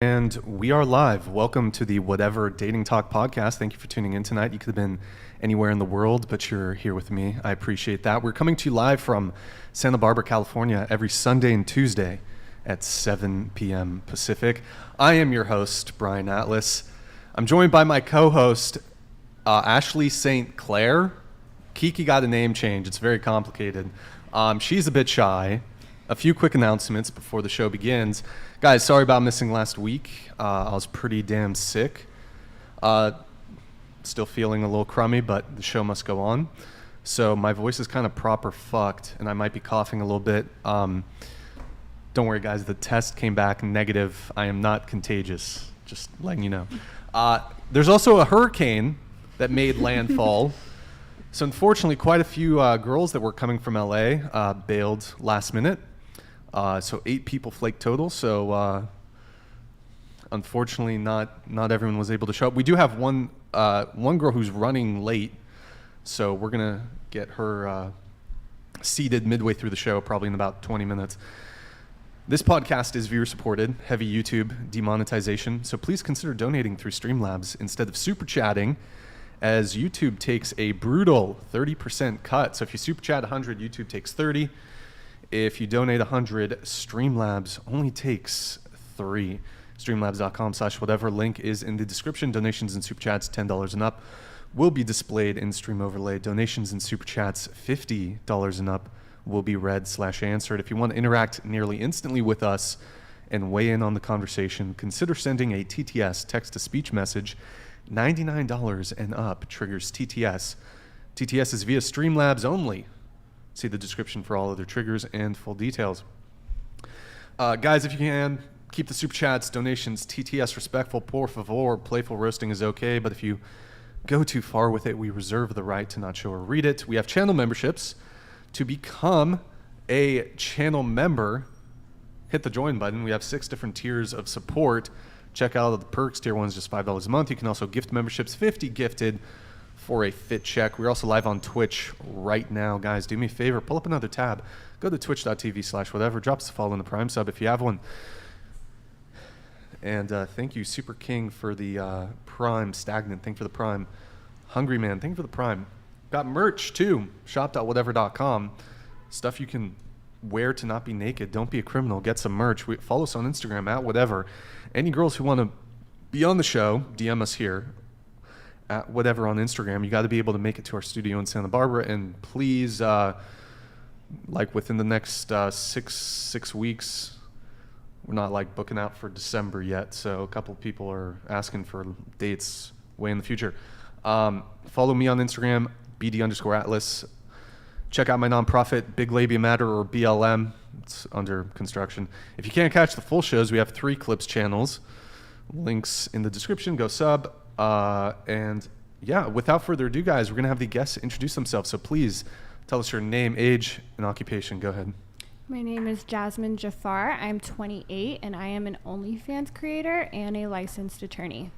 And we are live. Welcome to the Whatever Dating Talk podcast. Thank you for tuning in tonight. You could have been anywhere in the world, but you're here with me. I appreciate that. We're coming to you live from Santa Barbara, California, every Sunday and Tuesday at 7 p.m. Pacific. I am your host, Brian Atlas. I'm joined by my co-host, Ashley St. Clair. Kiki got a name change. It's very complicated. She's a bit shy. A few quick announcements before the show begins. Guys, sorry about missing last week. I was pretty damn sick. Still feeling a little crummy, but the show must go on. So my voice is kind of proper fucked, and I might be coughing a little bit. Don't worry, guys. The test came back negative. I am not contagious. Just letting you know. There's also a hurricane that made landfall. So unfortunately, quite a few girls that were coming from LA bailed last minute. So 8 people flaked total. So unfortunately, not everyone was able to show up. We do have one girl who's running late, so we're gonna get her seated midway through the show, probably in about 20 minutes. This podcast is viewer supported, heavy YouTube demonetization. So please consider donating through Streamlabs instead of super chatting, as YouTube takes a brutal 30% cut. So if you super chat 100, YouTube takes 30. If you donate 100, Streamlabs only takes 3. Streamlabs.com/whatever. Link is in the description. Donations and super chats $10 and up will be displayed in Stream Overlay. Donations and super chats $50 and up will be read/answered. If you want to interact nearly instantly with us and weigh in on the conversation, consider sending a TTS, text-to-speech message. $99 and up triggers TTS. TTS is via Streamlabs only. See the description for all other triggers and full details. Guys, if you can, keep the super chats, donations, TTS respectful, por favor. Playful roasting is okay, but if you go too far with it, we reserve the right to not show or read it. We have channel memberships. To become a channel member, hit the join button. We have 6 different tiers of support. Check out the perks. Tier 1 is just $5 a month. You can also gift memberships, 50 gifted for a fit check. We're also live on Twitch right now. Guys, do me a favor, pull up another tab. Go to twitch.tv/whatever. Drop us a follow in the Prime sub if you have one. And thank you, Super King, for the Prime. Stagnant, thank you for the Prime. Hungry Man, thank you for the Prime. Got merch, too. Shop.whatever.com. Stuff you can wear to not be naked. Don't be a criminal. Get some merch. Follow us on Instagram at whatever. Any girls who want to be on the show, DM us here at whatever on Instagram. You got to be able to make it to our studio in Santa Barbara, and please, like within the next six weeks, we're not like booking out for December yet, so a couple of people are asking for dates way in the future. Follow me on Instagram, BD_Atlas. Check out my nonprofit, Big Labia Matter, or BLM. It's under construction. If you can't catch the full shows, we have 3 Clips channels. Links in the description. Go sub. And yeah, without further ado, guys, we're going to have the guests introduce themselves. So please tell us your name, age, and occupation. Go ahead. My name is Jasmine Jafar. I'm 28, and I am an OnlyFans creator and a licensed attorney.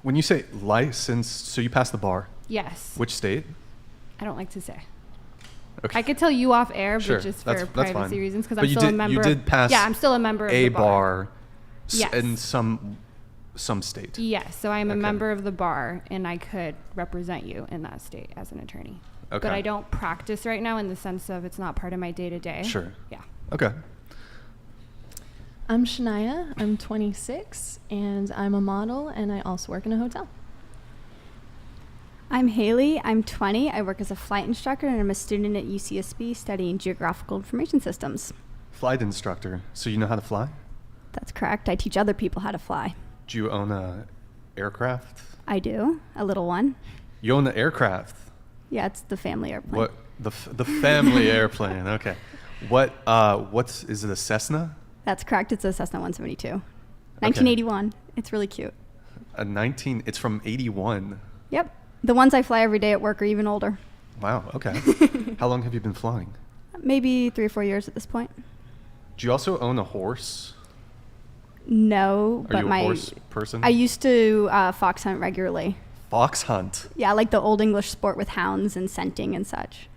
When you say licensed, so you passed the bar? Yes. Which state? I don't like to say. Okay. I could tell you off air, Sure, but just that's for privacy fine. reasons, because But I'm still a member. You did pass. Yeah, I'm still a member of a the bar. Yes. In some state. Yes, so I'm a Okay. member of the bar, and I could represent you in that state as an attorney. Okay. But I don't practice right now in the sense of it's not part of my day-to-day. Sure. Yeah. Okay. I'm Shania. I'm 26, and I'm a model, and I also work in a hotel. I'm Haley. I'm 20. I work as a flight instructor, and I'm a student at UCSB studying geographical information systems. Flight instructor. So you know how to fly? That's correct. I teach other people how to fly. Do you own a aircraft? I do. A little one. You own the aircraft? Yeah, it's the family airplane. What? The family airplane. Okay. What's is it, a Cessna? That's correct. It's a Cessna 172. 1981. It's really cute. It's from 81. Yep. The ones I fly every day at work are even older. Wow, okay. How long have you been flying? Maybe 3 or 4 years at this point. Do you also own a horse? No, Are you a horse person? I used to fox hunt regularly. Fox hunt? Yeah, like the old English sport with hounds and scenting and such.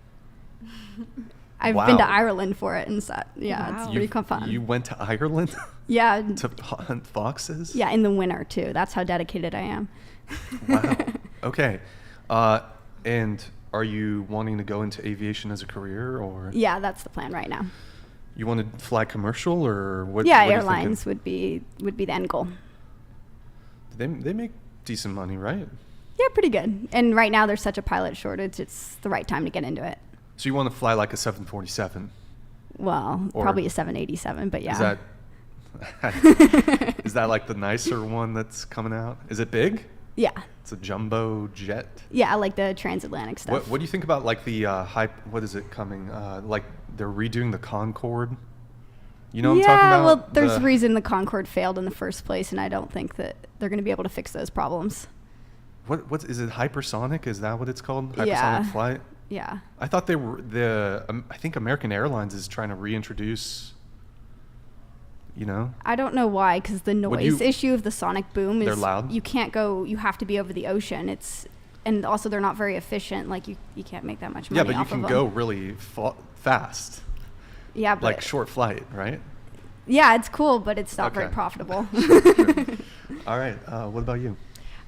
I've Wow. been to Ireland for it and stuff. Yeah, Wow. it's pretty fun. You went to Ireland Yeah, to hunt foxes? yeah, in the winter too. That's how dedicated I am. Wow. Okay. And are you wanting to go into aviation as a career, or Yeah, that's the plan right now. you want to fly commercial, or what? Yeah, what are you thinking? airlines would be the end goal. They make decent money, right? Yeah, pretty good. And right now there's such a pilot shortage. It's the right time to get into it. So you want to fly like a 747? Well, Or- probably a 787, but yeah. Is that is that like the nicer one that's coming out? Is it big? Yeah. It's a jumbo jet. Yeah, I like the transatlantic stuff. What do you think about like the what is it coming? Like they're redoing the Concorde. You know what I'm talking about? Yeah, well, there's a reason the Concorde failed in the first place, and I don't think that they're going to be able to fix those problems. What is it? Hypersonic? Is that what it's called? Hypersonic Yeah. flight? Yeah. I thought they were I think American Airlines is trying to reintroduce. You know? I don't know why, because the Would noise you- issue of the sonic boom is They're loud? you can't go. You have to be over the ocean. And also they're not very efficient. Like you can't make that much money. Yeah, but you off can of go them. really fast, Yeah, but like short flight, right? yeah, it's cool, but it's not very Okay. profitable. All right. What about you?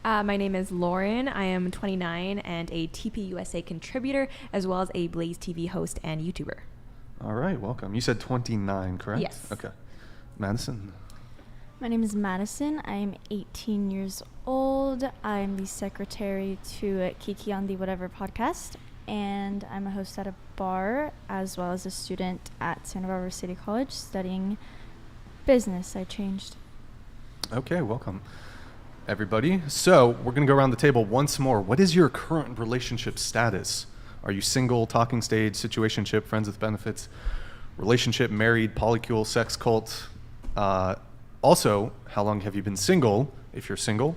My name is Lauren. I am 29 and a TPUSA contributor, as well as a Blaze TV host and YouTuber. All right. Welcome. You said 29, correct? Yes. Okay. Madison. My name is Madison. I'm 18 years old. I'm the secretary to Kiki on the Whatever podcast, and I'm a host at a bar as well as a student at Santa Barbara City College studying business. I changed. Okay. Welcome, everybody. So we're going to go around the table once more. What is your current relationship status? Are you single, talking stage, situationship, friends with benefits, relationship, married, polycule, sex cult? Also, how long have you been single, if you're single?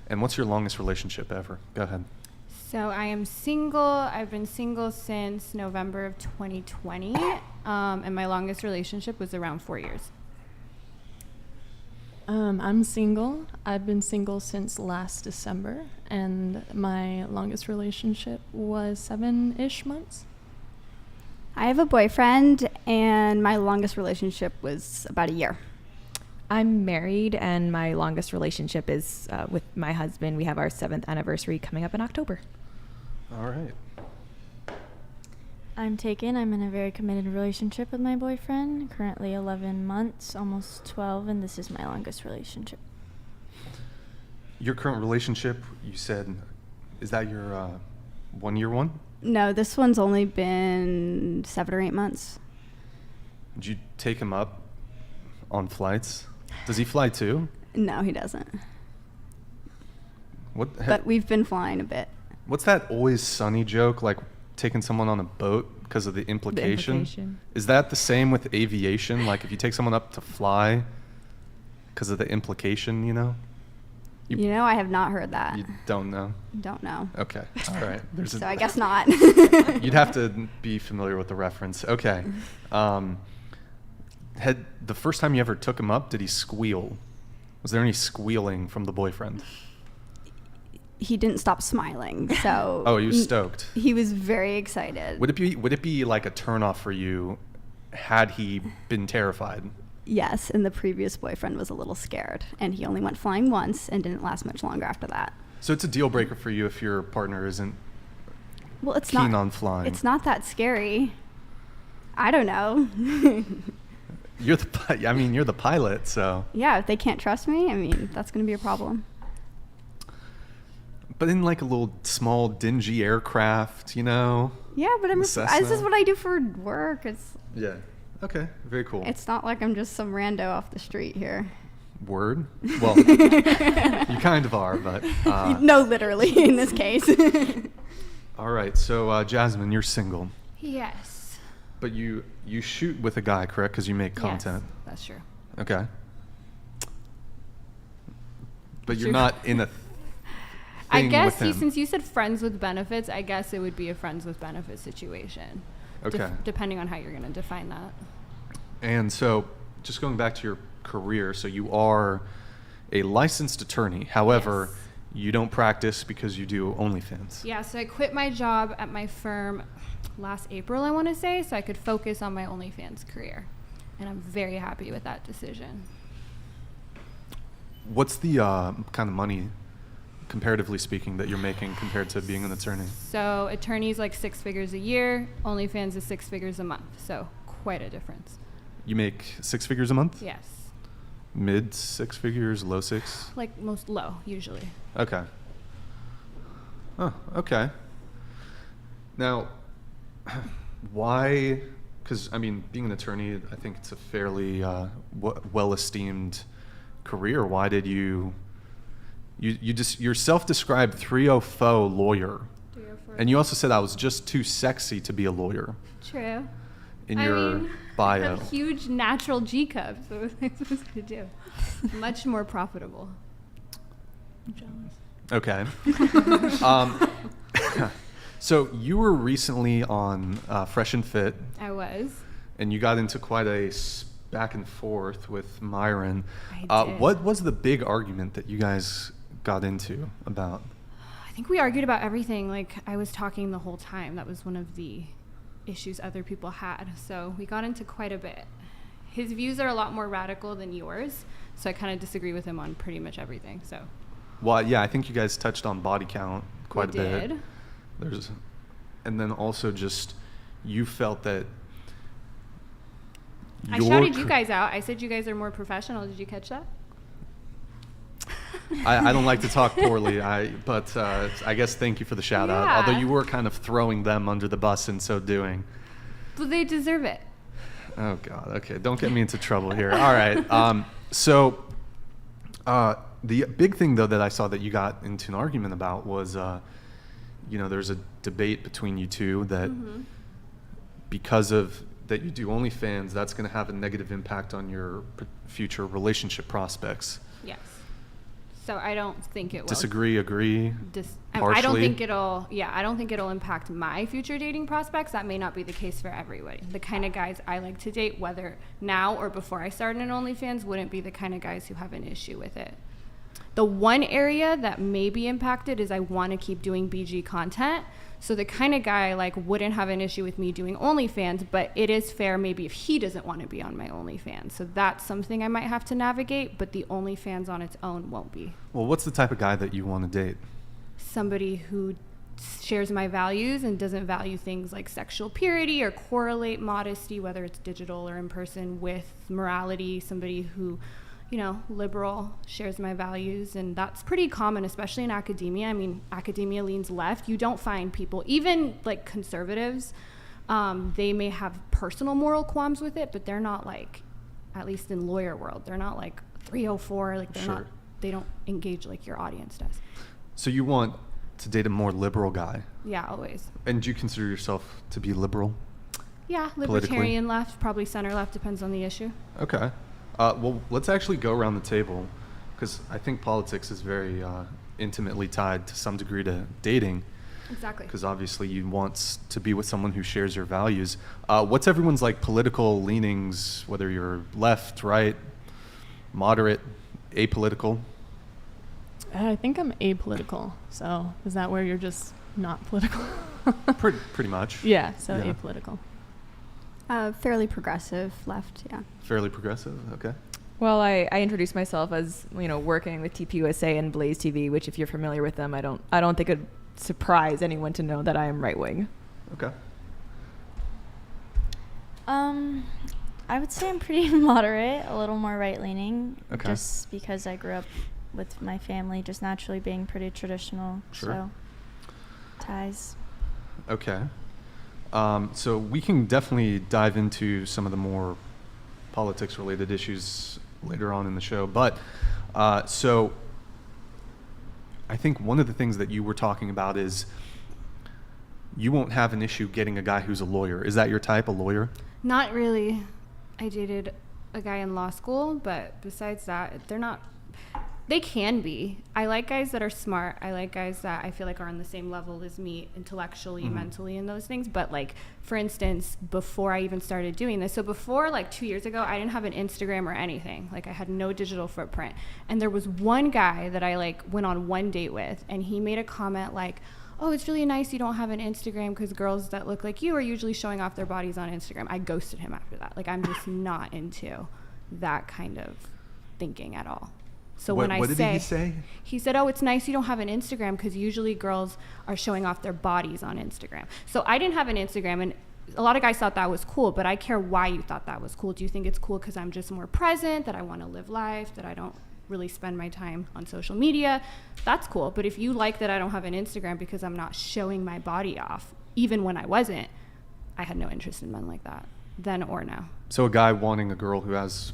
And what's your longest relationship ever? Go ahead. So I am single. I've been single since November of 2020, and my longest relationship was around 4 years. I'm single. I've been single since last December, and my longest relationship was 7-ish months. I have a boyfriend, and my longest relationship was about a year. I'm married, and my longest relationship is with my husband. We have our 7th anniversary coming up in October. All right. I'm taken. I'm in a very committed relationship with my boyfriend. Currently 11 months, almost 12, and this is my longest relationship. Your current relationship, you said, is that your 1 year one? No, this one's only been 7 or 8 months. Did you take him up on flights? Does he fly too? No, he doesn't. But we've been flying a bit. What's that always sunny joke, like taking someone on a boat because of the implication? Is that the same with aviation? Like if you take someone up to fly because of the implication, you know? You know, I have not heard that. You don't know? Don't know. Okay. All right. There's So I guess not. You'd have to be familiar with the reference. Okay. Had the first time you ever took him up, did he squeal? Was there any squealing from the boyfriend? He didn't stop smiling, so. Oh, he was stoked. He was very excited. Would it be like a turnoff for you had he been terrified? Yes, and the previous boyfriend was a little scared, and he only went flying once and didn't last much longer after that. So it's a deal breaker for you if your partner isn't Well, it's keen not on flying. It's not that scary. I don't know. You're the pilot, so. Yeah, if they can't trust me, I mean, that's going to be a problem. But in like a little small dingy aircraft, you know? Yeah, but The this Cessna. is what I do for work. Yeah. Okay. Very cool. It's not like I'm just some rando off the street here. Word? Well, you kind of are, but. No, literally in this case. All right. So, Jasmine, you're single, Yes. but you shoot with a guy, correct? Because you make content. Yes, that's true. Okay. But you're True. not in a I thing guess with him. since you said friends with benefits, I guess it would be a friends with benefits situation. Okay. Depending on how you're going to define that. And so, just going back to your career, so you are a licensed attorney. However, Yes. You don't practice because you do OnlyFans. Yeah, so I quit my job at my firm last April, I want to say, so I could focus on my OnlyFans career. And I'm very happy with that decision. What's the kind of money, comparatively speaking, that you're making compared to being an attorney? So attorney's like 6 figures a year. OnlyFans is 6 figures a month. So quite a difference. You make 6 figures a month? Yes. Mid 6 figures, low 6? Like most low, usually. Okay. Oh, okay. Now, why? Because, I mean, being an attorney, I think it's a fairly well-esteemed career. Why did you're self-described 304 lawyer, 304. and you also said I was just too sexy to be a lawyer True. in I your mean, bio. I have huge natural G cups. So what was I supposed to do? Much more profitable. I'm jealous. Okay. So you were recently on Fresh and Fit, I was. and you got into quite a back and forth with Myron. I did. What was the big argument that you guys got into about? I think we argued about everything. Like, I was talking the whole time. That was one of the issues other people had. So we got into quite a bit. His views are a lot more radical than yours. So I kind of disagree with him on pretty much everything. So Well, yeah, I think you guys touched on body count quite we a bit. did. And then also just you felt that I your shouted you guys out. I said you guys are more professional. Did you catch that? I don't like to talk poorly, but I guess thank you for the shout out. Although Yeah. you were kind of throwing them under the bus in so doing. But they deserve it. Oh God. Okay, don't get me into trouble here. All right. So the big thing though that I saw that you got into an argument about was, there's a debate between you two that because of that you do OnlyFans, that's going to have a negative impact on your future relationship prospects. Yes. So I don't think it will. Disagree, agree, I partially? don't think I don't think it'll impact my future dating prospects. That may not be the case for everybody. The kind of guys I like to date, whether now or before I started an OnlyFans, wouldn't be the kind of guys who have an issue with it. The one area that may be impacted is I want to keep doing BG content. So the kind of guy wouldn't have an issue with me doing OnlyFans, but it is fair maybe if he doesn't want to be on my OnlyFans. So that's something I might have to navigate, but the OnlyFans on its own won't be. Well, what's the type of guy that you want to date? Somebody who shares my values and doesn't value things like sexual purity or correlate modesty, whether it's digital or in person, with morality. Somebody who, liberal, shares my values. And that's pretty common, especially in academia. I mean, academia leans left. You don't find people, even conservatives, they may have personal moral qualms with it, but they're not at least in lawyer world, they're not 304. They're Sure. not, they don't engage like your audience does. So you want to date a more liberal guy. Yeah, always. And do you consider yourself to be liberal? Yeah, libertarian left, probably center left, depends on the issue. Okay. Well, let's actually go around the table because I think politics is very intimately tied to some degree to dating. Exactly. Because obviously you want to be with someone who shares your values. What's everyone's political leanings, whether you're left, right, moderate, apolitical? I think I'm apolitical. So is that where you're just not political? Pretty much. Yeah, so Yeah. apolitical. Fairly progressive left, yeah. Fairly progressive. Okay. Well, I introduced myself as working with TPUSA and Blaze TV, which if you're familiar with them, I don't think it'd surprise anyone to know that I am right wing. Okay. I would say I'm pretty moderate, a little more right-leaning, Okay. just because I grew up with my family just naturally being pretty traditional. Sure. So ties. Okay. So we can definitely dive into some of the more politics-related issues later on in the show. But so I think one of the things that you were talking about is you won't have an issue getting a guy who's a lawyer. Is that your type, a lawyer? Not really. I dated a guy in law school, but besides that, they're They can be. I like guys that are smart. I like guys that I feel like are on the same level as me intellectually, mentally, and those things. But like, for instance, before I even started doing this, so before like 2 years ago, I didn't have an Instagram or anything. Like, I had no digital footprint. And there was one guy that I like went on one date with, and he made a comment like, oh, it's really nice you don't have an Instagram because girls that look like you are usually showing off their bodies on Instagram. I ghosted him after that. Like, I'm just not into that kind of thinking at all. So what when did he say? He said, oh, it's nice you don't have an Instagram because usually girls are showing off their bodies on Instagram. So I didn't have an Instagram, and a lot of guys thought that was cool, but I care why you thought that was cool. Do you think it's cool because I'm just more present, that I want to live life, that I don't really spend my time on social media? That's cool. But if you like that I don't have an Instagram because I'm not showing my body off, even when I wasn't, I had no interest in men like that, then or now. So a guy wanting a girl who has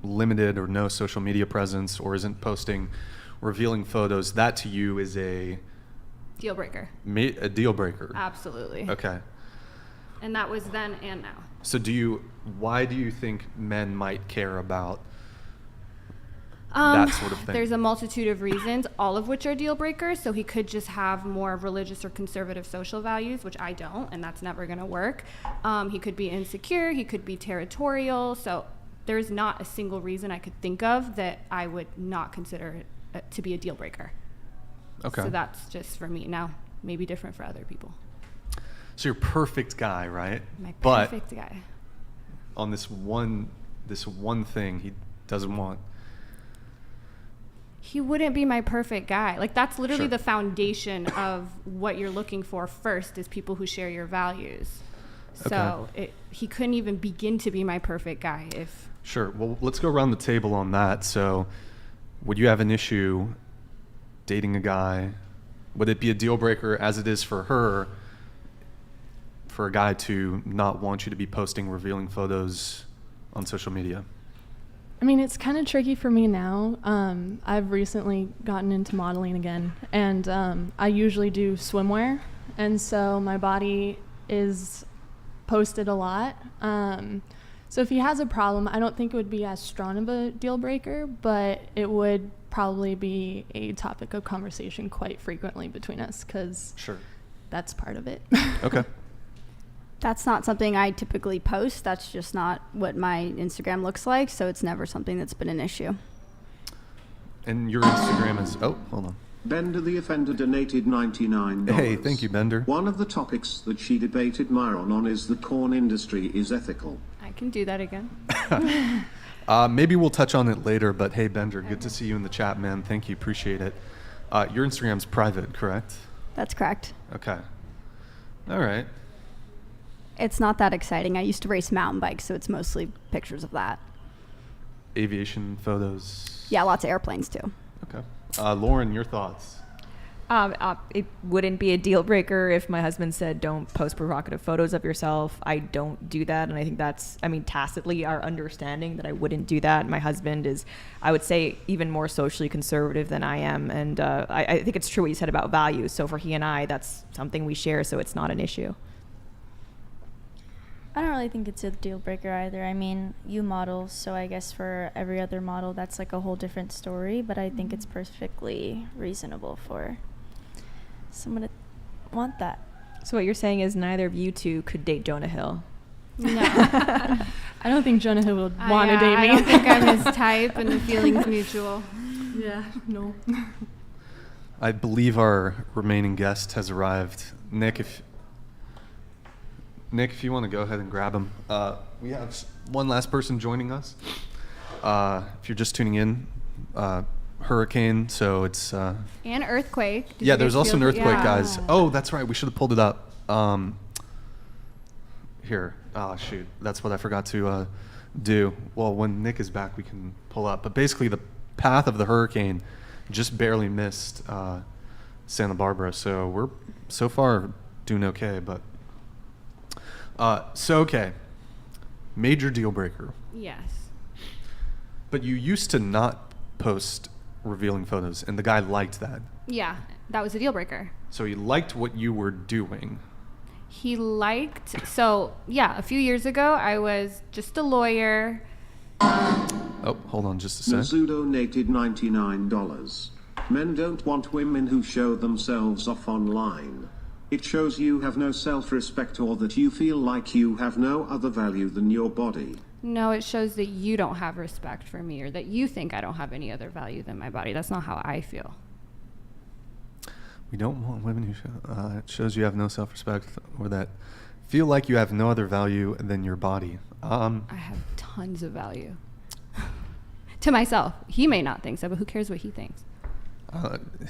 limited or no social media presence or isn't posting revealing photos, that to you is a Deal breaker. a deal breaker. Absolutely. Okay. And that was then and now. So why do you think men might care about that sort of thing? There's a multitude of reasons, all of which are deal breakers. So he could just have more religious or conservative social values, which I don't, and that's never going to work. He could be insecure. He could be territorial. So there's not a single reason I could think of that I would not consider it to be a deal breaker. Okay. So that's just for me. Now, maybe different for other people. So you're a perfect guy, right? My But perfect guy. on this one thing he doesn't want. He wouldn't be my perfect guy. Like, that's literally Sure. the foundation of what you're looking for first, is people who share your values. So he couldn't even begin to be my perfect guy if... Sure. Well, let's go around the table on that. So would you have an issue dating a guy? Would it be a deal breaker as it is for her, for a guy to not want you to be posting revealing photos on social media? I mean, it's kind of tricky for me now. I've recently gotten into modeling again, and I usually do swimwear, and so my body is posted a lot. So if he has a problem, I don't think it would be as strong of a deal breaker, but it would probably be a topic of conversation quite frequently between us, because Sure. that's part of it. Okay. That's not something I typically post. That's just not what my Instagram looks like, so it's never something that's been an issue. And your Instagram is... Oh, hold on. Bender the Offender donated $99. Hey, thank you, Bender. One of the topics that she debated Myron on is the porn industry is ethical. I can do that again. Maybe we'll touch on it later, but hey, Bender, good to see you in the chat, man. Thank you. Appreciate it. Your Instagram's private, correct? That's correct. Okay. All right. It's not that exciting. I used to race mountain bikes, so it's mostly pictures of that. Aviation photos? Yeah, lots of airplanes too. Okay. Lauren, your thoughts? It wouldn't be a deal breaker if my husband said, don't post provocative photos of yourself. I don't do that. And I think that's, tacitly our understanding that I wouldn't do that. My husband is, I would say, even more socially conservative than I am. And I think it's true what you said about values. So for he and I, that's something we share, so it's not an issue. I don't really think it's a deal breaker either. I mean, you model, so I guess for every other model, that's like a whole different story. But I think it's perfectly reasonable for someone to want that. So what you're saying is neither of you two could date Jonah Hill. No. I don't think Jonah Hill would want to date me. I don't think I'm his type, and the feeling's mutual. Yeah, no. I believe our remaining guest has arrived. Nick, if you want to go ahead and grab him. We have one last person joining us. If you're just tuning in, hurricane, so it's... And earthquake. Did yeah, you there's guys also an feel- earthquake, yeah. guys. Oh, that's right. We should have pulled it up. Here. Oh, shoot. That's what I forgot to do. Well, when Nick is back, we can pull up. But basically, the path of the hurricane just barely missed Santa Barbara. So we're so far doing okay, but... okay. Major deal breaker. Yes. But you used to not post revealing photos, and the guy liked that. Yeah, that was a deal breaker. So he liked what you were doing. He liked, so yeah, a few years ago, I was just a lawyer. Oh, hold on just a sec. Mizzou donated $99. Men don't want women who show themselves off online. It shows you have no self-respect or that you feel like you have no other value than your body. No, it shows that you don't have respect for me or that you think I don't have any other value than my body. That's not how I feel. We don't want women who show, it shows you have no self-respect or that feel like you have no other value than your body. I have tons of value. To myself. He may not think so, but who cares what he thinks?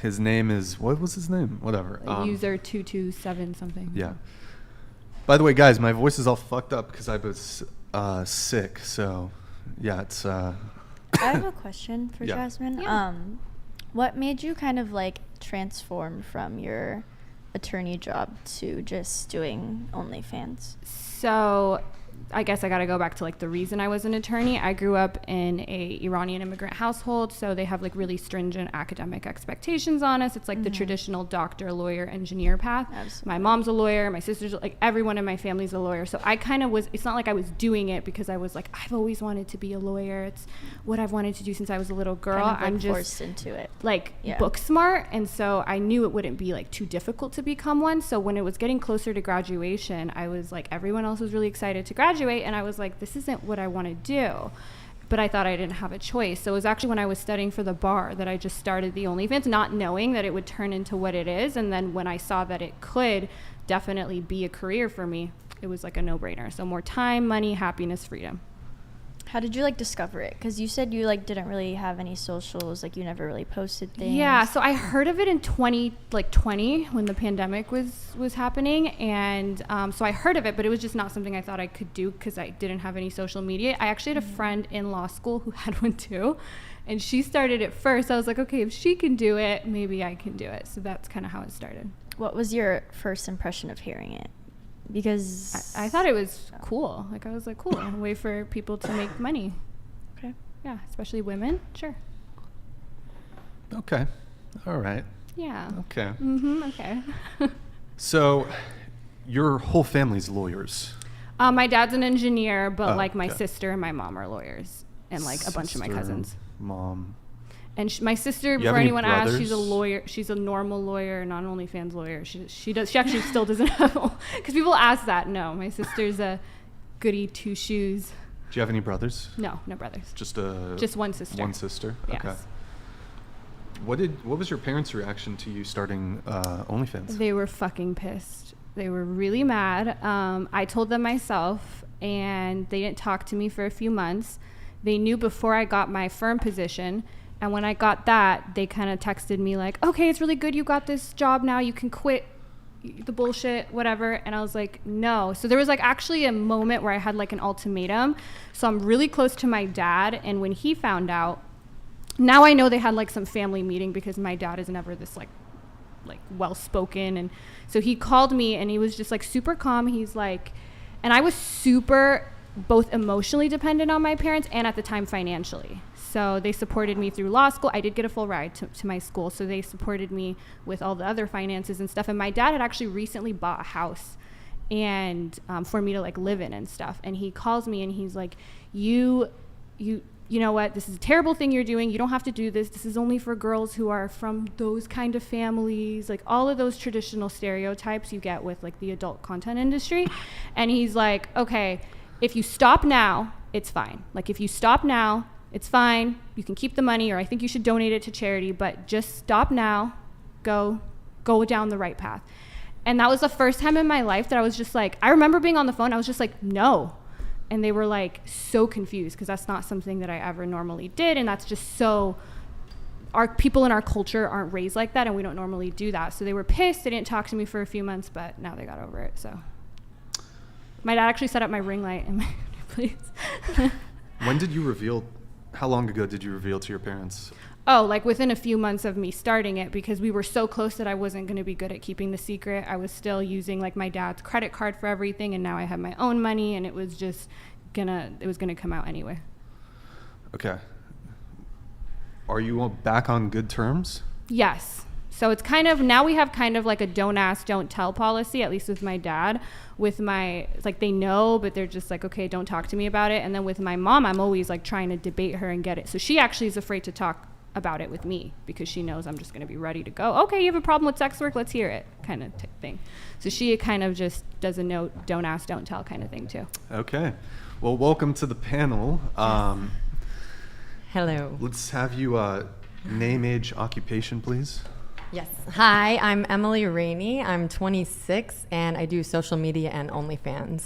His name is, what was his name? Whatever. User 227 something. Yeah. By the way, guys, my voice is all fucked up because I was sick. So, yeah, it's... I have a question for Yeah. Jasmine. Yeah. What made you kind of like transform from your attorney job to just doing OnlyFans? So I guess I got to go back to like the reason I was an attorney. I grew up in a Iranian immigrant household, so they have like really stringent academic expectations on us. It's like the traditional doctor, lawyer, engineer path. Absolutely. My mom's a lawyer, my sister's like everyone in my family's a lawyer. So I kind of was, it's not like I was doing it because I was like, I've always wanted to be a lawyer. It's what I've wanted to do since I was a little girl. Kind of, like, I'm just forced into it. like Yeah. book smart, and so I knew it wouldn't be like too difficult to become one. So when it was getting closer to graduation, I was like, everyone else was really excited to graduate, and I was like, this isn't what I want to do. But I thought I didn't have a choice. So it was actually when I was studying for the bar that I just started the OnlyFans, not knowing that it would turn into what it is. And then when I saw that it could definitely be a career for me, it was like a no-brainer. So more time, money, happiness, freedom. How did you like discover it? Because you said you like didn't really have any socials, like you never really posted things. Yeah, so I heard of it in 2020 when the pandemic was happening, and so I heard of it, but it was just not something I thought I could do because I didn't have any social media. I actually had a friend in law school who had one too, and she started it first. I was like, okay, if she can do it, maybe I can do it. So that's kind of how it started. What was your first impression of hearing it? Because I thought it was cool. Like I was like, cool, a way for people to make money. Okay. Yeah, especially women. Sure. Okay. All right. Yeah. Okay. Okay. So, your whole family's lawyers. My dad's an engineer, but Oh, like my okay. sister and my mom are lawyers, and like a bunch of my Sister, cousins. Mom. And my sister, You have before any anyone asks, she's a brothers? lawyer. She's a normal lawyer, not an OnlyFans lawyer. She actually still doesn't have, because people ask that. No, my sister's a goody two shoes. Do you have any brothers? No brothers. Just One sister. One sister. Yes. Okay. What was your parents' reaction to you starting OnlyFans? They were fucking pissed. They were really mad. I told them myself, and they didn't talk to me for a few months. They knew before I got my firm position, and when I got that, they kind of texted me like, okay, it's really good you got this job now. You can quit the bullshit, whatever. And I was like, no. So there was like actually a moment where I had like an ultimatum. So I'm really close to my dad, and when he found out, now I know they had like some family meeting because my dad is never this like well-spoken, and so he called me and he was just like super calm. He's like, and I was super both emotionally dependent on my parents and at the time financially. So they supported me through law school. I did get a full ride to my school, so they supported me with all the other finances and stuff. And my dad had actually recently bought a house and for me to like live in and stuff. And he calls me and he's like, you know what, this is a terrible thing you're doing. You don't have to do this. This is only for girls who are from those kind of families, like all of those traditional stereotypes you get with like the adult content industry. And he's like, okay, if you stop now, it's fine. Like if you stop now, it's fine. You can keep the money, or I think you should donate it to charity, but just stop now, go down the right path. And that was the first time in my life that I was just like, I remember being on the phone, I was just like, no. And they were like so confused because that's not something that I ever normally did. And that's just so, our people in our culture aren't raised like that, and we don't normally do that. So they were pissed. They didn't talk to me for a few months, but now they got over it. So my dad actually set up my ring light in my place. When did you reveal? How long ago did you reveal to your parents? Oh, like within a few months of me starting it, because we were so close that I wasn't going to be good at keeping the secret. I was still using like my dad's credit card for everything, and now I have my own money, and it was just gonna come out anyway. Okay. Are you back on good terms? Yes. So it's kind of, now we have kind of like a don't ask, don't tell policy, at least with my dad. With my, it's like they know, but they're just like, okay, don't talk to me about it. And then with my mom, I'm always like trying to debate her and get it. So she actually is afraid to talk about it with me because she knows I'm just going to be ready to go. Okay, you have a problem with sex work? Let's hear it, kind of thing. So she kind of just does a no, don't ask, don't tell kind of thing too. Okay. Well, welcome to the panel. Hello. Let's have you name, age, occupation, please. Yes. Hi, I'm Emily Rainey. I'm 26, and I do social media and OnlyFans.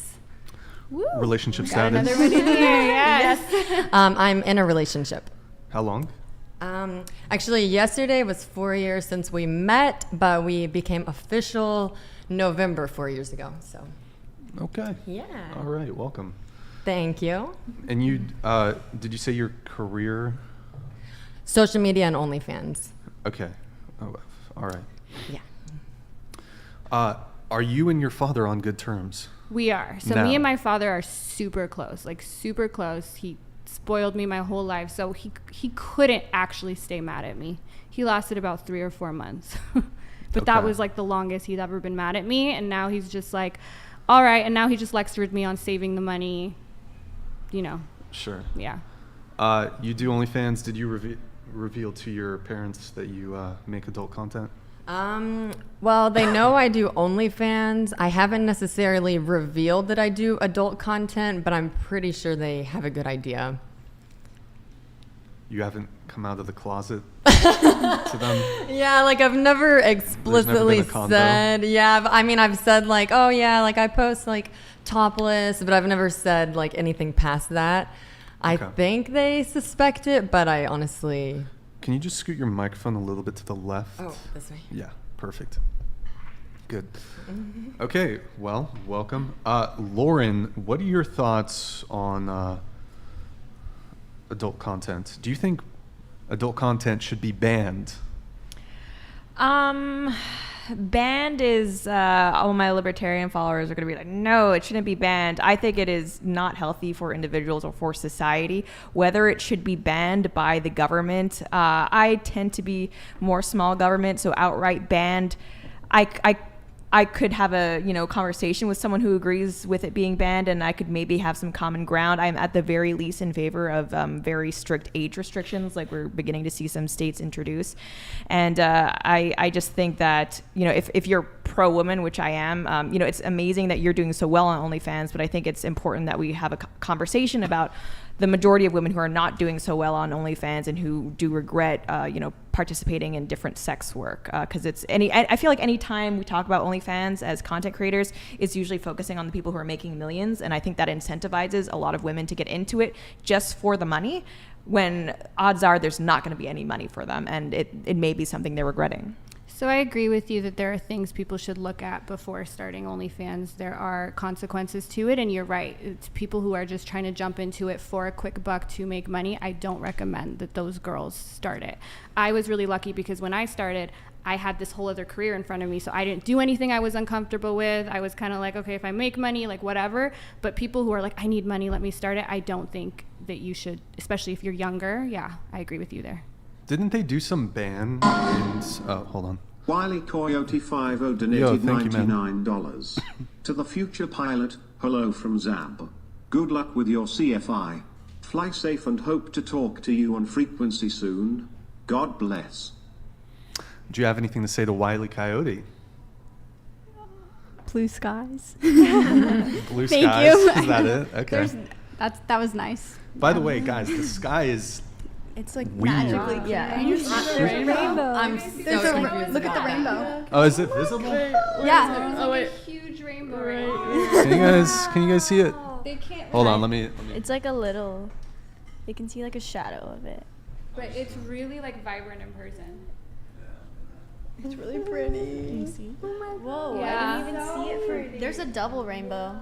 Woo. Relationship Got status. another one in here, yes. I'm in a relationship. How long? Actually, yesterday was 4 years since we met, but we became official November 4 years ago. So. Okay. Yeah. All right. Welcome. Thank you. And you, did you say your career? Social media and OnlyFans. Okay. Oh, all right. Yeah. Are you and your father on good terms? We are. So No. me and my father are super close, like super close. He spoiled me my whole life, so he couldn't actually stay mad at me. He lasted about 3 or 4 months. But that Okay. was like the longest he'd ever been mad at me, and now he's just like, all right, and now he just lectured me on saving the money, you know. Sure. Yeah. You do OnlyFans. Did you reveal to your parents that you make adult content? Well, they know I do OnlyFans. I haven't necessarily revealed that I do adult content, but I'm pretty sure they have a good idea. You haven't come out of the closet to them? Yeah, like I've never explicitly been a convo? said, yeah, I mean, I've said like, oh yeah, like I post like topless, but I've never said like anything past that. I Okay. think they suspect it, but I honestly... Can you just scoot your microphone a little bit to the left? Oh, this way. Yeah, perfect. Good. Okay, well, welcome. Lauren, what are your thoughts on adult content? Do you think adult content should be banned? Banned is, all my libertarian followers are going to be like, no, it shouldn't be banned. I think it is not healthy for individuals or for society. Whether it should be banned by the government, I tend to be more small government, so outright banned. I could have a conversation with someone who agrees with it being banned, and I could maybe have some common ground. I'm at the very least in favor of very strict age restrictions, like we're beginning to see some states introduce. And I just think that if you're pro-woman, which I am, it's amazing that you're doing so well on OnlyFans, but I think it's important that we have a conversation about the majority of women who are not doing so well on OnlyFans and who do regret, participating in different sex work. Because I feel like any time we talk about OnlyFans as content creators, it's usually focusing on the people who are making millions. And I think that incentivizes a lot of women to get into it just for the money, when odds are there's not going to be any money for them. And it may be something they're regretting. So I agree with you that there are things people should look at before starting OnlyFans. There are consequences to it, and you're right. It's people who are just trying to jump into it for a quick buck to make money. I don't recommend that those girls start it. I was really lucky because when I started, I had this whole other career in front of me, so I didn't do anything I was uncomfortable with. I was kind of like, okay, if I make money, like whatever. But people who are like, I need money, let me start it, I don't think that you should, especially if you're younger. Yeah, I agree with you there. Didn't they do some ban? Hold on. Wiley Coyote 50 donated Yo, thank you, man. $99. To the future pilot, hello from Zab. Good luck with your CFI. Fly safe and hope to talk to you on frequency soon. God bless. Do you have anything to say to Wile E. Coyote? Blue skies. Blue Thank skies? you. Is that it? Okay. That was nice. By the way, guys, the sky is It's like weird. magically, yeah. There's a rainbow. I'm so confused. Look at the about that. rainbow. Oh, is it visible? Yeah. Oh, wait. Huge rainbow Can you guys see it? They can't. Hold on, let me. It's like a little, you can see like a shadow of it. But it's really like vibrant in person. It's really pretty. Can you see? Whoa, Yeah. I didn't even see it for, there's a double rainbow.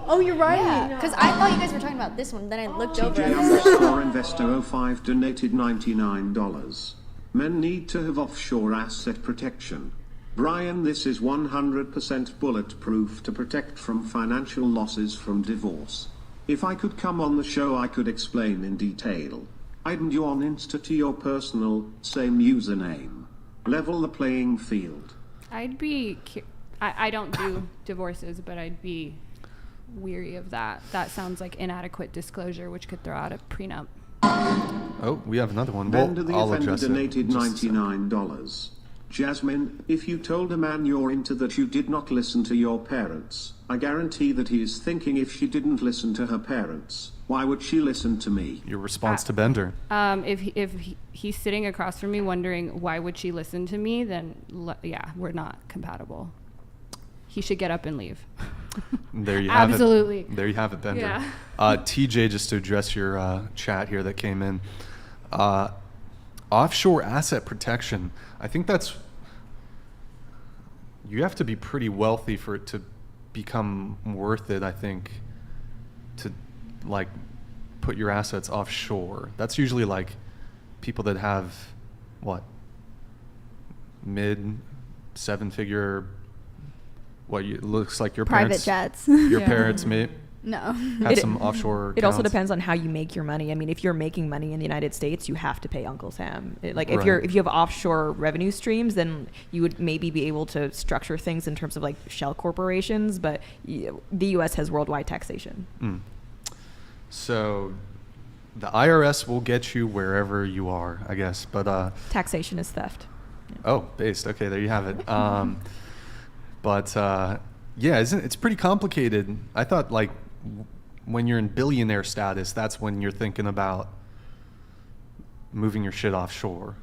Oh, you're right. Yeah, because I thought you guys were talking about this one, then I looked over and I was like, Offshore Investor 05 donated $99. Men need to have offshore asset protection. Brian, this is 100% bulletproof to protect from financial losses from divorce. If I could come on the show, I could explain in detail. I'd you on Insta to your personal, same username. Level the playing field. I'd be. I don't do divorces, but I'd be weary of that. That sounds like inadequate disclosure, which could throw out a prenup. Oh, we have another one. Bender the I'll Offender address donated it. Just a sec. $99. Jasmine, if you told a man you're into that you did not listen to your parents, I guarantee that he is thinking if she didn't listen to her parents, why would she listen to me? Your response to Bender. If he's sitting across from me wondering why would she listen to me, then yeah, we're not compatible. He should get up and leave. There you have Absolutely. it. There you have it, Bender. Yeah. TJ, just to address your chat here that came in. Offshore asset protection. I think that's... You have to be pretty wealthy for it to become worth it, I think, to, like, put your assets offshore. That's usually, like, people that have, what, mid seven-figure... What it looks like your Private parents, jets. your parents may No. have some offshore. It also accounts. depends on how you make your money. I mean, if you're making money in the United States, you have to pay Uncle Sam. If Right. if you have offshore revenue streams, then you would maybe be able to structure things in terms of like shell corporations. But the U.S. has worldwide taxation. Mm. So, the IRS will get you wherever you are, I guess. But Taxation is theft. oh, based. Okay, there you have it. But yeah, it's pretty complicated. I thought like when you're in billionaire status, that's when you're thinking about moving your shit offshore.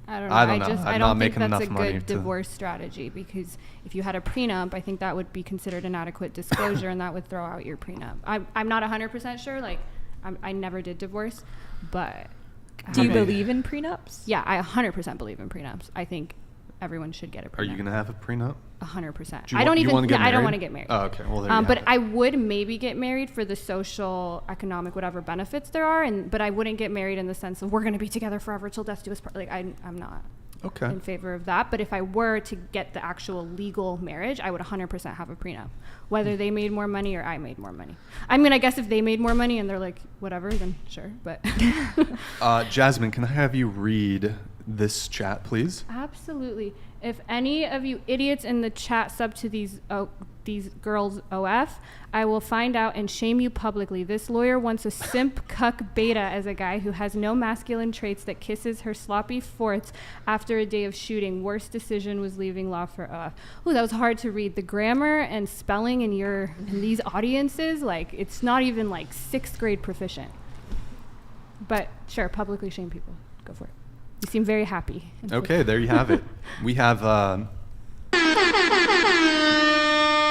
I don't know. I don't know. I I'm don't not think making that's enough a money good to- divorce strategy, because if you had a prenup, I think that would be considered an adequate disclosure, and that would throw out your prenup. I'm not 100% sure. Like, I never did divorce, but Do you Okay. believe in prenups? yeah, I 100% believe in prenups. I think everyone should get a prenup. Are you gonna have a prenup? 100%. Do you I don't you even. wanna get I don't married? want to get married. Oh, okay. Well, there you But have it. I would maybe get married for the social, economic, whatever benefits there are, but I wouldn't get married in the sense of we're going to be together forever till death do us part. Like I'm not Okay. in favor of that. But if I were to get the actual legal marriage, I would 100% have a prenup, whether they made more money or I made more money. I mean, I guess if they made more money and they're like whatever, then sure. But Jasmine, can I have you read this chat, please? absolutely. If any of you idiots in the chat sub to these girls OF, I will find out and shame you publicly. This lawyer wants a simp cuck beta as a guy who has no masculine traits that kisses her sloppy forts after a day of shooting. Worst decision was leaving law for OF. Ooh, that was hard to read. The grammar and spelling in these audiences, like it's not even like 6th grade proficient. But sure, publicly shame people. Go for it. You seem very happy. Okay, there you have it. We have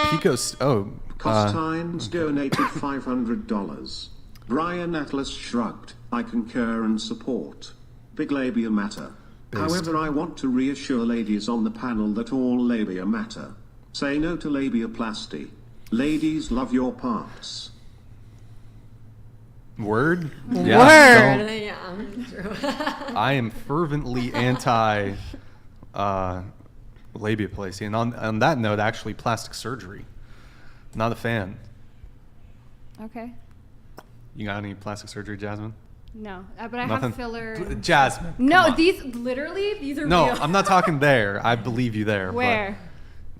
Pico's. Costines donated $500. Brian Atlas shrugged. I concur and support. Big labia matter. Based. However, I want to reassure ladies on the panel that all labia matter. Say no to labiaplasty. Ladies love your parts. Word? Word. Yeah, don't- Yeah, true. I am fervently anti labiaplasty. And on that note, actually, plastic surgery. Not a fan. Okay. You got any plastic surgery, Jasmine? No, but I Nothing? have filler. Jasmine. No, come on. these are No, real. I'm not talking there. I believe you there. but- Where?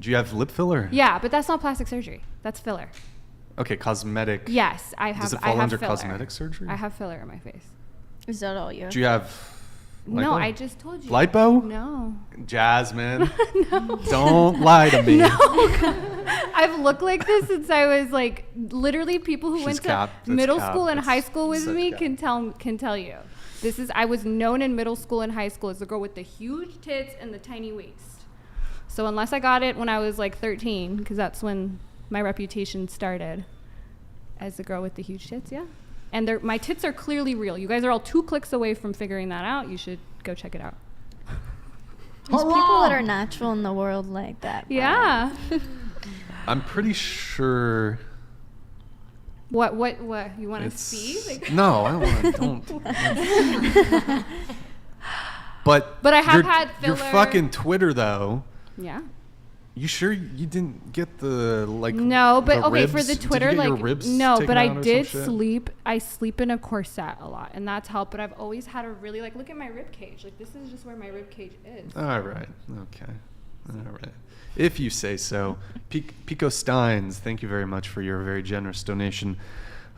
Do you have lip filler? Yeah, but that's not plastic surgery. That's filler. Okay, cosmetic. Yes, I have. Does it I fall have under filler. cosmetic surgery? I have filler in my face. Is that all you? Do you have No, lipo? I just told you. Lipo? No. Jasmine. Don't lie to me. No. I've looked like this since I was like literally people who She's went to cap. That's middle cap. school and That's high school with such me cap. can tell you. I was known in middle school and high school as the girl with the huge tits and the tiny waist. So unless I got it when I was like 13, because that's when my reputation started as the girl with the huge tits, yeah. And my tits are clearly real. You guys are all 2 clicks away from figuring that out. You should go check it out. There's people that are natural in the world like that. Brian. Yeah. I'm pretty sure What you want to it's... see? Like, No, I don't want to. But But I have your, had your filler. fucking Twitter, though, yeah. You sure you didn't get the like? No, but the okay, ribs? for the Did you Twitter, get your like ribs no, taken but I out or some did shit? sleep. I sleep in a corset a lot, and that's helped. But I've always had a really like look at my rib cage. Like this is just where my rib cage is. All right. Okay. All right. If you say so. Pico Steins, thank you very much for your very generous donation.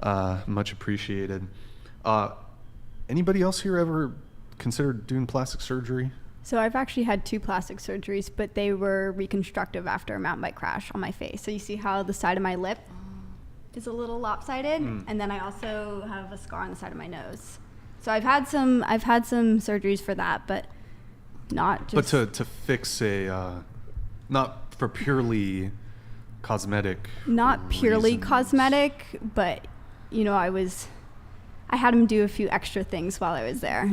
Much appreciated. Anybody else here ever considered doing plastic surgery? So I've actually had 2 plastic surgeries, but they were reconstructive after a mountain bike crash on my face. So you see how the side of my lip is a little lopsided, and then I also have a scar on the side of my nose. So I've had some surgeries for that, but not just. But to fix a, not for purely cosmetic. Not purely reasons. cosmetic, but you know, I had him do a few extra things while I was there.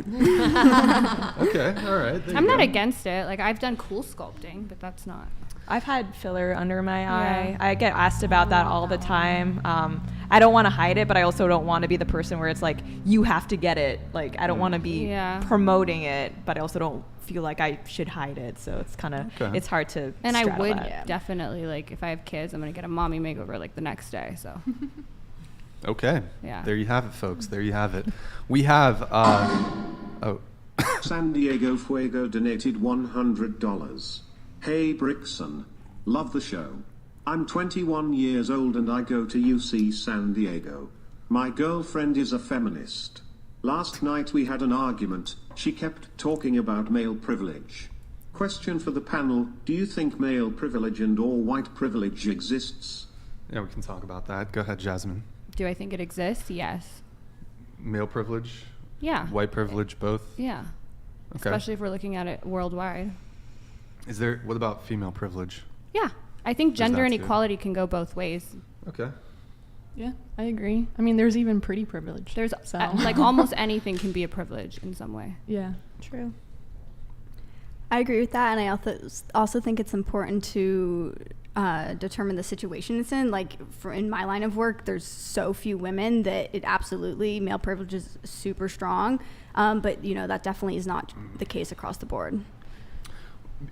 Okay, all right. there I'm you not go. against it. Like I've done cool sculpting, but that's not. I've had filler under my eye. Yeah. I get asked about that all the time. I don't want to hide it, but I also don't want to be the person where it's like, you have to get it. Like, I don't want to be promoting it, but I also don't feel like I should hide it. So it's kind of, it's hard to And I straddle would that. definitely, like, if I have kids, I'm going to get a mommy makeover, like, the next day, so. Okay. Yeah. There you have it, folks. There you have it. We have, San Diego Fuego donated $100. Hey Brixan, love the show. I'm 21 years old and I go to UC San Diego. My girlfriend is a feminist. Last night we had an argument. She kept talking about male privilege. Question for the panel, do you think male privilege and or white privilege exists? yeah, we can talk about that. Go ahead, Jasmine. Do I think it exists? Yes. Male privilege? Yeah. White privilege, both? Yeah. Okay. Especially if we're looking at it worldwide. What about female privilege? Yeah. I think gender that and too. equality can go both ways. Okay. Yeah, I agree. I mean, there's even pretty privilege. There's so. like almost anything can be a privilege in some way. Yeah. True. I agree with that, and I also think it's important to determine the situation it's in. Like, in my line of work, there's so few women that it absolutely, male privilege is super strong, but you know, that definitely is not the case across the board.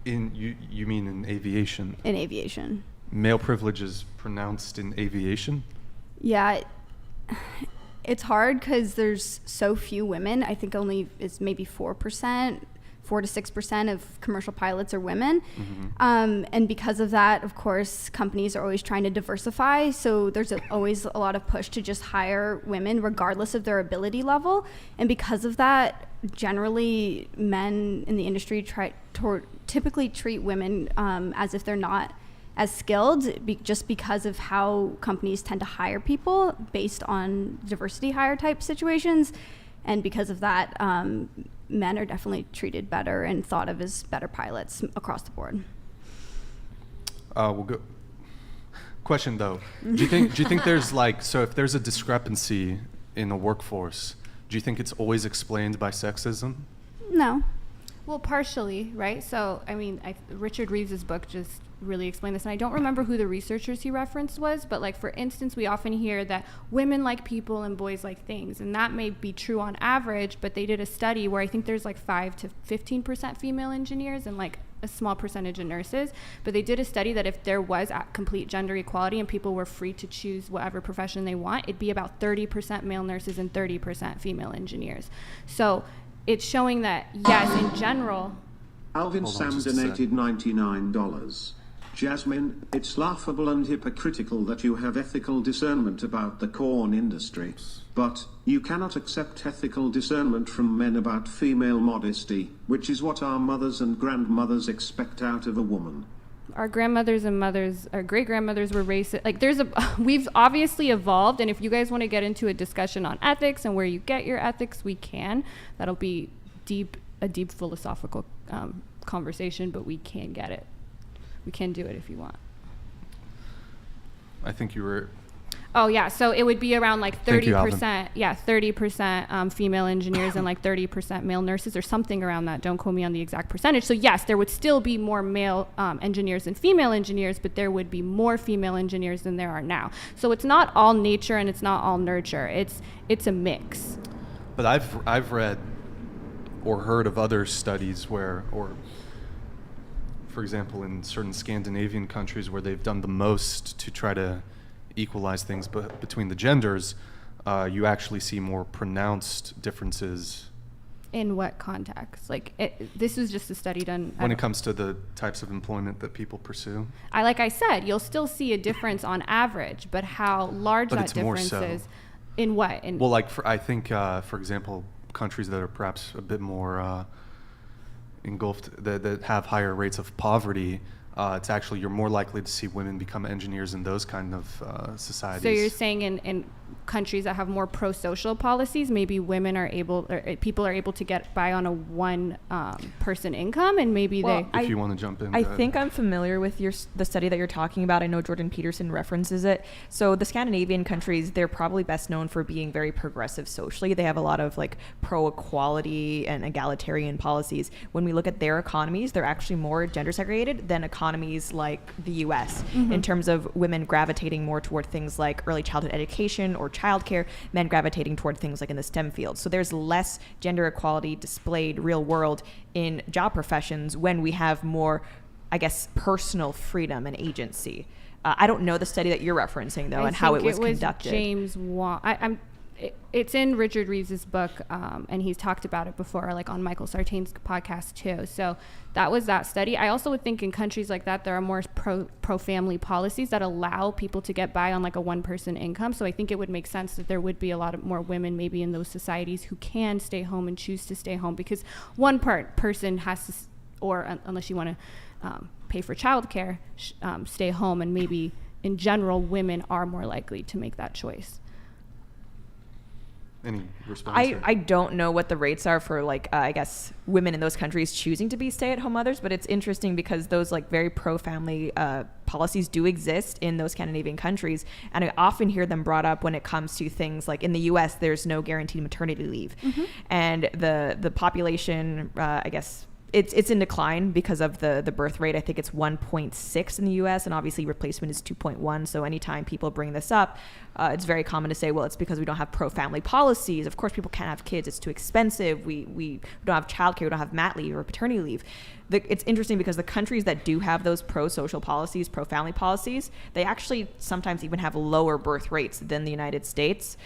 You mean in aviation? In aviation. Male privilege is pronounced in aviation? Yeah, it's hard because there's so few women. I think only it's maybe 4% to 6% of commercial pilots are women. Mm-hmm. And because of that, of course, companies are always trying to diversify. So there's always a lot of push to just hire women regardless of their ability level. And because of that, generally men in the industry typically treat women as if they're not as skilled, just because of how companies tend to hire people based on diversity hire type situations. And because of that, men are definitely treated better and thought of as better pilots across the board. We'll go. Question though, do you think there's like, so if there's a discrepancy in the workforce, do you think it's always explained by sexism? No. Well, partially, right? So, I mean, Richard Reeves's book just really explained this, and I don't remember who the researchers he referenced was, but like, for instance, we often hear that women like people and boys like things, and that may be true on average, but they did a study where I think there's like 5 to 15% female engineers and like a small percentage of nurses, but they did a study that if there was complete gender equality and people were free to choose whatever profession they want, it'd be about 30% male nurses and 30% female engineers. So it's showing that, yes, in general. Alvin Hold on Sam just a sec. donated $99. Jasmine, it's laughable and hypocritical that you have ethical discernment about the corn industry, but you cannot accept ethical discernment from men about female modesty, which is what our mothers and grandmothers expect out of a woman. Our grandmothers and mothers, our great grandmothers were racist. Like, we've obviously evolved, and if you guys want to get into a discussion on ethics and where you get your ethics, we can. That'll be a deep philosophical conversation, but we can get it. We can do it if you want. I think you were. Oh yeah, so it would be around like Thank you, 30%. Yeah, 30% female engineers and like 30% male nurses, or something around that. Don't quote me on the exact percentage. So yes, there would still be more male engineers than female engineers, but there would be more female engineers than there are now. So it's not all nature and it's not all nurture. It's a mix. But I've read or heard of other studies where, or for example, in certain Scandinavian countries where they've done the most to try to equalize things between the genders, you actually see more pronounced differences. In what context? Like, this was just a study done. When it comes to the types of employment that people pursue. Like I said, you'll still see a difference on average, but how large But that it's more difference so. is. In what? Well, like, I think, for example, countries that are perhaps a bit more engulfed, that have higher rates of poverty, it's actually, you're more likely to see women become engineers in those kind of societies. So you're saying in countries that have more pro-social policies, maybe women are able, or people are able to get by on a one person income, and maybe Well, if you want to jump in. I go ahead. think I'm familiar with the study that you're talking about. I know Jordan Peterson references it. So the Scandinavian countries, they're probably best known for being very progressive socially. They have a lot of like pro-equality and egalitarian policies. When we look at their economies, they're actually more gender segregated than economies like the US in terms of women gravitating more toward things like early childhood education or childcare, men gravitating toward things like in the STEM field. So there's less gender equality displayed real world in job professions when we have more, I guess, personal freedom and agency. I don't know the study that you're referencing though, and how it was conducted. James Wong. It's in Richard Reeves' book, and he's talked about it before, like on Michael Sartain's podcast too. So that was that study. I also would think in countries like that, there are more pro-family policies that allow people to get by on like a one-person income. So I think it would make sense that there would be a lot of more women maybe in those societies who can stay home and choose to stay home, because one person has to, or unless you want to pay for childcare, stay home, and maybe in general, women are more likely to make that choice. Any response? I don't know what the rates are for like I guess women in those countries choosing to be stay-at-home mothers, but it's interesting because those like very pro-family policies do exist in those Scandinavian countries, and I often hear them brought up when it comes to things like in the US there's no guaranteed maternity leave, and the population I guess it's in decline because of the birth rate. I think it's 1.6 in the US, and obviously replacement is 2.1. So anytime people bring this up, it's very common to say, well, it's because we don't have pro-family policies. Of course, people can't have kids. It's too expensive. We don't have childcare. We don't have mat leave or paternity leave. It's interesting because the countries that do have those pro-social policies, pro-family policies, they actually sometimes even have lower birth rates than the United States.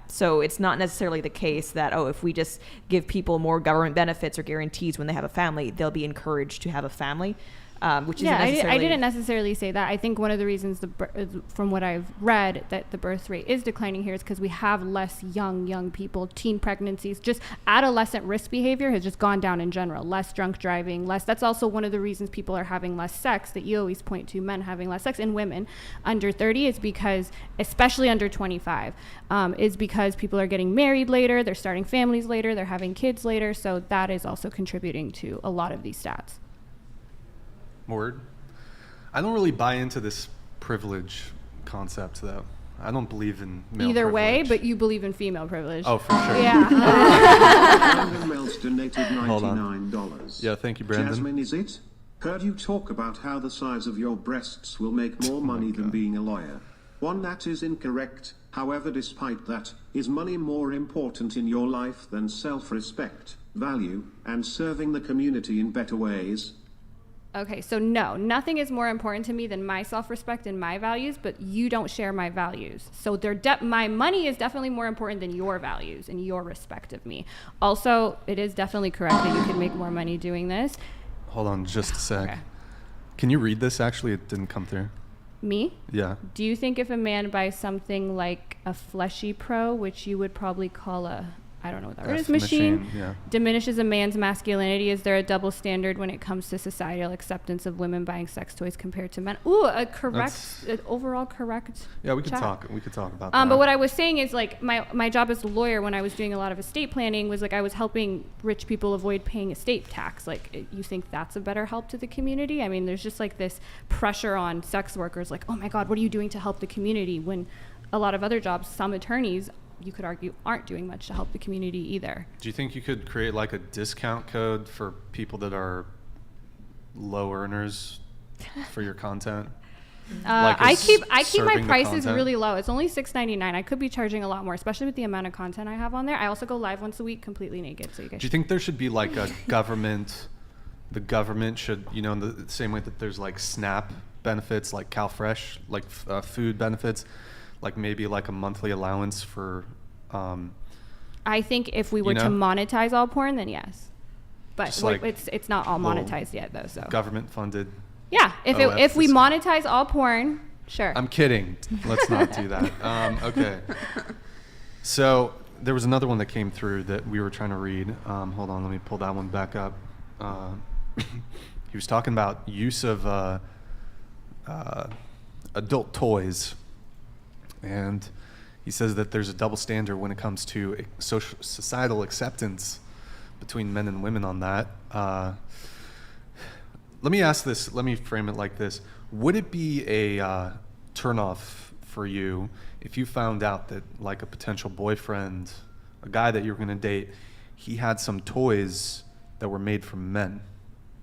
So it's not necessarily the case that, if we just give people more government benefits or guarantees when they have a family, they'll be encouraged to have a family. Which isn't necessarily... I didn't necessarily say that. I think one of the reasons, from what I've read, that the birth rate is declining here is because we have less young people, teen pregnancies, just adolescent risk behavior has just gone down in general. Less drunk driving, less. That's also one of the reasons people are having less sex that you always point to, men having less sex, and women under 30 is because, especially under 25, is because people are getting married later, they're starting families later, they're having kids later. So that is also contributing to a lot of these stats. Word. I don't really buy into this privilege concept, though. I don't believe in male Either way, privilege. but you believe in female privilege. Oh, for sure. Yeah. Brandon Mills donated Hold on. $99. Yeah, thank you, Brandon. Jasmine, is it? Heard you talk about how the size of your breasts will make more money than being a lawyer. One, that is incorrect. However, despite that, is money more important in your life than self-respect, value, and serving the community in better ways? Okay, so no, nothing is more important to me than my self-respect and my values, but you don't share my values. So my money is definitely more important than your values and your respect of me. Also, it is definitely correct that you can make more money doing this. Hold on just a sec. Okay. Can you read this? Actually, it didn't come through. Me? Yeah. Do you think if a man buys something like a fleshy pro, which you would probably call I don't know what that word is, machine, yeah. diminishes a man's masculinity? Is there a double standard when it comes to societal acceptance of women buying sex toys compared to men? Ooh, an overall correct. Yeah, we could chat. talk about that. But what I was saying is, like, my job as a lawyer when I was doing a lot of estate planning was like I was helping rich people avoid paying estate tax. Like, you think that's a better help to the community? I mean, there's just like this pressure on sex workers, like, oh my God, what are you doing to help the community? When a lot of other jobs, some attorneys, you could argue, aren't doing much to help the community either. Do you think you could create like a discount code for people that are low earners for your content? I keep my serving the prices content? really low. It's only $6.99. I could be charging a lot more, especially with the amount of content I have on there. I also go live once a week completely naked, so you guys. Do you think there should be like a government the government should, in the same way that there's like SNAP benefits, like CalFresh, like food benefits, like maybe like a monthly allowance for. I think if we were to monetize all porn, then yes. But like it's not all monetized yet, though. So government funded. Yeah, if we monetize all porn, sure. I'm kidding. Let's not do that. Okay. So there was another one that came through that we were trying to read. Hold on, let me pull that one back up. He was talking about use of adult toys, and he says that there's a double standard when it comes to societal acceptance between men and women on that. Let me ask this. Let me frame it like this. Would it be a turnoff for you if you found out that like a potential boyfriend, a guy that you were going to date, he had some toys that were made for men,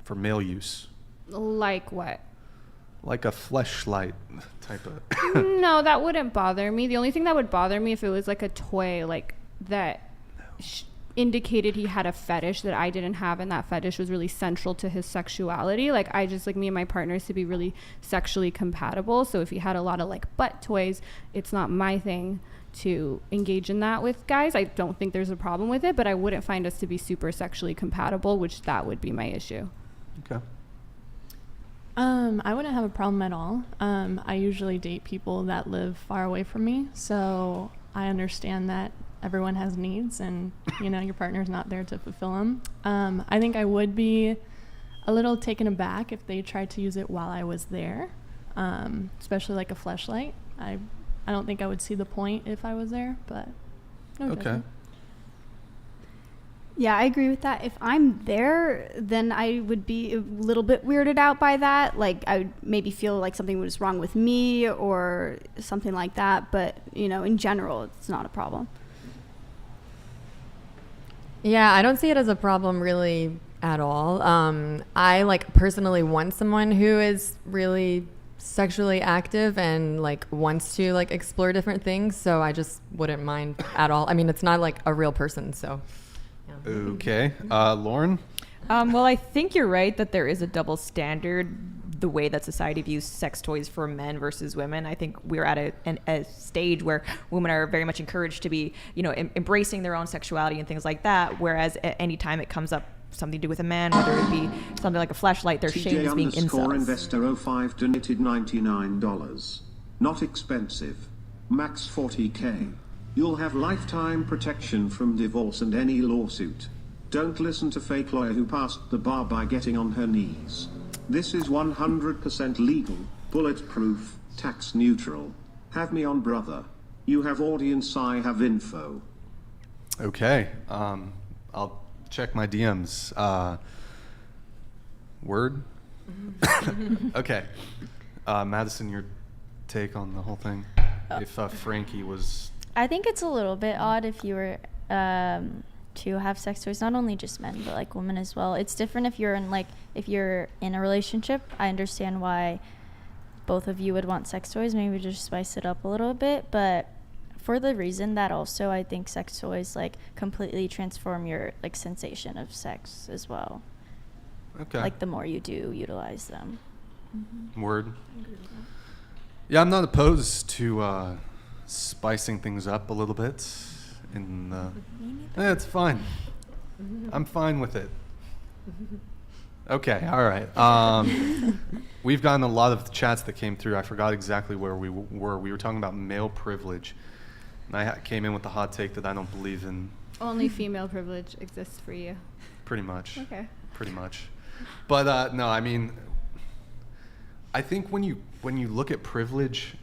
for male use? Like what? Like a fleshlight type of. No, that wouldn't bother me. The only thing that would bother me if it was like a toy like that indicated he had a fetish that I didn't have, and that fetish was really central to his sexuality. Like I just like me and my partners to be really sexually compatible. So if he had a lot of like butt toys, it's not my thing to engage in that with guys. I don't think there's a problem with it, but I wouldn't find us to be super sexually compatible, which that would be my issue. Okay. I wouldn't have a problem at all. I usually date people that live far away from me, so I understand that everyone has needs, and your partner's not there to fulfill them. I think I would be a little taken aback if they tried to use it while I was there, especially like a fleshlight. I don't think I would see the point if I was there, but no judgment. Yeah, I agree with that. If I'm there, then I would be a little bit weirded out by that. Like, I would maybe feel like something was wrong with me or something like that. But, in general, it's not a problem. Yeah, I don't see it as a problem really at all. I personally want someone who is really sexually active and wants to explore different things. So I just wouldn't mind at all. I mean, it's not like a real person, so. Okay. Lauren? Well, I think you're right that there is a double standard, the way that society views sex toys for men versus women. I think we're at a stage where women are very much encouraged to be, embracing their own sexuality and things like that. Whereas at any time it comes up something to do with a man, whether it be something like a fleshlight, they're shamed as being incels. Investor 05 donated $99. Not expensive. Max 40K. You'll have lifetime protection from divorce and any lawsuit. Don't listen to fake lawyer who passed the bar by getting on her knees. This is 100% legal, bulletproof, tax neutral. Have me on, brother. You have audience, I have info. Okay. I'll check my DMs. Word? Okay. Madison, your take on the whole thing? If Frankie was... I think it's a little bit odd if you were to have sex toys, not only just men, but like women as well. It's different if you're in a relationship. I understand why both of you would want sex toys, maybe just spice it up a little bit, but for the reason that also I think sex toys completely transform your sensation of sex as well. Okay. The more you do utilize them. Mm-hmm. Word. Yeah, I'm not opposed to spicing things up a little bit. It's fine. I'm fine with it. Okay, all right. We've gotten a lot of chats that came through. I forgot exactly where we were. We were talking about male privilege. And I came in with the hot take that I don't believe in. Only female privilege exists for you. Pretty much. Okay. Pretty much. But no, I mean, I think when you look at privilege,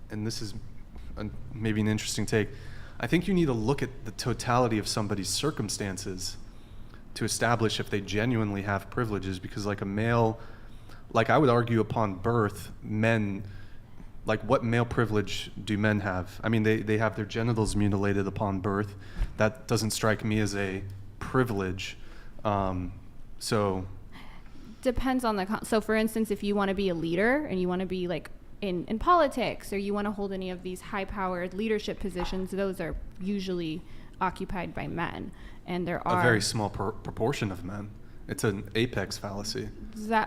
and this is maybe an interesting take, I think you need to look at the totality of somebody's circumstances to establish if they genuinely have privileges, because a male, I would argue upon birth, men, what male privilege do men have? I mean, they have their genitals mutilated upon birth. That doesn't strike me as a privilege. So depends on so for instance, if you want to be a leader and you want to be in politics, or you want to hold any of these high-powered leadership positions, those are usually occupied by men, and there are a very small proportion of men. It's an apex fallacy.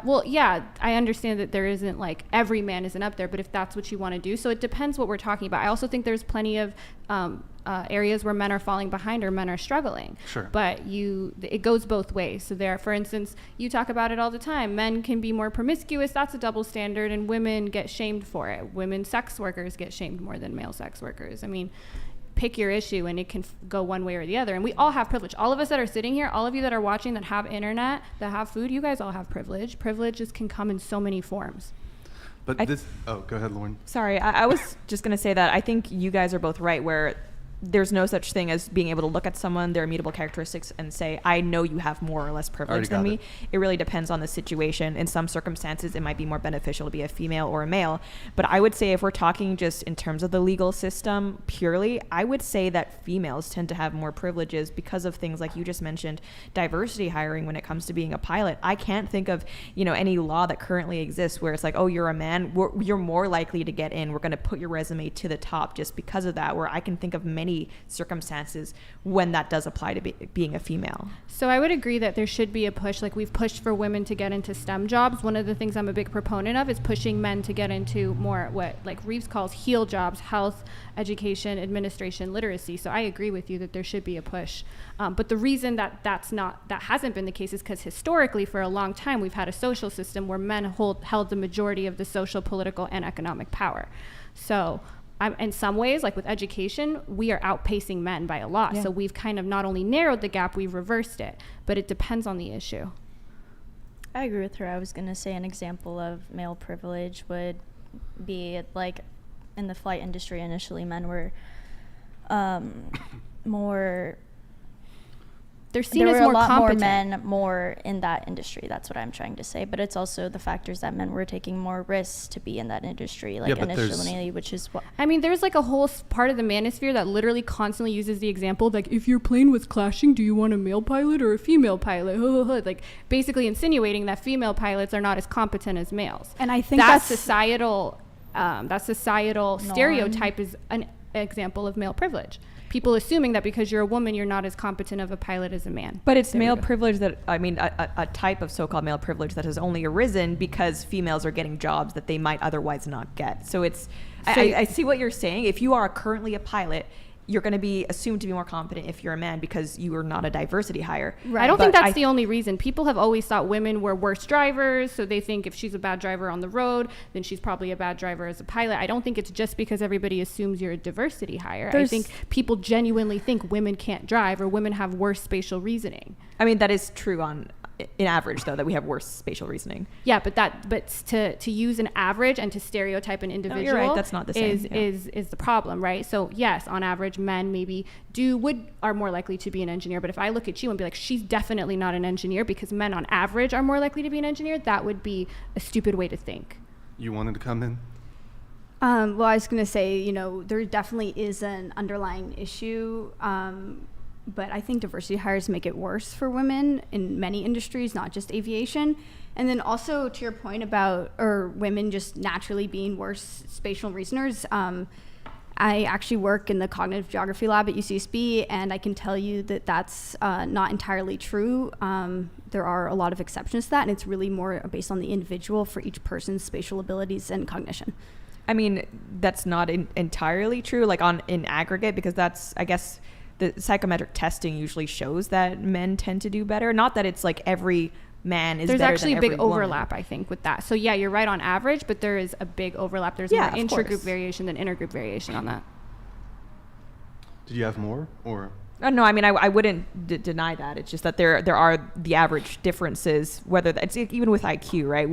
Well, yeah, I understand that there isn't like every man isn't up there, but if that's what you want to do, so it depends what we're talking about. I also think there's plenty of areas where men are falling behind or men are struggling. Sure. But it goes both ways. So there, for instance, you talk about it all the time. Men can be more promiscuous. That's a double standard, and women get shamed for it. Women sex workers get shamed more than male sex workers. I mean, pick your issue and it can go one way or the other. And we all have privilege. All of us that are sitting here, all of you that are watching, that have internet, that have food, you guys all have privilege. Privileges can come in so many forms. But go ahead, Lauren. Sorry, I was just going to say that I think you guys are both right where there's no such thing as being able to look at someone, their immutable characteristics, and say, I know you have more or less privilege than me. It really depends on the situation. In some circumstances, it might be more beneficial to be a female or a male. But I would say if we're talking just in terms of the legal system purely, I would say that females tend to have more privileges because of things like you just mentioned, diversity hiring when it comes to being a pilot. I can't think of, any law that currently exists where it's like, oh, you're a man, you're more likely to get in. We're going to put your resume to the top just because of that, where I can think of many circumstances when that does apply to being a female. So I would agree that there should be a push, like we've pushed for women to get into STEM jobs. One of the things I'm a big proponent of is pushing men to get into more what like Reeves calls HEAL jobs, health, education, administration, literacy. So I agree with you that there should be a push. But the reason that hasn't been the case is because historically for a long time we've had a social system where men held the majority of the social, political, and economic power. So in some ways, like with education, we are outpacing men by a lot. Yeah. So we've kind of not only narrowed the gap, we've reversed it. But it depends on the issue. I agree with her. I was going to say an example of male privilege would be like in the flight industry initially, men were more... They're seen as more lot competent. More men more in that industry. That's what I'm trying to say. But it's also the factors that men were taking more risks to be in that industry, like initially, which is what... I mean, there's like a whole part of the manosphere that literally constantly uses the example, like, if your plane was crashing, do you want a male pilot or a female pilot? Like, basically insinuating that female pilots are not as competent as males. And I think that's societal stereotype is an example of male privilege. People assuming that because you're a woman, you're not as competent of a pilot as a man. But it's male privilege that, a type of so-called male privilege that has only arisen because females are getting jobs that they might otherwise not get. So it's, I see what you're saying. If you are currently a pilot, you're going to be assumed to be more competent if you're a man because you are not a diversity hire. Right. I don't think that's the only reason. People have always thought women were worse drivers, so they think if she's a bad driver on the road, then she's probably a bad driver as a pilot. I don't think it's just because everybody assumes you're a diversity hire. I think people genuinely think women can't drive or women have worse spatial reasoning. I mean, that is true in average, though, that we have worse spatial reasoning. Yeah, but to use an average and to stereotype an individual, you're right, that's not the same, is the problem, right? So yes, on average, men maybe are more likely to be an engineer. But if I look at you and be like, she's definitely not an engineer because men on average are more likely to be an engineer, that would be a stupid way to think. You wanted to come in? Well, I was going to say, there definitely is an underlying issue. But I think diversity hires make it worse for women in many industries, not just aviation. And then also to your point about women just naturally being worse spatial reasoners, I actually work in the cognitive geography lab at UCSB, and I can tell you that that's not entirely true. There are a lot of exceptions to that, and it's really more based on the individual for each person's spatial abilities and cognition. I mean, that's not entirely true, like in aggregate, because that's, I guess, the psychometric testing usually shows that men tend to do better. Not that it's like every man is better than every woman. There's actually a big overlap, I think, with that. So yeah, you're right on average, but there is a big overlap. There's more intragroup variation than intergroup variation on that. Did you have more, or? Oh, no, I mean, I wouldn't deny that. It's just that there are the average differences, whether that's even with IQ, right?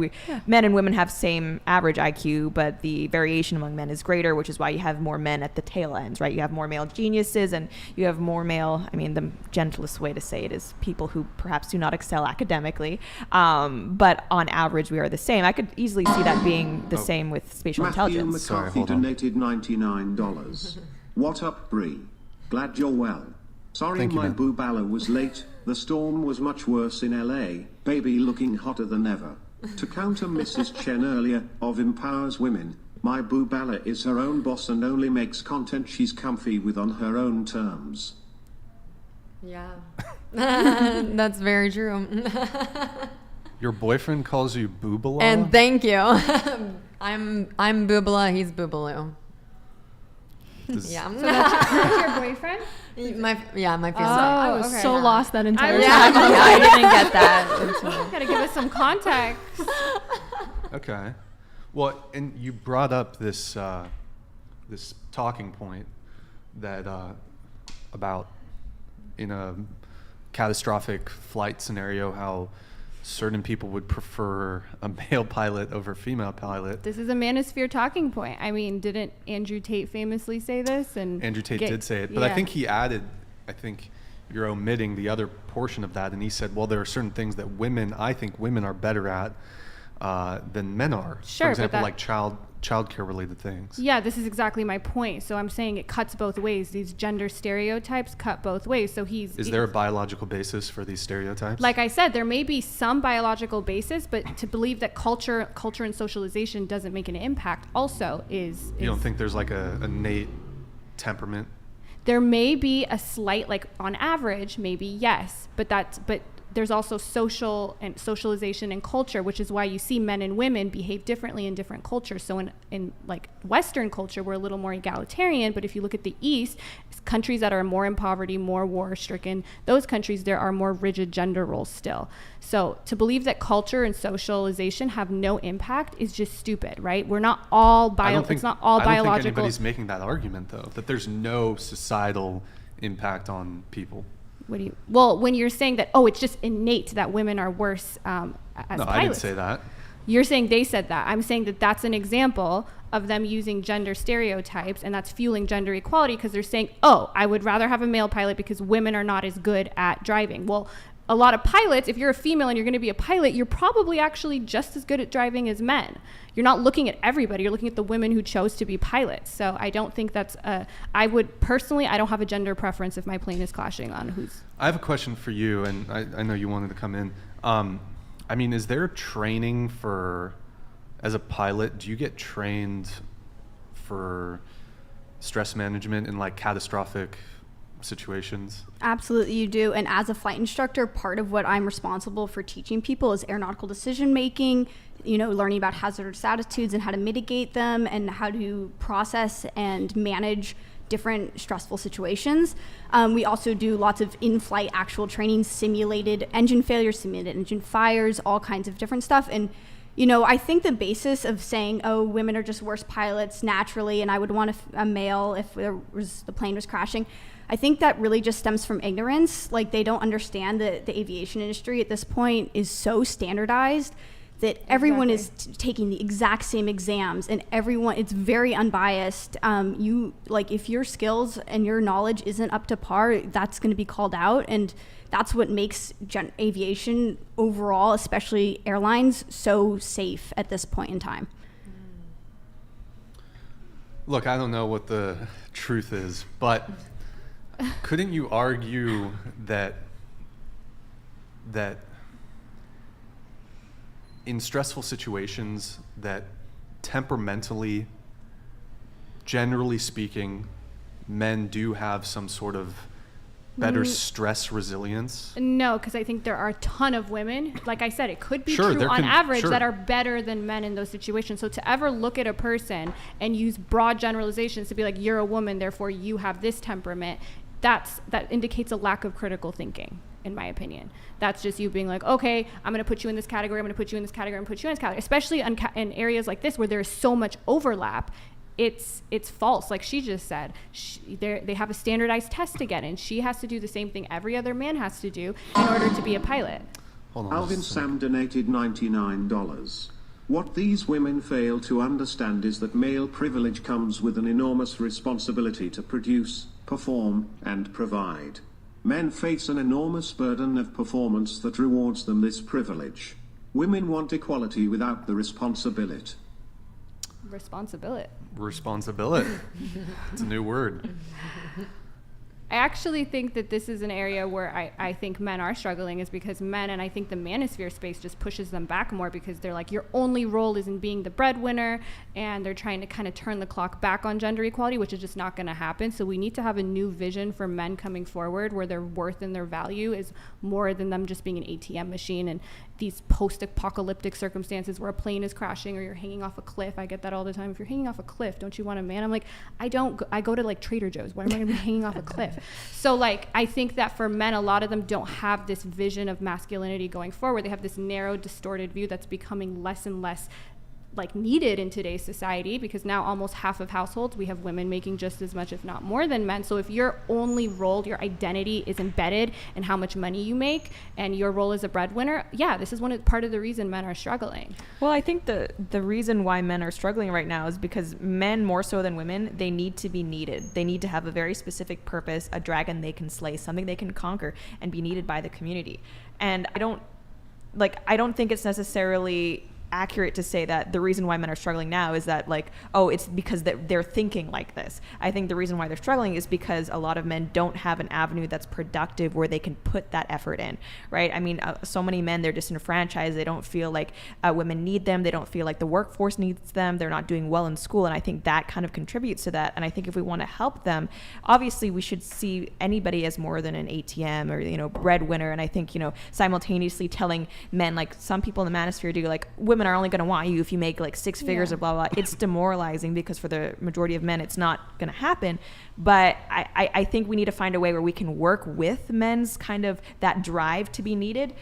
Men and women have same average IQ, but the variation among men is greater, which is why you have more men at the tail ends, right? You have more male geniuses and you have more male, I mean, the gentlest way to say it is people who perhaps do not excel academically. But on average, we are the same. I could easily see that being the same with spatial intelligence. Matthew McCarthy donated $99. What up, Bree? Glad you're well. Sorry my booballa was late, the storm was much worse in LA, baby looking hotter than ever. To counter Mrs. Chen earlier, of empowers women, my booballa is her own boss and only makes content she's comfy with on her own terms. Yeah. That's very true. Your boyfriend calls you Boobala? And thank you. I'm Boobala, he's Boobaloo. Yeah. So that's your boyfriend? My fiance. I was okay. so lost that entire was- time. I didn't get that. Gotta give us some context. Okay. Well, and you brought up this this talking point that about in a catastrophic flight scenario how certain people would prefer a male pilot over a female pilot. This is a manosphere talking point. I mean, didn't Andrew Tate famously say this? And Andrew Tate did say it, but I yeah. think he added, I think you're omitting the other portion of that, and he said, well, there are certain things that I think women are better at than men are. Sure, For but example, that- like childcare related things. Yeah, this is exactly my point. So I'm saying it cuts both ways. These gender stereotypes cut both ways. So Is there a biological basis for these stereotypes? like I said, there may be some biological basis, but to believe that culture and socialization doesn't make an impact also is You don't think there's like a innate temperament? there may be a slight, like on average, maybe yes, but there's also socialization and culture, which is why you see men and women behave differently in different cultures. So in like Western culture, we're a little more egalitarian, but if you look at the East, countries that are more in poverty, more war stricken, those countries, there are more rigid gender roles still. So to believe that culture and socialization have no impact is just stupid, right? We're not all it's not all I don't think biological. anybody's making that argument though, that there's no societal impact on people. Well, when you're saying that, it's just innate that women are worse as No, pilots. I didn't say that. You're saying they said that. I'm saying that that's an example of them using gender stereotypes, and that's fueling gender equality because they're saying, I would rather have a male pilot because women are not as good at driving. Well, a lot of pilots, if you're a female and you're going to be a pilot, you're probably actually just as good at driving as men. You're not looking at everybody. You're looking at the women who chose to be pilots. So I don't think that's I don't have a gender preference if my plane is clashing on who's. I have a question for you, and I know you wanted to come in. I mean, is there training as a pilot, do you get trained for stress management in like catastrophic situations? Absolutely, you do. And as a flight instructor, part of what I'm responsible for teaching people is aeronautical decision making, learning about hazardous attitudes and how to mitigate them and how to process and manage different stressful situations. We also do lots of in-flight actual training, simulated engine failures, simulated engine fires, all kinds of different stuff. And I think the basis of saying, women are just worse pilots naturally, and I would want a male if the plane was crashing, I think that really just stems from ignorance. Like, they don't understand that the aviation industry at this point is so standardized that everyone is taking the exact same exams, and it's very unbiased. If your skills and your knowledge isn't up to par, that's going to be called out, and that's what makes aviation overall, especially airlines, so safe at this point in time. Look, I don't know what the truth is, but couldn't you argue that in stressful situations that temperamentally, generally speaking, men do have some sort of better stress resilience? No, because I think there are a ton of women, like I said, it could be Sure, true on average, sure. that are better than men in those situations. So to ever look at a person and use broad generalizations to be like, you're a woman, therefore you have this temperament, that indicates a lack of critical thinking, in my opinion. That's just you being like, okay, I'm going to put you in this category, I'm going to put you in this category, I'm going to put you in this category. Especially in areas like this where there's so much overlap, it's false. Like she just said, they have a standardized test to get in. She has to do the same thing every other man has to do in order to be a pilot. Hold on. Alvin Sam donated $99. What these women fail to understand is that male privilege comes with an enormous responsibility to produce, perform, and provide. Men face an enormous burden of performance that rewards them this privilege. Women want equality without the responsibility. Responsibility. Responsibility. It's a new word. I actually think that this is an area where I think men are struggling, is because men, and I think the manosphere space just pushes them back more, because they're like, your only role is in being the breadwinner, and they're trying to kind of turn the clock back on gender equality, which is just not going to happen. So we need to have a new vision for men coming forward, where their worth and their value is more than them just being an ATM machine and these post-apocalyptic circumstances where a plane is crashing or you're hanging off a cliff. I get that all the time. If you're hanging off a cliff, don't you want a man? I'm like, I go to like Trader Joe's. Why am I going to be hanging off a cliff? So like, I think that for men, a lot of them don't have this vision of masculinity going forward. They have this narrow, distorted view that's becoming less and less like needed in today's society, because now almost half of households, we have women making just as much, if not more, than men. So if your only role, your identity is embedded in how much money you make and your role as a breadwinner, yeah, this is part of the reason men are struggling. Well, I think the reason why men are struggling right now is because men, more so than women, they need to be needed. They need to have a very specific purpose, a dragon they can slay, something they can conquer, and be needed by the community. And I don't think it's necessarily accurate to say that the reason why men are struggling now is that like, oh, it's because they're thinking like this. I think the reason why they're struggling is because a lot of men don't have an avenue that's productive where they can put that effort in, right? I mean, so many men, they're disenfranchised. They don't feel like women need them. They don't feel like the workforce needs them. They're not doing well in school. And I think that kind of contributes to that. And I think if we want to help them, obviously we should see anybody as more than an ATM or, you know, breadwinner. And I think, you know, simultaneously telling men, like some people in the manosphere do, like, women are only going to want you if you make like six figures or blah, blah, blah. It's demoralizing, because for the majority of men, it's not going to happen. But I think we need to find a way where we can work with men's kind of that drive to be needed.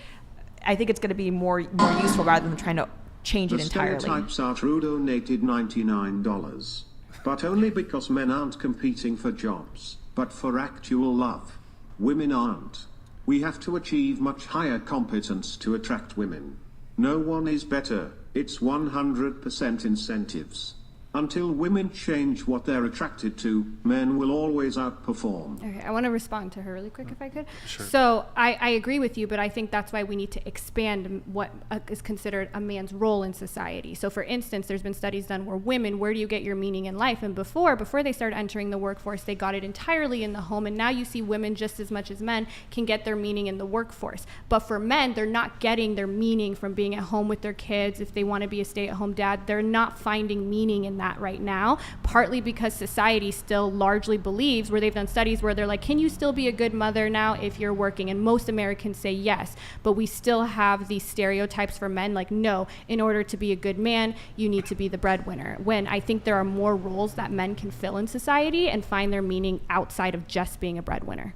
I think it's going to be more useful rather than trying to change it entirely. The stereotypes are true. Donated $99. But only because men aren't competing for jobs, but for actual love. Women aren't. We have to achieve much higher competence to attract women. No one is better. It's 100% incentives. Until women change what they're attracted to, men will always outperform. Okay, I want to respond to her really quick if I could. Sure. So I agree with you, but I think that's why we need to expand what is considered a man's role in society. So for instance, there's been studies done where women, where do you get your meaning in life? And before they started entering the workforce, they got it entirely in the home. And now you see women just as much as men can get their meaning in the workforce. But for men, they're not getting their meaning from being at home with their kids. If they want to be a stay-at-home dad, they're not finding meaning in that right now, partly because society still largely believes, where they've done studies where they're like, can you still be a good mother now if you're working? And most Americans say yes, but we still have these stereotypes for men, like, no, in order to be a good man, you need to be the breadwinner, when I think there are more roles that men can fill in society and find their meaning outside of just being a breadwinner.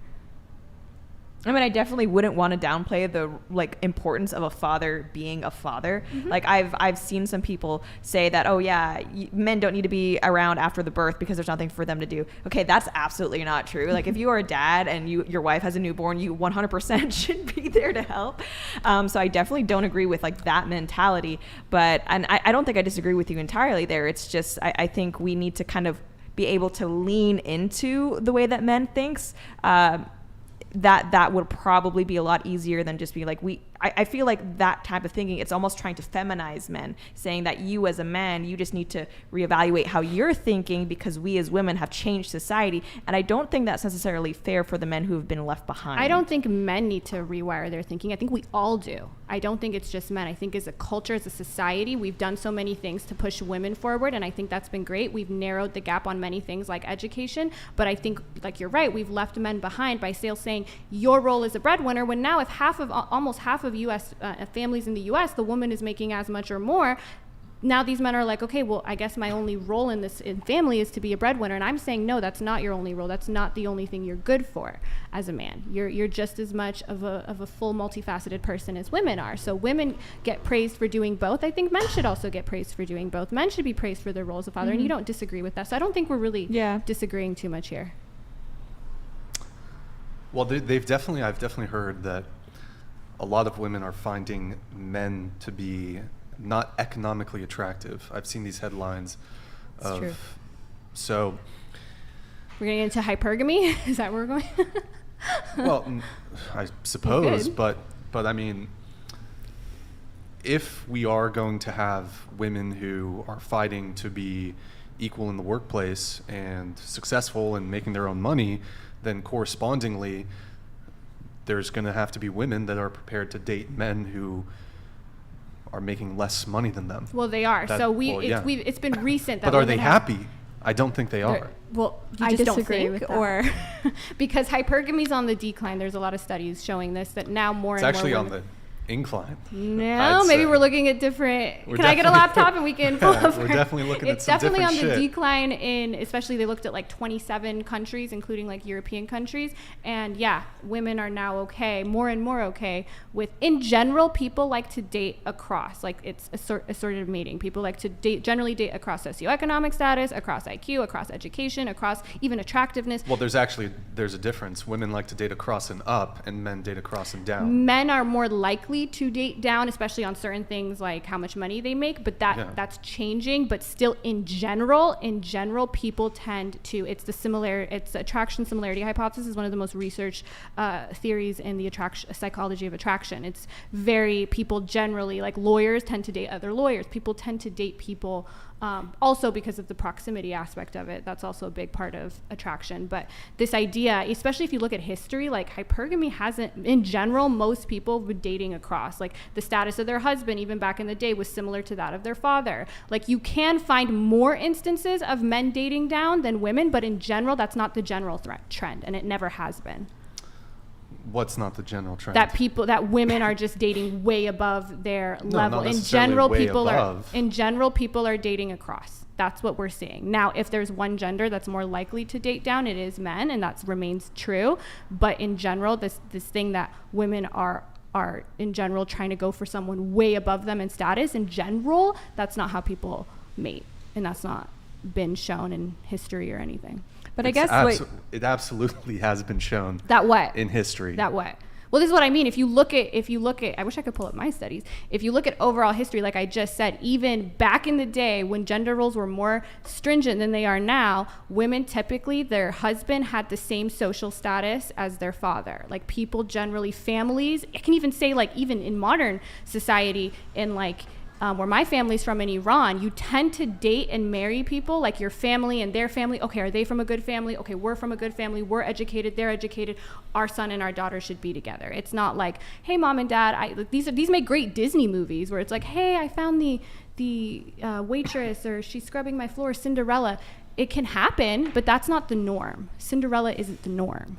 I mean, I definitely wouldn't want to downplay the like importance of a father being a father. Mm-hmm. Like I've seen some people say that, oh yeah, men don't need to be around after the birth because there's nothing for them to do. Okay, that's absolutely not true. Like if you are a dad and your wife has a newborn, you 100% should be there to help. So I definitely don't agree with like that mentality. But and I don't think I disagree with you entirely there. It's just I think we need to kind of be able to lean into the way that men thinks. That would probably be a lot easier than just be like, I feel like that type of thinking, it's almost trying to feminize men, saying that you as a man, you just need to reevaluate how you're thinking because we as women have changed society. And I don't think that's necessarily fair for the men who have been left behind. I don't think men need to rewire their thinking. I think we all do. I don't think it's just men. I think as a culture, as a society, we've done so many things to push women forward, and I think that's been great. We've narrowed the gap on many things like education, but I think, like you're right, we've left men behind by still saying your role is a breadwinner, when now if almost half of U.S. Families in the U.S., the woman is making as much or more. Now these men are like, okay, well, I guess my only role in family is to be a breadwinner. And I'm saying, no, that's not your only role. That's not the only thing you're good for as a man. You're just as much of a full multifaceted person as women are. So women get praised for doing both. I think men should also get praised for doing both. Men should be praised for their role as a father, and you don't disagree with that. So I don't think we're really disagreeing too much here. Well, I've definitely heard that a lot of women are finding men to be not economically attractive. I've seen these headlines. It's true. So we're getting into hypergamy. Is that where we're going? Well, I suppose, but I mean, if we are going to have women who are fighting to be equal in the workplace and successful and making their own money, then correspondingly, there's going to have to be women that are prepared to date men who are making less money than them. Well, they are. It's been recent that But are they women have- happy? I don't think they are. Well, You I just don't disagree think, with that. or because hypergamy is on the decline. There's a lot of studies showing this, that now more It's and actually more on women, the incline. No, I'd maybe say. we're looking at different. We're Can I get a definitely- laptop and we can pull up? We're definitely looking at It's some definitely on different the shit. decline in, especially they looked at like 27 countries, including like European countries. And yeah, women are now okay, more and more okay with, in general, people like to date across, like it's assortative mating. People like to generally date across socioeconomic status, across IQ, across education, across even attractiveness. Well, there's a difference. Women like to date across and up, and men date across and down. Men are more likely to date down, especially on certain things like how much money they make, but that's changing. But still, in general, people tend to, it's the attraction similarity hypothesis is one of the most researched theories in the psychology of attraction. It's people generally, like lawyers tend to date other lawyers. People tend to date people also because of the proximity aspect of it. That's also a big part of attraction. But this idea, especially if you look at history, like hypergamy hasn't, in general, most people were dating across. Like the status of their husband, even back in the day, was similar to that of their father. Like you can find more instances of men dating down than women, but in general, that's not the general trend, and it never has been. What's not the general trend? That women are just dating way above their level. Not In necessarily general, way people above. are dating across. That's what we're seeing. Now, if there's one gender that's more likely to date down, it is men, and that remains true. But in general, this thing that women are in general trying to go for someone way above them in status, in general, that's not how people mate, and that's not been shown in history or anything. But I guess it absolutely has been shown That what? in history. That what? Well, this is what I mean. If you look at, I wish I could pull up my studies. If you look at overall history, like I just said, even back in the day when gender roles were more stringent than they are now, women typically, their husband had the same social status as their father. Like people generally, families, I can even say like even in modern society, in like, where my family's from in Iran, you tend to date and marry people like your family and their family. Okay, are they from a good family? Okay, we're from a good family. We're educated. They're educated. Our son and our daughter should be together. It's not like, hey, mom and dad. These make great Disney movies where it's like, hey, I found the waitress, or she's scrubbing my floor, Cinderella. It can happen, but that's not the norm. Cinderella isn't the norm.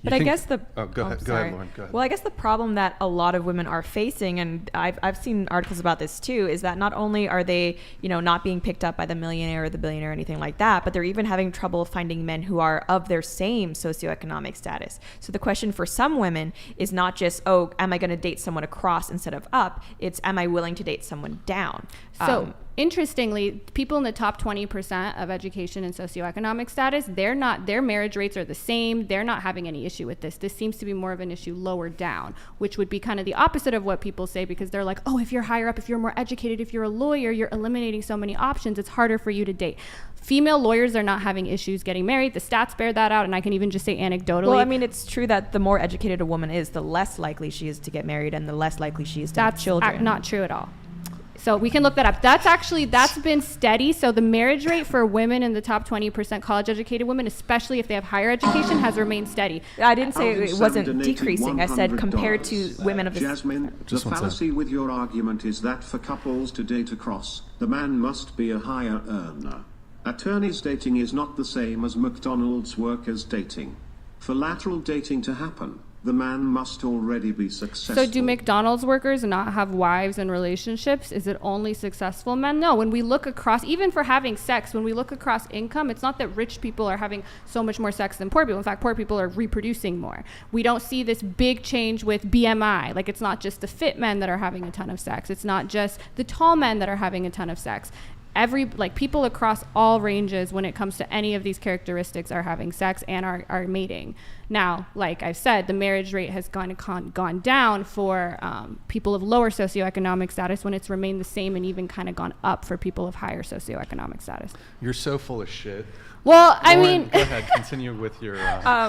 But I guess go ahead, Lauren. Go ahead. Well, I guess the problem that a lot of women are facing, and I've seen articles about this too, is that not only are they, not being picked up by the millionaire or the billionaire or anything like that, but they're even having trouble finding men who are of their same socioeconomic status. So the question for some women is not just, oh, am I going to date someone across instead of up? It's, am I willing to date someone down? So interestingly, people in the top 20% of education and socioeconomic status, their marriage rates are the same. They're not having any issue with this. This seems to be more of an issue lower down, which would be kind of the opposite of what people say, because they're like, oh, if you're higher up, if you're more educated, if you're a lawyer, you're eliminating so many options. It's harder for you to date. Female lawyers are not having issues getting married. The stats bear that out, and I can even just say anecdotally. Well, I mean, it's true that the more educated a woman is, the less likely she is to get married and the less likely she is to have children. That's not true at all. So we can look that up. That's been steady. So the marriage rate for women in the top 20% college educated women, especially if they have higher education, has remained steady. I didn't say it wasn't decreasing. I said compared to women of the... Jasmine, the fallacy with your argument is that for couples to date across, the man must be a higher earner. Attorneys dating is not the same as McDonald's workers dating. For lateral dating to happen, the man must already be successful. So do McDonald's workers not have wives and relationships? Is it only successful men? No. When we look across, even for having sex, when we look across income, it's not that rich people are having so much more sex than poor people. In fact, poor people are reproducing more. We don't see this big change with BMI. Like, it's not just the fit men that are having a ton of sex. It's not just the tall men that are having a ton of sex. People across all ranges, when it comes to any of these characteristics, are having sex and are mating. Now, like I've said, the marriage rate has gone down for people of lower socioeconomic status, when it's remained the same and even kind of gone up for people of higher socioeconomic status. You're so full of shit. Well, Lauren, I mean, go ahead, continue with your.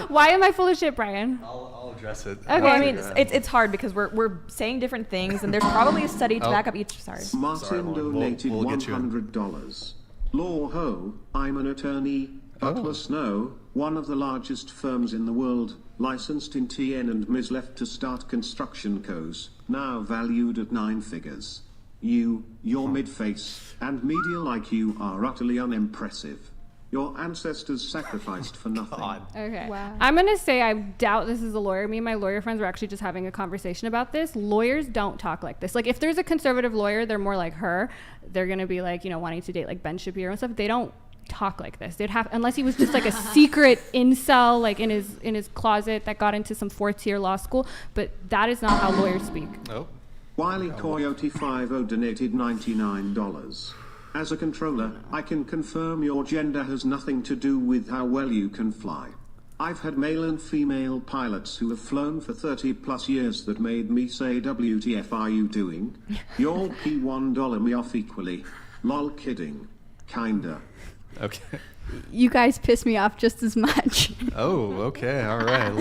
why am I full of shit, Brian? I'll address it. Okay. Well, I mean, it's hard because we're saying different things, and there's probably a study to back up each. Martin Lauren, donated we'll get you in. $100. Law ho, I'm an attorney. Butler Snow, one of the largest firms in the world, licensed in TN and Ms. left to start construction co's, now valued at 9 figures. You, your mid-face, and medial IQ are utterly unimpressive. Your ancestors sacrificed for nothing. Okay. Wow. I'm going to say I doubt this is a lawyer. Me and my lawyer friends were actually just having a conversation about this. Lawyers don't talk like this. Like, if there's a conservative lawyer, they're more like her. They're going to be like, you know, wanting to date like Ben Shapiro and stuff. They don't talk like this. They'd have, unless he was just like a secret incel, like in his closet that got into some 4th-tier law school. But that is not how lawyers speak. Nope. Wiley Coyote 50 donated $99. As a controller, I can confirm your gender has nothing to do with how well you can fly. I've had male and female pilots who have flown for 30 plus years that made me say, WTF are you doing? You'll P$1 me off equally. Lol, kidding. Kinda. Okay. You guys piss me off just as much. Oh, okay. All right.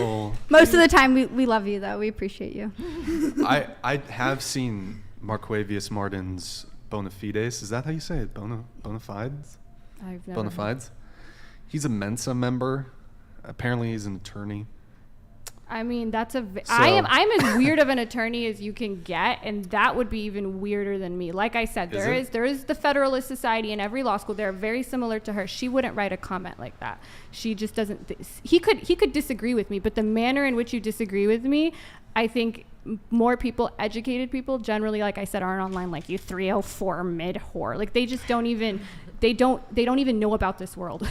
Most of the time, we love you, though. We appreciate you. I have seen Marquavius Martin's bona fides. Is that how you say it? Bona fides? I've never Bona fides? He's a Mensa member. Apparently he's an attorney. I mean, I'm as weird of an attorney as you can get, and that would be even weirder than me. Like I said, there is the Federalist Society in every law school. They're very similar to her. She wouldn't write a comment like that. She just doesn't. He could disagree with me, but the manner in which you disagree with me, I think more people, educated people, generally, like I said, aren't online like you 304 mid whore. Like they just don't even. They don't even know about this world.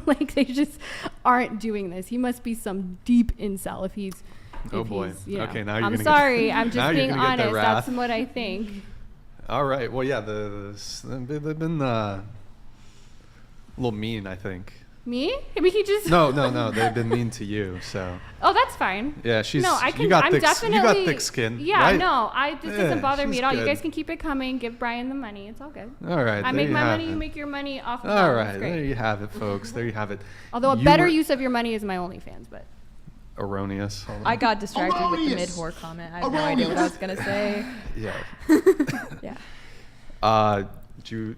Like they just aren't doing this. He must be some deep incel if he's. Oh boy. You know. Okay, now you're I'm gonna sorry. I'm now just you're being gonna get the honest. wrath. That's what I think. All right. Well, yeah, they've been a little mean, I think. Me? I mean, he just. No. They've been mean to you. So. Oh, that's fine. Yeah, she's. No, I can. You got I'm thick, definitely. You got thick skin. Yeah, right? no, this doesn't bother me she's at all. You good. guys can keep it coming. Give Brian the money. It's all good. All right. I make my money. You make your money off of All that. right. That's great. There you have it, folks. There you have it. Although a You better were- use of your money is my OnlyFans, but. Erroneous. Hold on. I got distracted with the mid-whore comment. I have no idea what I was going to say. Yeah. Yeah. Do you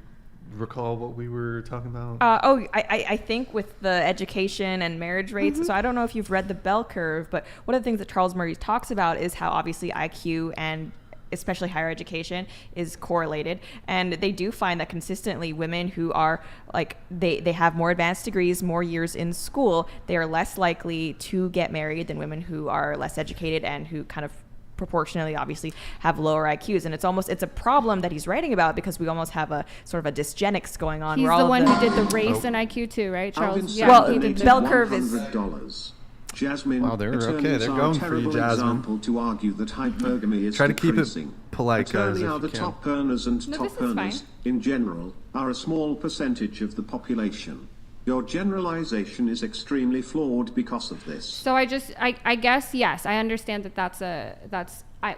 recall what we were talking about? I think with the education and marriage rates, so I don't know if you've read the bell curve, but one of the things that Charles Murray talks about is how obviously IQ and especially higher education is correlated, and they do find that consistently women who are like they have more advanced degrees, more years in school, they are less likely to get married than women who are less educated and who kind of proportionally obviously have lower IQs. And it's a problem that he's writing about because we almost have a sort of a dysgenics going on. He's where the all one of who did the race and IQ too, right, Charles? Alvin Yeah, Well, he did donated bell curve is- $100. Jasmine, Wow, they're okay. attorneys They're are going a for you, terrible Jasmine. example to argue that hypergamy is Try to keep it decreasing. polite, guys, Attorney if are you the can. top earners and No, top this is earners, fine. in general, are a small percentage of the population. Your generalization is extremely flawed because of this. So I guess, yes, I understand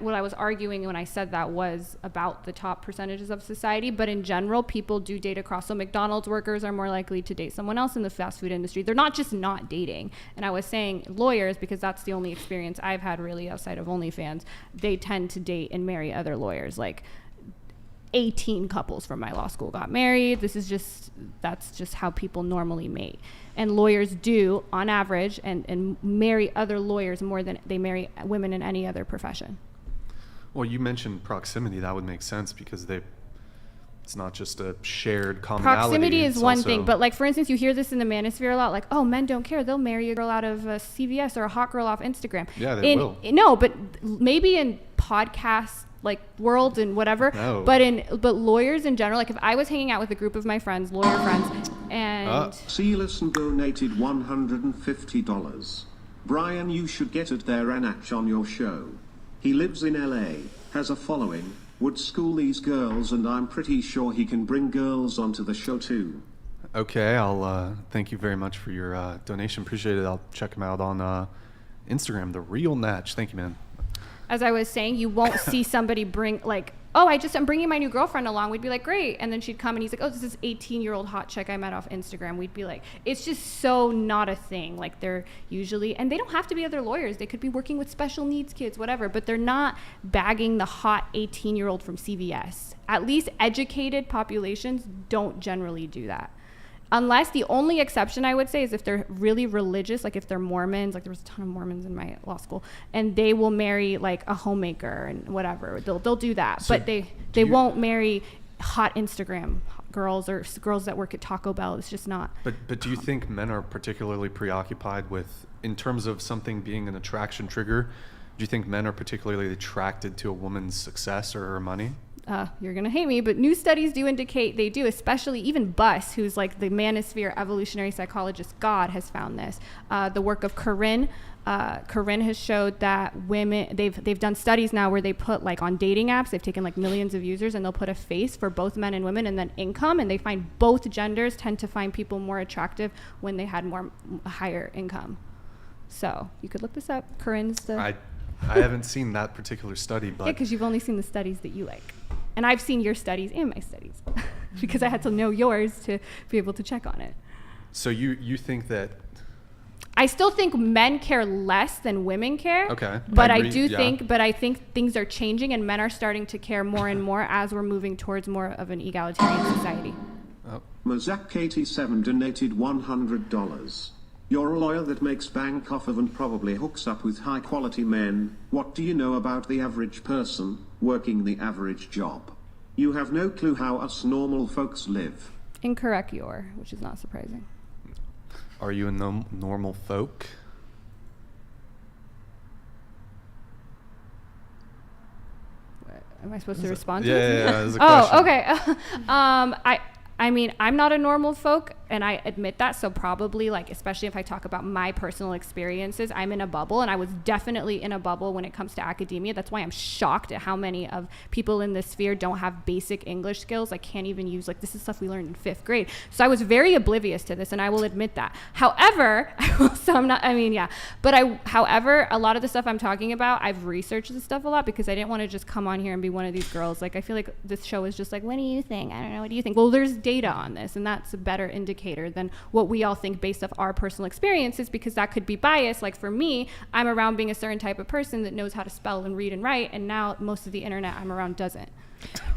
what I was arguing when I said that was about the top percentages of society, but in general, people do date across. So McDonald's workers are more likely to date someone else in the fast food industry. They're not just not dating. And I was saying lawyers, because that's the only experience I've had really outside of OnlyFans, they tend to date and marry other lawyers. Like 18 couples from my law school got married. That's just how people normally mate. And lawyers do, on average, and marry other lawyers more than they marry women in any other profession. Well, you mentioned proximity. That would make sense because it's not just a shared commonality. Proximity is it's one also- thing, but like for instance, you hear this in the manosphere a lot, like, oh, men don't care. They'll marry a girl out of CVS or a hot girl off Instagram. Yeah, they will. No, but maybe in podcast like world and whatever. No. But lawyers in general, like if I was hanging out with a group of my friends, lawyer friends, and Sealison donated $150. Brian, you should get at their Anach on your show. He lives in LA, has a following, would school these girls, and I'm pretty sure he can bring girls onto the show too. Okay, I'll thank you very much for your donation. Appreciate it. I'll check him out on Instagram, The Real Natch. Thank you, man. as I was saying, you won't see somebody bring like, oh, I'm bringing my new girlfriend along. We'd be like, great. And then she'd come and he's like, oh, this is 18-year-old hot chick I met off Instagram. We'd be like, it's just so not a thing. Like they're usually, and they don't have to be other lawyers. They could be working with special needs kids, whatever, but they're not bagging the hot 18-year-old from CVS. At least educated populations don't generally do that. unless the only exception I would say is if they're really religious, like if they're Mormons, like there was a ton of Mormons in my law school, and they will marry like a homemaker and whatever. They'll do that, So but they won't marry hot Instagram girls or girls that work at Taco Bell. It's just not. But do you think men are particularly preoccupied with, in terms of something being an attraction trigger, do you think men are particularly attracted to a woman's success or her money? You're going to hate me, but new studies do indicate they do, especially even Buss, who's like the manosphere evolutionary psychologist god, has found this. The work of Corinne has showed that women, they've done studies now where they put like on dating apps, they've taken like millions of users and they'll put a face for both men and women and then income, and they find both genders tend to find people more attractive when they had higher income. So you could look this up. Corinne's the... I haven't seen that particular study, but... Yeah, because you've only seen the studies that you like. And I've seen your studies and my studies because I had to know yours to be able to check on it. So you think that... I still think men care less than women care. Okay. But I agree, I think things are changing and men are starting to care more and more as we're moving towards more of an egalitarian society. Mazak87 donated $100. You're a lawyer that makes bank off of and probably hooks up with high quality men. What do you know about the average person working the average job? You have no clue how us normal folks live. Incorrect, which is not surprising. Are you a normal folk? What, am I supposed to respond to Yeah, this? yeah, that's a question. Oh, okay. I mean, I'm not a normal folk, and I admit that. So probably, like, especially if I talk about my personal experiences, I'm in a bubble, and I was definitely in a bubble when it comes to academia. That's why I'm shocked at how many of people in this sphere don't have basic English skills. I can't even use, like, this is stuff we learned in 5th grade. So I was very oblivious to this, and I will admit that. However, however, a lot of the stuff I'm talking about, I've researched this stuff a lot because I didn't want to just come on here and be one of these girls. Like, I feel like this show is just like, what do you think? I don't know. What do you think? Well, there's data on this, and that's a better indicator than what we all think based off our personal experiences, because that could be biased. Like for me, I'm around being a certain type of person that knows how to spell and read and write, and now most of the internet I'm around doesn't.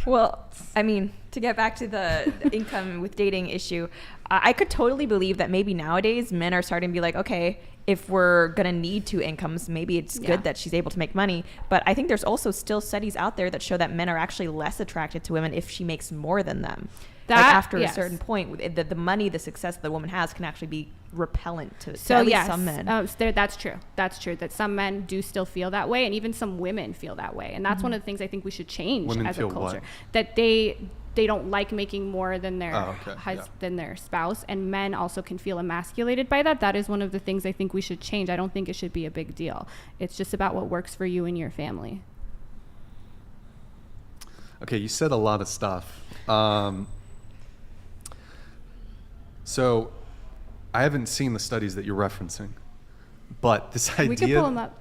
Well, I mean, to get back to the income with dating issue, I could totally believe that maybe nowadays men are starting to be like, okay, if we're going to need 2 incomes, maybe it's good that she's able to make money. But I think there's also still studies out there that show that men are actually less attracted to women if she makes more than them. Like after a certain point, the money, the success that the woman has can actually be repellent to at least some men. That's true. That's true. That some men do still feel that way, and even some women feel that way. And that's one of the things I think we should change as a culture. What? That they don't like making more than their than their spouse, and men also can feel emasculated by that. That is one of the things I think we should change. I don't think it should be a big deal. It's just about what works for you and your family. Okay, you said a lot of stuff. So, I haven't seen the studies that you're referencing, but this idea... We can pull them up.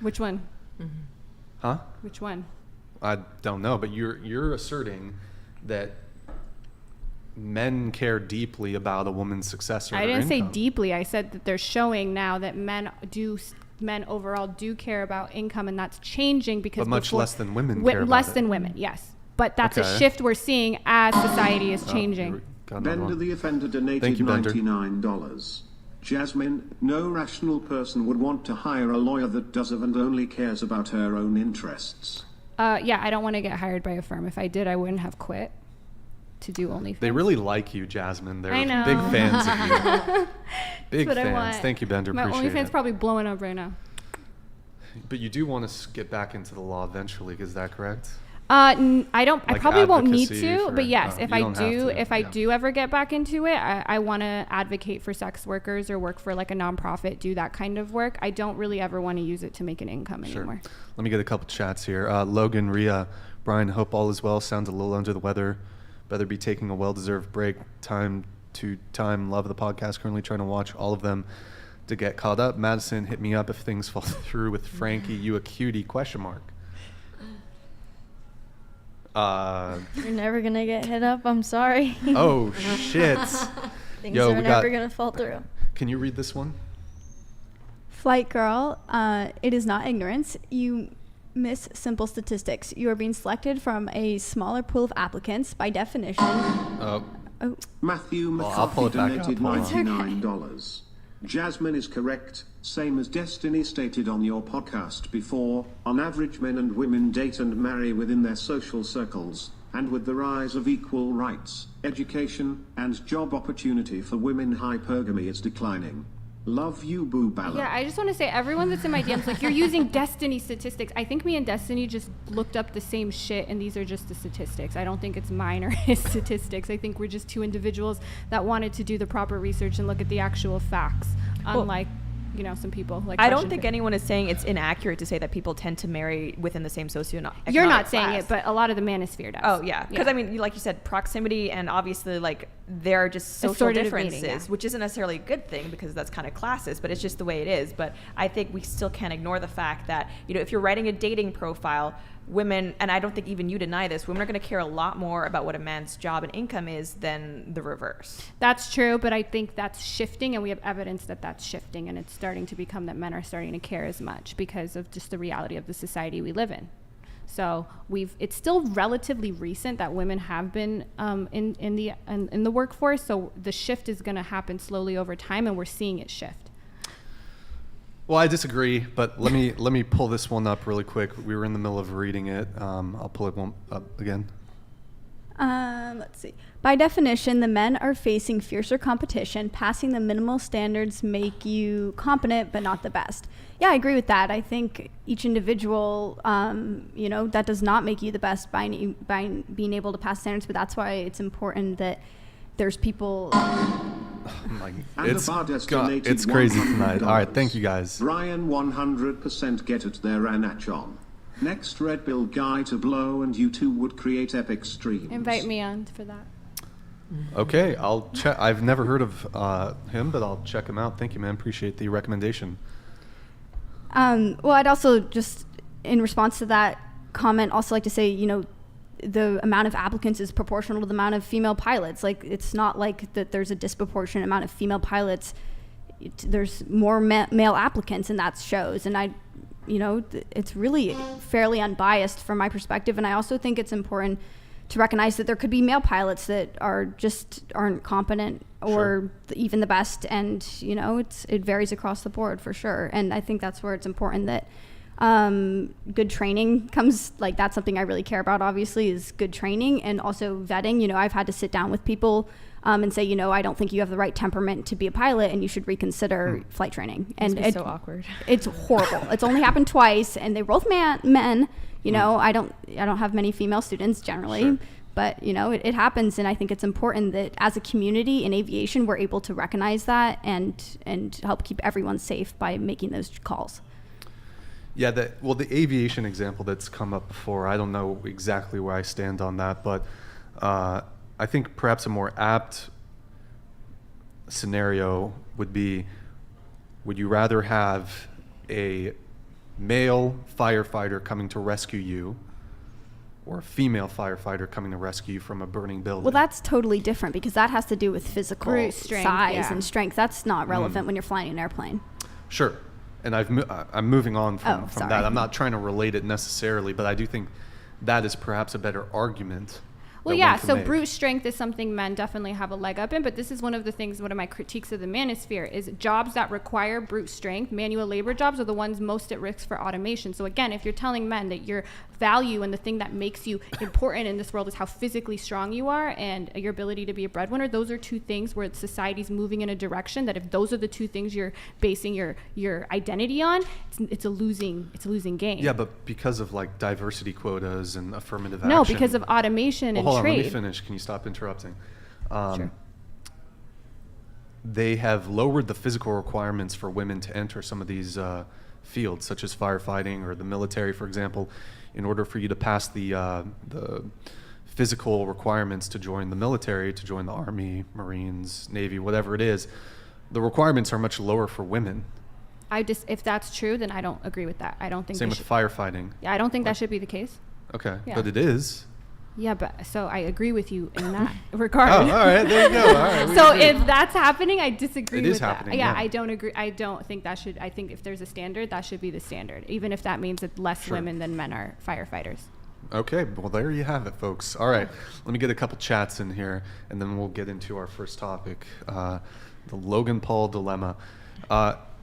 Which one? Mm-hmm. Huh? Which one? I don't know, but you're asserting that men care deeply about a woman's success or I didn't say income. deeply. I said that they're showing now that men overall do care about income, and that's changing because... But much less than women care about less it. than women, yes. But that's a shift we're seeing as society is changing. Bender the Offender donated $99. Jasmine, no rational person would want to hire a lawyer that doesn't and only cares about her own interests. Yeah, I don't want to get hired by a firm. If I did, I wouldn't have quit to do OnlyFans. They really like you, Jasmine. They're I know. big fans of you. Big That's what fans. I want. Thank you, Bender. My Appreciate OnlyFans it. probably blowing up right now. But you do want to get back into the law eventually, is that correct? I don't. I Like probably won't need advocacy to, for- but yes, oh, if you I don't have do, to, if I yeah. do ever get back into it, I want to advocate for sex workers or work for like a nonprofit, do that kind of work. I don't really ever want to use it to make an income anymore. Let me get a couple chats here. Logan, Ria, Brian, hope all is well. Sounds a little under the weather. Better be taking a well-deserved break. Time to time. Love the podcast. Currently trying to watch all of them to get caught up. Madison, hit me up if things fall through with Frankie. You a cutie? ? You're never gonna get hit up. I'm sorry. Oh shit! Things Yo, are we never got- gonna fall through. Can you read this one? Flight girl, it is not ignorance. You miss simple statistics. You are being selected from a smaller pool of applicants. By definition, Matthew Well, I'll pull McCarthy it back donated up. Hold on. $99. Jasmine is correct, same as Destiny stated on your podcast before. On average, men and women date and marry within their social circles, and with the rise of equal rights, education, and job opportunity for women, hypergamy is declining. Love you, Boo Bella. Yeah, I just want to say, everyone that's in my DMs, like, you're using Destiny statistics. I think me and Destiny just looked up the same shit, and these are just the statistics. I don't think it's mine or his statistics. I think we're just two individuals that wanted to do the proper research and look at the actual facts, unlike, you know, some people. Like, I don't think anyone is saying it's inaccurate to say that people tend to marry within the same socioeconomic You're not saying class. it, but a lot of the manosphere does. Oh, yeah. Because, I mean, like you said, proximity and obviously, like, there are just social Assortative differences, dating, yeah. which isn't necessarily a good thing because that's kind of classist, but it's just the way it is. But I think we still can't ignore the fact that, you know, if you're writing a dating profile, women, and I don't think even you deny this, women are going to care a lot more about what a man's job and income is than the reverse. That's true, but I think that's shifting, and we have evidence that that's shifting, and it's starting to become that men are starting to care as much because of just the reality of the society we live in. So it's still relatively recent that women have been in the workforce. So the shift is going to happen slowly over time, and we're seeing it shift. Well, I disagree, but let me pull this one up really quick. We were in the middle of reading it. I'll pull it up again. Let's see. By definition, the men are facing fiercer competition. Passing the minimal standards make you competent, but not the best. Yeah, I agree with that. I think each individual, you know, that does not make you the best by being able to pass standards, but that's why it's important that there's people... It's crazy tonight. All right, thank you guys. Brian 100% get it there, Anachon. Next Red Bill guy to blow, and you two would create epic streams. Invite me on for that. Okay, I'll check. I've never heard of him, but I'll check him out. Thank you, man. Appreciate the recommendation. Well, I'd also just, in response to that comment, also like to say, you know, the amount of applicants is proportional to the amount of female pilots. Like, it's not like that there's a disproportionate amount of female pilots. There's more male applicants, and that shows. And you know, it's really fairly unbiased from my perspective. And I also think it's important to recognize that there could be male pilots that aren't competent or even the best. And, you know, it varies across the board for sure. And I think that's where it's important that good training comes, like, that's something I really care about, obviously, is good training, and also vetting. You know, I've had to sit down with people and say, you know, I don't think you have the right temperament to be a pilot, and you should reconsider flight training. And it's so awkward. It's horrible. It's only happened twice, and they were both men. You know, I don't have many female students generally, but, you know, it happens, and I think it's important that as a community in aviation, we're able to recognize that and help keep everyone safe by making those calls. Yeah, the aviation example that's come up before, I don't know exactly where I stand on that, but I think perhaps a more apt scenario would be, would you rather have a male firefighter coming to rescue you or a female firefighter coming to rescue you from a burning building? Well, that's totally different because that has to do with physical strength, size and strength. That's not relevant when you're flying an airplane. Sure. And I'm moving on from sorry. that. I'm not trying to relate it necessarily, but I do think that is perhaps a better argument. Well, yeah, so brute strength is something men definitely have a leg up in, but this is one of my critiques of the manosphere is jobs that require brute strength, manual labor jobs, are the ones most at risk for automation. So again, if you're telling men that your value and the thing that makes you important in this world is how physically strong you are and your ability to be a breadwinner, those are two things where society's moving in a direction that if those are the two things you're basing your identity on, it's a losing game. Yeah, but because of like diversity quotas and affirmative action. No, because of automation and hold on, trade. let me finish. Can you stop interrupting? Sure. They have lowered the physical requirements for women to enter some of these fields, such as firefighting or the military, for example, in order for you to pass the physical requirements to join the military, to join the Army, Marines, Navy, whatever it is. The requirements are much lower for women. If that's true, then I don't agree with that. I don't think Same with firefighting. Yeah, I don't think that should be the case. Okay, Yeah. but it is. Yeah, but so I agree with you in that regard. Oh, all right, there you go. All right, So agree. if that's happening, I disagree with that. Happening, Yeah, yeah, I don't agree. I don't think that should. I think if there's a standard, that should be the standard, even if that means that less women than men are firefighters. Okay, well, there you have it, folks. All right, let me get a couple chats in here, and then we'll get into our first topic, the Logan Paul dilemma.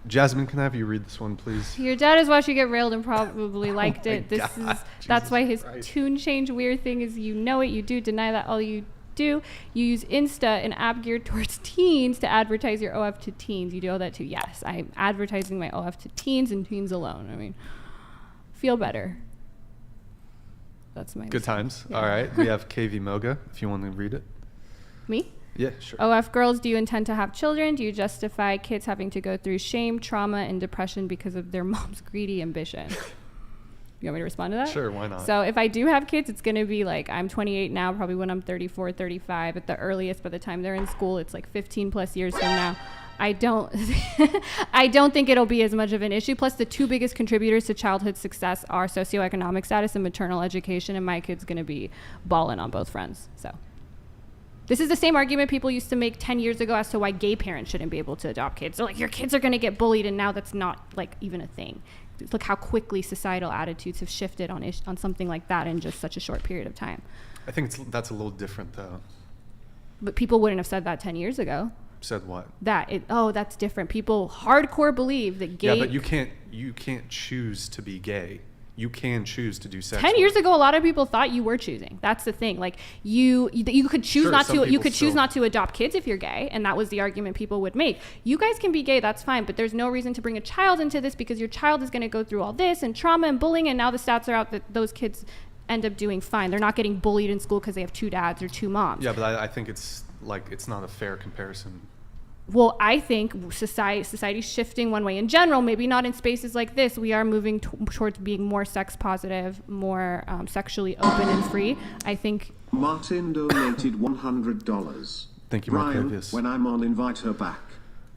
Jasmine, can I have you read this one, please? Your dad is watching you get railed and probably liked it. God, That's why his Christ. tune change weird thing is you know it, you do deny that all you do. You use Insta, an app geared towards teens, to advertise your OF to teens. You do all that too. Yes, I'm advertising my OF to teens and teens alone. I mean, feel better. That's my Good times. Yeah. All right, we have KV Moga, if you want to read it. Me? Yeah, sure. OF girls, do you intend to have children? Do you justify kids having to go through shame, trauma, and depression because of their mom's greedy ambition? You want me to respond to that? Sure, why not? So if I do have kids, it's going to be like, I'm 28 now, probably when I'm 34, 35 at the earliest. By the time they're in school, it's like 15 plus years from now. I don't think it'll be as much of an issue. Plus, the two biggest contributors to childhood success are socioeconomic status and maternal education, and my kid's going to be balling on both fronts. So this is the same argument people used to make 10 years ago as to why gay parents shouldn't be able to adopt kids. They're like, your kids are going to get bullied, and now that's not like even a thing. Look how quickly societal attitudes have shifted on something like that in just such a short period of time. I think that's a little different, though. But people wouldn't have said that 10 years ago. Said what? That's different. People hardcore believe that gay... Yeah, but you can't choose to be gay. You can choose to do sex. 10 years ago, a lot of people thought you were choosing. That's the thing. Like you could choose not to. You could choose not to adopt kids if you're gay, and that was the argument people would make. You guys can be gay, that's fine, but there's no reason to bring a child into this because your child is going to go through all this and trauma and bullying, and now the stats are out that those kids end up doing fine. They're not getting bullied in school because they have two dads or two moms. Yeah, but I think it's not a fair comparison. Well, I think society's shifting one way in general, maybe not in spaces like this. We are moving towards being more sex positive, more sexually open and free. I think... Martin donated $100. Thank you, Brian, Marcavius. when I'm on, invite her back.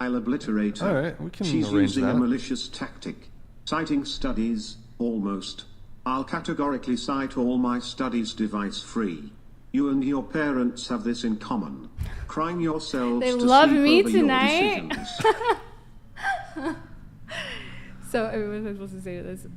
I'll obliterate her. All right, we can She's arrange using that. a malicious tactic. Citing studies, almost. I'll categorically cite all my studies device-free. You and your parents have this in common. Crying yourselves They to love sleep me over your tonight. decisions. So, what was I supposed to say to this?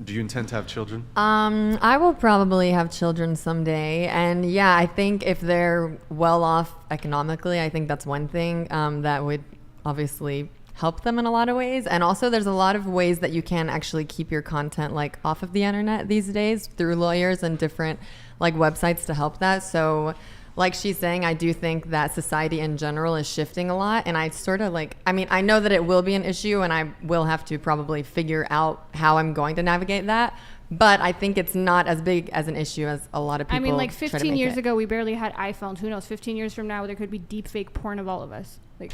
Do you intend to have children? I will probably have children someday. And yeah, I think if they're well off economically, I think that's one thing that would obviously help them in a lot of ways. And also there's a lot of ways that you can actually keep your content like off of the internet these days through lawyers and different like websites to help that. So like she's saying, I do think that society in general is shifting a lot. And I sort of I know that it will be an issue and I will have to probably figure out how I'm going to navigate that. But I think it's not as big as an issue as a lot of people. I mean, like try to 15 make years it. ago, we barely had iPhones. Who knows? 15 years from now, there could be deep fake porn of all of us. Like,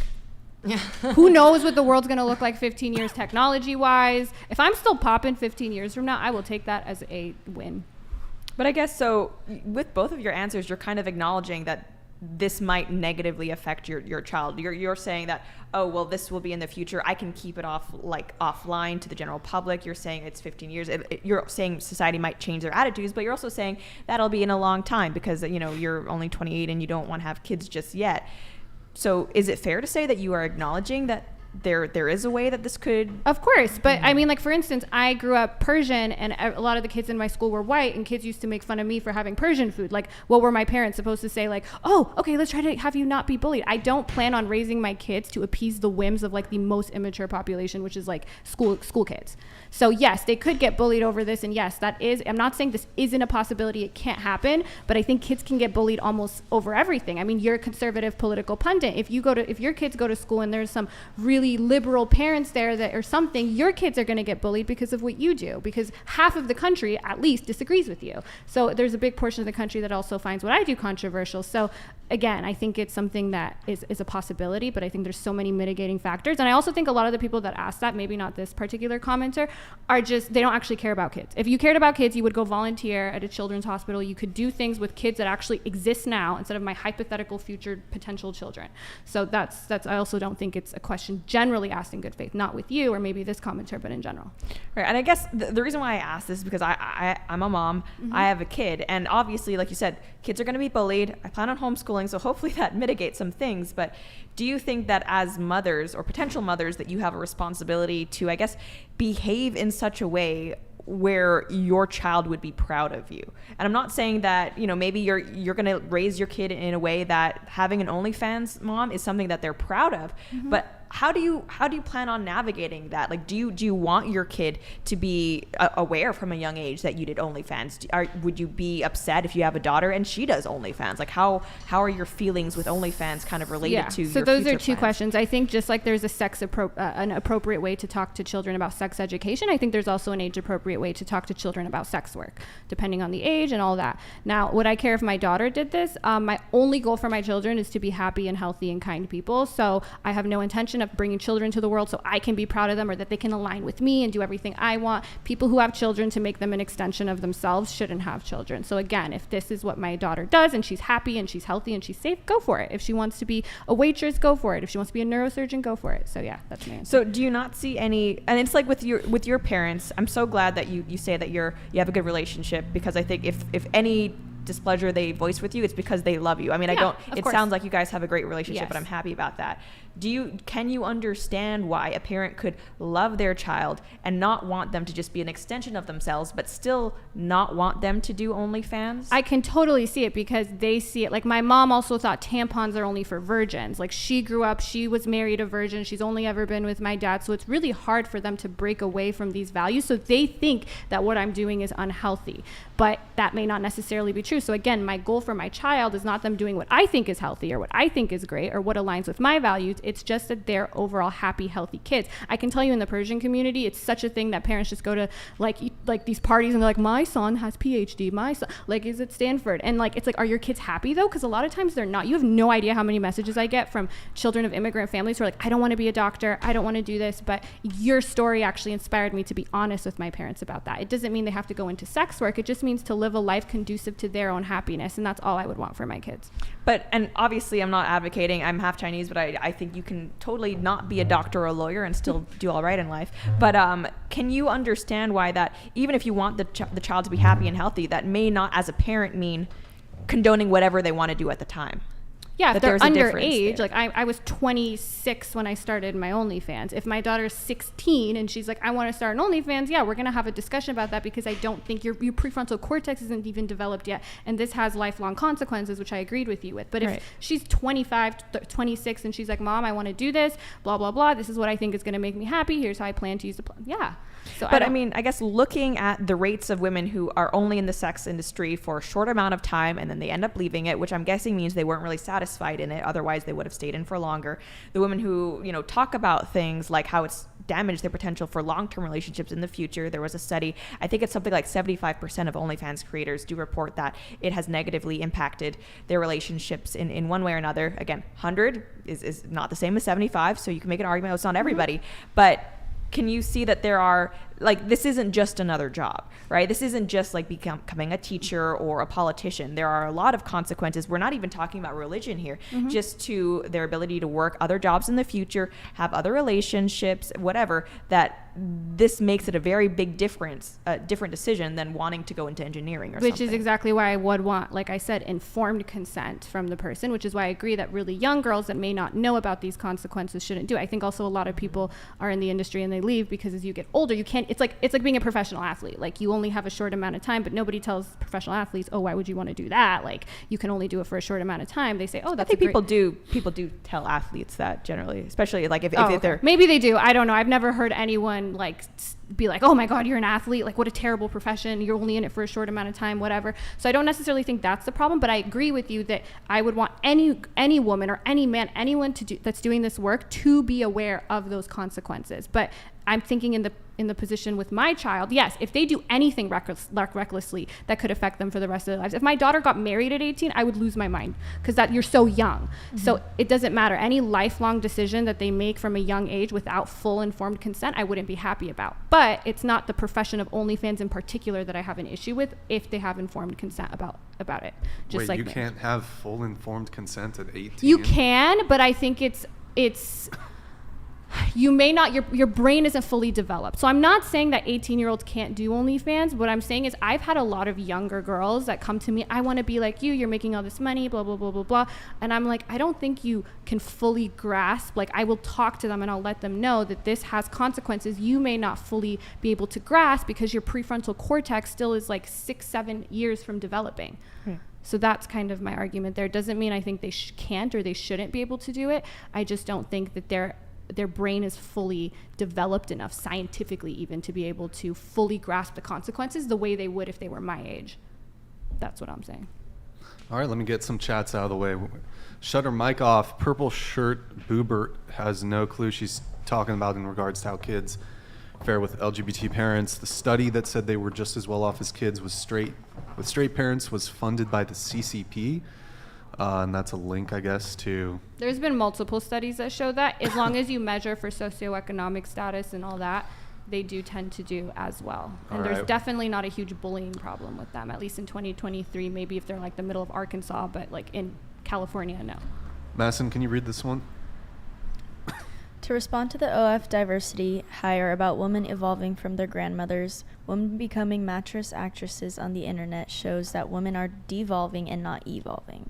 Yeah. who knows what the world's going to look like 15 years technology-wise? If I'm still popping 15 years from now, I will take that as a win. But I guess so with both of your answers, you're kind of acknowledging that this might negatively affect your child. You're saying that, oh, well, this will be in the future. I can keep it offline to the general public. You're saying it's 15 years. You're saying society might change their attitudes, but you're also saying that'll be in a long time because, you're only 28 and you don't want to have kids just yet. So is it fair to say that you are acknowledging that there is a way that this could... Of course, but I mean, like, for instance, I grew up Persian and a lot of the kids in my school were white and kids used to make fun of me for having Persian food. Like, what were my parents supposed to say? Like, oh, okay, let's try to have you not be bullied. I don't plan on raising my kids to appease the whims of like the most immature population, which is like school kids. So yes, they could get bullied over this, and yes, I'm not saying this isn't a possibility, it can't happen, but I think kids can get bullied almost over everything. I mean, you're a conservative political pundit. If your kids go to school and there's some really liberal parents there or something, your kids are going to get bullied because of what you do, because half of the country at least disagrees with you. So there's a big portion of the country that also finds what I do controversial. So again, I think it's something that is a possibility, but I think there's so many mitigating factors. And I also think a lot of the people that ask that, maybe not this particular commenter, they don't actually care about kids. If you cared about kids, you would go volunteer at a children's hospital. You could do things with kids that actually exist now instead of my hypothetical future potential children. So that's I also don't think it's a question generally asked in good faith, not with you or maybe this commenter, but in general. Right. And I guess the reason why I asked this is because I'm a mom. Mm-hmm. I have a kid. And obviously, like you said, kids are going to be bullied. I plan on homeschooling, so hopefully that mitigates some things. But do you think that as mothers or potential mothers that you have a responsibility to, I guess, behave in such a way where your child would be proud of you. And I'm not saying that, you know, maybe you're going to raise your kid in a way that having an OnlyFans mom is something that they're proud of, but how do you plan on navigating that? Like, do you want your kid to be aware from a young age that you did OnlyFans? Would you be upset if you have a daughter and she does OnlyFans? Like, how are your feelings with OnlyFans kind of related to your So those future are two plans? questions. I think just like there's an appropriate way to talk to children about sex education, I think there's also an age appropriate way to talk to children about sex work, depending on the age and all that. Now, would I care if my daughter did this? My only goal for my children is to be happy and healthy and kind people. So I have no intention of bringing children to the world so I can be proud of them or that they can align with me and do everything I want. People who have children to make them an extension of themselves shouldn't have children. So again, if this is what my daughter does and she's happy and she's healthy and she's safe, go for it. If she wants to be a waitress, go for it. If she wants to be a neurosurgeon, go for it. So yeah, that's my answer. So do you not see any, and it's like with your parents, I'm so glad that you say that you have a good relationship, because I think if any displeasure they voice with you, it's because they love you. I mean, it sounds like you guys have a great relationship, Yes. but I'm happy about that. Can you understand why a parent could love their child and not want them to just be an extension of themselves, but still not want them to do OnlyFans? I can totally see it, because they see it. Like, my mom also thought tampons are only for virgins. Like, she grew up, she was married a virgin. She's only ever been with my dad. So it's really hard for them to break away from these values. So they think that what I'm doing is unhealthy, but that may not necessarily be true. So again, my goal for my child is not them doing what I think is healthy or what I think is great or what aligns with my values. It's just that they're overall happy, healthy kids. I can tell you in the Persian community, it's such a thing that parents just go to like these parties and they're like, my son has PhD, my son like is at Stanford. And like, it's like, are your kids happy though? Because a lot of times they're not. You have no idea how many messages I get from children of immigrant families who are like, I don't want to be a doctor, I don't want to do this, but your story actually inspired me to be honest with my parents about that. It doesn't mean they have to go into sex work. It just means to live a life conducive to their own happiness, and that's all I would want for my kids. But, and obviously I'm not advocating, I'm half Chinese, but I think you can totally not be a doctor or a lawyer and still do all right in life. But can you understand why that, even if you want the child to be happy and healthy, that may not as a parent mean condoning whatever they want to do at the time? Yeah, if they're underage, there. like I was 26 when I started my OnlyFans. If my daughter's 16 and she's like, I want to start an OnlyFans, yeah, we're going to have a discussion about that, because I don't think your prefrontal cortex isn't even developed yet. And this has lifelong consequences, which I agreed with you with. But if she's 25, 26 and she's like, Mom, I want to do this, blah, blah, blah. This is what I think is going to make me happy. Here's how I plan to use the plan. Yeah. So but I mean, I guess looking at the rates of women who are only in the sex industry for a short amount of time and then they end up leaving it, which I'm guessing means they weren't really satisfied in it, otherwise they would have stayed in for longer. The women who, you know, talk about things like how it's damaged their potential for long-term relationships in the future. There was a study, I think it's something like 75% of OnlyFans creators do report that it has negatively impacted their relationships in one way or another. Again, 100 is not the same as 75, so you can make an argument it's not everybody, but can you see that there are, like, this isn't just another job, right? This isn't just like becoming a teacher or a politician. There are a lot of consequences. We're not even talking about religion here, just to their ability to work other jobs in the future, have other relationships, whatever, that this makes it a very big different decision than wanting to go into engineering or something. Which is exactly why I would want, like I said, informed consent from the person, which is why I agree that really young girls that may not know about these consequences shouldn't do it. I think also a lot of people are in the industry and they leave because as you get older, you can't, it's like being a professional athlete. Like, you only have a short amount of time, but nobody tells professional athletes, oh, why would you want to do that? Like, you can only do it for a short amount of time. They say, oh, that's I think people do tell athletes that generally, especially like if they're, maybe they do. I don't know. I've never heard anyone like be like, oh my God, you're an athlete. Like, what a terrible profession. You're only in it for a short amount of time, whatever. So I don't necessarily think that's the problem, but I agree with you that I would want any woman or any man, anyone that's doing this work to be aware of those consequences. But I'm thinking in the position with my child, yes, if they do anything recklessly, that could affect them for the rest of their lives. If my daughter got married at 18, I would lose my mind, because that you're so young. So it doesn't matter. Any lifelong decision that they make from a young age without full informed consent, I wouldn't be happy about. But it's not the profession of OnlyFans in particular that I have an issue with if they have informed consent about it. Just Wait, like you me. can't have full informed consent at 18? You can, but I think it's you may not, your brain isn't fully developed. So I'm not saying that 18-year-olds can't do OnlyFans. What I'm saying is I've had a lot of younger girls that come to me, I want to be like you, you're making all this money, blah, blah, blah, blah, blah. And I'm like, I don't think you can fully grasp, like I will talk to them and I'll let them know that this has consequences you may not fully be able to grasp because your prefrontal cortex still is like 6-7 years from developing. So that's kind of my argument there. It doesn't mean I think they can't or they shouldn't be able to do it. I just don't think that their brain is fully developed enough scientifically even to be able to fully grasp the consequences the way they would if they were my age. That's what I'm saying. All right, let me get some chats out of the way. Shut her mic off. Purple shirt Boobert has no clue she's talking about in regards to how kids fare with LGBT parents. The study that said they were just as well off as kids with straight parents was funded by the CCP. And that's a link, I guess, to... There's been multiple studies that show that as long as you measure for socioeconomic status and all that, they do tend to do as well. And there's definitely not a huge bullying problem with them, at least in 2023, maybe if they're like the middle of Arkansas, but like in California, no. Madison, can you read this one? To respond to the OF diversity hire about women evolving from their grandmothers, women becoming mattress actresses on the internet shows that women are devolving and not evolving.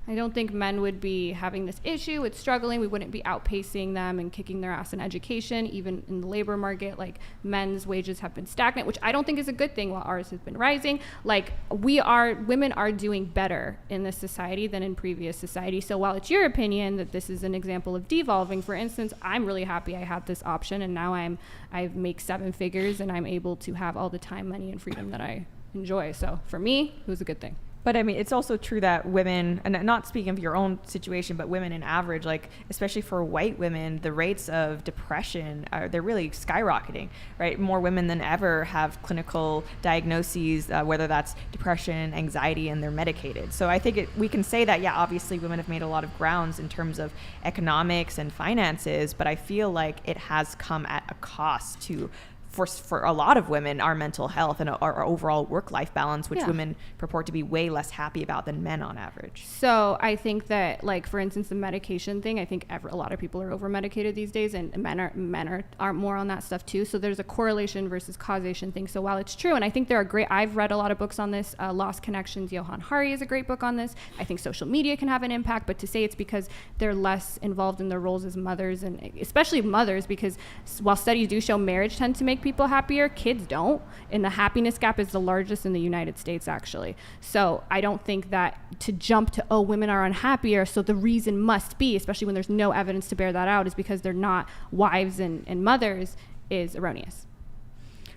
I don't think men would be having this issue with struggling. We wouldn't be outpacing them and kicking their ass in education, even in the labor market. Like, men's wages have been stagnant, which I don't think is a good thing, while ours has been rising. Like, women are doing better in this society than in previous society. So while it's your opinion that this is an example of devolving, for instance, I'm really happy I had this option, and now I make 7 figures and I'm able to have all the time, money, and freedom that I enjoy. So for me, it was a good thing. But I mean, it's also true that women, and not speaking of your own situation, but women in average, like especially for white women, the rates of depression they're really skyrocketing, right? More women than ever have clinical diagnoses, whether that's depression, anxiety, and they're medicated. So I think we can say that, yeah, obviously women have made a lot of grounds in terms of economics and finances, but I feel like it has come at a cost to for a lot of women, our mental health and our overall work-life balance, which women purport to be way less happy about than men on average. So I think that, like, for instance, the medication thing, I think a lot of people are over-medicated these days, and men are more on that stuff too. So there's a correlation versus causation thing. So while it's true, and I think there are great, I've read a lot of books on this, Lost Connections, Johan Hari is a great book on this. I think social media can have an impact, but to say it's because they're less involved in their roles as mothers, and especially mothers, because while studies do show marriage tends to make people happier, kids don't, and the happiness gap is the largest in the United States, actually. So I don't think that to jump to, oh, women are unhappier, so the reason must be, especially when there's no evidence to bear that out, is because they're not wives and mothers, is erroneous.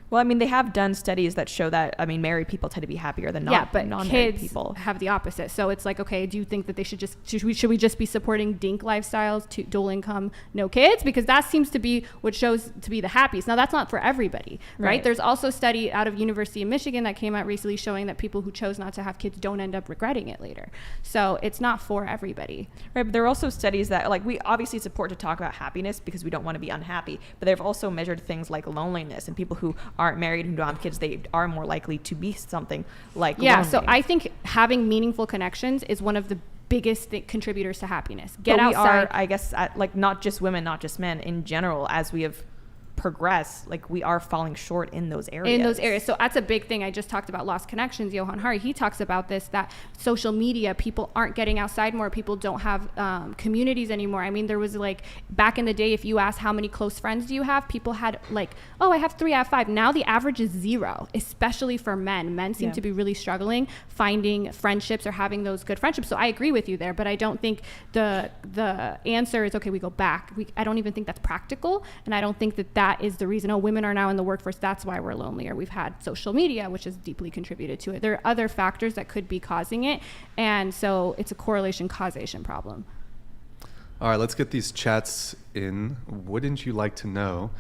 Well, I mean, they have done studies that show that, I mean, married people tend to be happier than non-married kids people. Have the opposite. So it's like, okay, do you think that they should we just be supporting dink lifestyles, to dual income, no kids? Because that seems to be what shows to be the happiest. Now, that's not for everybody, right? There's also a study out of University of Michigan that came out recently showing that people who chose not to have kids don't end up regretting it later. So it's not for everybody. Right, but there are also studies that, like, we obviously support to talk about happiness because we don't want to be unhappy, but they've also measured things like loneliness, and people who aren't married and don't have kids, they are more likely to be something like lonely. So I think having meaningful connections is one of the biggest contributors to happiness. Get outside. We are, I guess, like, not just women, not just men, in general, as we have progress, like, we are falling short in those areas. So that's a big thing. I just talked about Lost Connections. Johan Hari, he talks about this, that social media, people aren't getting outside more. People don't have communities anymore. I mean, there was, like, back in the day, if you asked how many close friends do you have, people had, like, oh, I have 3, I have 5. Now the average is 0, especially for men. Men seem to be really struggling finding friendships or having those good friendships. So I agree with you there, but I don't think the answer is, okay, we go back. I don't even think that's practical, and I don't think that is the reason, oh, women are now in the workforce, that's why we're lonelier. We've had social media, which has deeply contributed to it. There are other factors that could be causing it, and so it's a correlation causation problem. All right, let's get these chats in. Wouldn't you like to know?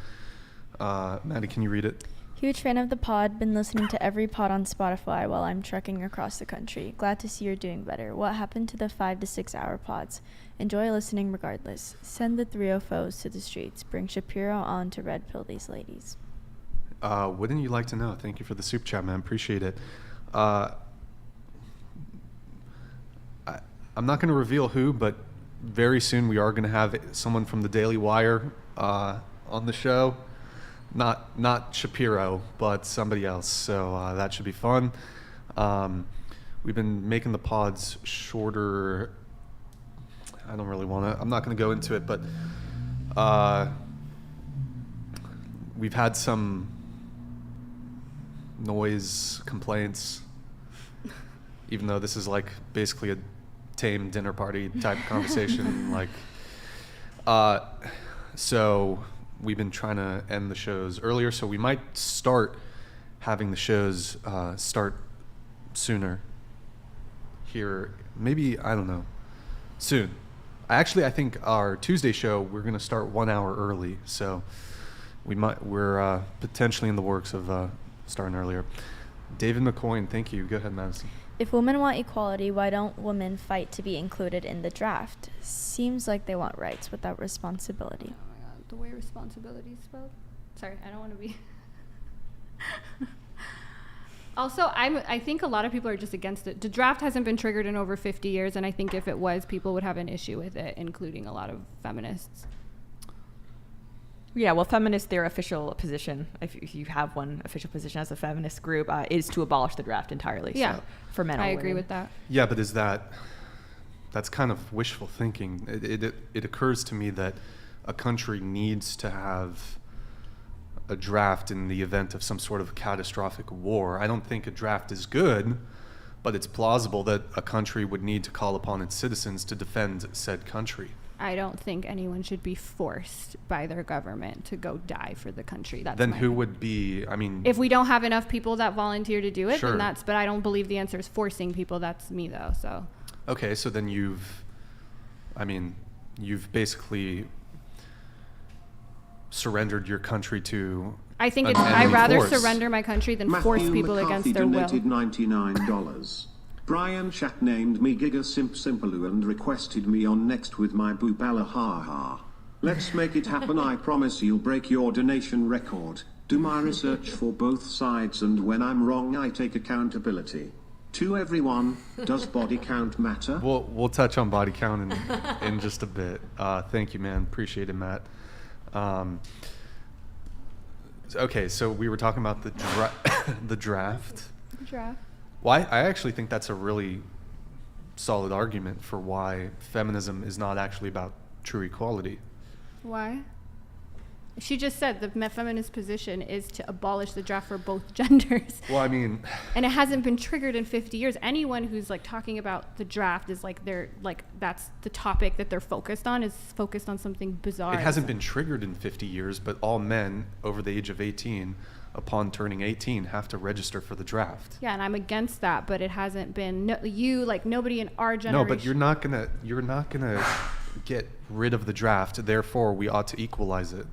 Maddie, can you read it? Huge fan of the pod. Been listening to every pod on Spotify while I'm trekking across the country. Glad to see you're doing better. What happened to the 5 to 6 hour pods? Enjoy listening regardless. Send the 304s to the streets. Bring Shapiro on to red pill these ladies. Wouldn't you like to know? Thank you for the super chat, man. Appreciate it. I'm not going to reveal who, but very soon we are going to have someone from the Daily Wire on the show. Not Shapiro, but somebody else. So that should be fun. We've been making the pods shorter. I don't really want to. I'm not going to go into it, but we've had some noise complaints, even though this is like basically a tame dinner party type conversation. Like, so we've been trying to end the shows earlier, so we might start having the shows start sooner here. Maybe, I don't know, soon. I think our Tuesday show, we're going to start 1 hour early, so we're potentially in the works of starting earlier. David McCoy, thank you. Go ahead, Madison. If women want equality, why don't women fight to be included in the draft? Seems like they want rights without responsibility. Oh my god, the way responsibility is spelled. Sorry, I don't want to be. Also, I think a lot of people are just against it. The draft hasn't been triggered in over 50 years, and I think if it was, people would have an issue with it, including a lot of feminists. Yeah, well, feminists, their official position, if you have one official position as a feminist group, is to abolish the draft entirely. Yeah, so, for men or I women. agree with that. Yeah, but that's kind of wishful thinking. It occurs to me that a country needs to have a draft in the event of some sort of catastrophic war. I don't think a draft is good, but it's plausible that a country would need to call upon its citizens to defend said country. I don't think anyone should be forced by their government to go die for the country. That's Then my who opinion. would be, I mean... If we don't have enough people that volunteer to do it, Sure. then but I don't believe the answer is forcing people. That's me, though, so. Okay, so then you've basically surrendered your country to I think an I'd enemy rather force. surrender my country than Matthew force people McCarthy against their will. donated $99. Brian Chat named me Giga Simp Simpaloo and requested me on next with my boopala ha ha. Let's make it happen. I promise you'll break your donation record. Do my research for both sides, and when I'm wrong I take accountability. To everyone, does body count matter? We'll touch on body count in just a bit. Thank you, man. Appreciate it, Matt. Okay, so we were talking about the draft. Draft. Well, I actually think that's a really solid argument for why feminism is not actually about true equality. Why? She just said the feminist position is to abolish the draft for both genders. Well, I mean... And it hasn't been triggered in 50 years. Anyone who's like talking about the draft is like that's the topic that they're focused on, is focused on something bizarre. It hasn't been triggered in 50 years, but all men over the age of 18, upon turning 18, have to register for the draft. Yeah, and I'm against that, but it hasn't been. Nobody in our generation. No, but you're not gonna get rid of the draft. Therefore, we ought to equalize it.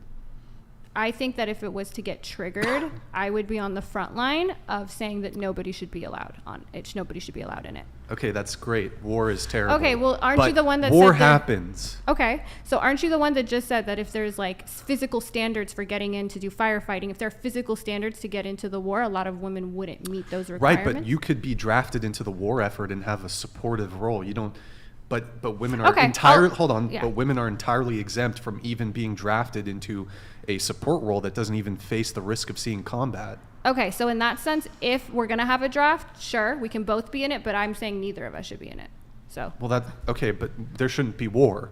I think that if it was to get triggered, I would be on the front line of saying that nobody should be allowed on it. Nobody should be allowed in it. Okay, that's great. War is terrible. Okay, well, aren't you the one that war said that- happens? Okay, so aren't you the one that just said that if there's like physical standards for getting in to do firefighting, if there are physical standards to get into the war, a lot of women wouldn't meet those requirements? Right, but you could be drafted into the war effort and have a supportive role. You don't. But women are But women are entirely exempt from even being drafted into a support role that doesn't even face the risk of seeing combat. Okay, so in that sense, if we're gonna have a draft, sure, we can both be in it, but I'm saying neither of us should be in it. So. Well, but there shouldn't be war.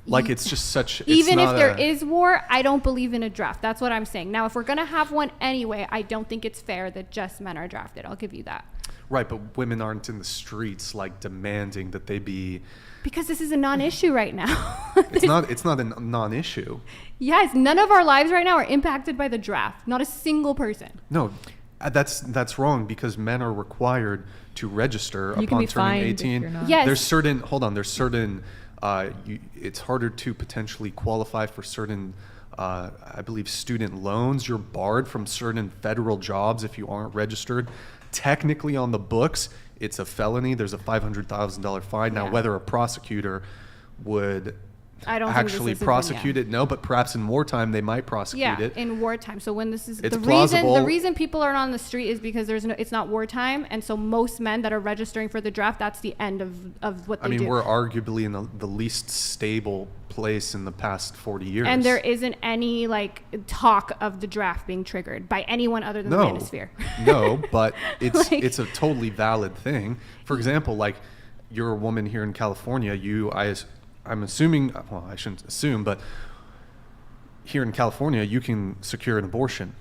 Like, it's just such. Even if there is war, I don't believe in a draft. That's what I'm saying. Now, if we're gonna have one anyway, I don't think it's fair that just men are drafted. I'll give you that. Right, but women aren't in the streets like demanding that they be. Because this is a non-issue right now. It's not a non-issue. Yes, none of our lives right now are impacted by the draft. Not a single person. No, that's wrong, because men are required to register You can upon be turning fined if 18. you're not. Yes. There's certain it's harder to potentially qualify for certain I believe student loans. You're barred from certain federal jobs if you aren't registered. Technically on the books, it's a felony. There's a $500,000 fine. Now, Yeah. whether a prosecutor would I don't think actually this is prosecute yeah. it. No, but perhaps in wartime they might prosecute it. In wartime. So when this is It's the plausible. reason people are on the street is because it's not wartime, and so most men that are registering for the draft, that's the end of what they do. We're arguably in the least stable place in the past 40 years. And there isn't any like talk of the draft being triggered by anyone other than the manosphere. No, but it's a totally valid thing. For example, like you're a woman here in California, I'm assuming, well, I shouldn't assume, but here in California, you can secure an abortion.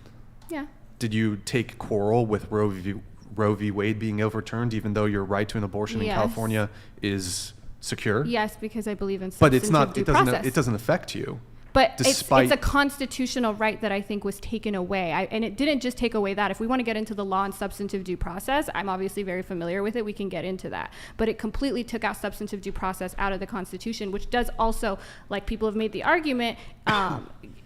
Yeah. Did you take quarrel with Roe v. Wade being overturned, even though your right to an abortion in California is secure? Yes, because I believe in but it's not. due It doesn't affect you. But it's a constitutional right that I think was taken away. And it didn't just take away that. If we want to get into the law and substantive due process, I'm obviously very familiar with it. We can get into that. But it completely took out substantive due process out of the Constitution, which does also, like people have made the argument,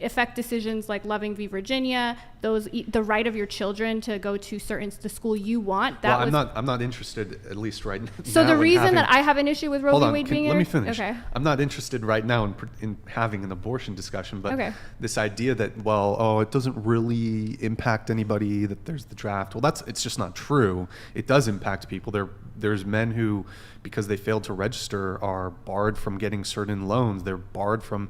affect decisions like Loving v. Virginia, the right of your children to go to the school you want. I'm not interested, at least right now. So the reason that I have an issue with Roe v. Wade being let me finish. Okay. I'm not interested right now in having an abortion discussion, but this idea that it doesn't really impact anybody, that there's the draft. Well, it's just not true. It does impact people. There's men who, because they failed to register, are barred from getting certain loans. They're barred from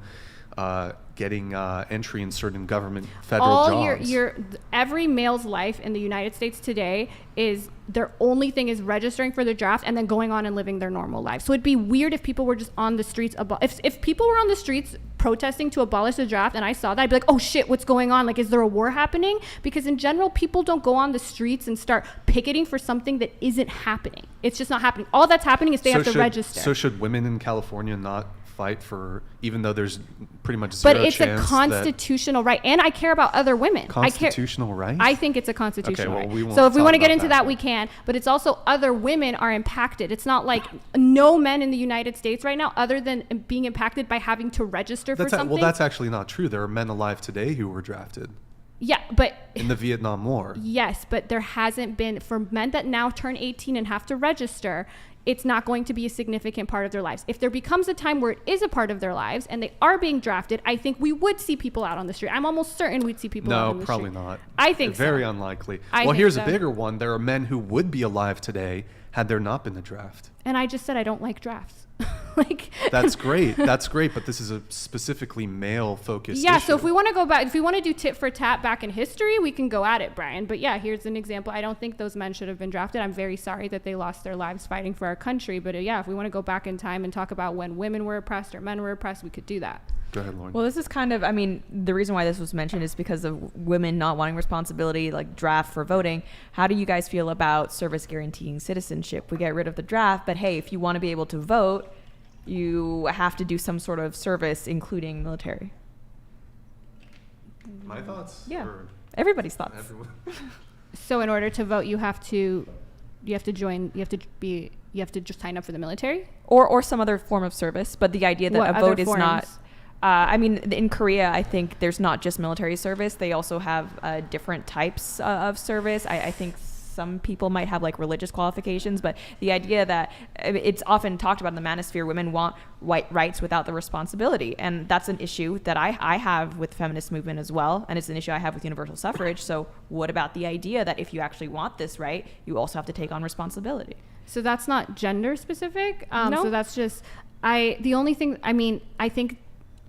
getting entry in certain government federal jobs. Every male's life in the United States today is their only thing is registering for the draft and then going on and living their normal life. So it'd be weird if people were just on the streets. If people were on the streets protesting to abolish the draft and I saw that, I'd be like, oh shit, what's going on? Like, is there a war happening? Because in general, people don't go on the streets and start picketing for something that isn't happening. It's just not happening. All that's happening is they have to register. So should women in California not fight for, even though there's pretty much zero chance? But it's a constitutional right, and I care about other women. Constitutional right? I think it's a constitutional right. We won't so if we want to talk get into about that, we can. But it's also other women are impacted. It's not like no men in the United States right now, other than being impacted by having to register for something. Well, that's actually not true. There are men alive today who were drafted. Yeah, but in the Vietnam War. Yes, but there hasn't been, for men that now turn 18 and have to register, it's not going to be a significant part of their lives. If there becomes a time where it is a part of their lives and they are being drafted, I think we would see people out on the street. I'm almost certain we'd see people out on the street. No, probably not. I think Very unlikely. Well, here's a bigger one. There are men who would be alive today had there not been the draft. And I just said I don't like drafts. That's great. But this is a specifically male focused issue. So if we want to go back, if we want to do tit for tat back in history, we can go at it, Brian. But yeah, here's an example. I don't think those men should have been drafted. I'm very sorry that they lost their lives fighting for our country. But if we want to go back in time and talk about when women were oppressed or men were oppressed, we could do that. Go ahead, Lauren. Well, this is kind of, the reason why this was mentioned is because of women not wanting responsibility, like draft for voting. How do you guys feel about service guaranteeing citizenship? We get rid of the draft, but hey, if you want to be able to vote, you have to do some sort of service, including military. My thoughts? Yeah. Everybody's thoughts. So in order to vote, you have to just sign up for the military? Or some other form of service. But the idea that a vote is not... in Korea, I think there's not just military service. They also have different types of service. I think some people might have like religious qualifications, but the idea that it's often talked about in the manosphere, women want white rights without the responsibility. And that's an issue that I have with the feminist movement as well. And it's an issue I have with universal suffrage. So what about the idea that if you actually want this right, you also have to take on responsibility? So that's not gender specific. No. So that's just, the only thing, I think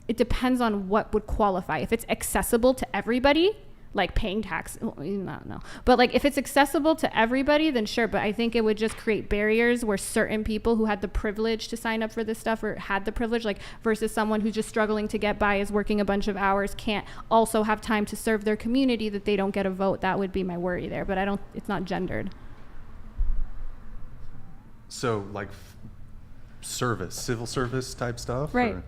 it depends on what would qualify. If it's accessible to everybody, like paying tax, no. But like if it's accessible to everybody, then sure. But I think it would just create barriers where certain people who had the privilege to sign up for this stuff or had the privilege, like versus someone who's just struggling to get by, is working a bunch of hours, can't also have time to serve their community, that they don't get a vote. That would be my worry there. But it's not gendered. So like civil service type stuff? Right. Or?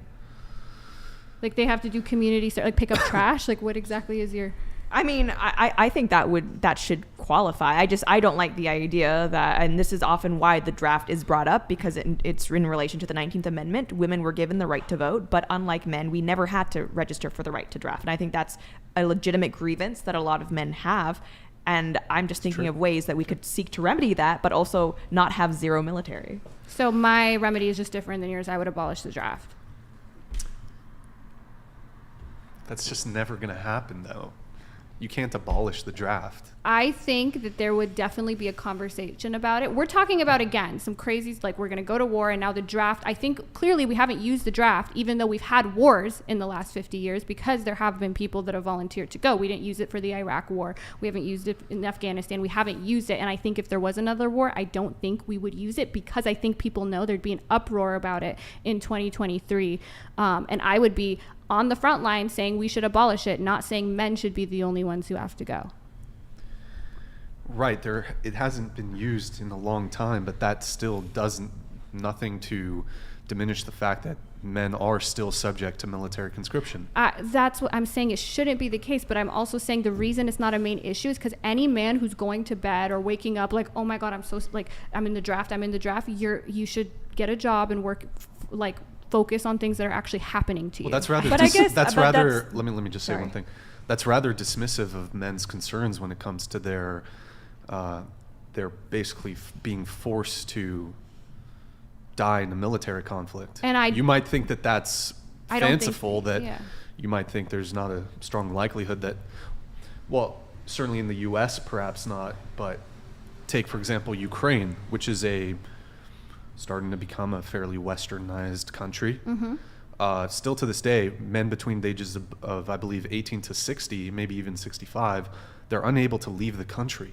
Like they have to do community, like pick up trash. Like what exactly is your... I think that should qualify. I don't like the idea that, and this is often why the draft is brought up, because it's in relation to the 19th Amendment. Women were given the right to vote, but unlike men, we never had to register for the right to draft. And I think that's a legitimate grievance that a lot of men have. And I'm just thinking of ways that we could seek to remedy that, but also not have zero military. So my remedy is just different than yours. I would abolish the draft. That's just never going to happen, though. You can't abolish the draft. I think that there would definitely be a conversation about it. We're talking about, again, some crazies like we're going to go to war and now the draft. I think clearly we haven't used the draft, even though we've had wars in the last 50 years, because there have been people that have volunteered to go. We didn't use it for the Iraq war. We haven't used it in Afghanistan. We haven't used it. And I think if there was another war, I don't think we would use it, because I think people know there'd be an uproar about it in 2023. And I would be on the front line saying we should abolish it, not saying men should be the only ones who have to go. Right. It hasn't been used in a long time, but that still doesn't, nothing to diminish the fact that men are still subject to military conscription. That's what I'm saying. It shouldn't be the case, but I'm also saying the reason it's not a main issue is because any man who's going to bed or waking up like, oh my God, I'm in the draft, you should get a job and work, focus on things that are actually happening to you. Well, that's rather, But I guess- that's but rather, that's- let me just say sorry. one thing. That's rather dismissive of men's concerns when it comes to their basically being forced to die in a military conflict. And you might think that that's I don't think- fanciful, that yeah. you might think there's not a strong likelihood that, well, certainly in the US perhaps not, but take for example Ukraine, which is starting to become a fairly westernized country. Still to this day, men between the ages of I believe 18 to 60, maybe even 65, they're unable to leave the country.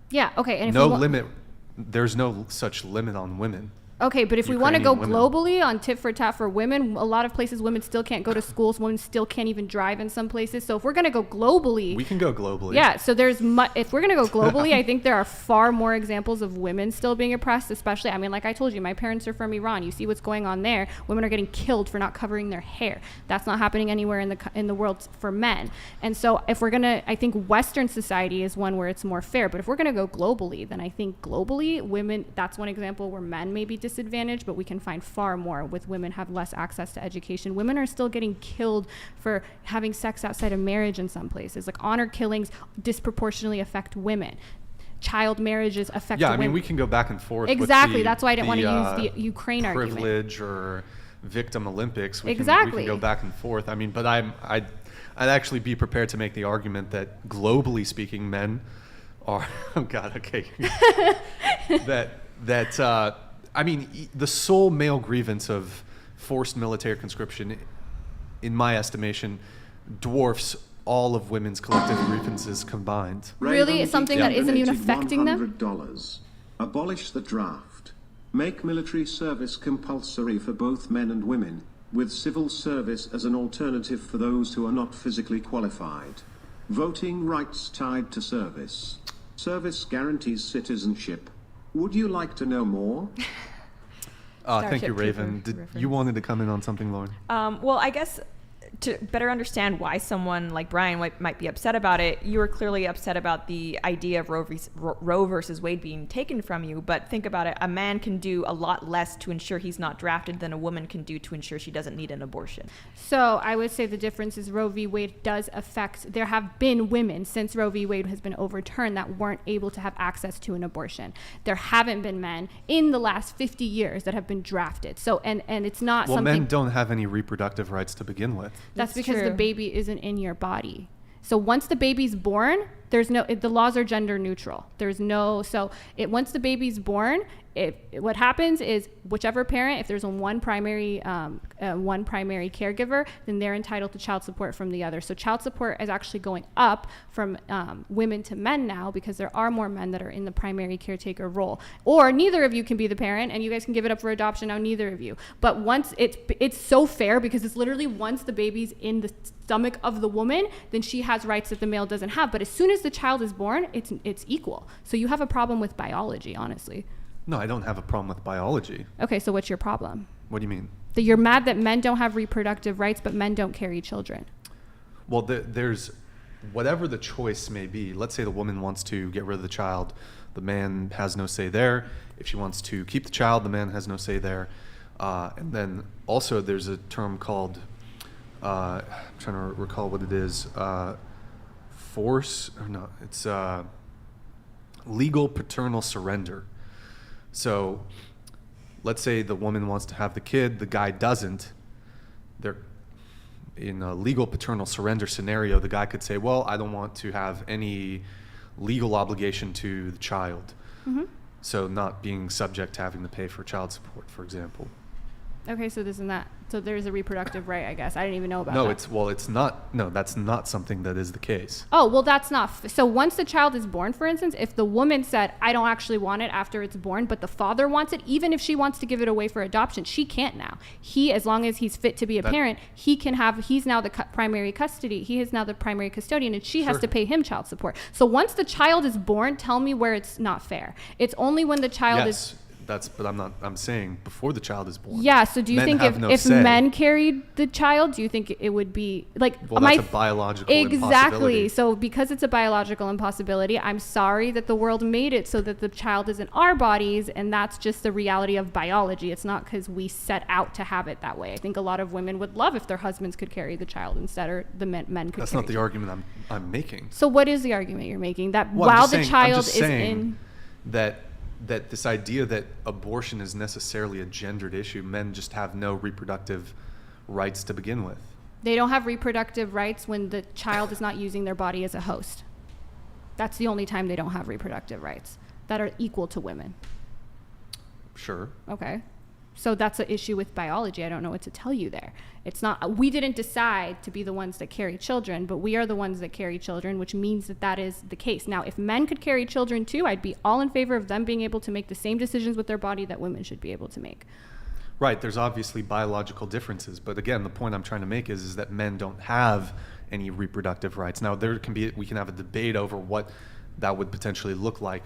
Yeah, okay. And if No we limit. There's no such limit on women. Okay, but if we want to go Ukrainian women. globally on tit for tat for women, a lot of places women still can't go to schools. Women still can't even drive in some places. So if we're going to go globally, We can go globally. yeah. So if we're going to go globally, I think there are far more examples of women still being oppressed. Especially, I mean, like I told you, my parents are from Iran. You see what's going on there. Women are getting killed for not covering their hair. That's not happening anywhere in the world for men. And so if we're gonna, I think Western society is one where it's more fair. But if we're going to go globally, then I think globally, women. That's one example where men may be disadvantaged, but we can find far more with women have less access to education. Women are still getting killed for having sex outside of marriage in some places. Like honor killings disproportionately affect women. Child marriages affect Yeah, I women. mean, we can go back and forth. Exactly. With That's why I didn't want to use the Ukraine argument. Privilege or victim Olympics. We Exactly. can go back and forth. I mean, but I'd actually be prepared to make the argument that globally speaking, men are. Oh God. Okay. I mean, the sole male grievance of forced military conscription, in my estimation, dwarfs all of women's collective grievances combined. Really? Raven Something that isn't even donated affecting them? $100. Abolish the draft. Make military service compulsory for both men and women, with civil service as an alternative for those who are not physically qualified. Voting rights tied to service. Service guarantees citizenship. Would you like to know more? Thank you, Starship Raven. Trooper You wanted to come in on something, Lauren? Well, I guess to better understand why someone like Brian might be upset about it, you were clearly upset about the idea of Roe versus Wade being taken from you. But think about it. A man can do a lot less to ensure he's not drafted than a woman can do to ensure she doesn't need an abortion. So I would say the difference is Roe v. Wade does affect, there have been women since Roe v. Wade has been overturned that weren't able to have access to an abortion. There haven't been men in the last 50 years that have been drafted. So, and it's not Well, something. men don't have any reproductive rights to begin with. That's That's because the true. baby isn't in your body. So once the baby's born, the laws are gender neutral. Once the baby's born, what happens is whichever parent, if there's one primary caregiver, then they're entitled to child support from the other. So child support is actually going up from women to men now because there are more men that are in the primary caretaker role. Or neither of you can be the parent and you guys can give it up for adoption now, neither of you. But once it's so fair because it's literally once the baby's in the stomach of the woman, then she has rights that the male doesn't have. But as soon as the child is born, it's equal. So you have a problem with biology, honestly. No, I don't have a problem with biology. Okay, so what's your problem? What do you mean? That you're mad that men don't have reproductive rights, but men don't carry children. Well, there's whatever the choice may be. Let's say the woman wants to get rid of the child. The man has no say there. If she wants to keep the child, the man has no say there. And then also there's a term called, I'm trying to recall what it is, it's legal paternal surrender. So let's say the woman wants to have the kid, the guy doesn't. in a legal paternal surrender scenario, the guy could say, well, I don't want to have any legal obligation to the child. Mm-hmm. So not being subject to having to pay for child support, for example. Okay, so this and that. So there's a reproductive right, I guess. I didn't even know about that. No, that's not something that is the case. Oh, well, that's not. So once the child is born, for instance, if the woman said, I don't actually want it after it's born, but the father wants it, even if she wants to give it away for adoption, she can't now. He, as long as he's fit to be a parent, he's now the primary custody. He is now the primary custodian, and she has to pay him child support. So once the child is born, tell me where it's not fair. It's only when the child is... But I'm saying before the child is born. Yeah, so do you think if men carried the child, do you think it would be like... Well, that's a biological impossibility. Exactly. So because it's a biological impossibility, I'm sorry that the world made it so that the child is in our bodies, and that's just the reality of biology. It's not because we set out to have it that way. I think a lot of women would love if their husbands could carry the child instead, or the men could That's carry not the argument I'm making. So what is the argument you're making? That Well, while I'm the just child saying is in... that this idea that abortion is necessarily a gendered issue, men just have no reproductive rights to begin with. They don't have reproductive rights when the child is not using their body as a host. That's the only time they don't have reproductive rights that are equal to women. Sure. Okay. So that's an issue with biology. I don't know what to tell you there. It's not, we didn't decide to be the ones that carry children, but we are the ones that carry children, which means that is the case. Now, if men could carry children too, I'd be all in favor of them being able to make the same decisions with their body that women should be able to make. Right. There's obviously biological differences, but again, the point I'm trying to make is that men don't have any reproductive rights. Now, we can have a debate over what that would potentially look like.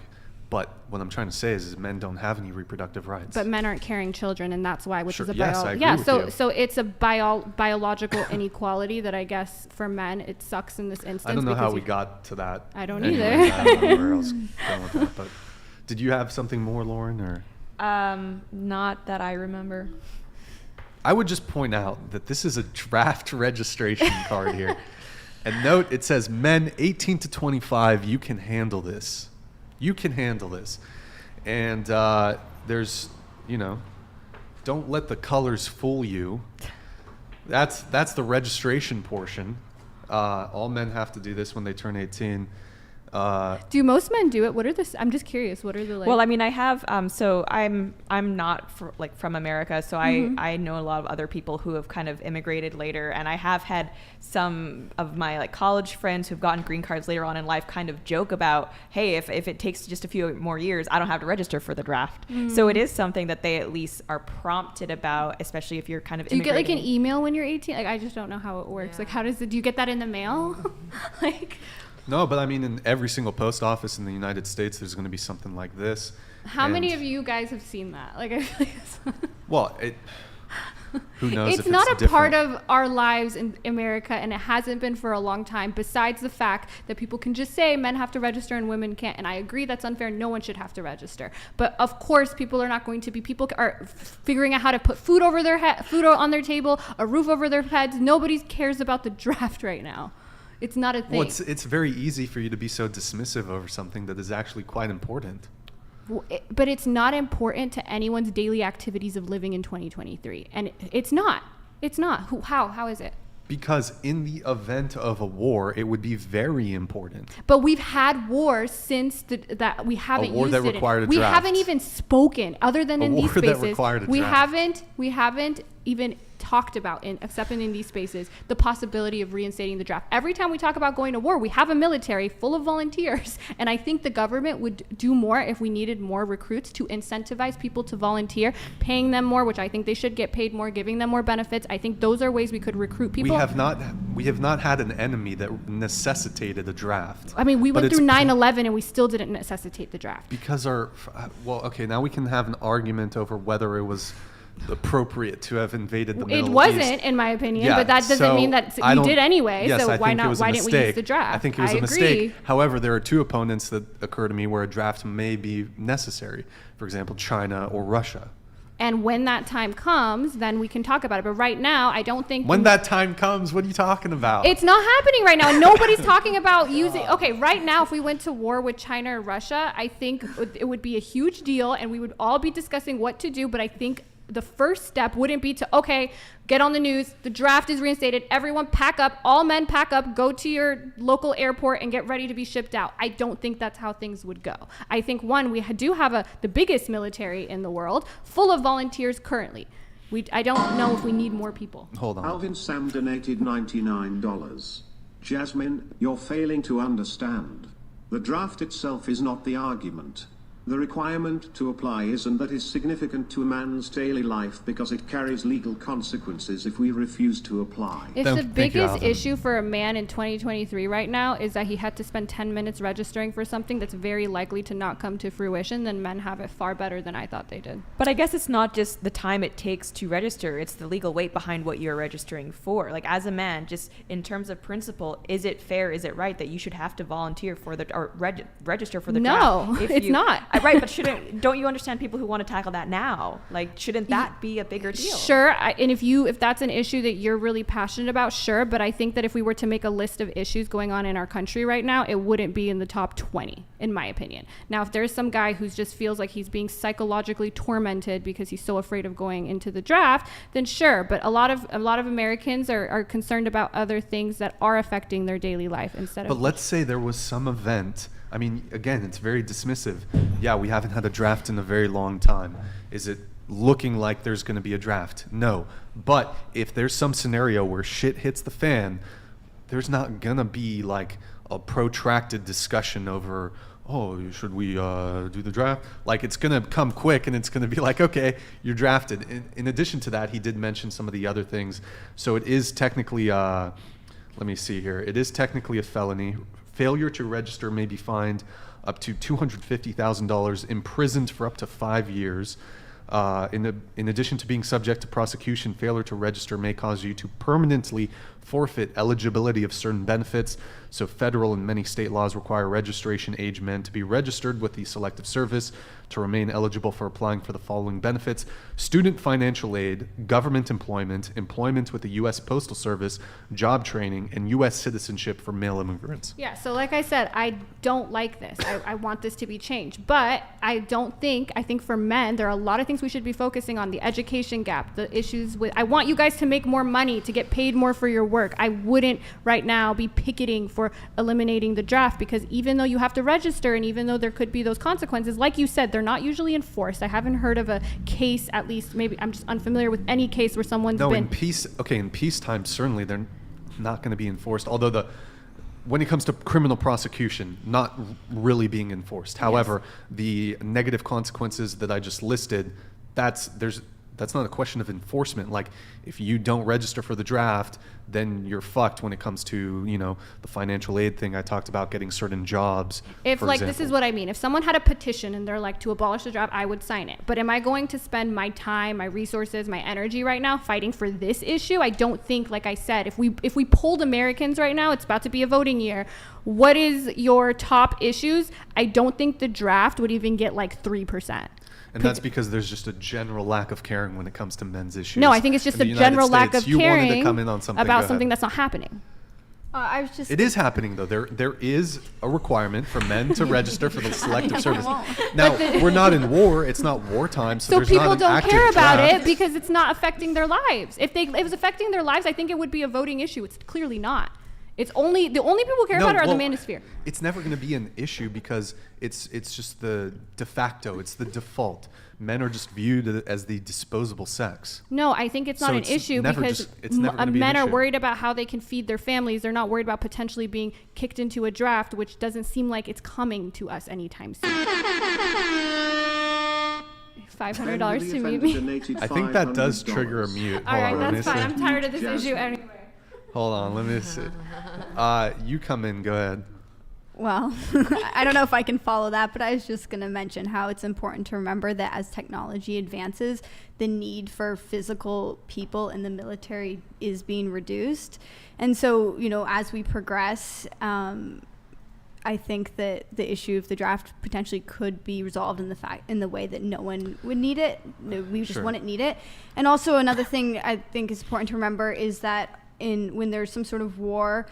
But what I'm trying to say is men don't have any reproductive rights. But men aren't carrying children, and that's why, which Sure. is a Yes, I agree with you. So it's a biological inequality that I guess for men it sucks in this instance. I don't know how we got to that. I don't Anyways, either. I don't know where I was going with that. But did you have something more, Lauren? Or Not that I remember. I would just point out that this is a draft registration card here. And note, it says men 18 to 25, you can handle this. You can handle this. And there's, don't let the colors fool you. That's the registration portion. All men have to do this when they turn 18. Do most men do it? What are I'm just curious. What are the Well, I mean, I have. So I'm not from America, so I know a lot of other people who have kind of immigrated later, and I have had some of my college friends who've gotten green cards later on in life kind of joke about, hey, if it takes just a few more years, I don't have to register for the draft. So it is something that they at least are prompted about, especially if you're kind of. Do you get an email when you're 18? I just don't know how it works. Yeah. How does it? Do you get that in the mail? No, but I mean, in every single post office in the United States, there's going to be something like this. How many of you guys have seen that? I feel like well, who knows? It's not a part of our lives in America, and it hasn't been for a long time, besides the fact that people can just say men have to register and women can't. And I agree that's unfair. No one should have to register. But of course, people are not going to be. People are figuring out how to put food over their food on their table, a roof over their heads. Nobody cares about the draft right now. It's not a thing. Well, it's very easy for you to be so dismissive over something that is actually quite important. But it's not important to anyone's daily activities of living in 2023. And it's not. It's not. How is it? Because in the event of a war, it would be very important. But we've had wars since that we haven't used it. A war that required a draft. We haven't even spoken, other than in these spaces. That required a draft. We haven't even talked about, except in these spaces, the possibility of reinstating the draft. Every time we talk about going to war, we have a military full of volunteers. And I think the government would do more if we needed more recruits to incentivize people to volunteer, paying them more, which I think they should get paid more, giving them more benefits. I think those are ways we could recruit people. We have not had an enemy that necessitated a draft. I mean, we went through 9/11 and we still didn't necessitate the draft. Because now we can have an argument over whether it was appropriate to have invaded the Middle East. It wasn't, in my opinion, but that doesn't mean that we did anyway. Yes, so why didn't we use the draft? I think it was a mistake. However, there are two opponents that occur to me where a draft may be necessary. For example, China or Russia. And when that time comes, then we can talk about it. But right now, I don't think... When that time comes, what are you talking about? It's not happening right now. Nobody's talking about using... Okay, right now, if we went to war with China or Russia, I think it would be a huge deal, and we would all be discussing what to do. But I think the first step wouldn't be to, okay, get on the news, the draft is reinstated, everyone pack up, all men pack up, go to your local airport and get ready to be shipped out. I don't think that's how things would go. I think, one, we do have the biggest military in the world, full of volunteers currently. I don't know if we need more people. Hold on. Alvin Sam donated $99. Jasmine, you're failing to understand. The draft itself is not the argument. The requirement to apply is, and that is significant to a man's daily life because it carries legal consequences if we refuse to apply. If Thank the you, biggest Alvin. issue for a man in 2023 right now is that he had to spend 10 minutes registering for something that's very likely to not come to fruition, then men have it far better than I thought they did. But I guess it's not just the time it takes to register, it's the legal weight behind what you're registering for. Like, as a man, just in terms of principle, is it fair, is it right that you should have to volunteer for register for the draft? No, it's not. Right, but don't you understand people who want to tackle that now? Like, shouldn't that be a bigger deal? Sure, and if that's an issue that you're really passionate about, sure, but I think that if we were to make a list of issues going on in our country right now, it wouldn't be in the top 20, in my opinion. Now, if there's some guy who just feels like he's being psychologically tormented because he's so afraid of going into the draft, then sure, but a lot of Americans are concerned about other things that are affecting their daily life instead of... But let's say there was some event. I mean, again, it's very dismissive. Yeah, we haven't had a draft in a very long time. Is it looking like there's going to be a draft? No. But if there's some scenario where shit hits the fan, there's not going to be like a protracted discussion over, oh, should we do the draft? Like, it's going to come quick and it's going to be like, okay, you're drafted. In addition to that, he did mention some of the other things. So it is technically, let me see here. It is technically a felony. Failure to register may be fined up to $250,000, imprisoned for up to 5 years. In addition to being subject to prosecution, failure to register may cause you to permanently forfeit eligibility of certain benefits. So federal and many state laws require registration age men to be registered with the Selective Service to remain eligible for applying for the following benefits: student financial aid, government employment, employment with the U.S. Postal Service, job training, and U.S. citizenship for male immigrants. Yeah, so like I said, I don't like this. I want this to be changed. But I think for men, there are a lot of things we should be focusing on. The education gap, the issues with, I want you guys to make more money, to get paid more for your work. I wouldn't right now be picketing for eliminating the draft, because even though you have to register and even though there could be those consequences, like you said, they're not usually enforced. I haven't heard of a case, at least maybe I'm just unfamiliar with any case where someone's been... in peacetime, certainly they're not going to be enforced. Although when it comes to criminal prosecution, not really being enforced. However, the negative consequences that I just listed, that's not a question of enforcement. Like, if you don't register for the draft, then you're fucked when it comes to, the financial aid thing I talked about, getting certain jobs. If, like, this is what I mean. If someone had a petition and they're like, to abolish the draft, I would sign it. But am I going to spend my time, my resources, my energy right now fighting for this issue? I don't think, like I said, if we polled Americans right now, it's about to be a voting year. What is your top issues? I don't think the draft would even get like 3%. And that's because there's just a general lack of caring when it comes to men's issues. No, I think it's just a general lack of caring about something that's not happening. It is happening, though. There is a requirement for men to register for the Selective Service. Now, we're not in war. It's not wartime, so there's people not an don't active care about draft. it because it's not affecting their lives. If it was affecting their lives, I think it would be a voting issue. It's clearly not. The only people who care about it are the manosphere. It's never going to be an issue because it's just the de facto. It's the default. Men are just viewed as the disposable sex. No, I think it's not an issue because men are worried about how they can feed their families. They're not worried about potentially being kicked into a draft, which doesn't seem like it's coming to us anytime soon. $500 to mute me. I think that does trigger a mute. All right, that's fine. I'm tired of this issue anyway. Hold on, let me see. You come in, go ahead. Well, I don't know if I can follow that, but I was just going to mention how it's important to remember that as technology advances, the need for physical people in the military is being reduced. And so, as we progress, I think that the issue of the draft potentially could be resolved in the way that no one would need it. We just wouldn't need it. And also another thing I think is important to remember is that when there's some sort of war,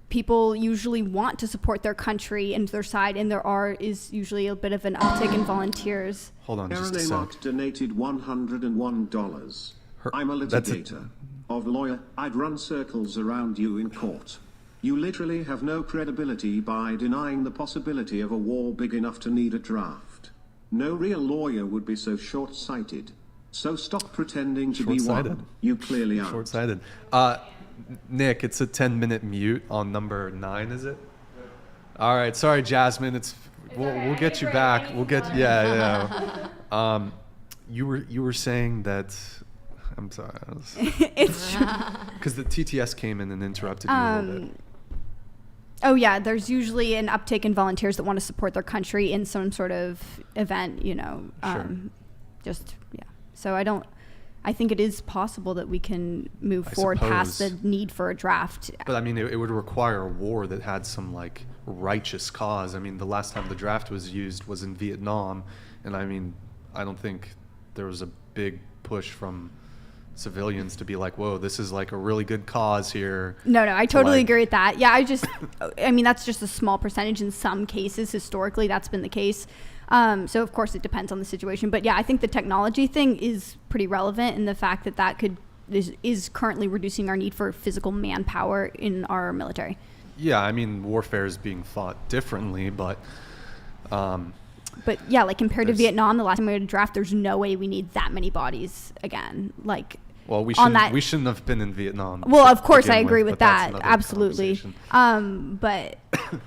people usually want to support their country and their side, and there is usually a bit of an uptick in volunteers. Hold on just a Aaron sec. Mark donated $101. I'm a litigator. Of lawyer, I'd run circles around you in court. You literally have no credibility by denying the possibility of a war big enough to need a draft. No real lawyer would be so short-sighted. So stop pretending to be one. You clearly aren't. Short-sighted. Nick, it's a 10-minute mute on number 9, is it? All right, sorry, Jasmine. We'll get you back. We'll get yeah. You were saying that. I'm sorry. It's true. Because the TTS came in and interrupted you a little bit. Oh yeah, there's usually an uptick in volunteers that want to support their country in some sort of event. Sure. So I think it is possible that we can move forward past the need for a draft. But I mean, it would require a war that had some like righteous cause. I mean, the last time the draft was used was in Vietnam, and I mean, I don't think there was a big push from civilians to be like, whoa, this is like a really good cause here. No, I totally agree with that. Yeah, I mean, that's just a small percentage in some cases. Historically, that's been the case. So of course it depends on the situation, but yeah, I think the technology thing is pretty relevant in the fact that is currently reducing our need for physical manpower in our military. Yeah, I mean, warfare is being fought differently, but yeah, like compared to Vietnam, the last time we had a draft, there's no way we need that many bodies again. Like, well, we shouldn't have been in Vietnam. Well, of course, I agree with that. Absolutely. But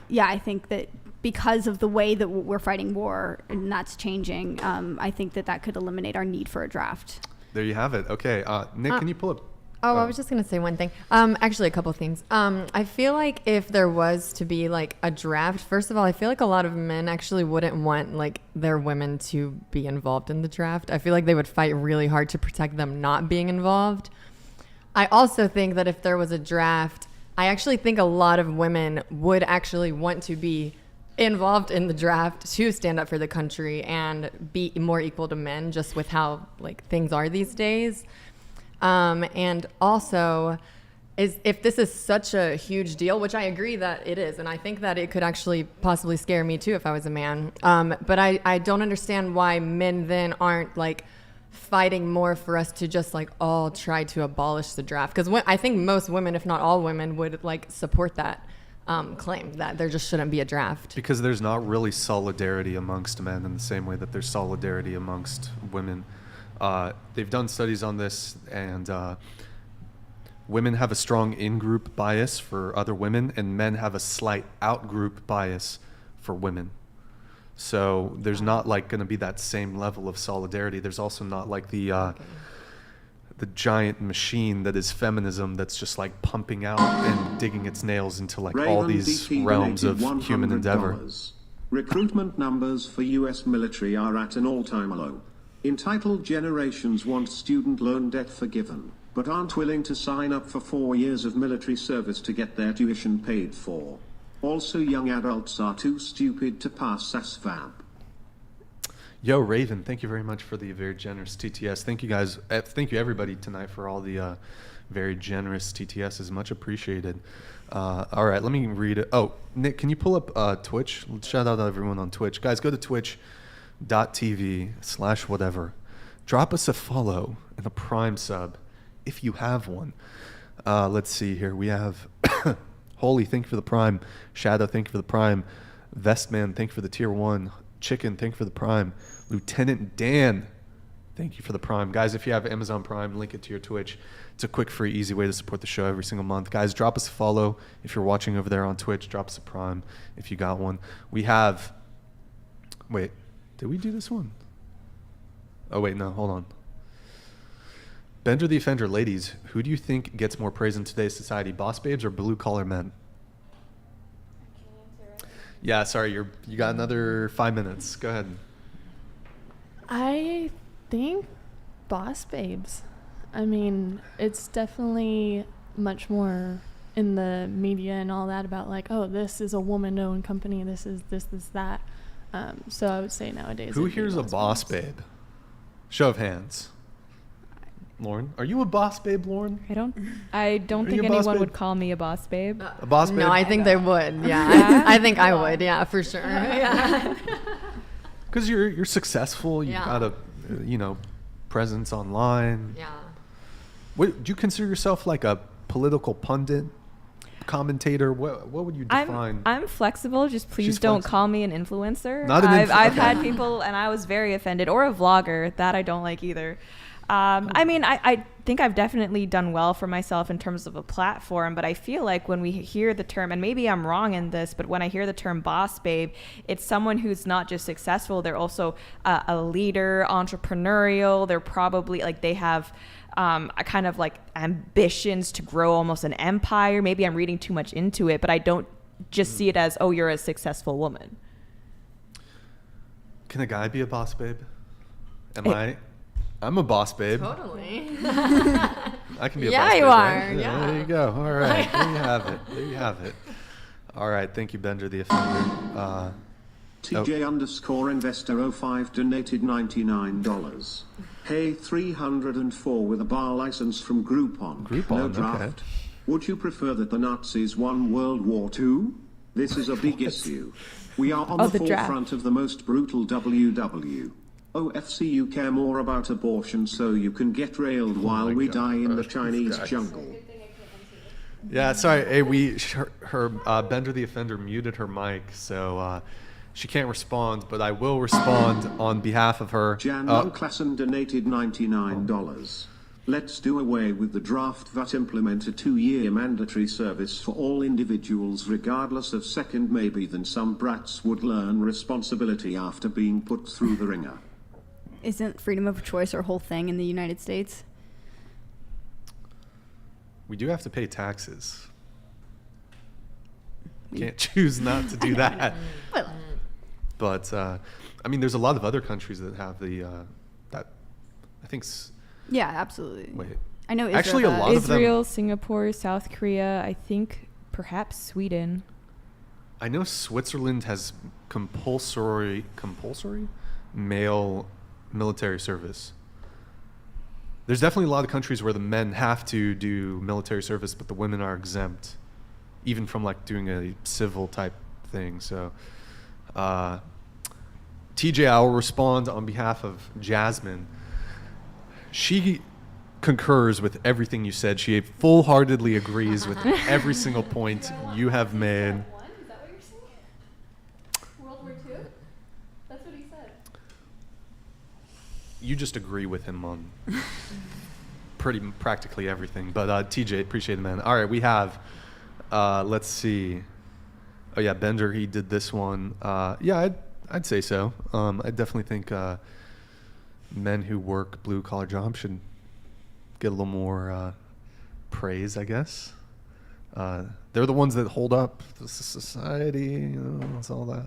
yeah, I think that because of the way that we're fighting war and that's changing, I think that could eliminate our need for a draft. There you have it. Okay. Nick, can you pull up? I was just going to say one thing. Actually, a couple things. I feel like if there was to be like a draft, first of all, I feel like a lot of men actually wouldn't want like their women to be involved in the draft. I feel like they would fight really hard to protect them not being involved. I also think that if there was a draft, I actually think a lot of women would actually want to be involved in the draft to stand up for the country and be more equal to men, just with how like things are these days. And also, if this is such a huge deal, which I agree that it is, and I think that it could actually possibly scare me too if I was a man. But I don't understand why men then aren't like fighting more for us to just like all try to abolish the draft. Because I think most women, if not all women, would like support that claim that there just shouldn't be a draft. Because there's not really solidarity amongst men in the same way that there's solidarity amongst women. They've done studies on this, and women have a strong in-group bias for other women, and men have a slight out-group bias for women. So there's not like going to be that same level of solidarity. There's also not like the giant machine that is feminism that's just like pumping out and digging its nails into like all these realms of human endeavor. Recruitment numbers for U.S. military are at an all-time low. Entitled generations want student loan debt forgiven, but aren't willing to sign up for 4 years of military service to get their tuition paid for. Also, young adults are too stupid to pass SASVAB. Yo, Raven, thank you very much for the very generous TTS. Thank you guys. Thank you everybody tonight for all the very generous TTSs. Much appreciated. All right, let me read it. Oh, Nick, can you pull up Twitch? Let's shout out to everyone on Twitch. Guys, go to twitch.tv/whatever. Drop us a follow and a Prime sub if you have one. Let's see here. We have Holy, thank you for the Prime. Shadow, thank you for the Prime. Vestman, thank you for the tier 1. Chicken, thank you for the Prime. Lieutenant Dan, thank you for the Prime. Guys, if you have Amazon Prime, link it to your Twitch. It's a quick, free, easy way to support the show every single month. Guys, drop us a follow. If you're watching over there on Twitch, drop us a Prime if you got one. We have... Wait, did we do this one? Oh, wait, no, hold on. Bender the Offender, ladies, who do you think gets more praise in today's society, boss babes or blue-collar men? Yeah, sorry, you got another 5 minutes. Go ahead. I think boss babes. I mean, it's definitely much more in the media and all that about like, oh, this is a woman-owned company, this is this, that. So I would say nowadays. Who here's a boss babe? Show of hands. Lauren? Are you a boss babe, Lauren? I don't Are think you a boss anyone babe? would call me a boss babe. A boss babe? No, I think they would. Yeah, Yeah? I think I would. Yeah, for sure. Yeah. Because you're successful. You've Yeah. got a, presence online. Yeah. What, do you consider yourself like a political pundit, commentator? What would you define? I'm flexible. Just please She's don't flexible. call me an influencer. Not an I've okay. had people, and I was very offended, or a vlogger. That I don't like either. I mean, I think I've definitely done well for myself in terms of a platform, but I feel like when we hear the term, and maybe I'm wrong in this, but when I hear the term boss babe, it's someone who's not just successful, they're also a leader, entrepreneurial. They're probably like they have a kind of like ambitions to grow almost an empire. Maybe I'm reading too much into it, but I don't just see it as, oh, you're a successful woman. Can a guy be a boss babe? I'm a boss babe. Totally. I can be a Yeah, boss babe. you right? are, yeah. There you go. All right. There you have it. There you have it. All right. Thank you, Bender the Offender. TJ_investor05 donated $99. Hey 304 with a bar license from Groupon. Groupon, No okay. draft. Would you prefer that the Nazis won World War II? This is a big issue. We are on the draft. forefront of the most brutal WW. OFC, you care more about abortion so you can get railed while my we God. die in the This Chinese guy. jungle. Yeah, sorry. Hey, her Bender the Offender muted her mic, so she can't respond. But I will respond on behalf of her. Jan Klassen donated $99. Let's do away with the draft that implement a 2-year mandatory service for all individuals regardless of second. Maybe then some brats would learn responsibility after being put through the ringer. Isn't freedom of choice our whole thing in the United States? We do have to pay taxes. Can't choose not to do that. Well, But I mean, there's a lot of other countries that have the that. I think. yeah, absolutely. Wait. I know Israel Actually, a does. lot of them- Israel, Singapore, South Korea, I think perhaps Sweden. I know Switzerland has compulsory male military service. There's definitely a lot of countries where the men have to do military service, but the women are exempt, even from like doing a civil type thing. So, TJ, I will respond on behalf of Jasmine. She concurs with everything you said. She full-heartedly agrees with every single point you have made. Is that what you're saying? World War II? That's what he said. You just agree with him on practically everything. But TJ, appreciate it, man. All right, we have, let's see. Oh yeah, Bender, he did this one. Yeah, I'd say so. I definitely think men who work blue collar jobs should get a little more praise, I guess. They're the ones that hold up the society. It's all that.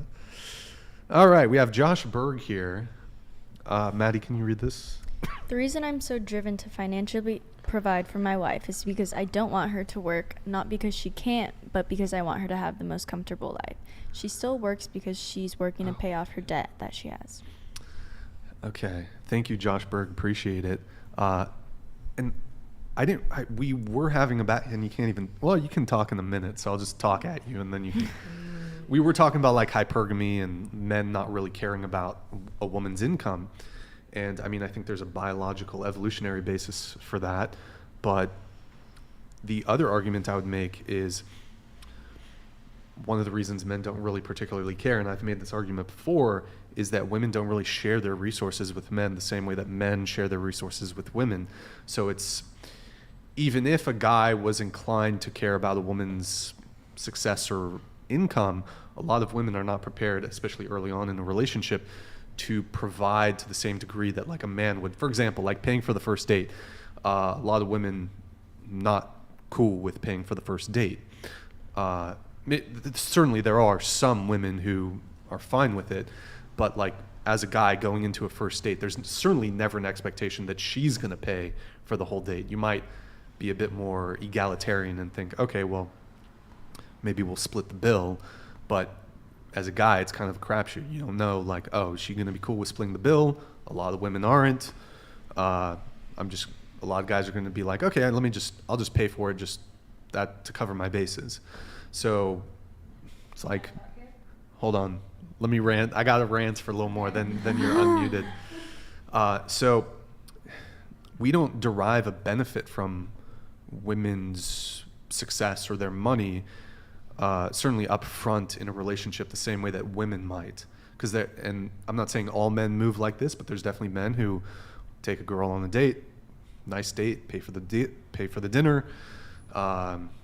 All right, we have Josh Berg here. Maddie, can you read this? The reason I'm so driven to financially provide for my wife is because I don't want her to work, not because she can't, but because I want her to have the most comfortable life. She still works because she's working to pay off her debt that she has. Okay, thank you, Josh Berg. Appreciate it. And we were having a back, and you can't even. Well, you can talk in a minute, so I'll just talk at you, and then you can. We were talking about like hypergamy and men not really caring about a woman's income. And I mean, I think there's a biological evolutionary basis for that. But the other argument I would make is one of the reasons men don't really particularly care, and I've made this argument before, is that women don't really share their resources with men the same way that men share their resources with women. So it's, even if a guy was inclined to care about a woman's success or income, a lot of women are not prepared, especially early on in a relationship, to provide to the same degree that like a man would. For example, like paying for the first date. A lot of women not cool with paying for the first date. Certainly there are some women who are fine with it, but like as a guy going into a first date, there's certainly never an expectation that she's going to pay for the whole date. You might be a bit more egalitarian and think, okay, well, maybe we'll split the bill, but as a guy, it's kind of a crapshoot. You don't know, like, oh, is she going to be cool with splitting the bill? A lot of women aren't. I'm just a lot of guys are going to be like, okay, I'll just pay for it, just that to cover my bases. So it's like, hold on, let me rant. I got to rant for a little more than you're unmuted. So we don't derive a benefit from women's success or their money, certainly up front in a relationship the same way that women might. And I'm not saying all men move like this, but there's definitely men who take a girl on a date, nice date, pay for the dinner,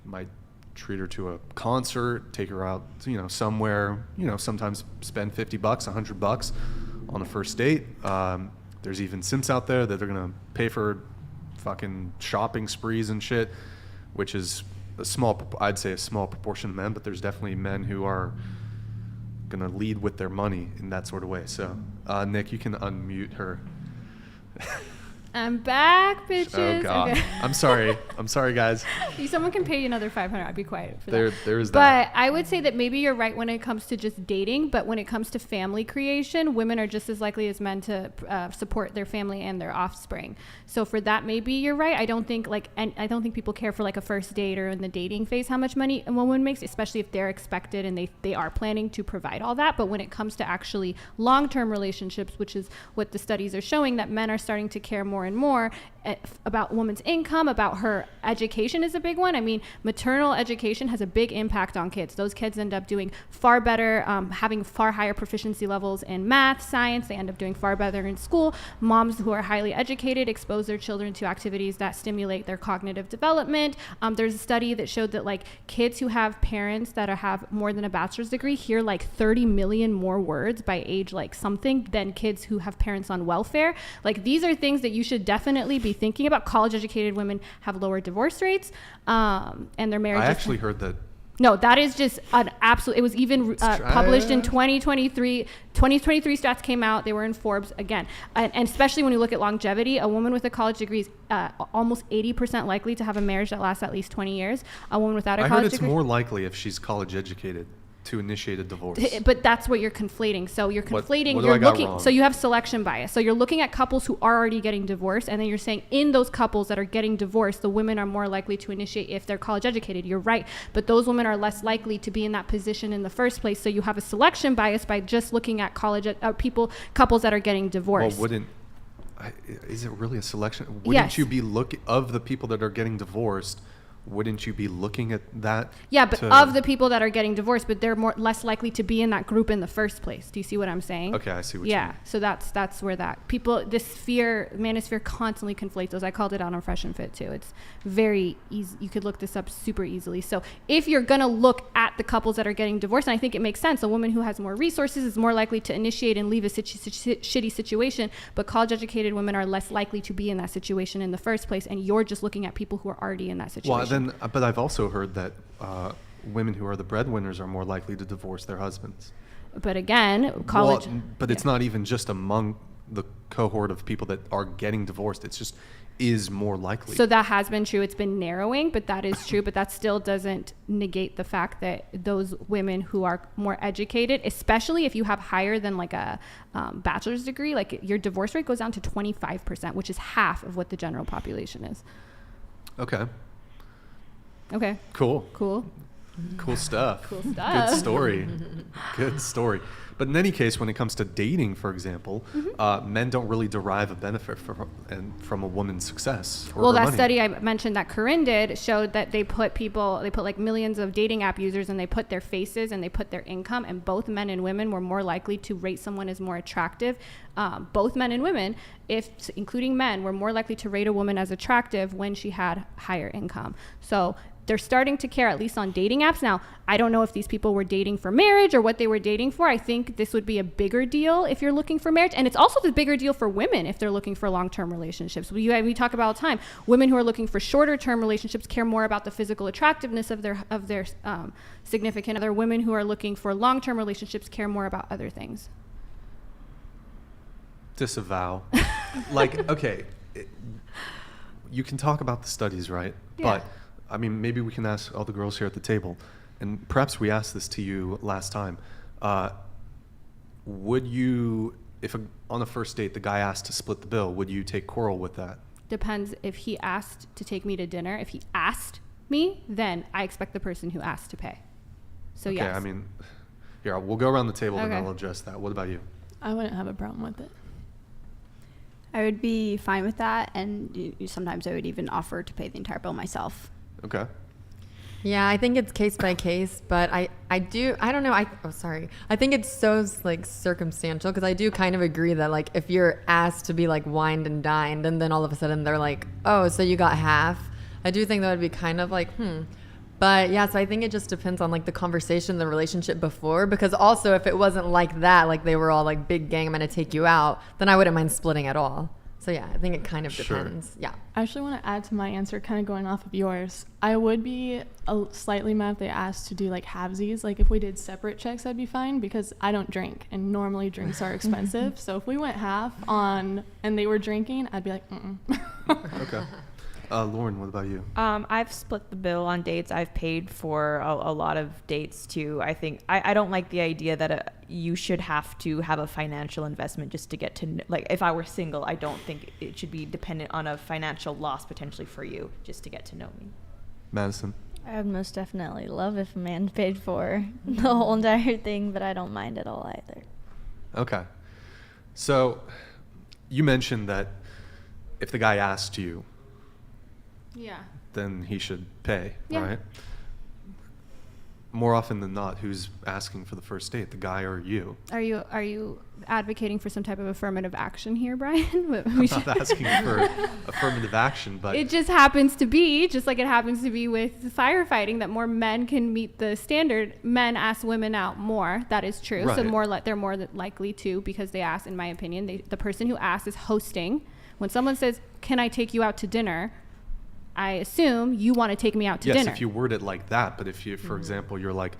might treat her to a concert, take her out, somewhere, sometimes spend $50, $100 on a first date. There's even simps out there that are gonna pay for fucking shopping sprees and shit, which is I'd say a small proportion of men, but there's definitely men who are gonna lead with their money in that sort of way. So, Nick, you can unmute her. I'm back, bitches. Oh God, okay. I'm sorry, guys. If someone can pay you another $500, I'd be quiet for that. There is that. But I would say that maybe you're right when it comes to just dating, but when it comes to family creation, women are just as likely as men to support their family and their offspring. So for that, maybe you're right. I don't think people care for like a first date or in the dating phase how much money a woman makes, especially if they're expected and they are planning to provide all that. But when it comes to actually long-term relationships, which is what the studies are showing, that men are starting to care more and more about a woman's income, about her education is a big one. I mean, maternal education has a big impact on kids. Those kids end up doing far better, having far higher proficiency levels in math, science. They end up doing far better in school. Moms who are highly educated expose their children to activities that stimulate their cognitive development. There's a study that showed that like kids who have parents that have more than a bachelor's degree hear like 30 million more words by age like something than kids who have parents on welfare. Like these are things that you should definitely be thinking about. College educated women have lower divorce rates, and their marriages. I actually heard that. No, that is just an absolute. It was even published in 2023. 2023 stats came out. They were in Forbes again, and especially when you look at longevity, a woman with a college degree is almost 80% likely to have a marriage that lasts at least 20 years. A woman without a college degree. I heard it's more likely if she's college educated to initiate a divorce. But that's what you're conflating. So you're conflating, what you're got looking, wrong? so you have selection bias. So you're looking at couples who are already getting divorced, and then you're saying in those couples that are getting divorced, the women are more likely to initiate if they're college educated. You're right. But those women are less likely to be in that position in the first place. So you have a selection bias by just looking at couples that are getting divorced. Well, is it really a selection? Wouldn't Yes. you be of the people that are getting divorced? Wouldn't you be looking at that? Yeah, but of the people that are getting divorced, but they're less likely to be in that group in the first place. Do you see what I'm saying? Okay, I see what you mean. Yeah, so that's where manosphere constantly conflates those. I called it out on Fresh and Fit too. It's very easy. You could look this up super easily. So if you're going to look at the couples that are getting divorced, and I think it makes sense, a woman who has more resources is more likely to initiate and leave a shitty situation, but college educated women are less likely to be in that situation in the first place, and you're just looking at people who are already in that situation. But I've also heard that women who are the breadwinners are more likely to divorce their husbands. But again, college. Well, but it's not even just among the cohort of people that are getting divorced. It's just is more likely. So that has been true. It's been narrowing, but that is true. But that still doesn't negate the fact that those women who are more educated, especially if you have higher than like a bachelor's degree, like your divorce rate goes down to 25%, which is half of what the general population is. Okay. Cool. Cool stuff. Cool stuff. Good story. But in any case, when it comes to dating, for example, men don't really derive a benefit from a woman's success. Or well, her that money. study I mentioned that Corinne did showed that they put like millions of dating app users, and they put their faces and they put their income, and both men and women were more likely to rate someone as more attractive. Both men and women, including men, were more likely to rate a woman as attractive when she had higher income. So they're starting to care, at least on dating apps. Now, I don't know if these people were dating for marriage or what they were dating for. I think this would be a bigger deal if you're looking for marriage. And it's also the bigger deal for women if they're looking for long-term relationships. We talk about all the time. Women who are looking for shorter-term relationships care more about the physical attractiveness of their significant other. Women who are looking for long-term relationships care more about other things. Disavow. Okay, you can talk about the studies, right? Yeah. But I mean, maybe we can ask all the girls here at the table, and perhaps we asked this to you last time. Would you, on a first date the guy asked to split the bill, would you take Coral with that? depends if he asked to take me to dinner. If he asked me, then I expect the person who asked to pay. So Okay, yes. I mean, here, we'll go around the table and Okay. I'll address that. What about you? I wouldn't have a problem with it. I would be fine with that, and sometimes I would even offer to pay the entire bill myself. Okay. Yeah, I think it's case by case, but I don't know. I think it's so like circumstantial, because I do kind of agree that like if you're asked to be like wined and dined and then all of a sudden they're like, oh, so you got half, I do think that would be kind of like, But yeah, so I think it just depends on like the conversation, the relationship before, because also if it wasn't like that, like they were all like big gang, I'm going to take you out, then I wouldn't mind splitting at all. So yeah, I think it kind of depends. Yeah. I actually want to add to my answer, kind of going off of yours. I would be slightly mad if they asked to do like halvesies. Like if we did separate checks, I'd be fine, because I don't drink and normally drinks are expensive. So if we went half on and they were drinking, I'd be like, Okay. Lauren, what about you? I've split the bill on dates. I've paid for a lot of dates too. I think I don't like the idea that you should have to have a financial investment just to get to like, if I were single, I don't think it should be dependent on a financial loss potentially for you just to get to know me. Madison? I would most definitely love if a man paid for the whole entire thing, but I don't mind at all either. Okay. So you mentioned that if the guy asked you, Yeah. then he should pay, Yeah. right? More often than not, who's asking for the first date, the guy or you? Are you advocating for some type of affirmative action here, Brian? I'm not asking for affirmative action, but it just happens to be, just like it happens to be with firefighting, that more men can meet the standard. Men ask women out more. That is true. So Right. they're more likely to, because they ask, in my opinion, the person who asks is hosting. When someone says, "Can I take you out to dinner?" I assume you want to take me out to dinner. Yes, if you word it like that. But if you, for example, you're like,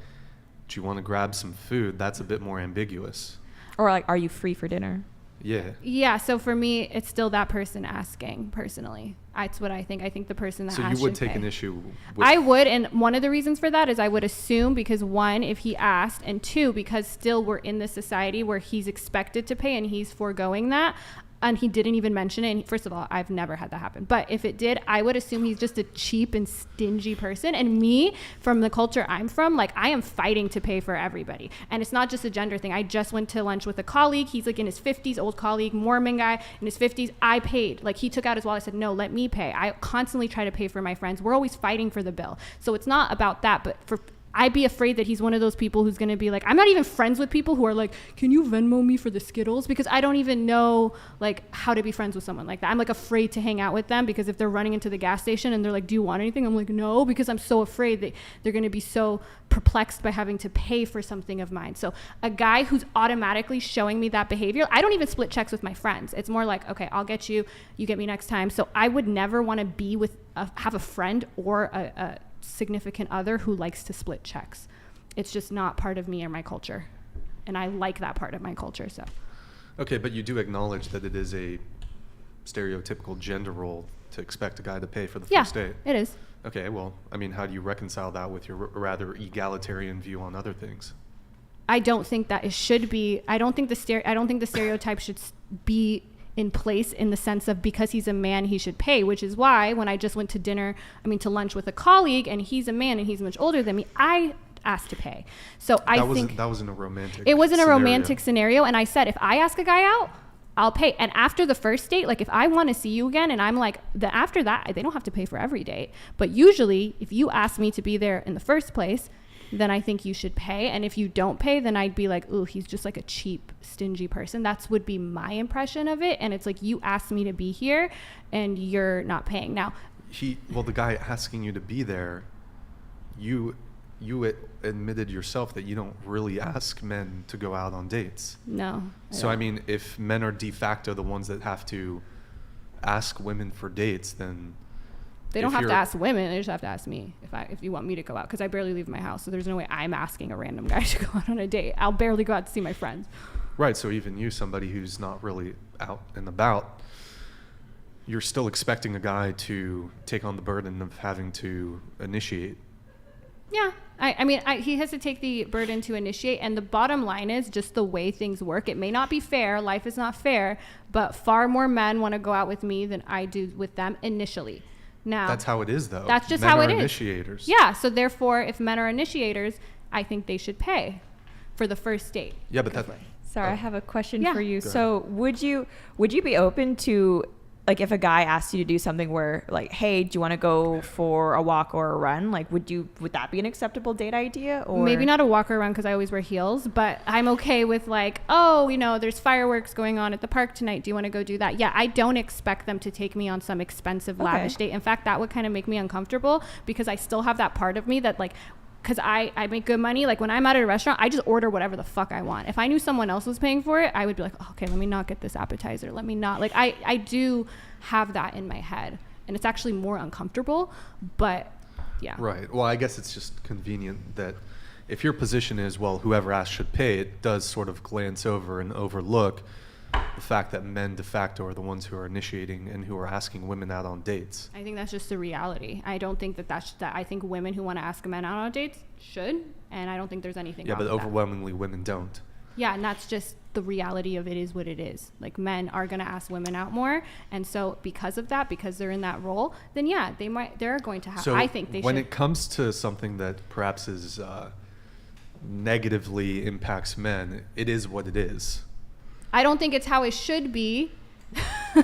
do you want to grab some food? That's a bit more ambiguous. Or like, are you free for dinner? Yeah. Yeah, so for me, it's still that person asking, personally. That's what I think. I think the person that So asks you would should take pay. an issue with... I would, and one of the reasons for that is I would assume, because one, if he asked, and two, because still we're in this society where he's expected to pay and he's foregoing that, and he didn't even mention it. And first of all, I've never had that happen. But if it did, I would assume he's just a cheap and stingy person. And me, from the culture I'm from, like, I am fighting to pay for everybody. And it's not just a gender thing. I just went to lunch with a colleague. He's like in his 50s, old colleague, Mormon guy, in his 50s. I paid. Like, he took out his wallet. I said, no, let me pay. I constantly try to pay for my friends. We're always fighting for the bill. So it's not about that. But I'd be afraid that he's one of those people who's going to be like, I'm not even friends with people who are like, can you Venmo me for the Skittles? Because I don't even know like how to be friends with someone like that. I'm like afraid to hang out with them, because if they're running into the gas station and they're like, do you want anything? I'm like, no, because I'm so afraid that they're going to be so perplexed by having to pay for something of mine. So a guy who's automatically showing me that behavior, I don't even split checks with my friends. It's more like, okay, I'll get you, you get me next time. So I would never want to be with, have a friend or a significant other who likes to split checks. It's just not part of me or my culture, and I like that part of my culture. So Okay, but you do acknowledge that it is a stereotypical gender role to expect a guy to pay for the first date. It is. Okay, well, I mean, how do you reconcile that with your rather egalitarian view on other things? I don't think that it should be. I don't think the stereotype should be in place in the sense of, because he's a man, he should pay, which is why when I just went to lunch with a colleague, and he's a man and he's much older than me, I asked to pay. So that wasn't a romantic It wasn't scenario. a romantic scenario. And I said, if I ask a guy out, I'll pay. And after the first date, like if I want to see you again, and I'm like, after that, they don't have to pay for every date. But usually if you ask me to be there in the first place, then I think you should pay. And if you don't pay, then I'd be like, ooh, he's just like a cheap, stingy person. That would be my impression of it. And it's like, you asked me to be here and you're not paying. Now, the guy asking you to be there, you admitted yourself that you don't really ask men to go out on dates. no. So I mean, if men are de facto the ones that have to ask women for dates, then They don't have to ask women. They just have to ask me if you want me to go out, because I barely leave my house. So there's no way I'm asking a random guy to go out on a date. I'll barely go out to see my friends. Right. So even you, somebody who's not really out and about, you're still expecting a guy to take on the burden of having to initiate. Yeah. I mean, he has to take the burden to initiate, and the bottom line is just the way things work. It may not be fair. Life is not fair, but far more men want to go out with me than I do with them initially. Now, That's how it is, though. That's just Men how are it is. initiators. Yeah, so therefore, if men are initiators, I think they should pay for the first date. Yeah, but that. Sorry, I have a question Yeah. for you. Go So would you be open to, like, if a guy asked you to do something where, like, hey, do you want to go for a walk or a run? Like, would that be an acceptable date idea? Or Maybe not a walk or run because I always wear heels, but I'm okay with like, oh, you know, there's fireworks going on at the park tonight. Do you want to go do that? Yeah, I don't expect them to take me on some expensive, lavish date. In fact, that would kind of make me uncomfortable because I still have that part of me that like, because I make good money. Like when I'm out at a restaurant, I just order whatever the fuck I want. If I knew someone else was paying for it, I would be like, oh, okay, let me not get this appetizer. Let me not. Like I do have that in my head. And it's actually more uncomfortable. But yeah. Right. Well, I guess it's just convenient that if your position is, well, whoever asks should pay, it does sort of glance over and overlook the fact that men de facto are the ones who are initiating and who are asking women out on dates. I think that's just the reality. I don't think that I think women who want to ask men out on dates should, and I don't think there's anything Yeah, wrong but with that. overwhelmingly women don't. Yeah, and that's just the reality of it is what it is. Like men are going to ask women out more, and so because of that, because they're in that role, then yeah, they're going to have. So I think they when should. it comes to something that perhaps is negatively impacts men, it is what it is. I don't think it's how it should be.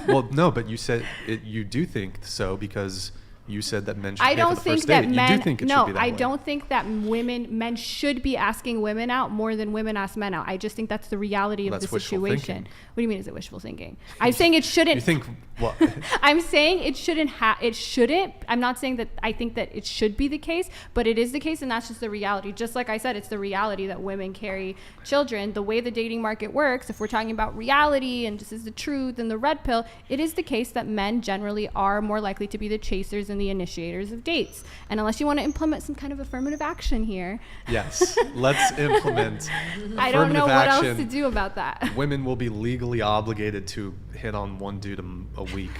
Well, no, but you said you do think so because you said that men should I pay don't for the think first that date. men. You do think it should No, be that I way. don't think that men should be asking women out more than women ask men out. I just think that's the reality Well, of that's the wishful situation. thinking. What do you mean? Is it wishful thinking? I'm saying it shouldn't. You think what? I'm saying it shouldn't it shouldn't. I'm not saying that I think that it should be the case, but it is the case, and that's just the reality. Just like I said, it's the reality that women carry children. The way the dating market works, if we're talking about reality and this is the truth and the red pill, it is the case that men generally are more likely to be the chasers and the initiators of dates. And unless you want to implement some kind of affirmative action here, Yes, let's implement. I don't know affirmative what else action. to do about that. Women will be legally obligated to hit on one dude a week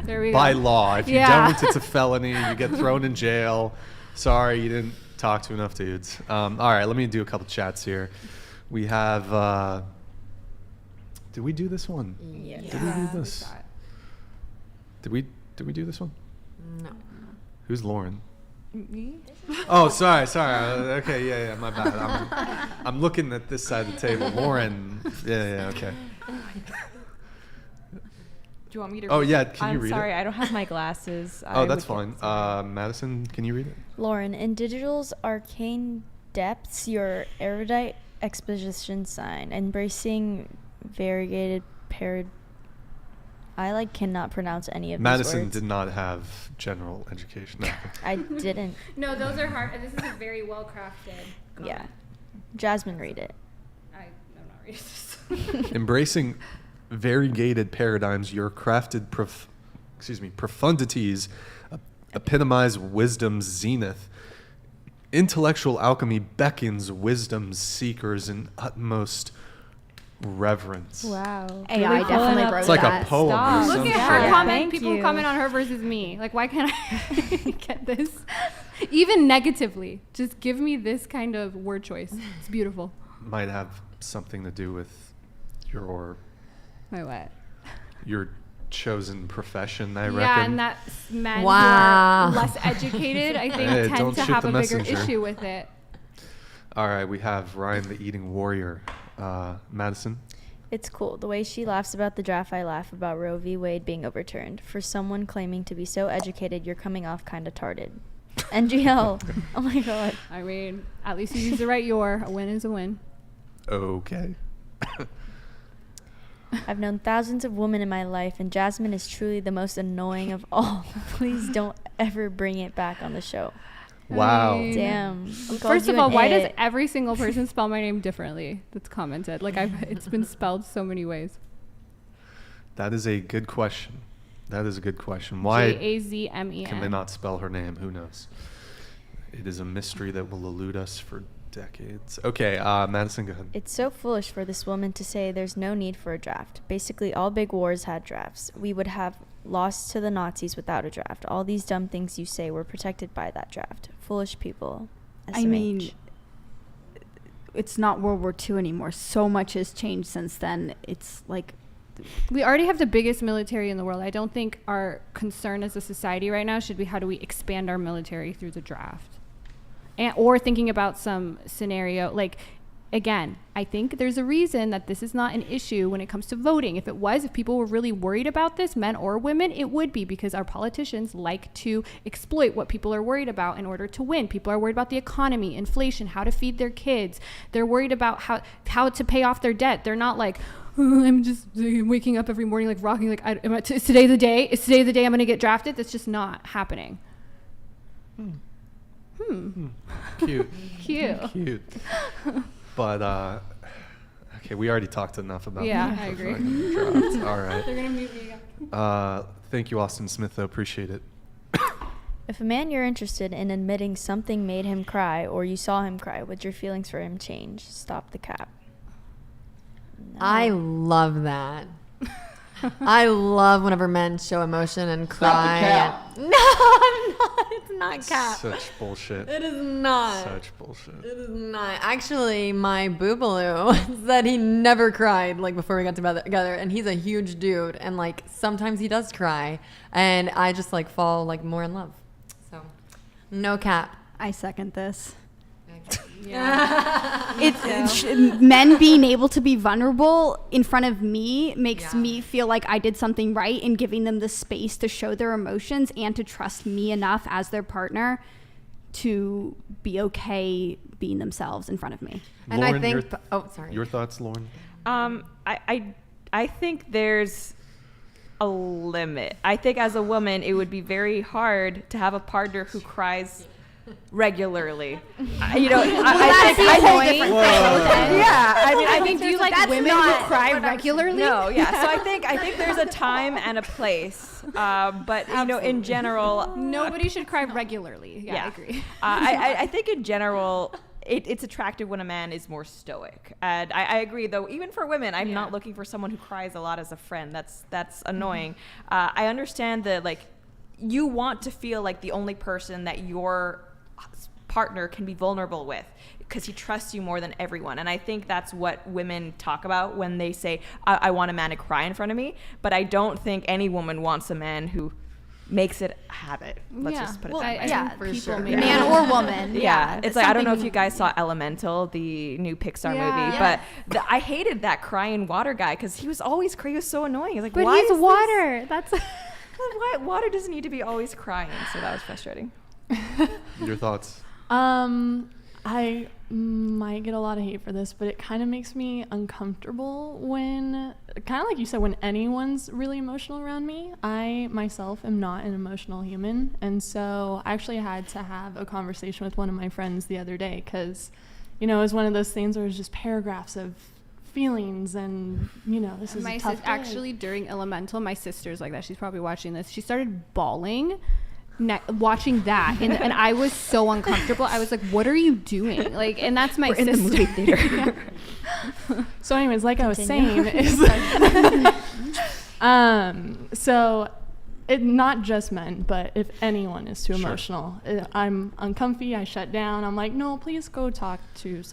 There we by go. law. If you Yeah. don't, it's a felony. You get thrown in jail. Sorry, you didn't talk to enough dudes. All right, let me do a couple chats here. We have. Did we do this one? Yeah. Did we do this? Did we do this one? No. Who's Lauren? Oh, sorry. Okay, yeah, my bad. I'm looking at this side of the table. Lauren. Yeah, okay. Do you want me to? Oh, read yeah, it? can you read it? I'm sorry, I don't have my glasses. Oh, that's fine. Madison, can you read it? Lauren, in Digital's arcane depths, your erudite exposition sign, embracing variegated I cannot pronounce any of these Madison words. did not have general education. No. I didn't. No, those are hard. This is a very well crafted. Yeah. Jasmine, read it. I'm not reading this. Embracing variegated paradigms, your crafted profundities epitomize wisdom's zenith. Intellectual alchemy beckons wisdom's seekers in utmost reverence. Wow. AI definitely wrote It's like that. a poem or Stop. something. Look at her Yeah. comment. Thank People you. comment on her versus me. Like, why can't I get this? Even negatively. Just give me this kind of word choice. It's beautiful. Might have something to do with your My what? chosen profession, I reckon. Yeah, and that men Wow. who are less educated, I think, Hey, tend don't to shoot have the a bigger messenger. issue with it. All right, we have Ryan the Eating Warrior. Madison. It's cool. The way she laughs about the draft, I laugh about Roe v. Wade being overturned. For someone claiming to be so educated, you're coming off kind of tarded. NGL. Oh my God. I mean, at least you use the right your. A win is a win. Okay. I've known thousands of women in my life, and Jasmine is truly the most annoying of all. Please don't ever bring it back on the show. Wow. I mean, Damn. We called First you of all, an why does it. every single person spell my name differently that's commented? Like, it's been spelled so many ways. That is a good question. Why Jazmen. can they not spell her name? Who knows? It is a mystery that will elude us for decades. Okay, Madison, go ahead. It's so foolish for this woman to say there's no need for a draft. Basically, all big wars had drafts. We would have lost to the Nazis without a draft. All these dumb things you say were protected by that draft. Foolish people. I mean, it's not World War II anymore. So much has changed since then. It's like, we already have the biggest military in the world. I don't think our concern as a society right now should be how do we expand our military through the draft, or thinking about some scenario like. Again, I think there's a reason that this is not an issue when it comes to voting. If it was, if people were really worried about this, men or women, it would be, because our politicians like to exploit what people are worried about in order to win. People are worried about the economy, inflation, how to feed their kids. They're worried about how to pay off their debt. They're not like, oh, I'm just waking up every morning like rocking, like, is today the day? Is today the day I'm going to get drafted? That's just not happening. Cute. Cute. But, okay, we already talked enough about Yeah, the I agree. fucking draft. All right. They're going to mute me again. Thank you, Austin Smith, though. Appreciate it. If a man you're interested in admitting something made him cry or you saw him cry, would your feelings for him change? Stop the cap. No. I love that. I love whenever men show emotion and cry. No, I'm not. It's not cap. Such bullshit. It is not. Such bullshit. It is not. Actually, my boobaloo said he never cried like before we got together, and he's a huge dude, and like sometimes he does cry, and I just like fall like more in love. So, no cap. I second this. Yeah. Men being able to be vulnerable in front of me makes me feel like I did something right in giving them the space to show their emotions and to trust me enough as their partner to be okay being themselves in front of me. And Lauren, I think, sorry. Your thoughts, Lauren? I think there's a limit. I think as a woman, it would be very hard to have a partner who cries regularly. I think do you like women who cry regularly? No, yeah. So I think there's a time and a place. But in general, nobody should cry regularly. Yeah, I agree. I think in general, it's attractive when a man is more stoic. And I agree, though, even for women, I'm not looking for someone who cries a lot as a friend. That's annoying. I understand that, like, you want to feel like the only person that your partner can be vulnerable with because he trusts you more than everyone. And I think that's what women talk about when they say, I want a man to cry in front of me. But I don't think any woman wants a man who makes it a habit. Let's just put it that way. For sure. Man or woman. Yeah. It's like, I don't know if you guys saw Elemental, the new Pixar movie, but I hated that crying water guy because he was always crying. He was so annoying. He's like, but why he's is water. That's why water doesn't need to be always crying. So that was frustrating. Your thoughts? I might get a lot of hate for this, but it kind of makes me uncomfortable when, kind of like you said, when anyone's really emotional around me. I myself am not an emotional human, and so I actually had to have a conversation with one of my friends the other day because, it was one of those things where it was just paragraphs of feelings and this is a tough day. Actually, during Elemental, my sister's like that. She's probably watching this. She started bawling watching that, and I was so uncomfortable. I was like, what are you doing? Like, and that's my sister. In the movie theater. So anyways, like I was saying, is so it not just men, but if anyone is too emotional, I'm uncomfy, I shut down. I'm like, no, please go talk to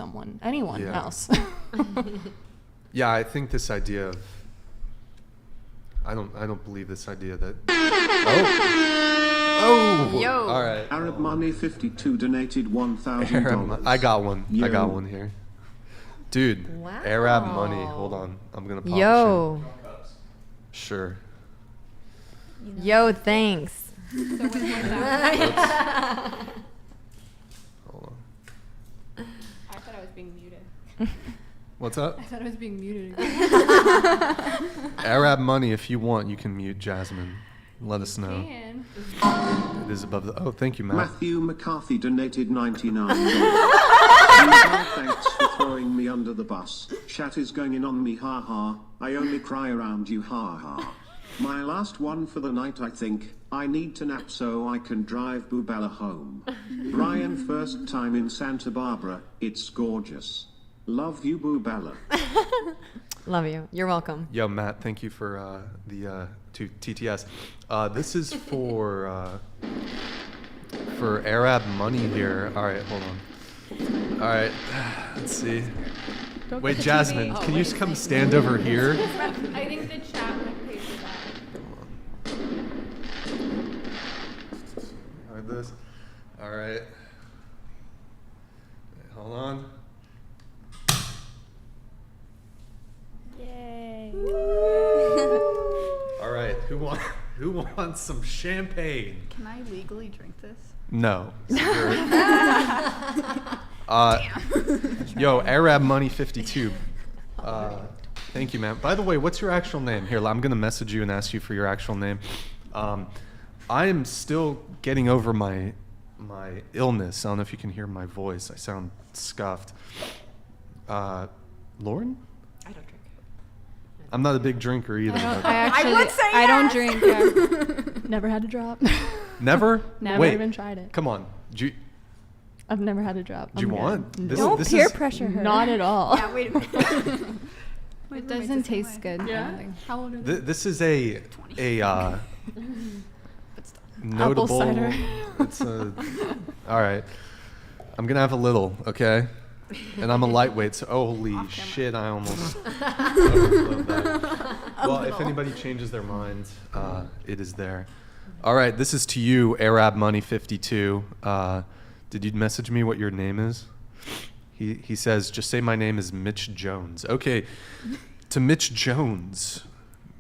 anyone else. Yeah, I think this idea of I don't believe this idea that Yo. All right. Arab Money 52 donated $1,000. I got one. Yo. I got one here. Dude, Wow. Arab Money. Hold on. I'm going to pop Yo. Chen. Sure. Yo, thanks. So what's that? Hold on. I thought I was being muted. What's up? I thought I was being muted. Arab Money, if you want, you can mute Jasmine. Let us know. It is above the... Oh, thank you, Matt. Matthew McCarthy donated $99. Thanks for throwing me under the bus. Chat is going in on me, ha ha. I only cry around you, ha ha. My last one for the night, I think. I need to nap so I can drive Boobella home. Ryan, first time in Santa Barbara. It's gorgeous. Love you, Boobella. Love you. You're welcome. Yo, Matt, thank you for the to TTS. This is for Arab Money here. All right, hold on. All right. Let's see. Don't Wait, get the Jasmine, TV. can you just come stand over here? I think the chat might pay for that. Like this. All right. Hold on. Yay. All right. Who wants some champagne? Can I legally drink this? No. Yo, Arab Money 52. Thank you, man. By the way, what's your actual name? Here, I'm gonna message you and ask you for your actual name. I am still getting over my illness. I don't know if you can hear my voice. I sound scuffed. Lauren? I don't drink. I'm not a big drinker either. but- I don't drink. Yeah. Never had a drop. Never? Never Wait, even tried it. come on. Do I've never had a drop. you I'm good. want? No. Don't peer pressure her. Not at all. Yeah, wait a minute. It doesn't taste good. I don't think. How old are they? This is a notable. cider. It's a, all right. I'm gonna have a little, okay? And I'm a lightweight, so holy shit! I almost overflowed that. Well, if anybody changes their mind, it is there. All right, this is to you, Arab Money 52. Did you message me what your name is? He says, just say my name is Mitch Jones. Okay, to Mitch Jones,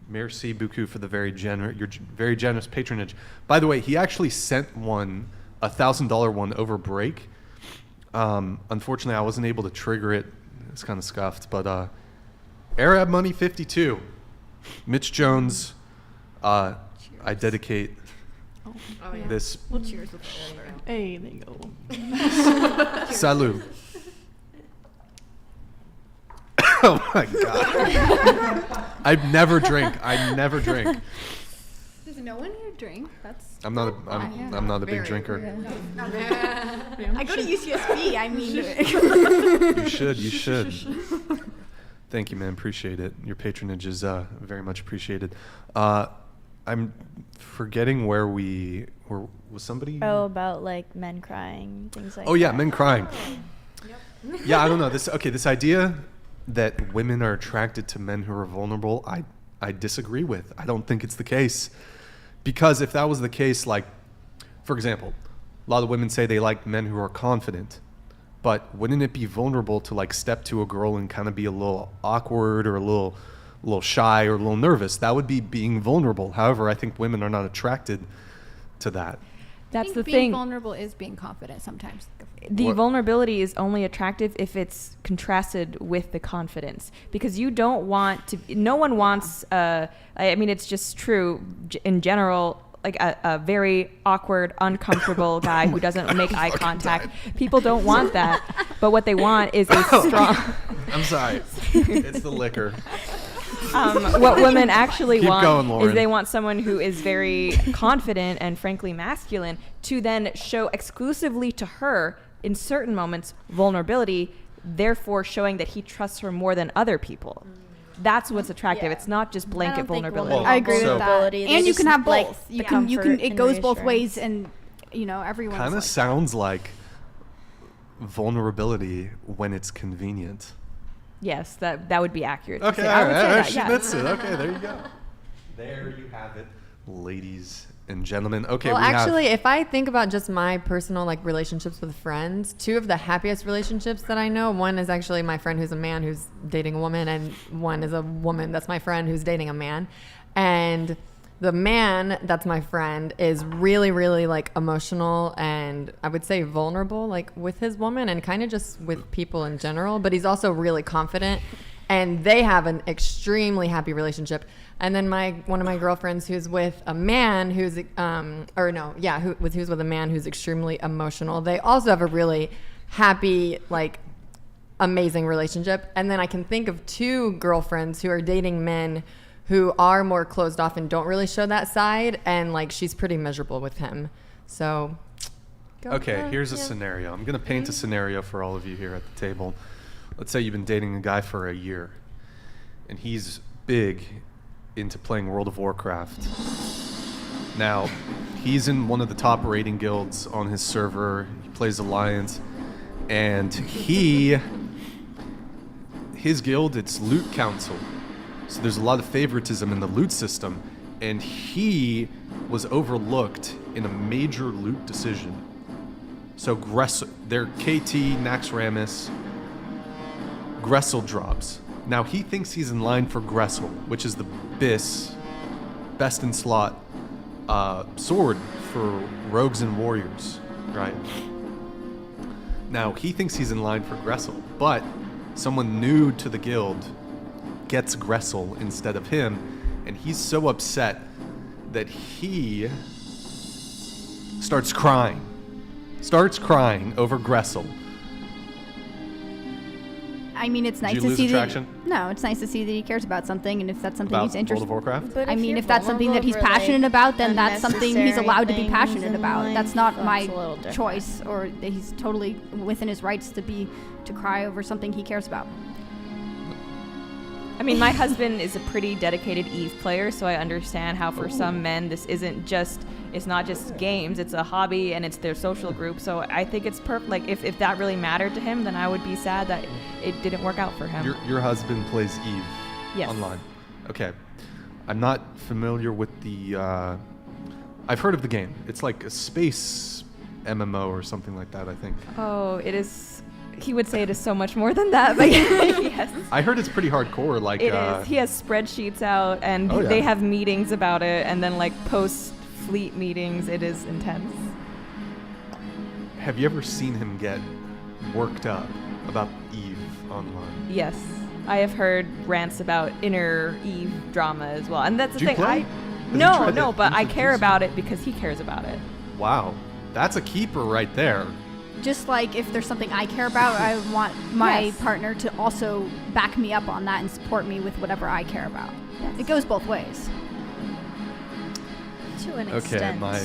merci beaucoup for the your very generous patronage. By the way, he actually sent one, $1,000 one over break. Unfortunately, I wasn't able to trigger it. It's kind of scuffed, but Arab Money 52, Mitch Jones. I dedicate this. Well, cheers with Hey, there you go. Salut. Oh my god. I never drink. Does no one here drink? That's. I'm not a big drinker. I go to UCSB. I mean, You should. Thank you, man. Appreciate it. Your patronage is very much appreciated. I'm forgetting where we were. Was somebody? Oh, about like men crying, things like. Oh yeah, that. men crying. Yeah, I don't know. This idea that women are attracted to men who are vulnerable, I disagree with. I don't think it's the case. Because if that was the case, like, for example, a lot of women say they like men who are confident. But wouldn't it be vulnerable to like step to a girl and kind of be a little awkward or a little shy or a little nervous? That would be being vulnerable. However, I think women are not attracted to that. That's the being thing. vulnerable is being confident sometimes. The What- vulnerability is only attractive if it's contrasted with the confidence, because you don't want to. No one wants. I mean, it's just true in general. Like a very awkward, uncomfortable guy who doesn't make eye contact. People don't want that, but what they want is a strong. I'm sorry. It's the liquor. What women actually Keep want going, Lauren. is they want someone who is very confident and frankly masculine to then show exclusively to her in certain moments vulnerability, therefore showing that he trusts her more than other people. That's what's attractive. Yeah. It's not just I blanket don't think vulnerability. Well, I agree So- with that. Vulnerability, they And you just can have like both. the You can. comfort It and goes both reassurance. ways, and everyone's Kind of like, sounds like vulnerability when it's convenient. Yes, that would be accurate. to Okay, say. all I would right, say all right, that, she yeah. admits it. Okay, there you go. There you have it, ladies and gentlemen. Okay, Well, we actually, have. if I think about just my personal like relationships with friends, two of the happiest relationships that I know, one is actually my friend who's a man who's dating a woman, and one is a woman that's my friend who's dating a man. And the man that's my friend is really, really like emotional and I would say vulnerable, like with his woman and kind of just with people in general. But he's also really confident, and they have an extremely happy relationship. And then one of my girlfriends who's with a man who's who's with a man who's extremely emotional. They also have a really happy, like amazing relationship. And then I can think of two girlfriends who are dating men who are more closed off and don't really show that side, and like she's pretty miserable with him. So Okay, here's a scenario. I'm going to paint a scenario for all of you here at the table. Let's say you've been dating a guy for a year, and he's big into playing World of Warcraft. Now, he's in one of the top raiding guilds on his server. He plays Alliance, And his guild, it's loot council. So there's a lot of favoritism in the loot system. And he was overlooked in a major loot decision. So their KT, Naxxramas, Gressel drops. Now he thinks he's in line for Gressel, which is the best in slot sword for rogues and warriors, right? Now he thinks he's in line for Gressel, but someone new to the guild gets Gressel instead of him, and he's so upset that he starts crying over Gressel. I mean, it's nice Did you to lose see attraction? it's nice to see that he cares about something, and if that's something About he's interested. World of Warcraft? But I mean, you're if that's something that he's vulnerable for, passionate about, then that's something he's unnecessary allowed to be things passionate in about. life, That's not that's my a little different. choice, or that he's totally within his rights to cry over something he cares about. I mean, my husband is a pretty dedicated Eve player, so I understand how for some men this it's not just games, it's a hobby and it's their social group. So I think it's perfect. Like if that really mattered to him, then I would be sad that it didn't work out for him. Your husband plays Eve Yes. online. Okay. I'm not familiar with the I've heard of the game. It's like a space MMO or something like that, I think. Oh, it is. He would say it is so much more than that, but yes. I heard it's pretty hardcore. Like It is. He has spreadsheets out, and Oh, yeah. they have meetings about it, and then like post-fleet meetings. It is intense. Have you ever seen him get worked up about Eve online? Yes, I have heard rants about inner Eve drama as well, and that's the Do you thing. play? Have you No, tried to but I care introduce about it because he cares about it. Wow. That's a keeper right there. Just like if there's something I care about, I want my Yes. partner to also back me up on that and support me with whatever I care about. Yes. It goes both ways. To an Okay, extent. my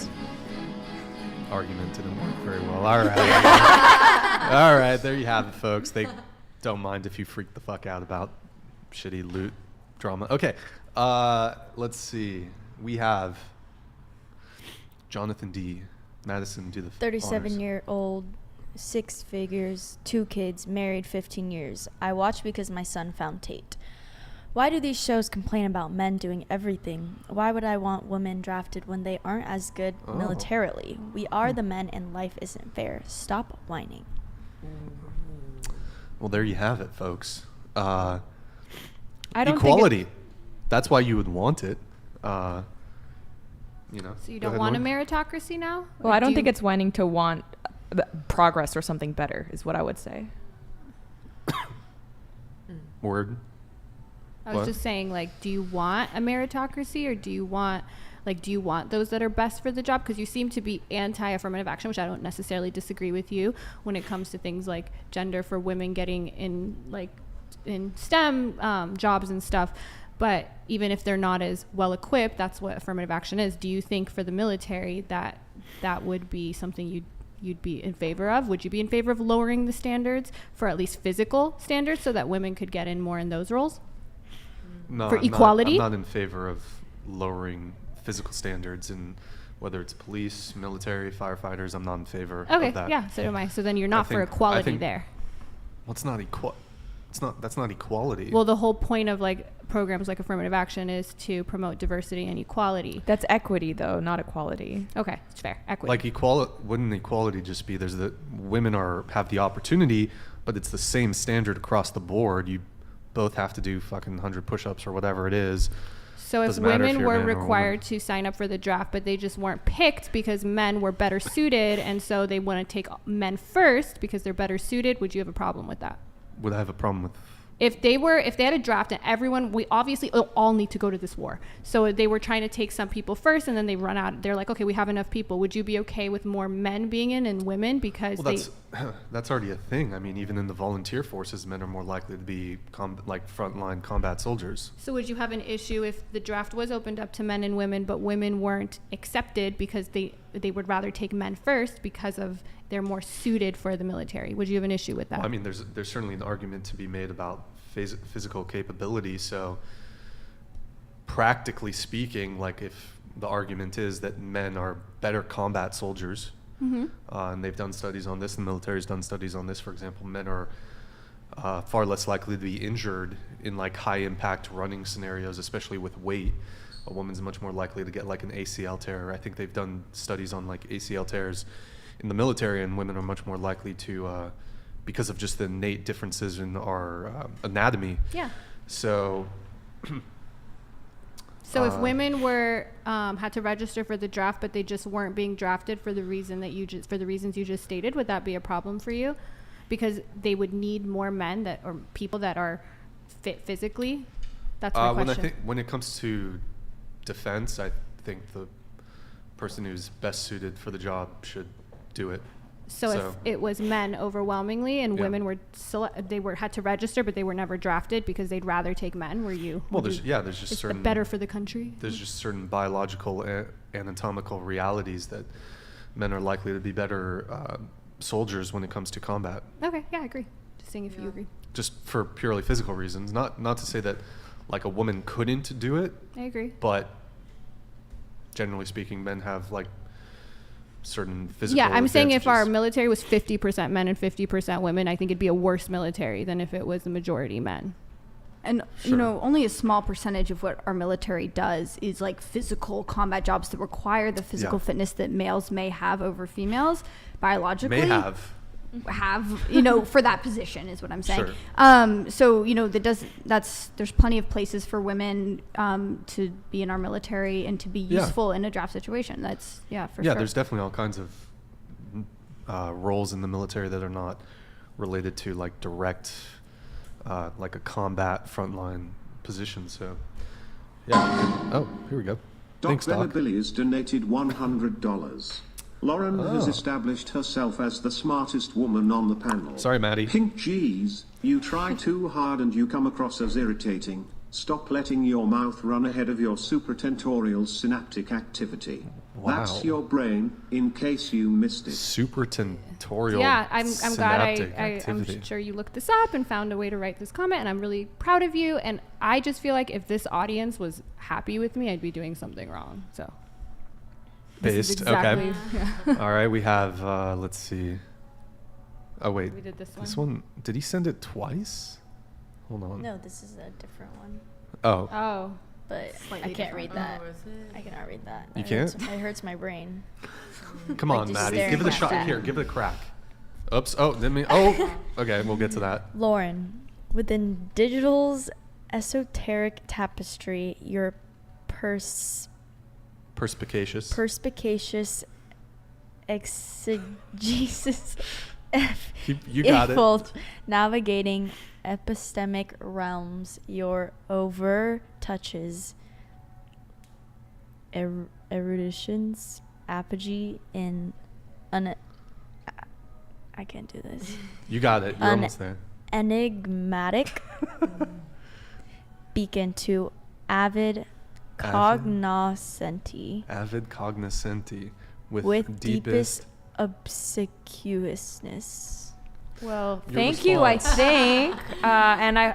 argument didn't work very well. All right. All right, there you have it, folks. They don't mind if you freak the fuck out about shitty loot drama. Okay, let's see. We have Jonathan D. Madison, do the 37-year-old, 6 figures, 2 kids, married 15 years. I watch because my son found Tate. Why do these shows complain about men doing everything? Why would I want women drafted when they aren't as good militarily? We are the men and life isn't fair. Stop whining. Well, there you have it, folks. I don't Equality. That's why you would want it. You know. So you Go don't ahead, want a Lauren. meritocracy now? Well, Or I don't do think you- it's whining to want progress or something better, is what I would say. Word. I was What? just saying, like, do you want a meritocracy, or do you want those that are best for the job? Because you seem to be anti-affirmative action, which I don't necessarily disagree with you when it comes to things like gender for women getting in STEM jobs and stuff. But even if they're not as well equipped, that's what affirmative action is. Do you think for the military that would be something you'd be in favor of? Would you be in favor of lowering the standards for at least physical standards so that women could get in more in those roles? No, For I'm not- equality? I'm not in favor of lowering physical standards, and whether it's police, military, firefighters, I'm not in favor Okay, of that. yeah, so am I. So then you're not for think- equality think- there. Well, it's not equal. That's not equality. Well, the whole point of like programs like affirmative action is to promote diversity and equality. That's equity, though, not equality. Okay, it's fair. Equity. like wouldn't equality just be women have the opportunity, but it's the same standard across the board. You both have to do fucking 100 push-ups or whatever it is. So if Doesn't matter if women you're were a man or a woman. required to sign up for the draft, but they just weren't picked because men were better suited, and so they want to take men first because they're better suited, would you have a problem with that? Would I have a problem with? If they had a draft and everyone, we obviously all need to go to this war. So they were trying to take some people first, and then they run out. They're like, okay, we have enough people. Would you be okay with more men being in and women? Because Well, that's already a thing. I mean, even in the volunteer forces, men are more likely to be frontline combat soldiers. So would you have an issue if the draft was opened up to men and women, but women weren't accepted because they would rather take men first because of they're more suited for the military? Would you have an issue with that? Well, I mean, there's certainly an argument to be made about physical capability. So practically speaking, like if the argument is that men are better combat soldiers, And they've done studies on this. The military's done studies on this. For example, men are far less likely to be injured in like high impact running scenarios, especially with weight. A woman's much more likely to get like an ACL tear. I think they've done studies on like ACL tears in the military, and women are much more likely to, because of just the innate differences in our anatomy. Yeah. So if women were had to register for the draft, but they just weren't being drafted for the reasons you just stated, would that be a problem for you? Because they would need more men or people that are fit physically. That's my question. When it comes to defense, I think the person who's best suited for the job should do it. So if it was men overwhelmingly and women were had to register, but they were never drafted because they'd rather take men, there's just it's certain better for the country. There's just certain biological anatomical realities that men are likely to be better soldiers when it comes to combat. Okay, yeah, I agree. Just seeing if you agree. Just for purely physical reasons, not to say that like a woman couldn't do it. I agree. But generally speaking, men have like certain physical Yeah, I'm saying if our advantages. military was 50% men and 50% women, I think it'd be a worse military than if it was the majority men. And, Sure. you know, only a small percentage of what our military does is like physical combat jobs that require the physical fitness that males may have over females biologically. May have. You know, for that position is what I'm saying. Sure. So, you know, there's plenty of places for women to be in our military and to be useful in a draft situation. That's, for sure. There's definitely all kinds of roles in the military that are not related to like direct, like a combat frontline position. So, here we go. Thanks, Doc Doc. Benabili has donated $100. Lauren has established herself as the smartest woman on the panel. Sorry, Maddie. Pink G's, you try too hard and you come across as irritating. Stop letting your mouth run ahead of your supratentorial synaptic activity. Wow. That's your brain, in case you missed it. Supratentorial. Yeah, I'm glad synaptic I'm activity. sure you looked this up and found a way to write this comment, and I'm really proud of you. And I just feel like if this audience was happy with me, I'd be doing something wrong. So. This is Based. exactly, Okay. All right, we have, let's see. Oh, wait. We did this one. This one, did he send it twice? Hold on. No, this is a different one. Oh. Oh. But Slightly I can't different. read that. I cannot read that. You It can't? hurts- It hurts my brain. Come Like on, just Maddie. staring Give it a at shot. that. Here, give it a crack. Oops. Oh, didn't mean. Oh. Okay, we'll get to that. Lauren, within digital's esoteric tapestry, your perspicacious exegesis You got it. F navigating epistemic realms, your over touches eruditions apogee in I can't do this. You got it. You're almost there. Enigmatic beacon to avid cognoscenti Avid cognoscenti with deepest. obsequiousness. Well, Your thank you, I response. think.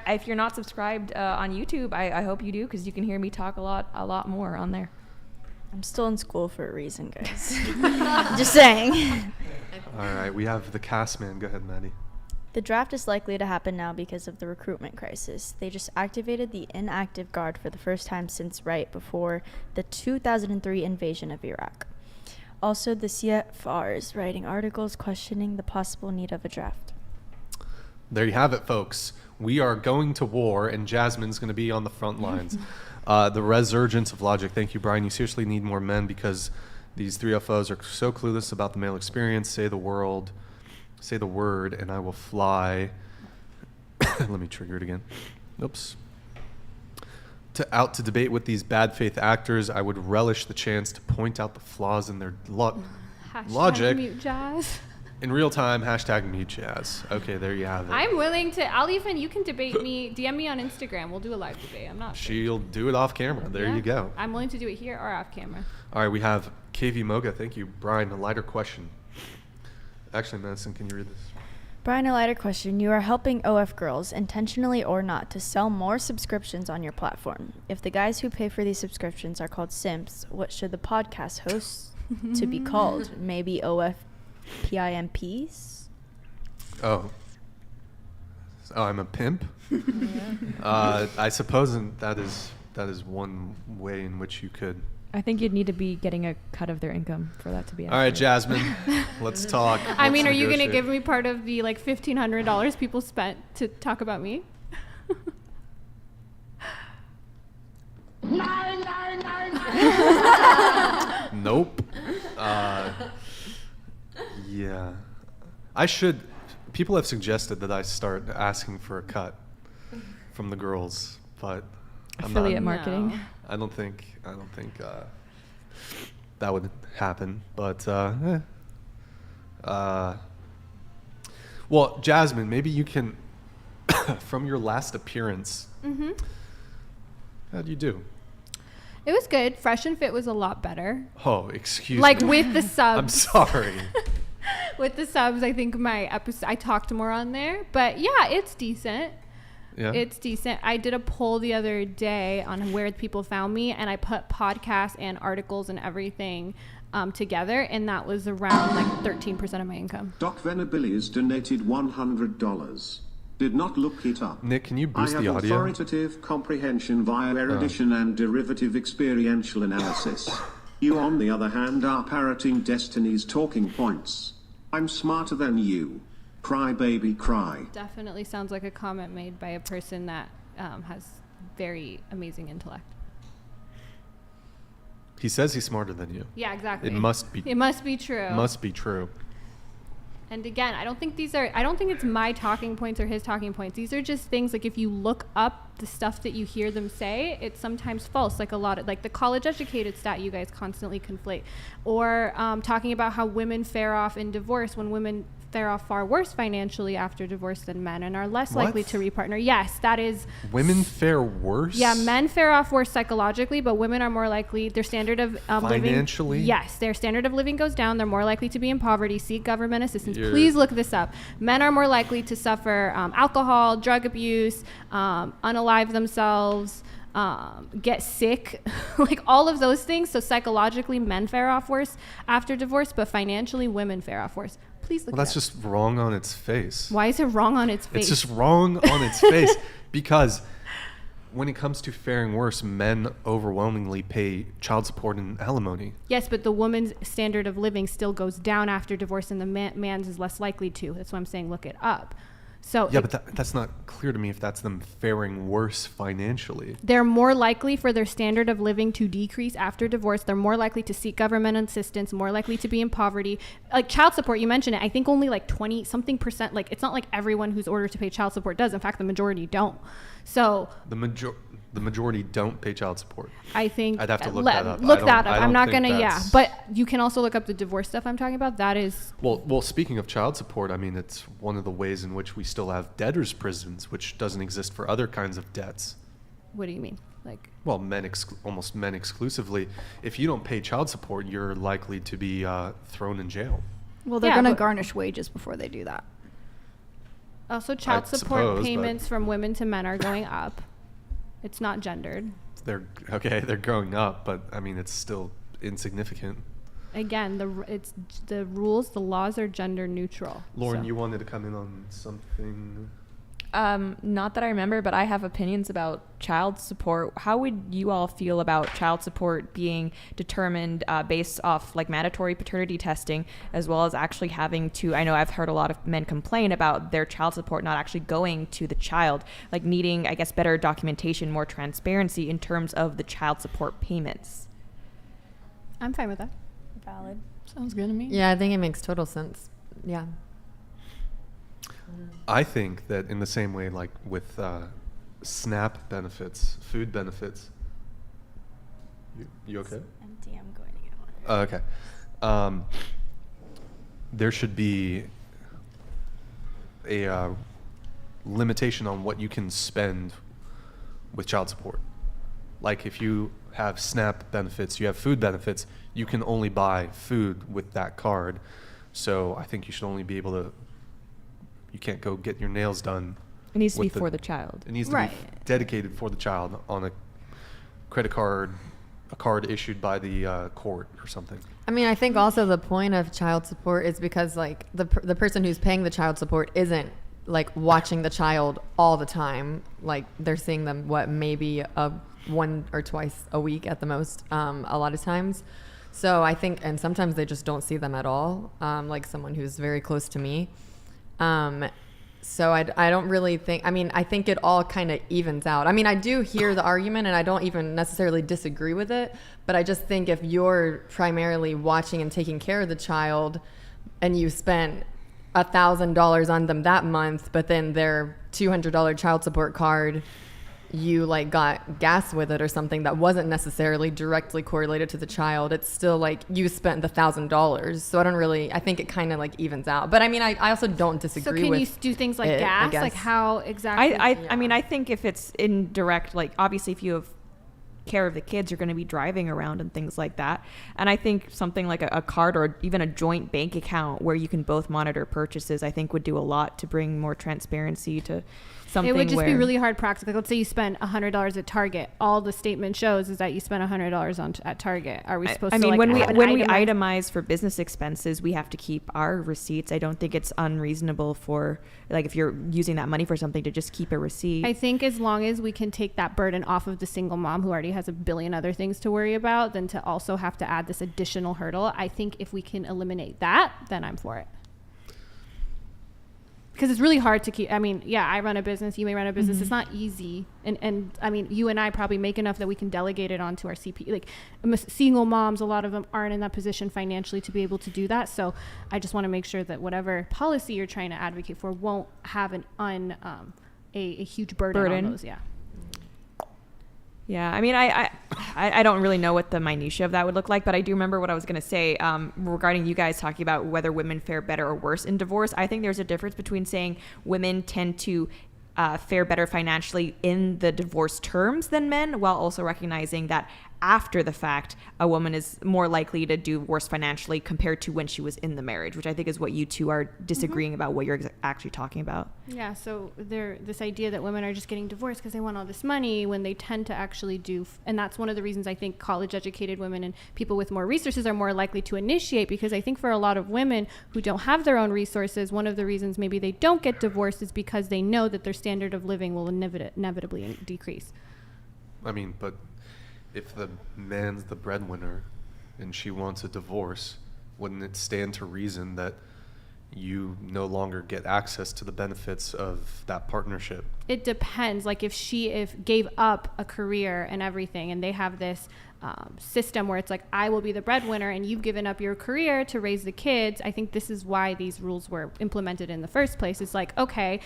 If you're not subscribed on YouTube, I hope you do, because you can hear me talk a lot more on there. I'm still in school for a reason, guys. Just saying. All right, we have the cast man. Go ahead, Maddie. The draft is likely to happen now because of the recruitment crisis. They just activated the inactive guard for the first time since right before the 2003 invasion of Iraq. Also, the CFR is writing articles questioning the possible need of a draft. There you have it, folks. We are going to war, and Jasmine's going to be on the front lines. The resurgence of logic. Thank you, Brian. You seriously need more men because these 3FOs are so clueless about the male experience. Say the word, and I will fly. Let me trigger it again. Oops. Out to debate with these bad faith actors, I would relish the chance to point out the flaws in their logic. Mute Jazz. In real time, hashtag mute jazz. Okay, there you have it. I'm willing to. You can debate me. DM me on Instagram. We'll do a live debate. I'm not. She'll do it off camera. There Yeah. you go. I'm willing to do it here or off camera. All right, we have KV Moga. Thank you, Brian. A lighter question. Actually, Madison, can you read this? Brian, a lighter question. You are helping OF girls, intentionally or not, to sell more subscriptions on your platform. If the guys who pay for these subscriptions are called simps, what should the podcast hosts to be called? Maybe OF PIMPs. Oh, I'm a pimp. I suppose that is one way in which you could. I think you'd need to be getting a cut of their income for that to be All right, accurate. Jasmine, let's talk. I mean, are Let's you going to negotiate. give me part of the like $1,500 people spent to talk about me? Nope. Yeah. I should. People have suggested that I start asking for a cut from the girls, but I'm Affiliate not. marketing. No. I don't think that would happen. But well, Jasmine, maybe you can, from your last appearance. Mm-hmm. How'd you do? It was good. Fresh and Fit was a lot better. Oh, excuse Like me. with the I'm subs. sorry. With the subs, I think my episode, I talked more on there. But yeah, it's decent. Yeah. It's decent. I did a poll the other day on where people found me, and I put podcasts and articles and everything together, and that was around like 13% of my income. Doc Venabilis donated $100. Did not look it up. Nick, can you I boost have the audio? authoritative comprehension via erudition and derivative experiential analysis. You, on the other hand, are parroting Destiny's talking points. I'm smarter than you. Cry, baby, cry. Definitely sounds like a comment made by a person that has very amazing intellect. He says he's smarter than you. Yeah, exactly. It must be. It must be true. Must be true. And again, I don't think it's my talking points or his talking points. These are just things like if you look up the stuff that you hear them say, it's sometimes false. Like a lot of, like the college educated stat you guys constantly conflate. Or talking about how women fare off in divorce when women fare off far worse financially after divorce than men and are less What? likely to repartner. Yes, that is. Women fare worse? Yeah, men fare off worse psychologically, but women are more likely, their standard of living. Financially? Yes, their standard of living goes down. They're more likely to be in poverty, seek government assistance. You're- Please look this up. Men are more likely to suffer alcohol, drug abuse, unalive themselves, get sick, like all of those things. So psychologically, men fare off worse after divorce, but financially, women fare off worse. Please look Well, it that's up. just wrong on its face. Why is it wrong on its face? It's just wrong on its face because when it comes to faring worse, men overwhelmingly pay child support and alimony. Yes, but the woman's standard of living still goes down after divorce, and the man's is less likely to. That's why I'm saying look it up. So Yeah, but that's not clear to me if that's them faring worse financially. they're more likely for their standard of living to decrease after divorce. They're more likely to seek government assistance, more likely to be in poverty. Like child support, you mentioned it. I think only like 20-something%. Like it's not like everyone who's ordered to pay child support does. In fact, the majority don't. So The majority don't pay child support. I think I'd have to look that up. Look I that don't- up. I I'm don't not think gonna. Yeah, that's- but you can also look up the divorce stuff I'm talking about. That is Well, speaking of child support, I mean, it's one of the ways in which we still have debtors' prisons, which doesn't exist for other kinds of debts. what do you mean? Like Well, almost men exclusively. If you don't pay child support, you're likely to be thrown in jail. Well, they're Yeah, going to but- garnish wages before they do that. also child I support suppose, but- payments from women to men are going up. It's not gendered. They're growing up, but I mean, it's still insignificant. Again, the rules, the laws are gender neutral. Lauren, so. you wanted to come in on something. Not that I remember, but I have opinions about child support. How would you all feel about child support being determined based off like mandatory paternity testing, as well as actually having to, I know I've heard a lot of men complain about their child support not actually going to the child, like needing, I guess, better documentation, more transparency in terms of the child support payments. I'm fine with that. Valid. Sounds good to me. Yeah, I think it makes total sense. Yeah. I think that in the same way, like with SNAP benefits, food benefits. You okay? Empty. I'm going to get one. Okay. There should be a limitation on what you can spend with child support. Like if you have SNAP benefits, you have food benefits, you can only buy food with that card. So I think you should only be able to, you can't go get your nails done. It needs to be with for the child. It needs to Right. be dedicated for the child on a credit card a card issued by the court or something. I mean, I think also the point of child support is because like the person who's paying the child support isn't like watching the child all the time. Like they're seeing them maybe one or twice a week at the most, a lot of times. So I think, and sometimes they just don't see them at all, like someone who's very close to me. So I don't really think, I mean, I think it all kind of evens out. I mean, I do hear the argument and I don't even necessarily disagree with it, but I just think if you're primarily watching and taking care of the child and you spent $1,000 on them that month, but then their $200 child support card, you like got gas with it or something that wasn't necessarily directly correlated to the child, it's still like you spent the $1,000. So I think it kind of like evens out. But I mean, I also don't disagree with. So can you do things like gas? Like how exactly? I mean, I think if it's indirect, like obviously if you have care of the kids, you're going to be driving around and things like that. And I think something like a card or even a joint bank account where you can both monitor purchases, I think would do a lot to bring more transparency to something. It would just be really hard practical. Like, let's say you spend $100 at Target. All the statement shows is that you spent $100 at Target. Are we supposed to? I mean, when we itemize for business expenses, we have to keep our receipts. I don't think it's unreasonable for, like, if you're using that money for something, to just keep a receipt. I think as long as we can take that burden off of the single mom who already has a billion other things to worry about, than to also have to add this additional hurdle. I think if we can eliminate that, then I'm for it. Because it's really hard to keep. I mean, yeah, I run a business. You may run a business. Mm-hmm. It's not easy. And I mean, you and I probably make enough that we can delegate it onto our CP. Like single moms, a lot of them aren't in that position financially to be able to do that. So I just want to make sure that whatever policy you're trying to advocate for won't have a huge burden on those. Yeah. Yeah, I mean, I don't really know what the minutia of that would look like, but I do remember what I was going to say regarding you guys talking about whether women fare better or worse in divorce. I think there's a difference between saying women tend to fare better financially in the divorce terms than men, while also recognizing that after the fact, a woman is more likely to do worse financially compared to when she was in the marriage, which I think is what you two are disagreeing about, what you're actually talking about. Yeah, so this idea that women are just getting divorced because they want all this money, when they tend to actually do, and that's one of the reasons I think college-educated women and people with more resources are more likely to initiate, because I think for a lot of women who don't have their own resources, one of the reasons maybe they don't get divorced is because they know that their standard of living will inevitably decrease. I mean, but if the man's the breadwinner and she wants a divorce, wouldn't it stand to reason that you no longer get access to the benefits of that partnership? It depends. Like if gave up a career and everything, and they have this system where it's like, I will be the breadwinner and you've given up your career to raise the kids. I think this is why these rules were implemented in the first place. It's like, okay,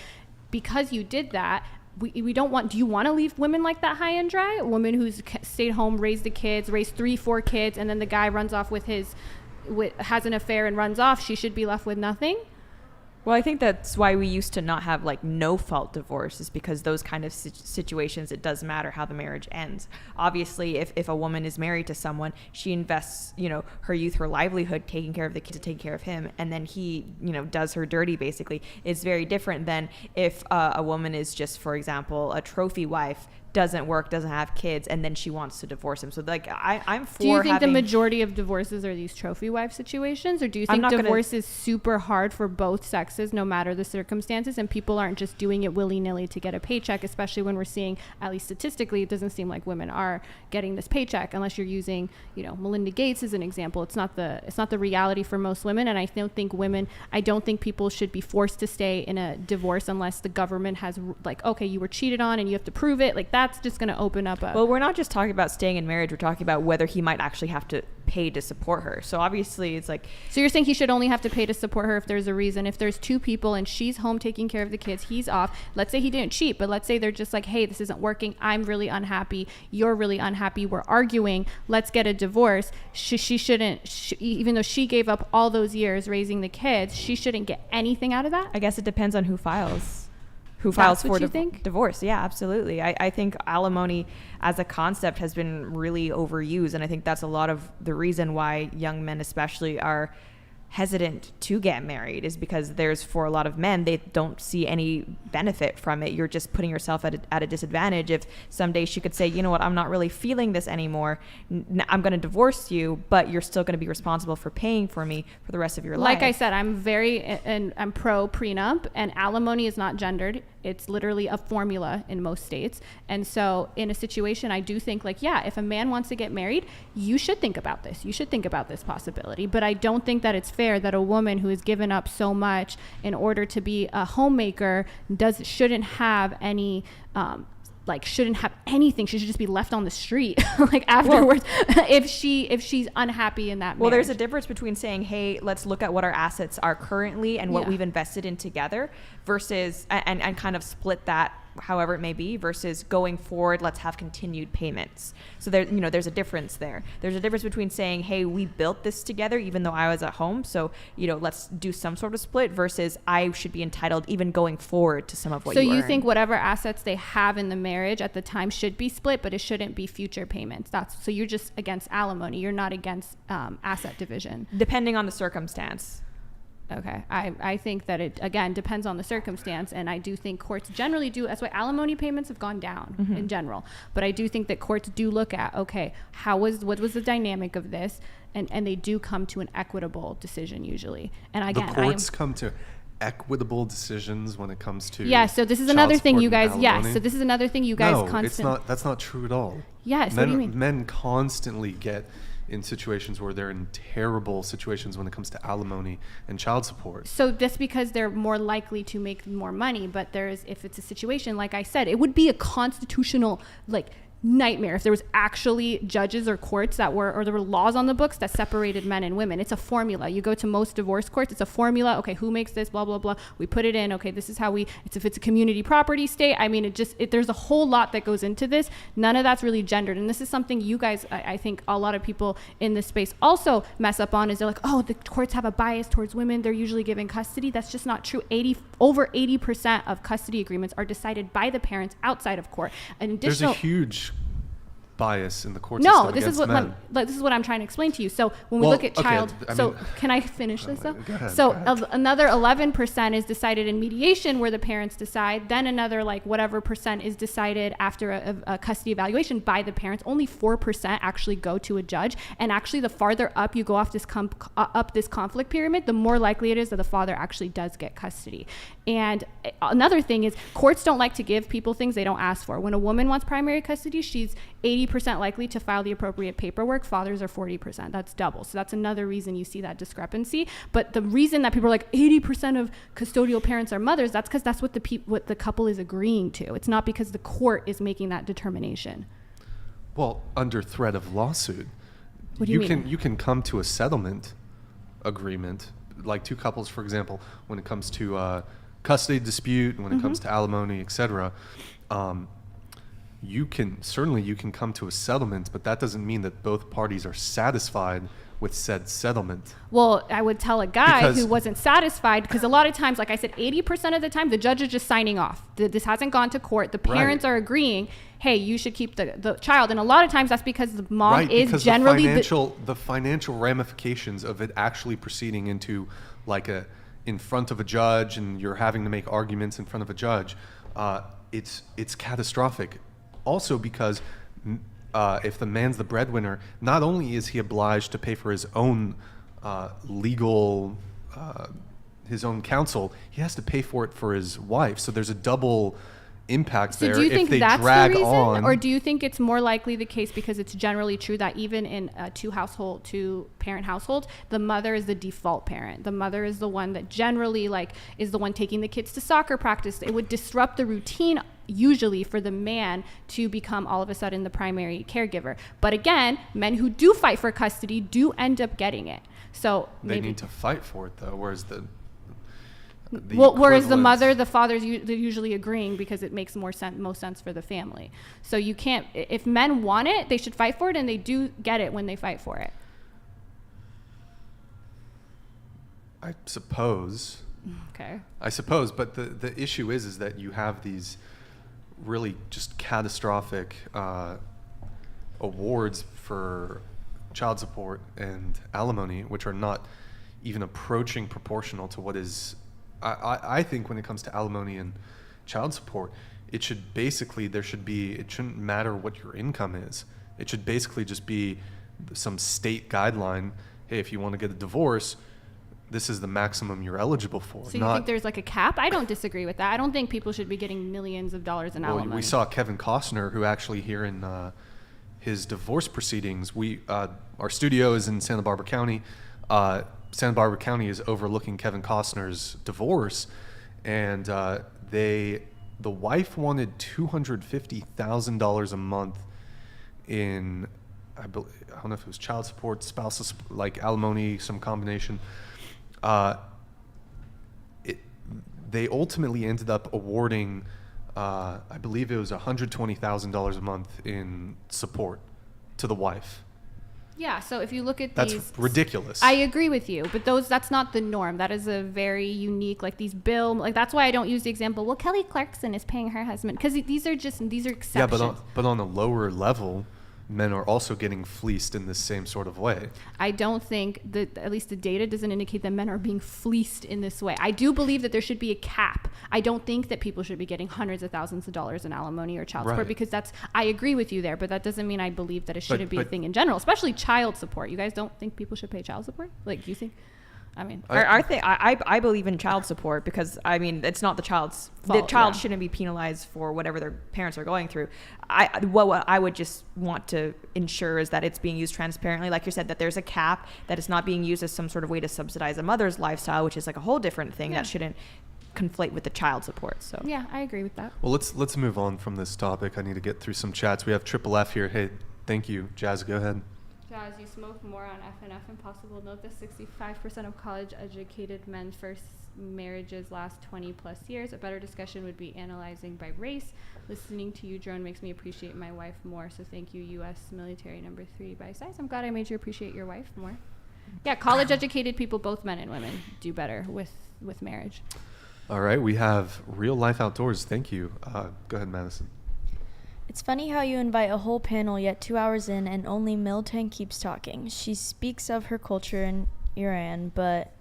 because you did that, we don't want, do you want to leave women like that high and dry? A woman who's stayed home, raised the kids, raised 3-4 kids, and then the guy runs off has an affair and runs off. She should be left with nothing. Well, I think that's why we used to not have like no fault divorce, is because those kind of situations, it does matter how the marriage ends. Obviously, if a woman is married to someone, she invests, her youth, her livelihood, taking care of the kids, to take care of him, and then he, does her dirty basically. It's very different than if a woman is just, for example, a trophy wife, doesn't work, doesn't have kids, and then she wants to divorce him. So like I'm for. Do you think the majority of divorces are these trophy wife situations, or do you think divorce is super hard for both sexes no matter the circumstances, and people aren't just doing it willy-nilly to get a paycheck, especially when we're seeing, at least statistically, it doesn't seem like women are getting this paycheck, unless you're using Melinda Gates as an example. It's not the reality for most women, and I don't think people should be forced to stay in a divorce unless the government has like, okay, you were cheated on and you have to prove it. Like that's just going to open up well, we're not just talking about staying in marriage. We're talking about whether he might actually have to pay to support her. So obviously it's like, so you're saying he should only have to pay to support her if there's a reason. If there's two people and she's home taking care of the kids, he's off. Let's say he didn't cheat, but let's say they're just like, hey, this isn't working. I'm really unhappy. You're really unhappy. We're arguing. Let's get a divorce. She shouldn't, even though she gave up all those years raising the kids, she shouldn't get anything out of that. I guess it depends on who files for divorce. Yeah, absolutely. I think alimony as a concept has been really overused, and I think that's a lot of the reason why young men especially are hesitant to get married is because for a lot of men, they don't see any benefit from it. You're just putting yourself at a disadvantage. If someday she could say, you know what, I'm not really feeling this anymore, I'm going to divorce you, but you're still going to be responsible for paying for me for the rest of your life. Like I said, I'm pro prenup, and alimony is not gendered. It's literally a formula in most states. And so in a situation, I do think like, yeah, if a man wants to get married, you should think about this. You should think about this possibility. But I don't think that it's fair that a woman who has given up so much in order to be a homemaker shouldn't have any shouldn't have anything. She should just be left on the street like afterwards if she's unhappy in that marriage. Well, there's a difference between saying, hey, let's look at what our assets are currently and what Yeah. we've invested in together versus and kind of split that however it may be versus going forward, let's have continued payments. So there's a difference there. There's a difference between saying, hey, we built this together even though I was at home, so let's do some sort of split versus I should be entitled even going forward to some of what so you you earn. think whatever assets they have in the marriage at the time should be split, but it shouldn't be future payments. So you're just against alimony. You're not against asset division. Depending on the circumstance. Okay. I think that it, again, depends on the circumstance. And I do think courts generally do. That's why alimony payments have gone down in general. But I do think that courts do look at, okay, what was the dynamic of this? And they do come to an equitable decision usually. And again, the courts come to equitable decisions when it comes to so this is another thing you guys, alimony. this is another thing you guys constantly. That's not true at all. Yes, what do you mean? Men constantly get in situations where they're in terrible situations when it comes to alimony and child support. So just because they're more likely to make more money, but if it's a situation, like I said, it would be a constitutional nightmare if there was actually judges or courts there were laws on the books that separated men and women. It's a formula. You go to most divorce courts, it's a formula. Okay, who makes this, blah blah blah, we put it in. Okay, this is how if it's a community property state. I mean, there's a whole lot that goes into this. None of that's really gendered, and this is something you guys, I think a lot of people in this space also mess up on, is they're like, oh, the courts have a bias towards women, they're usually given custody. That's just not true. Over 80% of custody agreements are decided by the parents outside of court. An additional, there's a huge bias in the court no, system this is what men. this is what I'm trying to explain to you. So when we look at child, can I finish this though? Go ahead, so go ahead. Another 11% is decided in mediation where the parents decide. Then another whatever percent is decided after a custody evaluation by the parents. Only 4% actually go to a judge. And actually, the farther up you go off this this conflict pyramid, the more likely it is that the father actually does get custody. And another thing is courts don't like to give people things they don't ask for. When a woman wants primary custody, she's 80% likely to file the appropriate paperwork. Fathers are 40%. That's double. So that's another reason you see that discrepancy. But the reason that people are like 80% of custodial parents are mothers, that's because that's what the couple is agreeing to. It's not because the court is making that determination. Well, under threat of lawsuit, What do you mean? you can come to a settlement agreement, like two couples, for example, when it comes to custody dispute, when it comes to alimony, etc. You can come to a settlement, but that doesn't mean that both parties are satisfied with said settlement. Well, I would tell a guy Because- who wasn't satisfied, because a lot of times, like I said, 80% of the time, the judge is just signing off. This hasn't gone to court. The parents are agreeing, hey, you should keep the child. And a lot of times that's because the mom is because generally the financial ramifications of it actually proceeding into in front of a judge, and you're having to make arguments in front of a judge. It's catastrophic. Also because if the man's the breadwinner, not only is he obliged to pay for his own legal, his own counsel, he has to pay for it for his wife. So there's a double impact So there do you if think they that's drag the reason, on. or do you think it's more likely the case because it's generally true that even in a two parent household, the mother is the default parent. The mother is the one that generally is the one taking the kids to soccer practice. It would disrupt the routine usually for the man to become all of a sudden the primary caregiver. But again, men who do fight for custody do end up getting it. So they need to fight for it though, whereas whereas the equivalent- mother, the father's they're usually agreeing because it makes most sense for the family. So you can't, if men want it, they should fight for it, and they do get it when they fight for it. I suppose, but the issue is that you have these really just catastrophic awards for child support and alimony, which are not even approaching proportional to what is, I think when it comes to alimony and child support, it should basically, it shouldn't matter what your income is. It should basically just be some state guideline. Hey, if you want to get a divorce, this is the maximum you're eligible for. So you think there's like a cap? I don't disagree with that. I don't think people should be getting millions of dollars in alimony. We saw Kevin Costner, who actually here in his divorce proceedings, our studio is in Santa Barbara County. Santa Barbara County is overlooking Kevin Costner's divorce, and the wife wanted $250,000 a month in, I don't know if it was child support, spousal, like alimony, some combination. They ultimately ended up awarding, I believe it was $120,000 a month in support to the wife. Yeah, so if you look at that's these... ridiculous. I agree with you, but that's not the norm. That is a very unique, like these that's why I don't use the example, well, Kelly Clarkson is paying her husband, because these are exceptions. Yeah, but on a lower level, men are also getting fleeced in the same sort of way. I don't think that, at least the data doesn't indicate that men are being fleeced in this way. I do believe that there should be a cap. I don't think that people should be getting hundreds of thousands of dollars in alimony or child support, because I agree with you there, but that doesn't mean I believe that it shouldn't be a thing in general, especially child support. You guys don't think people should pay child support? Like, you think? I mean, I believe in child support because, I mean, it's not the child's fault. The child shouldn't be penalized for whatever their parents are going through. What I would just want to ensure is that it's being used transparently. Like you said, that there's a cap, that it's not being used as some sort of way to subsidize a mother's lifestyle, which is like a whole different thing that shouldn't conflate with the child support. So yeah, I agree with that. Well, let's move on from this topic. I need to get through some chats. We have Triple F here. Hey, thank you. Jazz, go ahead. Jazz, you smoke more on FNF and possible. Note that 65% of college-educated men's first marriages last 20 plus years. A better discussion would be analyzing by race. Listening to you, Drone, makes me appreciate my wife more. So thank you, U.S. military number 3 by size. I'm glad I made you appreciate your wife more. Yeah, college-educated people, both men and women, do better with marriage. All right, we have Real Life Outdoors. Thank you. Go ahead, Madison. It's funny how you invite a whole panel, yet 2 hours in, and only Milton keeps talking. She speaks of her culture in Iran, but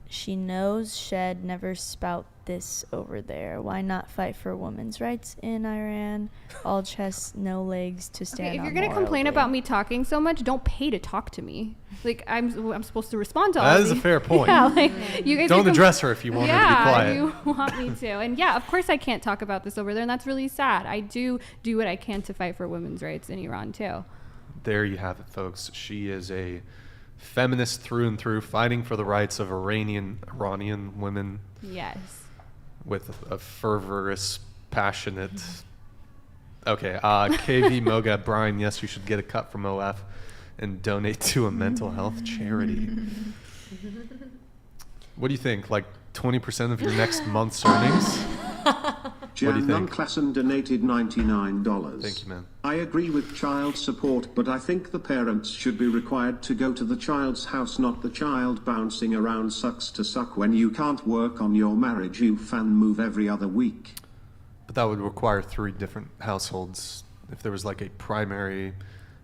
she knows Shed never spout this over there. Why not fight for women's rights in Iran? All chests, no legs to stand on. If you're going to complain about me talking so much, don't pay to talk to me. Like, I'm supposed to respond to all that is a fair point. Yeah, like, you guys don't address her if you want her to be quiet. Yeah, if you want me to. And yeah, of course I can't talk about this over there, and that's really sad. I do what I can to fight for women's rights in Iran too. There you have it, folks. She is a feminist through and through, fighting for the rights of Iranian women. Yes. With a fervorous, passionate. Okay, KV Moga Brian. Yes, you should get a cut from OF and donate to a mental health charity. What do you think? Like 20% of your next month's earnings? What do you think? Klassen donated $99. Thank you, man. I agree with child support, but I think the parents should be required to go to the child's house, not the child bouncing around sucks to suck when you can't work on your marriage. You fan move every other week. But that would require 3 different households. If there was like a primary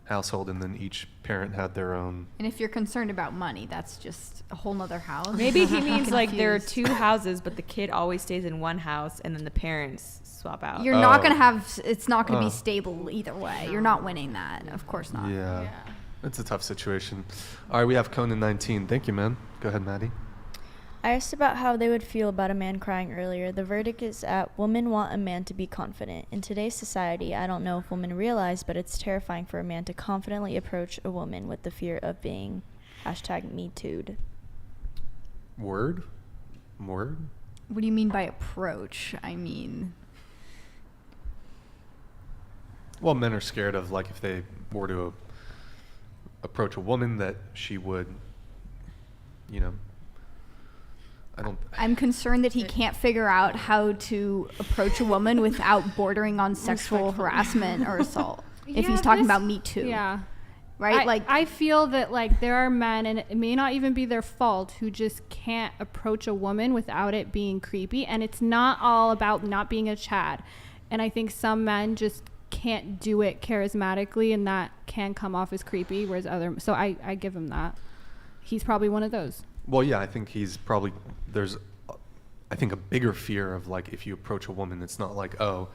household and then each parent had their own. And if you're concerned about money, that's just a whole nother house. Maybe he means like there are 2 houses, but the kid always stays in one house and then the parents swap out. You're not going to have, it's not going to be stable either way. You're not winning that. Of course not. Yeah. It's a tough situation. All right, we have Conan 19. Thank you, man. Go ahead, Maddie. I asked about how they would feel about a man crying earlier. The verdict is at women want a man to be confident. In today's society, I don't know if women realize, but it's terrifying for a man to confidently approach a woman with the fear of being #MeToo'd. Word? What do you mean by approach? I mean... Well, men are scared of, like, if they were to approach a woman that she would, you know... I'm concerned that he can't figure out how to approach a woman without bordering on sexual harassment or assault. If he's talking about Me Too. Yeah. Right? I feel that like there are men, and it may not even be their fault, who just can't approach a woman without it being creepy. And it's not all about not being a Chad. And I think some men just can't do it charismatically, and that can come off as creepy, whereas so I give him that. He's probably one of those. Well, yeah, I think there's I think a bigger fear of like if you approach a woman, it's not like, oh,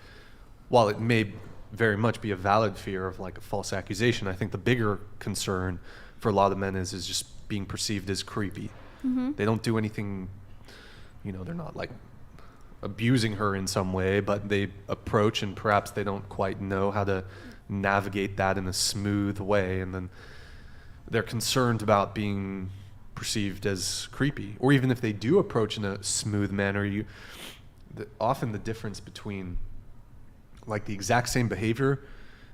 while it may very much be a valid fear of like a false accusation, I think the bigger concern for a lot of men is just being perceived as creepy. They don't do anything, they're not like abusing her in some way, but they approach and perhaps they don't quite know how to navigate that in a smooth way, and then they're concerned about being perceived as creepy. Or even if they do approach in a smooth manner, often the difference between like the exact same behavior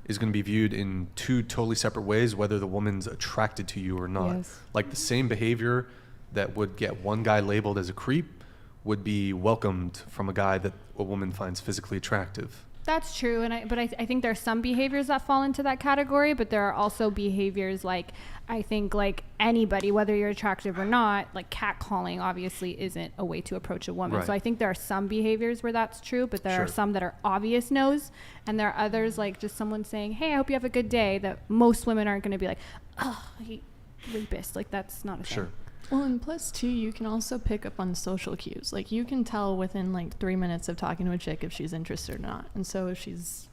is going to be viewed in two totally separate ways, whether the woman's attracted to you or not. Yes. Like the same behavior that would get one guy labeled as a creep would be welcomed from a guy that a woman finds physically attractive. That's true, but I think there are some behaviors that fall into that category, but there are also behaviors like, I think like anybody, whether you're attractive or not, like catcalling obviously isn't a way to approach a woman. Right. So I think there are some behaviors where that's true, but there are some that are obvious no's, and there are others like just someone saying, hey, I hope you have a good day, that most women aren't going to be like, oh, I hate rapists. Like that's not a thing. Well, and plus too, you can also pick up on social cues. Like you can tell within like 3 minutes of talking to a chick if she's interested or not. And so if she's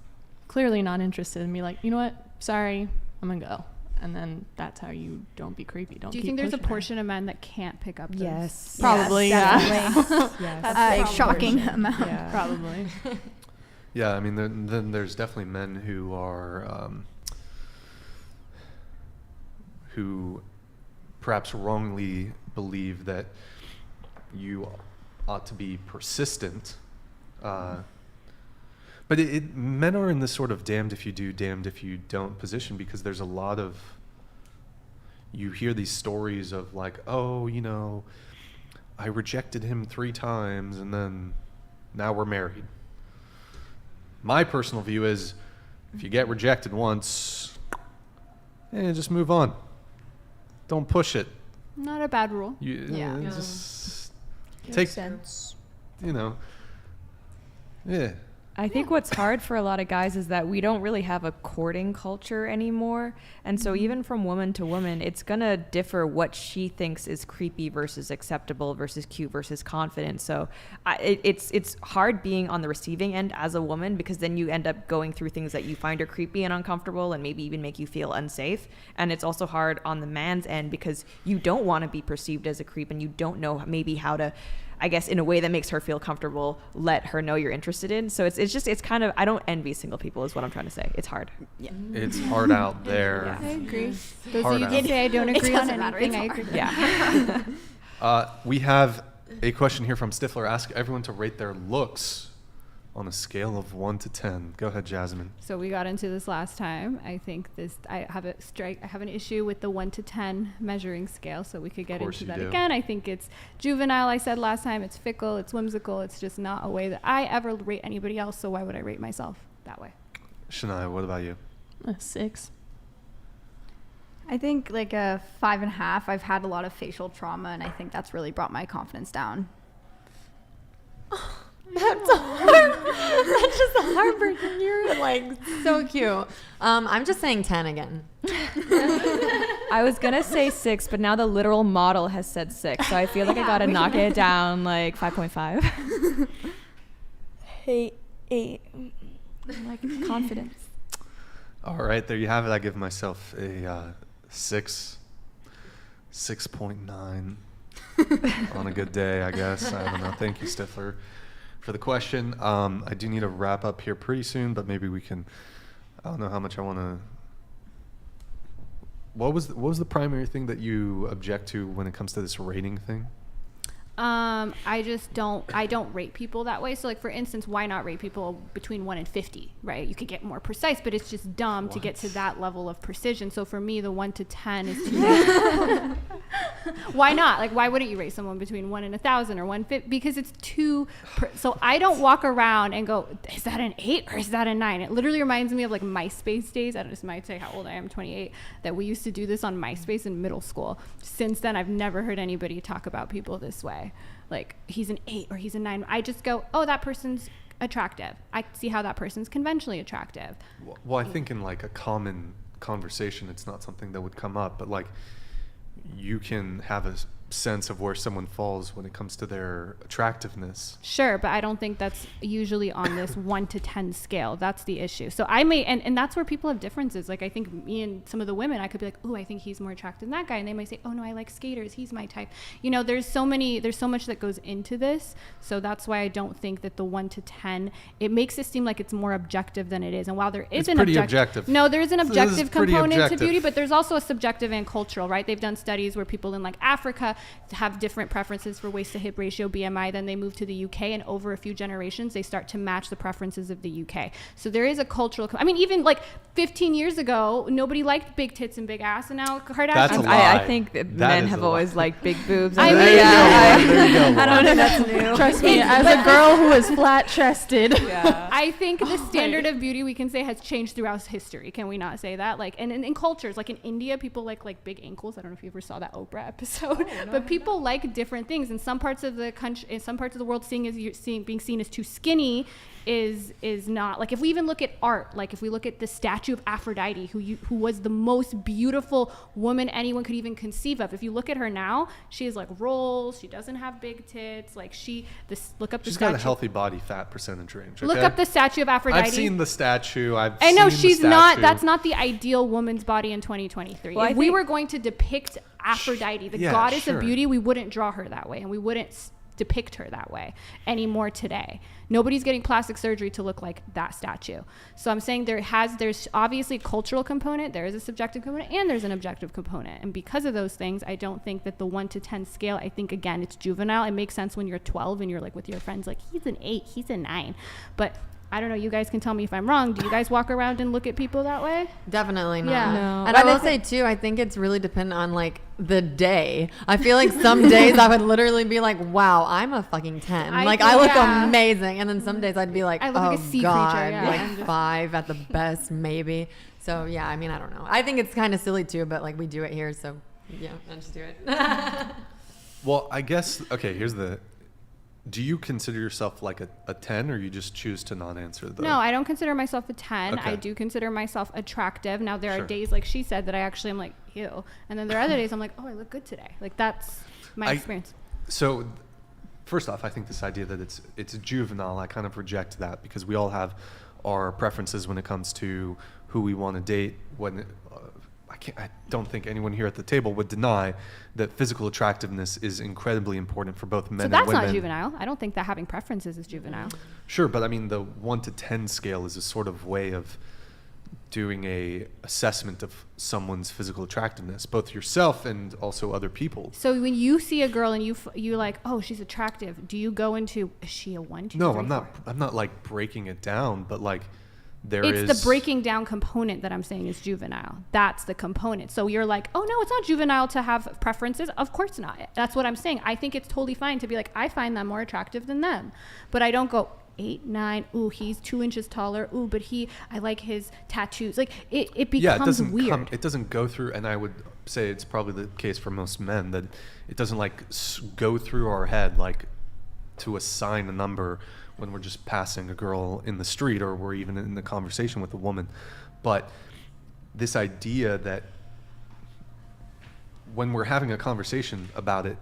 clearly not interested in me, like, you know what? Sorry, I'm gonna go. And then that's how you don't be creepy. Don't. Do you keep think there's a pushing her. portion of men that can't pick up those? Yes. Probably, Yes, yeah. Yes. That's a shocking amount. Yeah. Probably. Yeah, I mean, then there's definitely men who are who perhaps wrongly believe that you ought to be persistent. But men are in this sort of damned if you do, damned if you don't position, because there's a lot of, you hear these stories of like, oh, I rejected him 3 times and then now we're married. My personal view is if you get rejected once, just move on. Don't push it. Not a bad rule. Just take sense. Yeah. I think what's hard for a lot of guys is that we don't really have a courting culture anymore. And so even from woman to woman, it's going to differ what she thinks is creepy versus acceptable versus cute versus confident. So it's hard being on the receiving end as a woman, because then you end up going through things that you find are creepy and uncomfortable and maybe even make you feel unsafe. And it's also hard on the man's end because you don't want to be perceived as a creep and you don't know maybe how to, I guess, in a way that makes her feel comfortable, let her know you're interested in. So it's kind of, I don't envy single people is what I'm trying to say. It's hard. Yeah. It's hard out there. I agree. Those Hard of you out. that say I don't It agree on doesn't matter, anything, I it's agree. Yeah. We have a question here from Stifler. Ask everyone to rate their looks on a scale of 1 to 10. Go ahead, Jasmine. So we got into this last time. I think I have an issue with the 1 to 10 measuring scale, so we could get into that again. I think it's juvenile. I said last time it's fickle, it's whimsical. It's just not a way that I ever rate anybody else. So why would I rate myself that way? Shania, what about you? A 6. I think like a 5.5. I've had a lot of facial trauma, and I think that's really brought my confidence down. That's just heartbreaking. You're like so cute. I'm just saying 10 again. I was going to say 6, but now the literal model has said 6. So I feel like I got to knock it down like 5.5. Hey, 8. Like confidence. All right, there you have it. I give myself a 6.9 on a good day, I guess. I don't know. Thank you, Stifler, for the question. I do need to wrap up here pretty soon, but maybe we can. I don't know how much I want to. What was the primary thing that you object to when it comes to this rating thing? I don't rate people that way. So like, for instance, why not rate people between 1 and 50, right? You could get more precise, but it's just dumb to get to that level of precision. So for me, the 1 to 10 is too negative. Why not? Like, why wouldn't you rate someone between 1 and 1,000 or 150? Because it's too, so I don't walk around and go, is that an 8 or is that a 9? It literally reminds me of like MySpace days. I just might say how old I am, 28, that we used to do this on MySpace in middle school. Since then, I've never heard anybody talk about people this way. Like, he's an 8 or he's a 9. I just go, oh, that person's attractive. I see how that person's conventionally attractive. Well, I think in like a common conversation, it's not something that would come up, but like you can have sense of where someone falls when it comes to their attractiveness. Sure, but I don't think that's usually on this 1 to 10 scale. That's the issue. So I may, and that's where people have differences. Like I think me and some of the women, I could be like, oh, I think he's more attractive than that guy. And they might say, oh no, I like skaters. He's my type. You know, there's so much that goes into this. So that's why I don't think that the 1 to 10, it makes it seem like it's more objective than it is. And while there is an objective. No, there is an objective component to beauty, but there's also a subjective and cultural, right? They've done studies where people in like Africa have different preferences for waist to hip ratio, BMI, then they move to the UK, and over a few generations they start to match the preferences of the UK. So there is a cultural I mean, even like 15 years ago nobody liked big tits and big ass, and now Kardashians. That's a lie. I think that men have always liked big boobs. I mean, there you go. I don't know if that's new. Trust me, as a girl who is flat chested. Yeah. I think the standard of beauty, we can say, has changed throughout history. Can we not say that? Like, and in cultures, like in India, people like big ankles. I don't know if you ever saw that Oprah episode, but people like different things. In some parts of the country, in some parts of the world, being seen as too skinny is not, like, if we even look at art, like if we look at the statue of Aphrodite, who was the most beautiful woman anyone could even conceive of. If you look at her now, she has like rolls. She doesn't have big tits. Like look up the She's statue. got a healthy body fat percentage range. Okay? Look up the statue of Aphrodite. I've seen the statue. I know she's not. That's not the ideal woman's body in 2023. Well, if we were going to depict Aphrodite, the goddess sure. of beauty, we wouldn't draw her that way, and we wouldn't depict her that way anymore today. Nobody's getting plastic surgery to look like that statue. So I'm saying there's obviously a cultural component, there is a subjective component, and there's an objective component. And because of those things, I don't think that the 1 to 10 scale, I think, again, it's juvenile. It makes sense when you're 12 and you're like with your friends, like, he's an 8, he's a 9. But I don't know, you guys can tell me if I'm wrong. Do you guys walk around and look at people that way? Definitely not. Yeah. No. And I will say too, I think it's really dependent on like the day. I feel like some days I would literally be like, wow, I'm a fucking 10. I look amazing. And then some days I'd be like, I look oh like a sea God, creature, yeah. like 5 at the best, maybe. So yeah, I mean, I don't know. I think it's kind of silly too, but like we do it here. So yeah, I'll just do it. Well, I guess, okay, do you consider yourself like a 10, or you just choose to not answer the... No, I don't consider myself a 10. Okay. I do consider myself attractive. Now, there Sure. are days, like she said, that I actually am like, ew. And then there are other days I'm like, oh, I look good today. Like, that's my experience. So, first off, I think this idea that it's juvenile, I kind of reject that, because we all have our preferences when it comes to who we want to date. I don't think anyone here at the table would deny that physical attractiveness is incredibly important for both men and women. So that's not juvenile. I don't think that having preferences is juvenile. Sure, but I mean, the 1 to 10 scale is a sort of way of doing a assessment of someone's physical attractiveness, both yourself and also other people. So when you see a girl and you like, oh, she's attractive, do you go into, is she a 1, 2, No, 3, I'm 4? I'm not like breaking it down, but like It's the breaking down component that I'm saying is juvenile. That's the component. So you're like, oh no, it's not juvenile to have preferences. Of course not. That's what I'm saying. I think it's totally fine to be like, I find them more attractive than them. But I don't go 8, 9, ooh, he's 2 inches taller. Ooh, but I like his tattoos. Like it becomes weird. It doesn't go through, and I would say it's probably the case for most men, that it doesn't like go through our head like to assign a number when we're just passing a girl in the street, or we're even in the conversation with a woman. But this idea that when we're having a conversation about it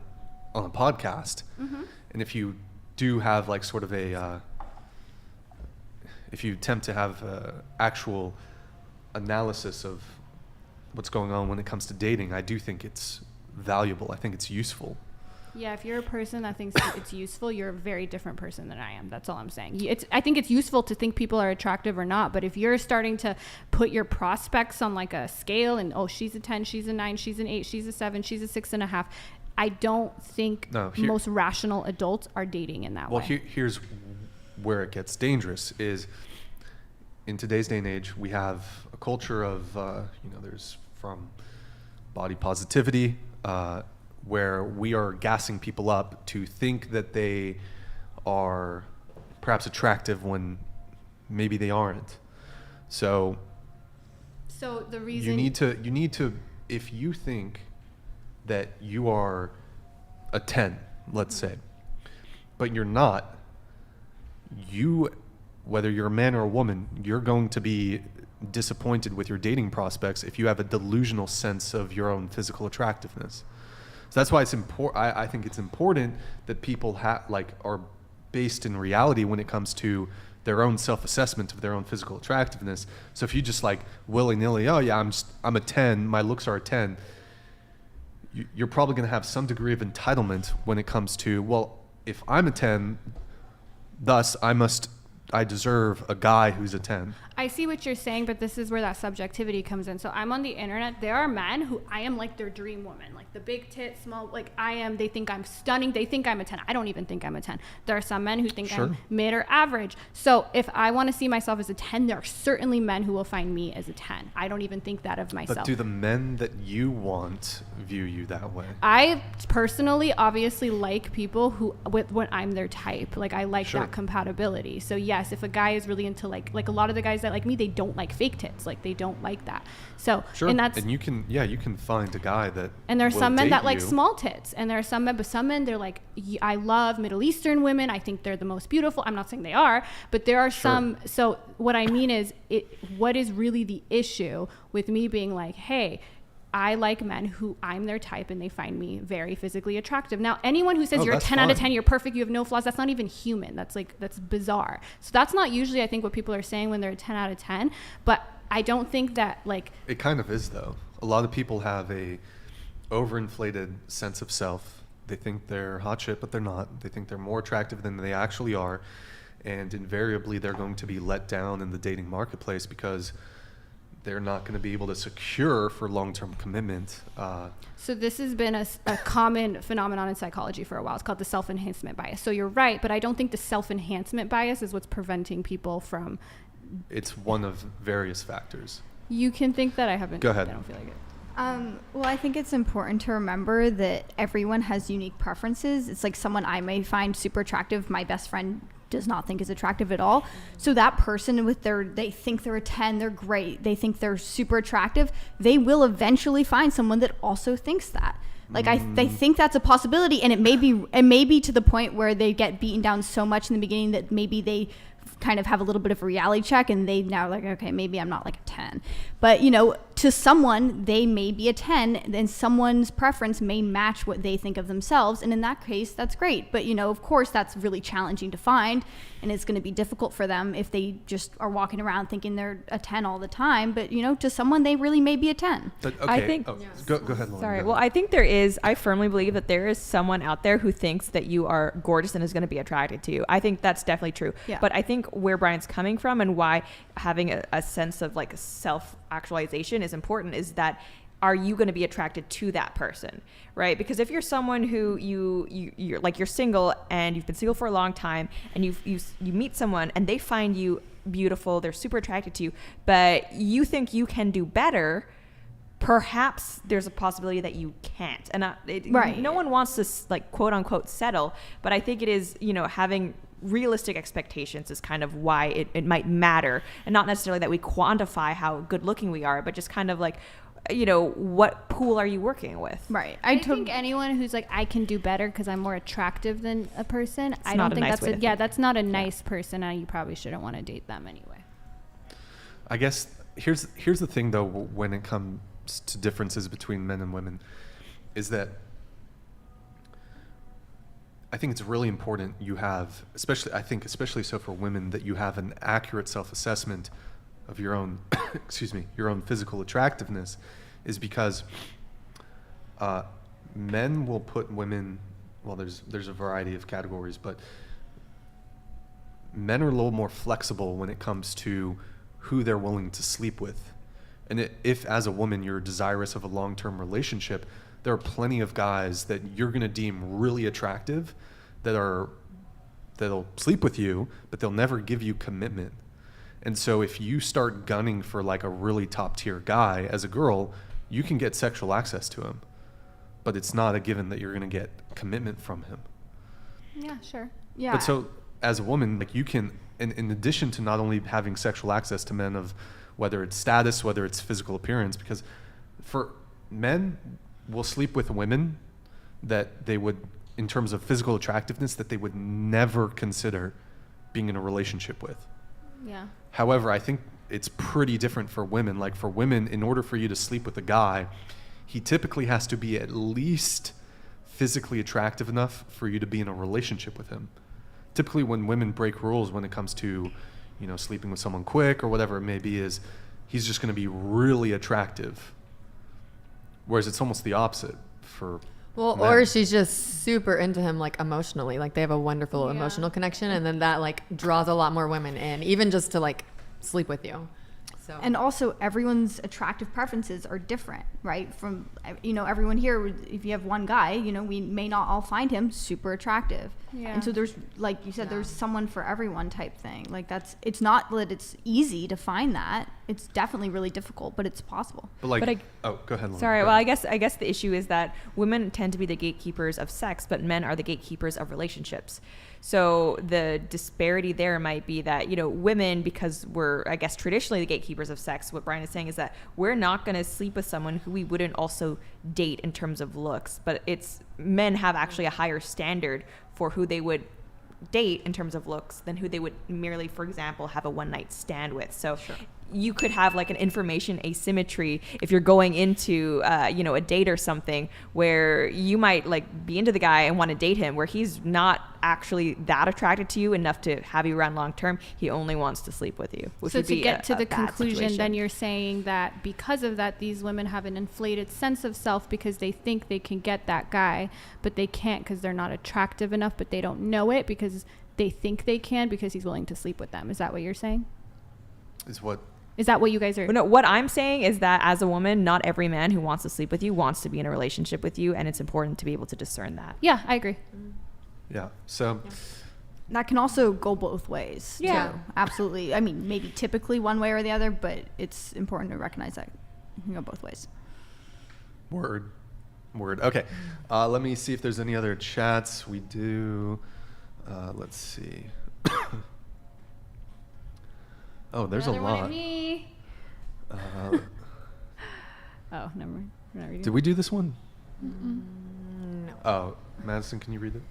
on a podcast, and if you do have like sort of if you attempt to have actual analysis of what's going on when it comes to dating, I do think it's valuable. I think it's useful. Yeah, if you're a person that thinks it's useful, you're a very different person than I am. That's all I'm saying. I think it's useful to think people are attractive or not, but if you're starting to put your prospects on like a scale and, oh, she's a 10, she's a 9, she's an 8, she's a 7, she's a 6.5, I don't think most rational adults are dating in that way. Well, here's where it gets dangerous is in today's day and age, we have a culture of, there's from body positivity, where we are gassing people up to think that they are perhaps attractive when maybe they aren't. So the reason you need to, if you think that you are a 10, let's say, but you're not, whether you're a man or a woman, you're going to be disappointed with your dating prospects if you have a delusional sense of your own physical attractiveness. So that's why it's important. I think it's important that people are based in reality when it comes to their own self-assessment of their own physical attractiveness. So if you just like willy-nilly, oh yeah, I'm a 10, my looks are a 10, you're probably going to have some degree of entitlement when it comes to, well, if I'm a 10, thus I deserve a guy who's a 10. I see what you're saying, but this is where that subjectivity comes in. So I'm on the internet. There are men who I am like their dream woman, like the big tit, small, like I am. They think I'm stunning. They think I'm a 10. I don't even think I'm a 10. There are some men who think I'm mid or average. So if I want to see myself as a 10, there are certainly men who will find me as a 10. I don't even think that of myself. But do the men that you want view you that way? I personally obviously like people who when I'm their type. Like I like that compatibility. So yes, if a guy is really into like a lot of the guys that like me, they don't like fake tits. Like they don't like that. So and you can find a guy that. And there are some men that like small tits, and there are some men, but some men they're like, I love Middle Eastern women. I think they're the most beautiful. I'm not saying they are, but there are some. So what I mean is, what is really the issue with me being like, hey, I like men who I'm their type and they find me very physically attractive. Now, anyone who says you're a 10 out of 10, you're perfect, you have no flaws, that's not even human. That's bizarre. So that's not usually, I think, what people are saying when they're a 10 out of 10. But I don't think that like... It kind of is, though. A lot of people have a overinflated sense of self. They think they're hot shit, but they're not. They think they're more attractive than they actually are. And invariably, they're going to be let down in the dating marketplace because they're not going to be able to secure for long-term commitment. So this has been a common phenomenon in psychology for a while. It's called the self-enhancement bias. So you're right, but I don't think the self-enhancement bias is what's preventing people from... It's one of various factors. You can think that. I haven't... Go ahead. I don't feel like it. Well, I think it's important to remember that everyone has unique preferences. It's like someone I may find super attractive, my best friend does not think is attractive at all. So that person they think they're a 10, they're great, they think they're super attractive, they will eventually find someone that also thinks that. Like I think that's a possibility, and it may be to the point where they get beaten down so much in the beginning that maybe they kind of have a little bit of a reality check and they now like, okay, maybe I'm not like a 10. But, to someone, they may be a 10 and someone's preference may match what they think of themselves. And in that case, that's great. But, of course, that's really challenging to find. And it's going to be difficult for them if they just are walking around thinking they're a 10 all the time. But, to someone, they really may be a 10. But, okay. I think... Go ahead, Lauren. Sorry. Well, I think I firmly believe that there is someone out there who thinks that you are gorgeous and is going to be attracted to you. I think that's definitely true. Yeah. But I think where Brian's coming from and why having a sense of like self-actualization is important is that are you going to be attracted to that person, right? Because if you're someone who you're like you're single and you've been single for a long time and you meet someone and they find you beautiful, they're super attracted to you, but you think you can do better, perhaps there's a possibility that you can't. And right. No one wants to like quote unquote settle, but I think it is, having realistic expectations is kind of why it might matter, and not necessarily that we quantify how good looking we are, but just kind of like, what pool are you working with? Right. I think anyone who's like, I can do better because I'm more attractive than a person, I don't think that's not a nice person, and you probably shouldn't want to date them anyway. I guess here's the thing though, when it comes to differences between men and women, is that I think it's really important you have, especially so for women, that you have an accurate self-assessment of your own, your own physical attractiveness, is because men will put women, well, there's a variety of categories, but men are a little more flexible when it comes to who they're willing to sleep with. And if as a woman you're desirous of a long-term relationship, there are plenty of guys that you're going to deem really attractive that'll sleep with you, but they'll never give you commitment. And so if you start gunning for like a really top tier guy as a girl, you can get sexual access to him, but it's not a given that you're going to get commitment from him. Yeah, sure. Yeah. But so as a woman, like you can, in addition to not only having sexual access to men of whether it's status, whether it's physical appearance, because for men will sleep with women that they would, in terms of physical attractiveness, that they would never consider being in a relationship with. Yeah. However, I think it's pretty different for women. Like for women, in order for you to sleep with a guy, he typically has to be at least physically attractive enough for you to be in a relationship with him. Typically when women break rules when it comes to, you know, sleeping with someone quick or whatever it may be, is he's just going to be really attractive. Whereas it's almost the opposite for Well, men. or she's just super into him, like emotionally, like they have a wonderful emotional connection, and then that like draws a lot more women in, even just to like sleep with you. So. And also, everyone's attractive preferences are different, right? From, you know, everyone here, if you have one guy, you know, we may not all find him super attractive. Yeah. And so there's, like you said, there's someone for everyone type thing. Like it's not that it's easy to find that. It's definitely really difficult, but it's possible. But like, But oh, go ahead, Lauren. Sorry, Go well, ahead. I guess the issue is that women tend to be the gatekeepers of sex, but men are the gatekeepers of relationships. So the disparity there might be that, you know, women, because we're, I guess, traditionally the gatekeepers of sex, what Brian is saying is that we're not going to sleep with someone who we wouldn't also date in terms of looks, but it's men have actually a higher standard for who they would date in terms of looks than who they would merely, for example, have a one night stand with. So you could have like an information asymmetry if you're going into you know, a date or something where you might like be into the guy and want to date him, where he's not actually that attracted to you enough to have you around long term. He only wants to sleep with you, which So would to be get to a the bad conclusion, situation. then you're saying that because of that, these women have an inflated sense of self because they think they can get that guy, but they can't because they're not attractive enough, but they don't know it because they think they can because he's willing to sleep with them. Is that what you're saying? Is that what you guys are? No, what I'm saying is that as a woman, not every man who wants to sleep with you wants to be in a relationship with you, and it's important to be able to discern that. Yeah, I agree. Yeah. So That can also go both ways. Yeah. Too. Absolutely. I mean, maybe typically one way or the other, but it's important to recognize that it can go both ways. Word. Okay. Let me see if there's any other chats. We do. Let's see. Oh, there's Another a one lot. at me. Uh, Oh, never mind. We're not reading. did we do this one? No. Oh, Madison, can you read it?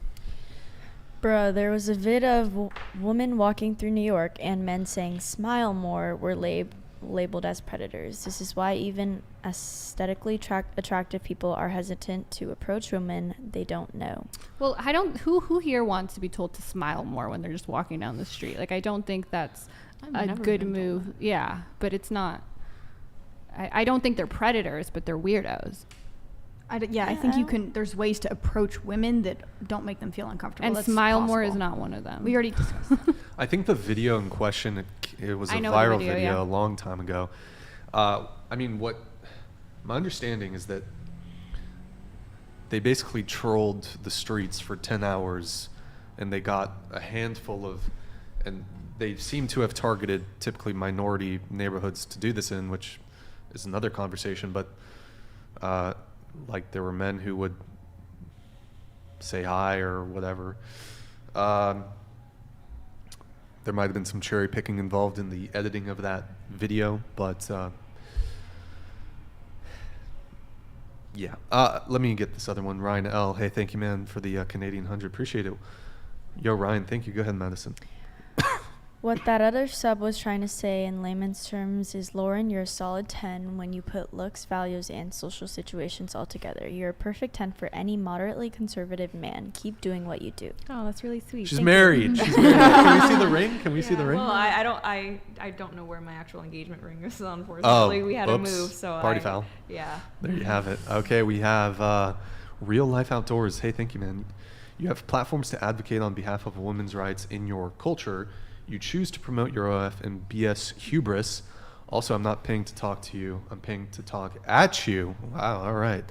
Bruh, there was a vid of women walking through New York and men saying smile more were labeled as predators. This is why even aesthetically attractive people are hesitant to approach women they don't know. Well, I don't. Who here wants to be told to smile more when they're just walking down the street? Like, I don't think that's a good move. Yeah, but it's not. I don't think they're predators, but they're weirdos. I think you can. There's ways to approach women that don't make them feel uncomfortable. And That's smile more is possible. not one of them. We already discussed that. I think the video in question, it was a I know the viral video, video yeah. a long time ago. I mean, what my understanding is that they basically trolled the streets for 10 hours and they got a handful of, and they seem to have targeted typically minority neighborhoods to do this in, which is another conversation, but like there were men who would say hi or whatever. There might have been some cherry picking involved in the editing of that video, but yeah. Let me get this other one. Ryan L. Hey, thank you, man, for the Canadian 100. Appreciate it. Yo, Ryan, thank you. Go ahead, Madison. What that other sub was trying to say in layman's terms is, Lauren, you're a solid 10 when you put looks, values, and social situations all together. You're a perfect 10 for any moderately conservative man. Keep doing what you do. Oh, that's really sweet. She's Thank married. She's married. Can we see the ring? Can we see the ring? Well, I don't know where my actual engagement ring is, unfortunately. We had to oops. move, so Party foul. Yeah. There you have it. Okay, we have Real Life Outdoors. Hey, thank you, man. You have platforms to advocate on behalf of women's rights in your culture. You choose to promote your OF and BS hubris. Also, I'm not paying to talk to you. I'm paying to talk at you. Wow, all right.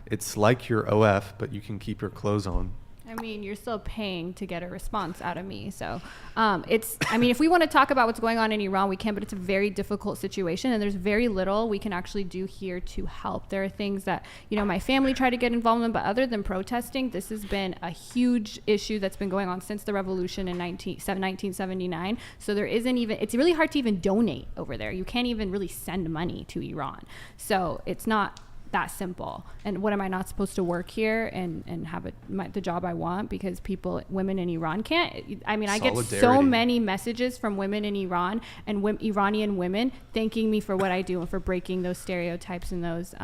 It's like your OF, but you can keep your clothes on. I mean, you're still paying to get a response out of me. So if we want to talk about what's going on in Iran, we can, but it's a very difficult situation and there's very little we can actually do here to help. There are things that, my family tried to get involved in, but other than protesting, this has been a huge issue that's been going on since the revolution in 1979. So it's really hard to even donate over there. You can't even really send money to Iran. So it's not that simple. And what am I not supposed to work here and have the job I want because women in Iran can't? I mean, I get so many messages from women in Iran and Iranian women thanking me for what I do and for breaking those stereotypes and those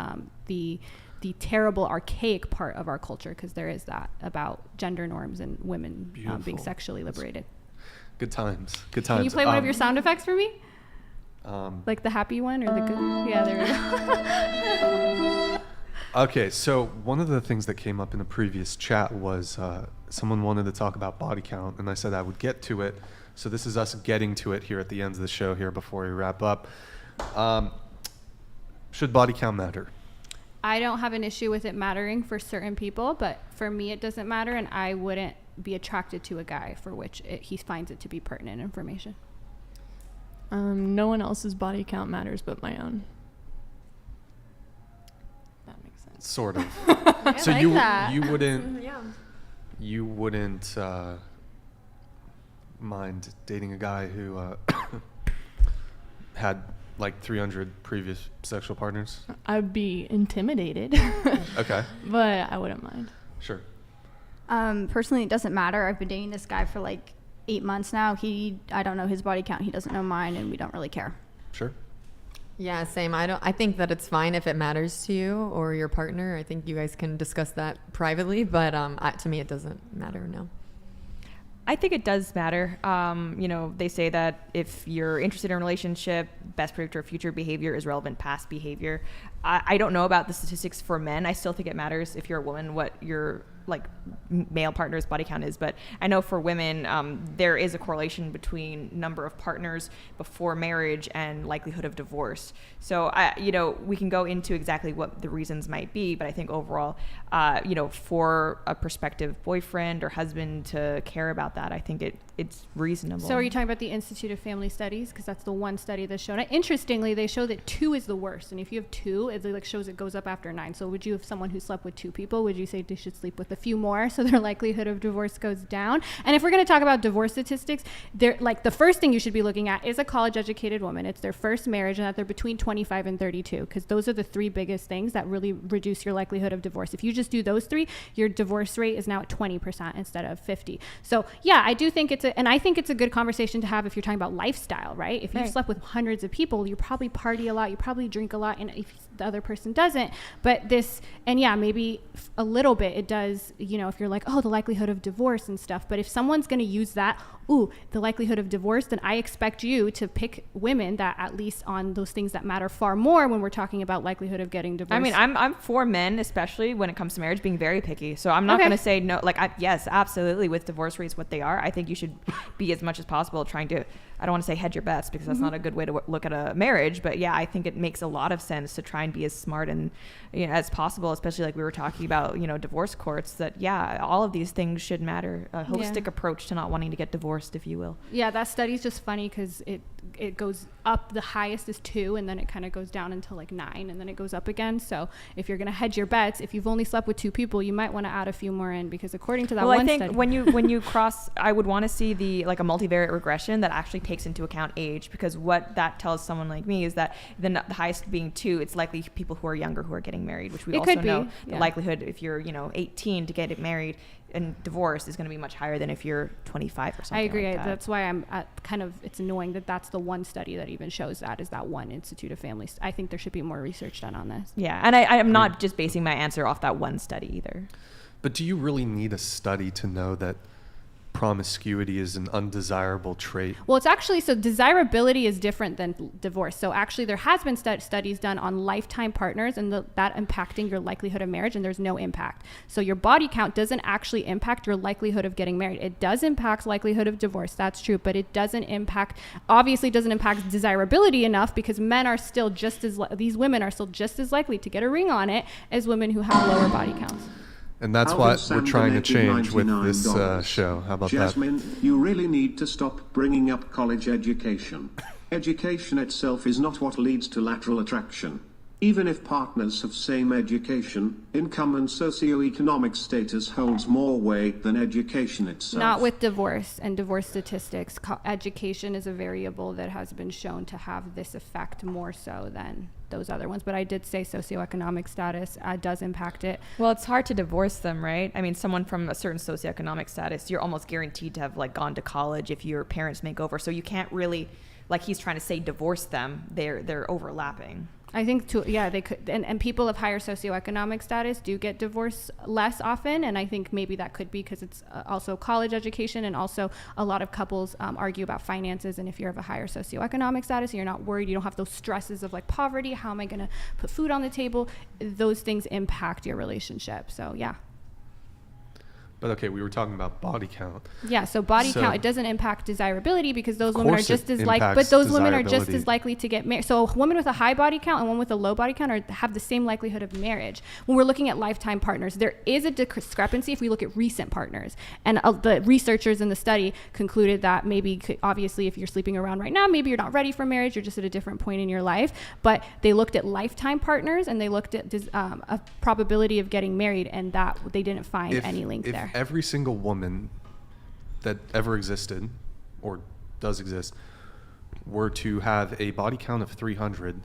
the the terrible archaic part of our culture, because there is that about gender norms and women being Beautiful. sexually liberated. Good times. Good times. Can you play one of your sound effects for me? Like the happy one or the good? Yeah, there we go. Okay, so one of the things that came up in a previous chat was someone wanted to talk about body count, and I said I would get to it. So this is us getting to it here at the end of the show here before we wrap up. Should body count matter? I don't have an issue with it mattering for certain people, but for me it doesn't matter, and I wouldn't be attracted to a guy for which he finds it to be pertinent information. No one else's body count matters but my own. That makes sense. Sort of. I So like that. you wouldn't Yeah. you wouldn't mind dating a guy who had like 300 previous sexual partners? I'd be intimidated, Okay, but I wouldn't mind. sure. Personally, it doesn't matter. I've been dating this guy for like 8 months now. I don't know his body count. He doesn't know mine, and we don't really care. Sure. Yeah, same. I think that it's fine if it matters to you or your partner. I think you guys can discuss that privately, but to me it doesn't matter, no. I think it does matter. They say that if you're interested in a relationship, best predictor of future behavior is relevant past behavior. I don't know about the statistics for men. I still think it matters if you're a woman what your male partner's body count is, but I know for women there is a correlation between number of partners before marriage and likelihood of divorce. So we can go into exactly what the reasons might be, but I think overall for a prospective boyfriend or husband to care about that, I think it's reasonable. So are you talking about the Institute of Family Studies? Because that's the one study that's shown it. Interestingly, they show that 2 is the worst, and if you have 2, it shows it goes up after 9. So would you, if someone who slept with 2 people, would you say they should sleep with a few more so their likelihood of divorce goes down? And if we're going to talk about divorce statistics, the first thing you should be looking at is a college-educated woman. It's their first marriage, and that they're between 25 and 32, because those are the 3 biggest things that really reduce your likelihood of divorce. If you just do those 3, your divorce rate is now at 20% instead of 50. So yeah, I do think I think it's a good conversation to have if you're talking about lifestyle, right? If you've slept with hundreds of people, you probably party a lot, you probably drink a lot, and if the other person doesn't. But maybe a little bit it does, if you're like, oh, the likelihood of divorce and stuff. But if someone's going to use that, the likelihood of divorce, then I expect you to pick women that at least on those things that matter far more when we're talking about likelihood of getting divorced. I mean, I'm for men, especially when it comes to marriage, being very picky. So I'm not going to say no. Yes, absolutely. With divorce rates, what they are, I think you should be as much as possible trying to, I don't want to say hedge your bets because that's not a good way to look at a marriage. But yeah, I think it makes a lot of sense to try and be as smart and as possible, especially like we were talking about, divorce courts, that all of these things should matter. A holistic approach to not wanting to get divorced, if you will. Yeah, that study's just funny because it goes up, the highest is 2, and then it kind of goes down until 9, and then it goes up again. So if you're going to hedge your bets, if you've only slept with 2 people, you might want to add a few more in, because according to that one study. I think when you cross, I would want to see a multivariate regression that actually takes into account age, because what that tells someone like me is that the highest being 2, it's likely people who are younger who are getting married, which we also know the likelihood if you're 18 to get it married and divorced is going to be much higher than if you're 25 or something. I agree. Like that. That's why I'm it's annoying that that's the one study that even shows that, is that one Institute of Family. I think there should be more research done on this. Yeah, and I'm not just basing my answer off that one study either. But do you really need a study to know that promiscuity is an undesirable trait? Well, it's actually, so desirability is different than divorce. So actually there has been studies done on lifetime partners and that impacting your likelihood of marriage, and there's no impact. So your body count doesn't actually impact your likelihood of getting married. It does impact likelihood of divorce, that's true, but it doesn't impact desirability enough, because men are still these women are still just as likely to get a ring on it as women who have lower body counts. And that's what we're trying to change with this show. How about Jasmine, you really need to stop bringing up college education. Education itself is not what leads to lateral attraction. Even if partners have same education, income and socioeconomic status holds more weight than education itself. Not with divorce and divorce statistics. Education is a variable that has been shown to have this effect more so than those other ones. But I did say socioeconomic status does impact it. Well, it's hard to divorce them, right? I mean, someone from a certain socioeconomic status, you're almost guaranteed to have gone to college if your parents make over. So you can't really, he's trying to say, divorce them. They're overlapping. I think they could, and people of higher socioeconomic status do get divorced less often, and I think maybe that could be because it's also college education, and also a lot of couples argue about finances, and if you're of a higher socioeconomic status, you're not worried, you don't have those stresses of like poverty, how am I going to put food on the table, those things impact your relationship. So yeah. But okay, we were talking about body count. Yeah, so body count, it doesn't impact desirability because those women are just as likely to get married. So a woman with a high body count and one with a low body count have the same likelihood of marriage. When we're looking at lifetime partners, there is a discrepancy if we look at recent partners. And the researchers in the study concluded that maybe, obviously, if you're sleeping around right now, maybe you're not ready for marriage, you're just at a different point in your life. But they looked at lifetime partners and they looked at a probability of getting married, and that they didn't find any link there. Every single woman that ever existed or does exist were to have a body count of 300,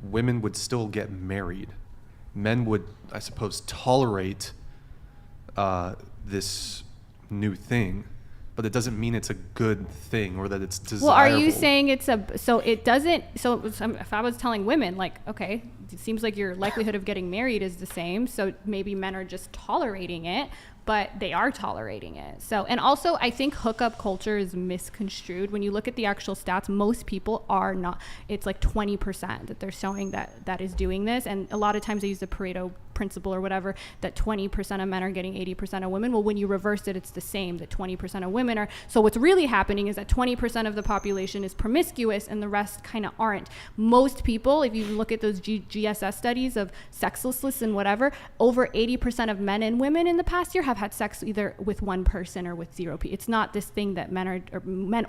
women would still get married. Men would, I suppose, tolerate this new thing, but it doesn't mean it's a good thing or that it's desirable. Well, are you saying if I was telling women, like, okay, it seems like your likelihood of getting married is the same, so maybe men are just tolerating it, but they are tolerating it. So, and also I think hookup culture is misconstrued. When you look at the actual stats, most people are not, it's like 20% that they're showing that is doing this. And a lot of times they use the Pareto principle or whatever, that 20% of men are getting 80% of women. Well, when you reverse it, it's the same, that 20% of women are. So what's really happening is that 20% of the population is promiscuous and the rest kind of aren't. Most people, if you look at those GSS studies of sexlessness and whatever, over 80% of men and women in the past year have had sex either with one person or with zero people. It's not this thing that men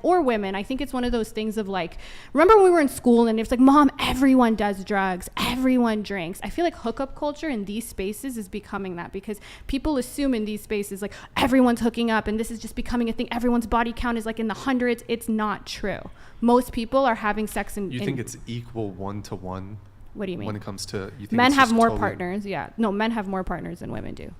or women. I think it's one of those things of like, remember when we were in school and it's like, Mom, everyone does drugs, everyone drinks. I feel like hookup culture in these spaces is becoming that, because people assume in these spaces like everyone's hooking up and this is just becoming a thing. Everyone's body count is like in the hundreds. It's not true. Most people are having sex in... You think it's equal 1-to-1? What do you mean? When it comes to... You think men have more partners, yeah. No, men have more partners than women do.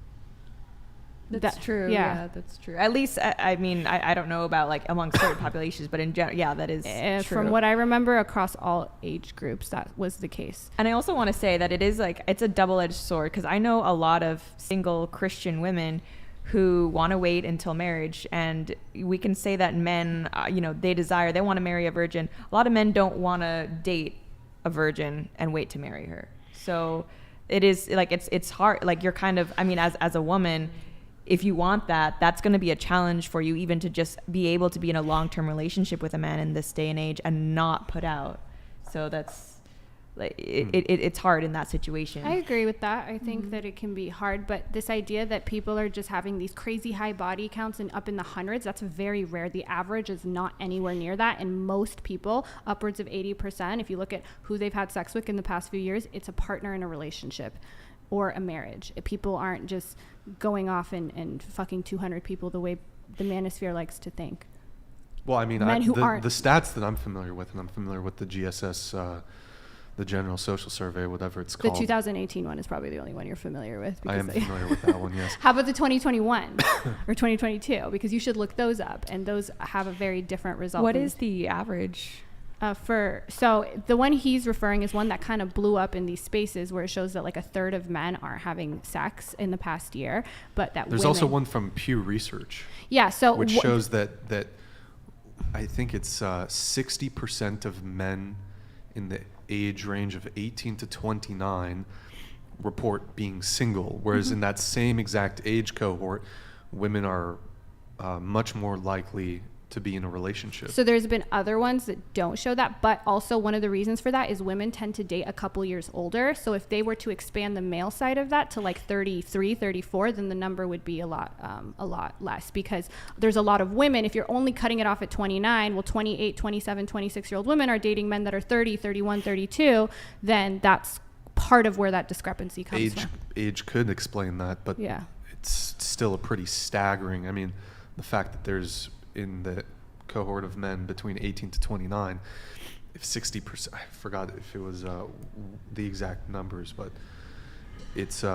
That's true. Yeah, that's true. At least, I mean, I don't know about like among certain populations, but in general, yeah, that is true. From what I remember, across all age groups, that was the case. And I also want to say that it is like, it's a double-edged sword, because I know a lot of single Christian women who want to wait until marriage, and we can say that men, they want to marry a virgin. A lot of men don't want to date a virgin and wait to marry her. So it is like, it's hard. Like you're kind of, I mean, as a woman, if you want that, that's going to be a challenge for you, even to just be able to be in a long-term relationship with a man in this day and age and not put out. So that's like, it's hard in that situation. I agree with that. I think that it can be hard, but this idea that people are just having these crazy high body counts and up in the hundreds, that's very rare. The average is not anywhere near that. And most people, upwards of 80%, if you look at who they've had sex with in the past few years, it's a partner in a relationship or a marriage. People aren't just going off and fucking 200 people the way the manosphere likes to think. Well, I mean, the stats that I'm familiar with, and I'm familiar with the GSS, the General Social Survey, whatever it's called. The 2018 one is probably the only one you're familiar with. I am familiar with that one, yes. How about the 2021 or 2022? Because you should look those up, and those have a very different result. What is the average? So the one he's referring is one that kind of blew up in these spaces where it shows that like a third of men aren't having sex in the past year, but that there's also one from Pew Research. Yeah, so which shows that I think it's 60% of men in the age range of 18 to 29 report being single, whereas in that same exact age cohort, women are much more likely to be in a relationship. So there's been other ones that don't show that, but also one of the reasons for that is women tend to date a couple years older. So if they were to expand the male side of that to like 33, 34, then the number would be a lot less, because there's a lot of women, if you're only cutting it off at 29, well, 28, 27, 26-year-old women are dating men that are 30, 31, 32, then that's part of where that discrepancy comes from. Age could explain that, but yeah, it's still a pretty staggering, I mean, the fact that there's in the cohort of men between 18 to 29, if 60%, I forgot if it was the exact numbers, but it's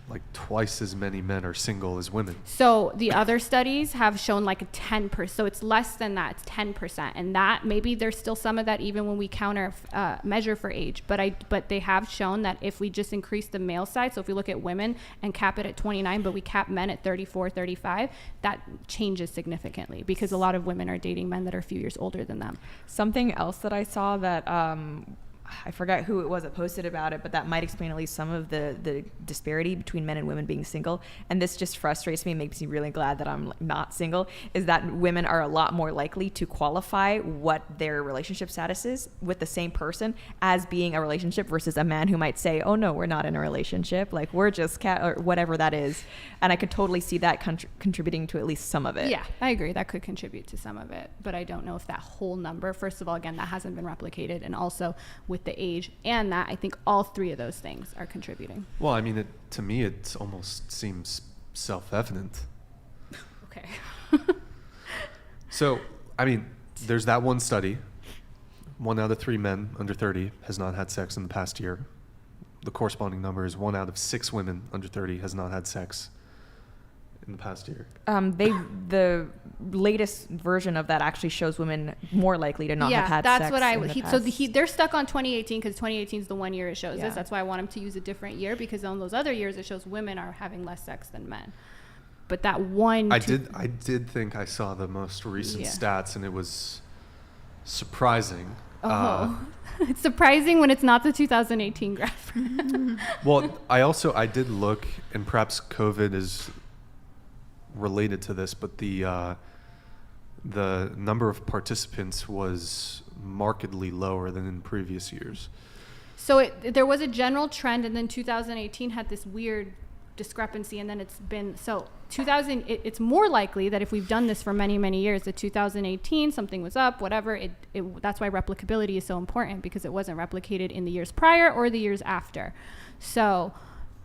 like twice as many men are single as women. So the other studies have shown like a 10%. So it's less than that. It's 10%. And that maybe there's still some of that even when we measure for age. But they have shown that if we just increase the male side, so if we look at women and cap it at 29, but we cap men at 34, 35, that changes significantly because a lot of women are dating men that are a few years older than them. Something else that I saw that I forgot who it was that posted about it, but that might explain at least some of the disparity between men and women being single. And this just frustrates me and makes me really glad that I'm not single, is that women are a lot more likely to qualify what their relationship status is with the same person as being a relationship versus a man who might say, oh no, we're not in a relationship. Like we're just or whatever that is. And I could totally see that contributing to at least some of it. Yeah, I agree. That could contribute to some of it. But I don't know if that whole number, first of all, again, that hasn't been replicated. And also with the age and that, I think all three of those things are contributing. Well, I mean, to me, it almost seems self-evident. Okay. So, I mean, there's that one study. 1 out of 3 men under 30 has not had sex in the past year. The corresponding number is 1 out of 6 women under 30 has not had sex in the past year. The latest version of that actually shows women more likely to not have had that's sex. What I in would. the So past. they're stuck on 2018 because 2018 is the 1 year it shows Yeah. this. That's why I want them to use a different year because on those other years it shows women are having less sex than men. But that one, I did think I saw the most recent stats, and it was surprising. It's surprising when it's not the 2018 graph. Well, I did look, and perhaps COVID is related to this, but the number of participants was markedly lower than in previous years. So there was a general trend, and then 2018 had this weird discrepancy, and then it's been it's more likely that if we've done this for many years, that 2018 something was up, whatever. That's why replicability is so important, because it wasn't replicated in the years prior or the years after. So.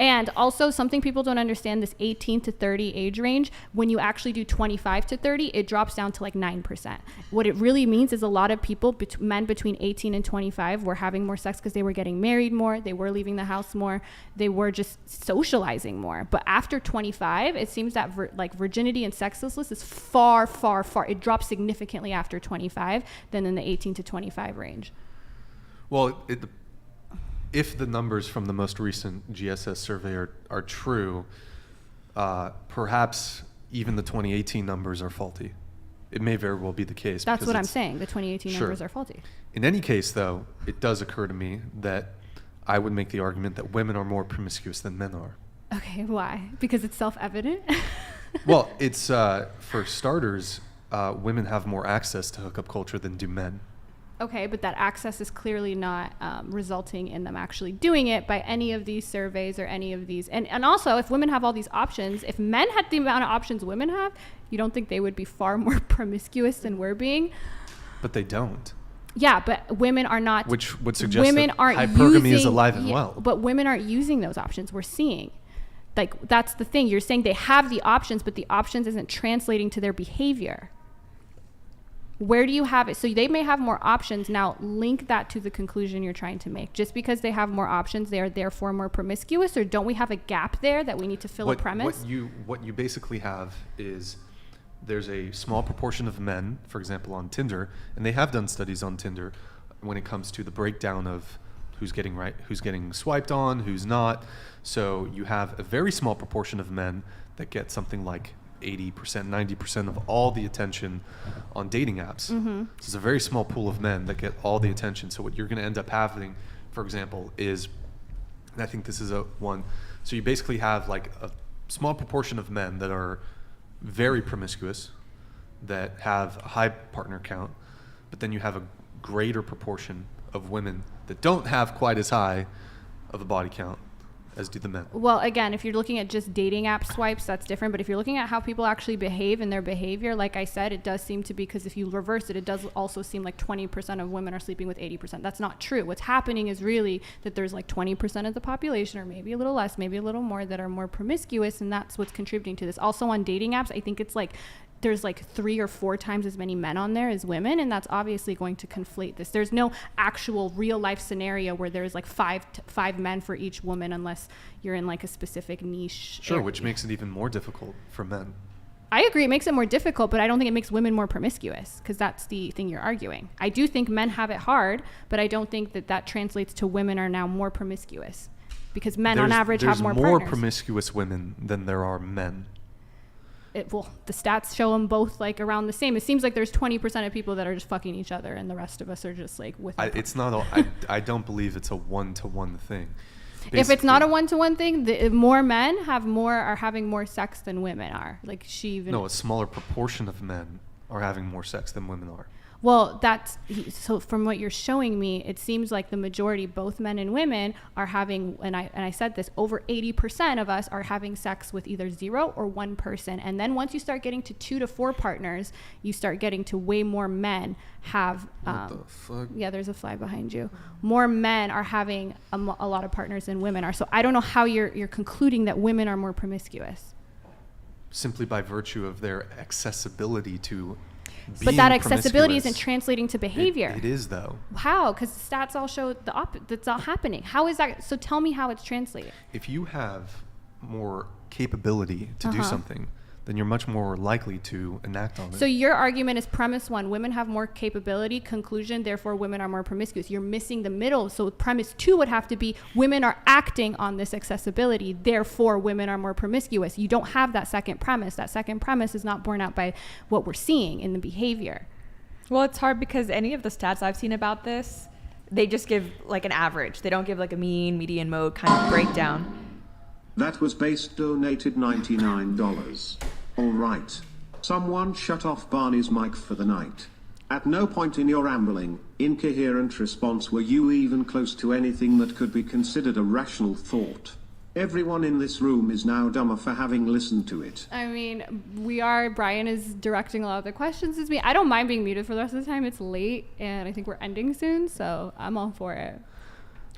And also something people don't understand, this 18 to 30 age range, when you actually do 25 to 30, it drops down to like 9%. What it really means is a lot of people, men between 18 and 25, were having more sex because they were getting married more, they were leaving the house more, they were just socializing more. But after 25, it seems that virginity and sexlessness is far. It drops significantly after 25 than in the 18 to 25 range. Well, if the numbers from the most recent GSS survey are true, perhaps even the 2018 numbers are faulty. It may very well be the case. That's what I'm saying. The 2018 numbers are faulty. In any case, though, it does occur to me that I would make the argument that women are more promiscuous than men are. Okay, why? Because it's self-evident? Well, it's, for starters, women have more access to hookup culture than do men. Okay, but that access is clearly not resulting in them actually doing it by any of these surveys or any of these. And also, if women have all these options, if men had the amount of options women have, you don't think they would be far more promiscuous than we're being? But they don't. Yeah, but women are not. Which would suggest women that aren't hypergamy is alive and well. But women aren't using those options. We're seeing. Like, that's the thing. You're saying they have the options, but the options isn't translating to their behavior. Where do you have it? So they may have more options. Now link that to the conclusion you're trying to make. Just because they have more options, they are therefore more promiscuous, or don't we have a gap there that we need to fill a premise? What you basically have is there's a small proportion of men, for example, on Tinder, and they have done studies on Tinder when it comes to the breakdown of who's getting swiped on, who's not. So you have a very small proportion of men that get something like 80%, 90% of all the attention on dating apps. Mm-hmm. So it's a very small pool of men that get all the attention. So what you're going to end up having, for example, is, and I think this is one, so you basically have like a small proportion of men that are very promiscuous, that have a high partner count, but then you have a greater proportion of women that don't have quite as high of a body count as do the men. Well, again, if you're looking at just dating app swipes, that's different. But if you're looking at how people actually behave and their behavior, like I said, it does seem to be, because if you reverse it, it does also seem like 20% of women are sleeping with 80%. That's not true. What's happening is really that there's like 20% of the population, or maybe a little less, maybe a little more, that are more promiscuous, and that's what's contributing to this. Also on dating apps, I think it's like there's like 3 or 4 times as many men on there as women, and that's obviously going to conflate this. There's no actual real life scenario where there's like five men for each woman, unless you're in like a specific niche. Sure, which makes it even more difficult for men. I agree, it makes it more difficult, but I don't think it makes women more promiscuous, because that's the thing you're arguing. I do think men have it hard, but I don't think that translates to women are now more promiscuous, because men on average have more partners. There's more promiscuous women than there are men. Well, the stats show them both like around the same. It seems like there's 20% of people that are just fucking each other, and the rest of us are just like with. I don't believe it's a 1-to-1 thing. Basically, if it's not a 1-to-1 thing, more men are having more sex than women are. Like a smaller proportion of men are having more sex than women are. Well, so from what you're showing me, it seems like the majority, both men and women, are having, and I said this, over 80% of us are having sex with either 0 or 1 person. And then once you start getting to 2 to 4 partners, you start getting to way more men have. What the fuck? Yeah, there's a fly behind you. More men are having a lot of partners than women are. So I don't know how you're concluding that women are more promiscuous. Simply by virtue of their accessibility to. But that accessibility isn't translating to behavior. It is, though. How? Because the stats all show that's all happening. How is that? So tell me how it's translating. If you have more capability to do something, then you're much more likely to enact on it. So your argument is premise 1, women have more capability, conclusion, therefore women are more promiscuous. You're missing the middle. So premise 2 would have to be women are acting on this accessibility, therefore women are more promiscuous. You don't have that second premise. That second premise is not borne out by what we're seeing in the behavior. Well, it's hard because any of the stats I've seen about this, they just give like an average. They don't give like a mean, median, mode kind of breakdown. That was base donated $99. All right. Someone shut off Barney's mic for the night. At no point in your rambling, incoherent response were you even close to anything that could be considered a rational thought. Everyone in this room is now dumber for having listened to it. I mean, Brian is directing a lot of the questions as me. I don't mind being muted for the rest of the time. It's late, and I think we're ending soon, so I'm all for it.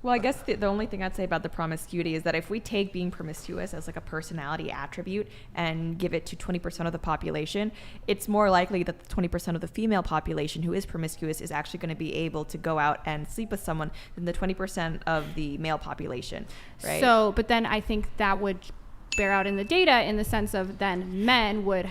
Well, I guess the only thing I'd say about the promiscuity is that if we take being promiscuous as like a personality attribute and give it to 20% of the population, it's more likely that the 20% of the female population who is promiscuous is actually going to be able to go out and sleep with someone than the 20% of the male population, right? So, but then I think that would bear out in the data in the sense of then men would.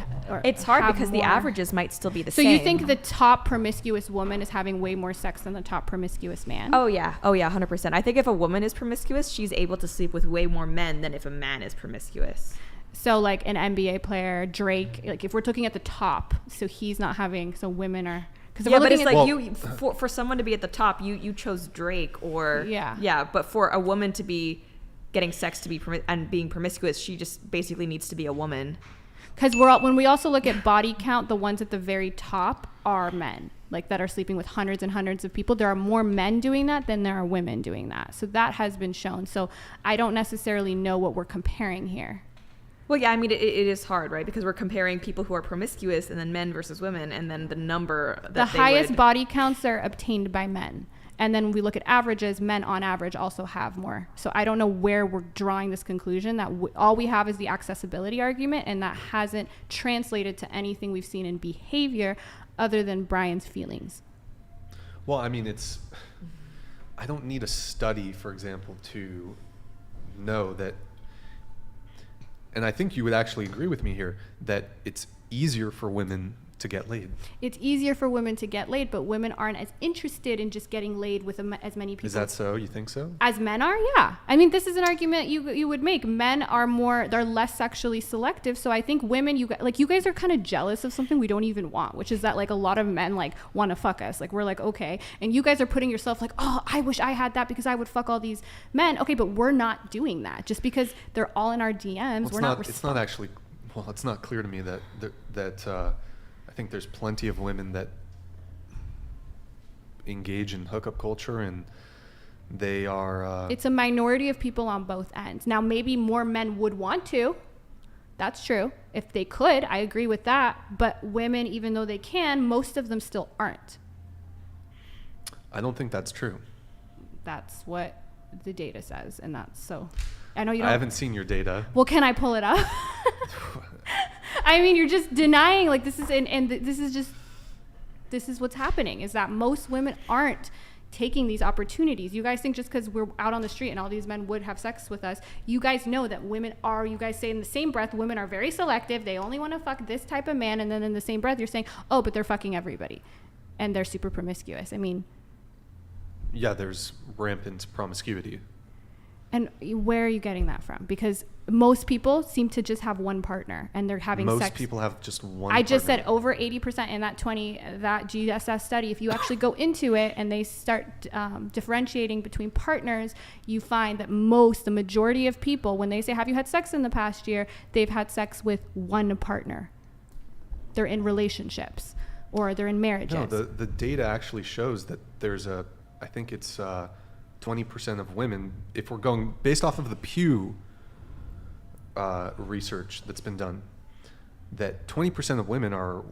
It's hard because the averages might still be the same. So you think the top promiscuous woman is having way more sex than the top promiscuous man? Oh yeah, 100%. I think if a woman is promiscuous, she's able to sleep with way more men than if a man is promiscuous. So like an NBA player, Drake, like if we're looking at the top, so he's not having, so women are. Yeah, but it's like for someone to be at the top, you chose Drake or but for a woman to be getting sex to be and being promiscuous, she just basically needs to be a woman. Because when we also look at body count, the ones at the very top are men, like that are sleeping with hundreds and hundreds of people. There are more men doing that than there are women doing that. So that has been shown. So I don't necessarily know what we're comparing here. Well, yeah, I mean, it is hard, right? Because we're comparing people who are promiscuous and then men versus women, and then the number that the highest body counts are obtained by men. And then we look at averages, men on average also have more. So I don't know where we're drawing this conclusion that all we have is the accessibility argument, and that hasn't translated to anything we've seen in behavior other than Brian's feelings. Well, I mean, I don't need a study, for example, to know that, and I think you would actually agree with me here, that it's easier for women to get laid. It's easier for women to get laid, but women aren't as interested in just getting laid with as many people. Is that so? You think so? As men are, yeah. I mean, this is an argument you would make. Men are they're less sexually selective. So I think women, you guys are kind of jealous of something we don't even want, which is that like a lot of men like want to fuck us. Like we're like, okay. And you guys are putting yourself like, oh, I wish I had that because I would fuck all these men. Okay, but we're not doing that just because they're all in our DMs. Well, it's not actually, it's not clear to me that I think there's plenty of women that engage in hookup culture, and they are... it's a minority of people on both ends. Now, maybe more men would want to. That's true. If they could, I agree with that. But women, even though they can, most of them still aren't. I don't think that's true. That's what the data says, and that's so... I know you don't... I haven't seen your data. Well, can I pull it up? I mean, you're just denying, like, this is, and this is what's happening, is that most women aren't taking these opportunities. You guys think just because we're out on the street and all these men would have sex with us, you guys know that women are, you guys say in the same breath, women are very selective. They only want to fuck this type of man. And then in the same breath, you're saying, oh, but they're fucking everybody. And they're super promiscuous. I mean. Yeah, there's rampant promiscuity. And where are you getting that from? Because most people seem to just have one partner and they're having sex. Most people have just one I just partner. said over 80% in that GSS study. If you actually go into it and they start differentiating between partners, you find that the majority of people, when they say, have you had sex in the past year, they've had sex with one partner. They're in relationships or they're in marriages. No, the data actually shows that there's I think it's 20% of women, if we're going based off of the Pew research that's been done, that 20% of women are,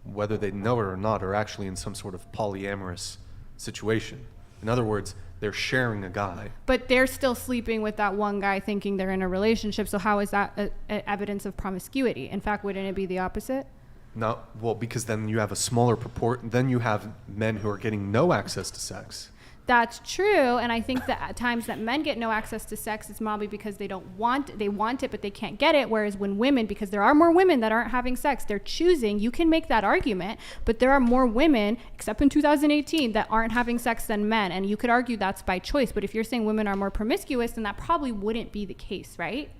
whether they know it or not, are actually in some sort of polyamorous situation. In other words, they're sharing a guy. But they're still sleeping with that one guy thinking they're in a relationship. So how is that evidence of promiscuity? In fact, wouldn't it be the opposite? No, well, because then you have a smaller then you have men who are getting no access to sex. That's true, and I think that at times that men get no access to sex, it's probably because they want it, but they can't get it. Whereas when women, because there are more women that aren't having sex, they're choosing. You can make that argument, but there are more women, except in 2018, that aren't having sex than men, and you could argue that's by choice. But if you're saying women are more promiscuous, then that probably wouldn't be the case, right?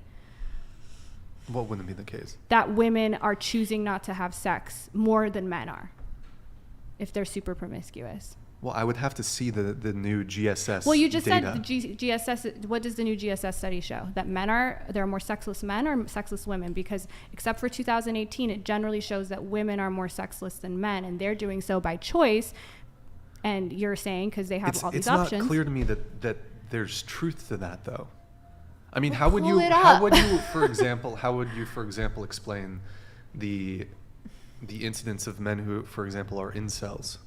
What wouldn't be the case? That women are choosing not to have sex more than men are, if they're super promiscuous. Well, I would have to see the new GSS. Well, you just data. said the GSS. What does the new GSS study show? That there are more sexless men or sexless women? Because except for 2018, it generally shows that women are more sexless than men, and they're doing so by choice. And you're saying because they have all these options. It's not clear to me that there's truth to that, though. I mean, how would you, for example, explain the incidence of men who, for example, are incels?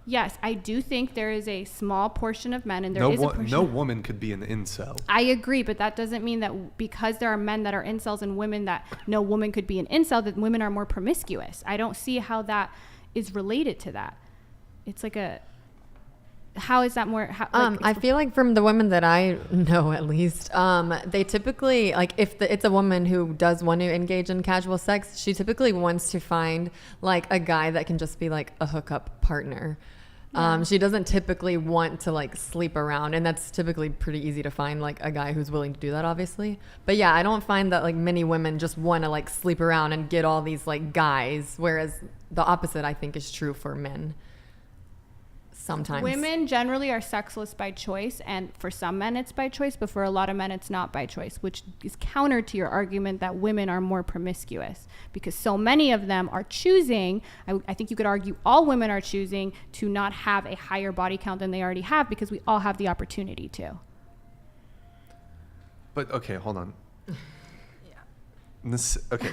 Yes, I do think there is a small portion of men, and there is a portion. No woman could be an incel. I agree, but that doesn't mean that because there are men that are incels and women that no woman could be an incel, that women are more promiscuous. I don't see how that is related to that. It's like how is that more? I feel like from the women that I know, at least, they typically, like, if it's a woman who does want to engage in casual sex, she typically wants to find like a guy that can just be like a hookup partner. Yeah. She doesn't typically want to like sleep around, and that's typically pretty easy to find, like a guy who's willing to do that, obviously. But yeah, I don't find that like many women just want to like sleep around and get all these like guys, whereas the opposite I think is true for men. Sometimes. Women generally are sexless by choice, and for some men it's by choice, but for a lot of men it's not by choice, which is counter to your argument that women are more promiscuous, because so many of them are choosing, I think you could argue all women are choosing to not have a higher body count than they already have, because we all have the opportunity to. But okay, hold on. Yeah. Okay.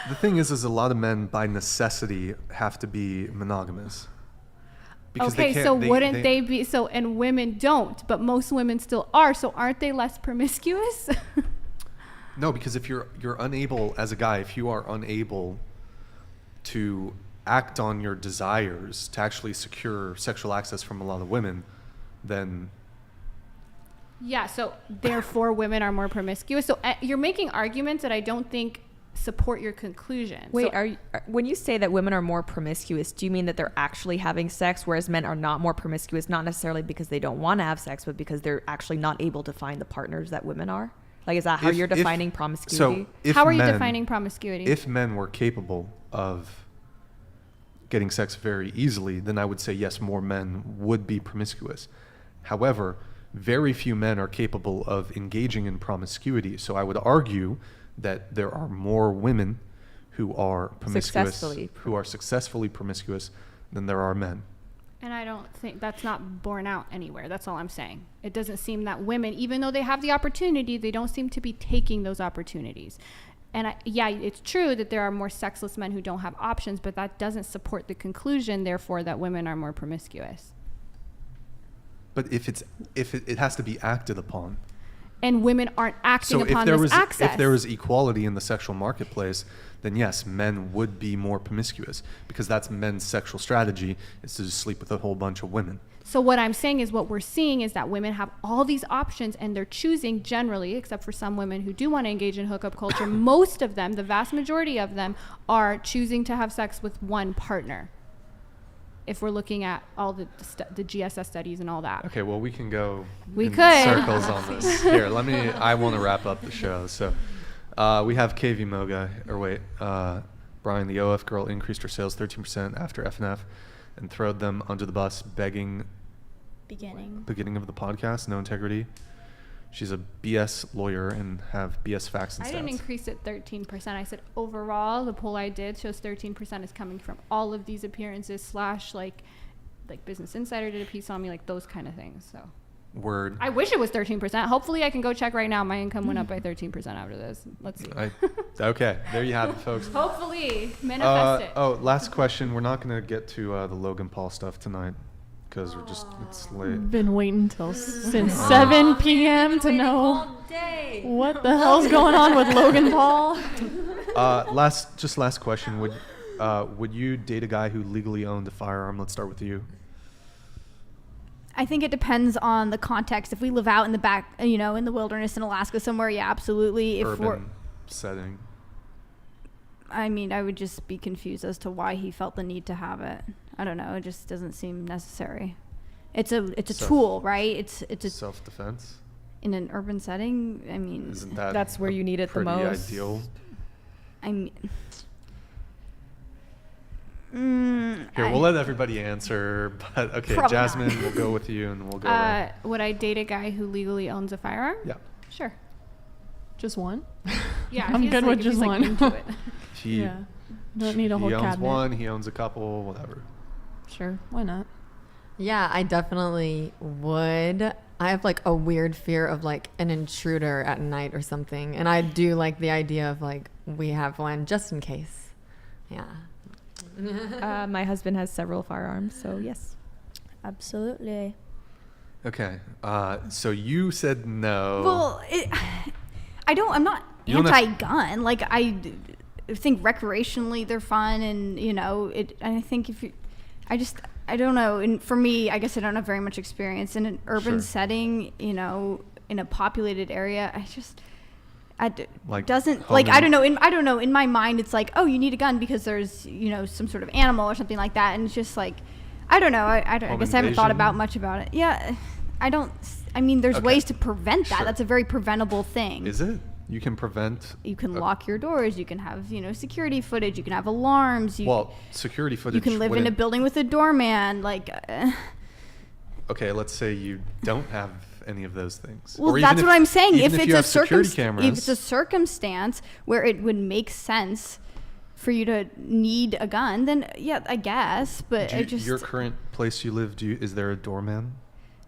The thing is a lot of men by necessity have to be monogamous. Because okay, so wouldn't they be so? And women don't, but most women still are. So aren't they less promiscuous? No, because if you're unable as a guy, if you are unable to act on your desires to actually secure sexual access from a lot of women, then yeah. So therefore, women are more promiscuous. So you're making arguments that I don't think support your conclusion. Wait, when you say that women are more promiscuous, do you mean that they're actually having sex, whereas men are not more promiscuous, not necessarily because they don't want to have sex, but because they're actually not able to find the partners that women are? Like, is that how you're defining promiscuity? How are you defining promiscuity? If men were capable of getting sex very easily, then I would say yes, more men would be promiscuous. However, very few men are capable of engaging in promiscuity. So I would argue that there are more women who are promiscuous, who are successfully promiscuous, than there are men. And I don't think that's not borne out anywhere. That's all I'm saying. It doesn't seem that women, even though they have the opportunity, they don't seem to be taking those opportunities. And yeah, it's true that there are more sexless men who don't have options, but that doesn't support the conclusion, therefore, that women are more promiscuous. But if it has to be acted upon. and women aren't acting upon this access. If there was equality in the sexual marketplace, then yes, men would be more promiscuous, because that's men's sexual strategy, is to just sleep with a whole bunch of women. So what I'm saying is, what we're seeing is that women have all these options, and they're choosing generally, except for some women who do want to engage in hookup culture, most of them, the vast majority of them, are choosing to have sex with one partner. If we're looking at all the GSS studies and all that. Okay, well, we can go in circles on this. Here, I want to wrap up the show. So we have KV Moga, Brian, the OF girl, increased her sales 13% after FNF and throwed them under the bus, begging beginning of the podcast, no integrity. She's a BS lawyer and have BS facts and stats. I didn't increase it 13%. I said overall, the poll I did shows 13% is coming from all of these appearances / like Business Insider did a piece on me, like those kind of things. So word. I wish it was 13%. Hopefully I can go check right now. My income went up by 13% after this. Let's see. Okay, there you have it, folks. Hopefully, manifest it. Oh, last question. We're not going to get to the Logan Paul stuff tonight, because it's late. Been waiting since 7 p.m. to know what the hell's going on with Logan Paul. Last question. Would you date a guy who legally owned a firearm? Let's start with you. I think it depends on the context. If we live out in the back, in the wilderness in Alaska somewhere, yeah, absolutely. Urban setting. I mean, I would just be confused as to why he felt the need to have it. I don't know. It just doesn't seem necessary. It's a tool, right? It's a self-defense in an urban setting. I mean, isn't that's where you need it the most? Ideal? I mean, here, we'll let everybody answer, but okay, Jasmine, we'll go with you, and we'll go. Would I date a guy who legally owns a firearm? Yeah. Sure. Just one? Yeah, I'm good with just one. Don't need a whole cabinet. He owns one. He owns a couple. Whatever. Sure. Why not? Yeah, I definitely would. I have a weird fear of an intruder at night or something, and I do like the idea of we have one just in case. Yeah. My husband has several firearms, so yes. Absolutely. Okay. So you said no. Well, I'm not anti-gun. I think recreationally they're fun, and I think I don't know. And for me, I guess I don't have very much experience in an urban setting. In a populated area, I don't know. In my mind, it's you need a gun because there's some sort of animal or something like that, and it's just I don't know. I guess I haven't thought about much about it. Yeah, I don't. I mean, there's ways to prevent that. Sure. That's a very preventable thing. Is it? You can prevent. You can lock your doors. You can have security footage. You can have alarms. Security footage. You can live in a building with a doorman. Okay, let's say you don't have any of those things. Well, that's what I'm saying. If it's a circumstance where it would make sense for you to need a gun, then yeah, I guess. But your current place you live, is there a doorman?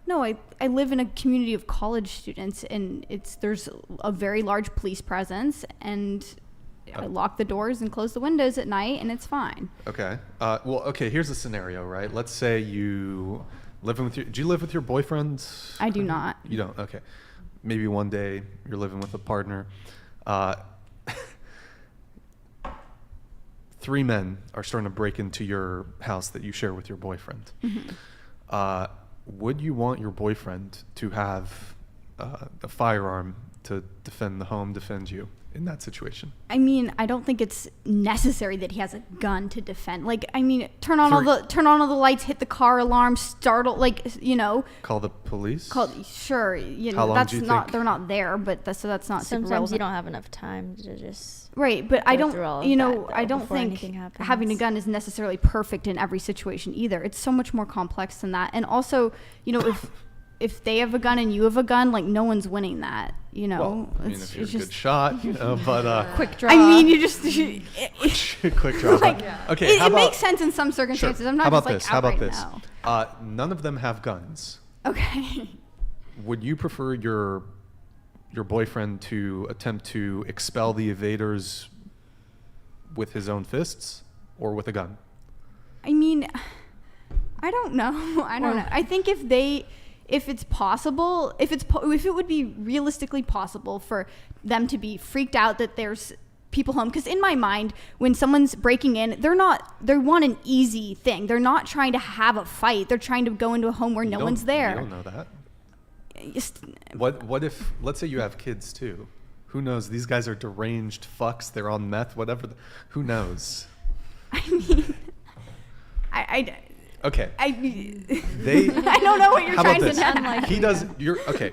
No, I live in a community of college students, and there's a very large police presence, and I lock the doors and close the windows at night, and it's fine. Okay. Here's a scenario, right? Let's say you do you live with your boyfriend? I do not. You don't? Okay. Maybe one day you're living with a partner. 3 men are starting to break into your house that you share with your boyfriend. Mm-hmm. Would you want your boyfriend to have a firearm to defend the home, defend you in that situation? I mean, I don't think it's necessary that he has a gun to defend. Turn on all the lights, hit the car alarm, startle, Call the police? Sure, How long that's do you not. think? They're not there, but that's not. Sometimes super relevant. you don't have enough time to just. Right, but I don't. I don't before think anything happens. having a gun is necessarily perfect in every situation either. It's so much more complex than that. And also, if they have a gun and you have a gun, no one's winning that. Well, if you're a good shot, but quick draw. I mean, you just quick draw. Okay, it makes sense in some circumstances. Sure. I'm not How about just this? How about this? No. None of them have guns. Okay. Would you prefer your boyfriend to attempt to expel the invaders with his own fists or with a gun? I mean, I don't know. I don't know. I think if if it's possible, if it would be realistically possible for them to be freaked out that there's people home, because in my mind, when someone's breaking in, they want an easy thing. They're not trying to have a fight. They're trying to go into a home where no one's there. You don't know that. Just, What if, let's say you have kids too? Who knows? These guys are deranged fucks. They're on meth, whatever. Who knows? I mean, Okay. I I don't know what you're How trying about to this? say. He does. Okay.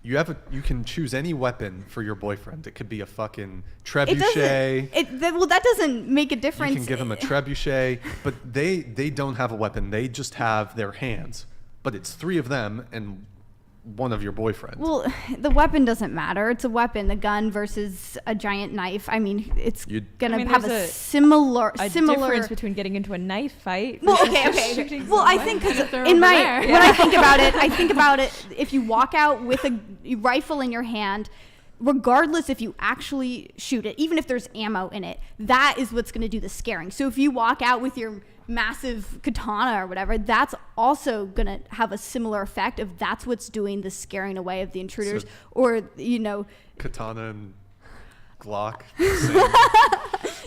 You can choose any weapon for your boyfriend. It could be a fucking trebuchet. That doesn't make a difference. You can give him a trebuchet, but they don't have a weapon. They just have their hands. But it's 3 of them and one of your boyfriends. Well, the weapon doesn't matter. It's a weapon. A gun versus a giant knife. I mean, it's gonna have a similar difference between getting into a knife fight. Well, okay. Well, I think because when I think about it, if you walk out with a rifle in your hand, regardless if you actually shoot it, even if there's ammo in it, that is what's going to do the scaring. So if you walk out with your massive katana or whatever, that's also going to have a similar effect if that's what's doing the scaring away of the intruders. So, or, katana and Glock.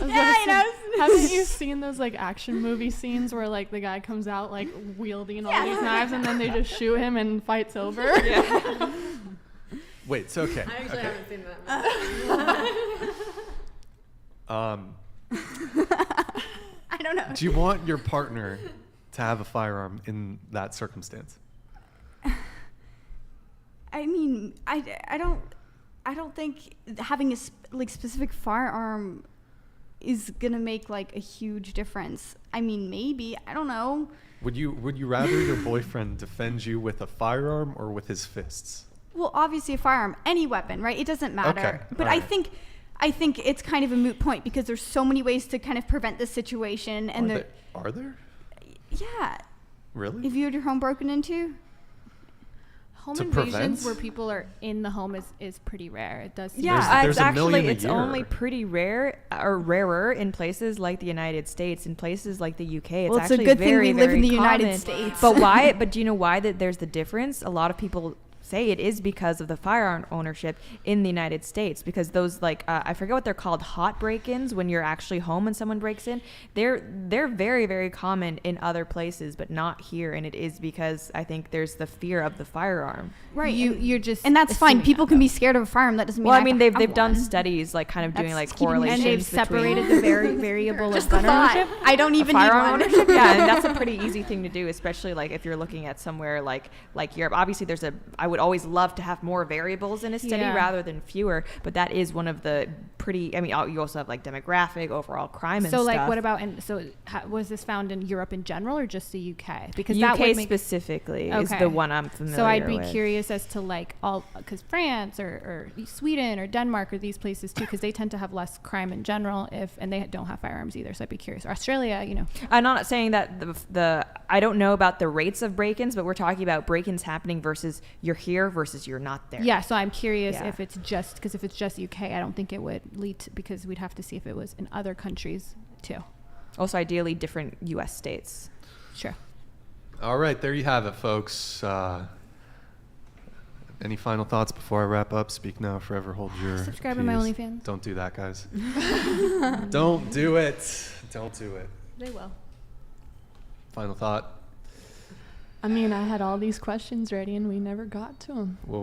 Haven't you seen those like action movie scenes where like the guy comes out like wielding all these knives and then they just shoot him and fight's over? Yeah. Wait, it's okay. I actually haven't seen that. I don't know. Do you want your partner to have a firearm in that circumstance? I mean, I don't think having a specific firearm is gonna make like a huge difference. I mean, maybe, I don't know. Would you rather your boyfriend defend you with a firearm or with his fists? Well, obviously a firearm, any weapon, right? It doesn't matter. Okay. But I think it's kind of a moot point because there's so many ways to kind of prevent this situation. And are there? Yeah. Really? Have you had your home broken into? Home invasions where people are in the home is pretty rare. It does. There's a million a year. It's only pretty rare or rarer in places like the United States. In places like the UK, it's actually a good very, thing we live in the common. United States. But why? But do you know why that there's the difference? A lot of people say it is because of the firearm ownership in the United States, because those I forget what they're called, hot break-ins, when you're actually home and someone breaks in, they're very, very common in other places but not here, and it is because I think there's the fear of the firearm. Right. You're just, and that's fine. People can be scared of a firearm. That doesn't mean. Well, I mean they've done studies like kind of doing like correlations, and they've separated the variable of gun ownership. I don't even need one. Ownership. Yeah, and that's a pretty easy thing to do, especially like if you're looking at somewhere like Europe. Obviously, I would always love to have more variables in a study rather than fewer, but that is one of the pretty. I mean, you also have like demographic, overall crime, and stuff. So like, what about? Was this found in Europe in general or just the UK? Because UK that would specifically is the one I'm familiar with. So I'd be curious as to like because France or Sweden or Denmark or these places too, because they tend to have less crime in general and they don't have firearms either. So I'd be curious. Or Australia, I'm not saying that I don't know about the rates of break-ins, but we're talking about break-ins happening versus you're here versus you're not there. Yeah. So I'm curious if it's just UK, I don't think it would lead to, because we'd have to see if it was in other countries too. Also, ideally, different U.S. states. Sure. All right, there you have it, folks. Any final thoughts before I wrap up? Speak now, forever hold your subscribe to my OnlyFans. Don't do that, guys. Don't do it. Don't do it. They will. Final thought. I mean, I had all these questions ready and we never got to them. What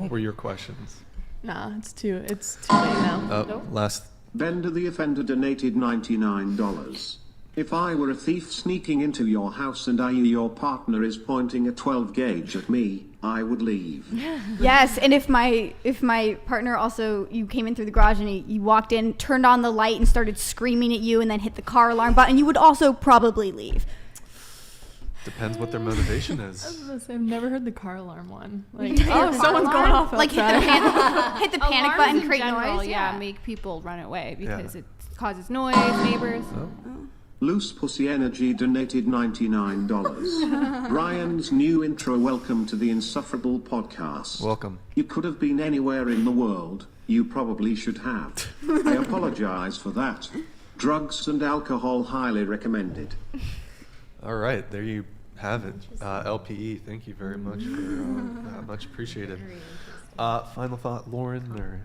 were your questions? Nah, it's too late now. Last. Bender the Offender donated $99. If I were a thief sneaking into your house and your partner is pointing a 12 gauge at me, I would leave. Yes, and if my partner also, you came in through the garage and you walked in, turned on the light and started screaming at you and then hit the car alarm button, you would also probably leave. Depends what their motivation is. I was gonna say, I've never heard the car alarm one. Like, someone's going off outside. Like hit the panic button, create noise. Yeah, make people run away because it causes noise, neighbors. Loose Pussy Energy donated $99. Ryan's new intro. Welcome to the Insufferable Podcast. Welcome. You could have been anywhere in the world. You probably should have. I apologize for that. Drugs and alcohol highly recommended. All right, there you have it. LPE, thank you very much for that. Much appreciated. Final thought, Lauren? Or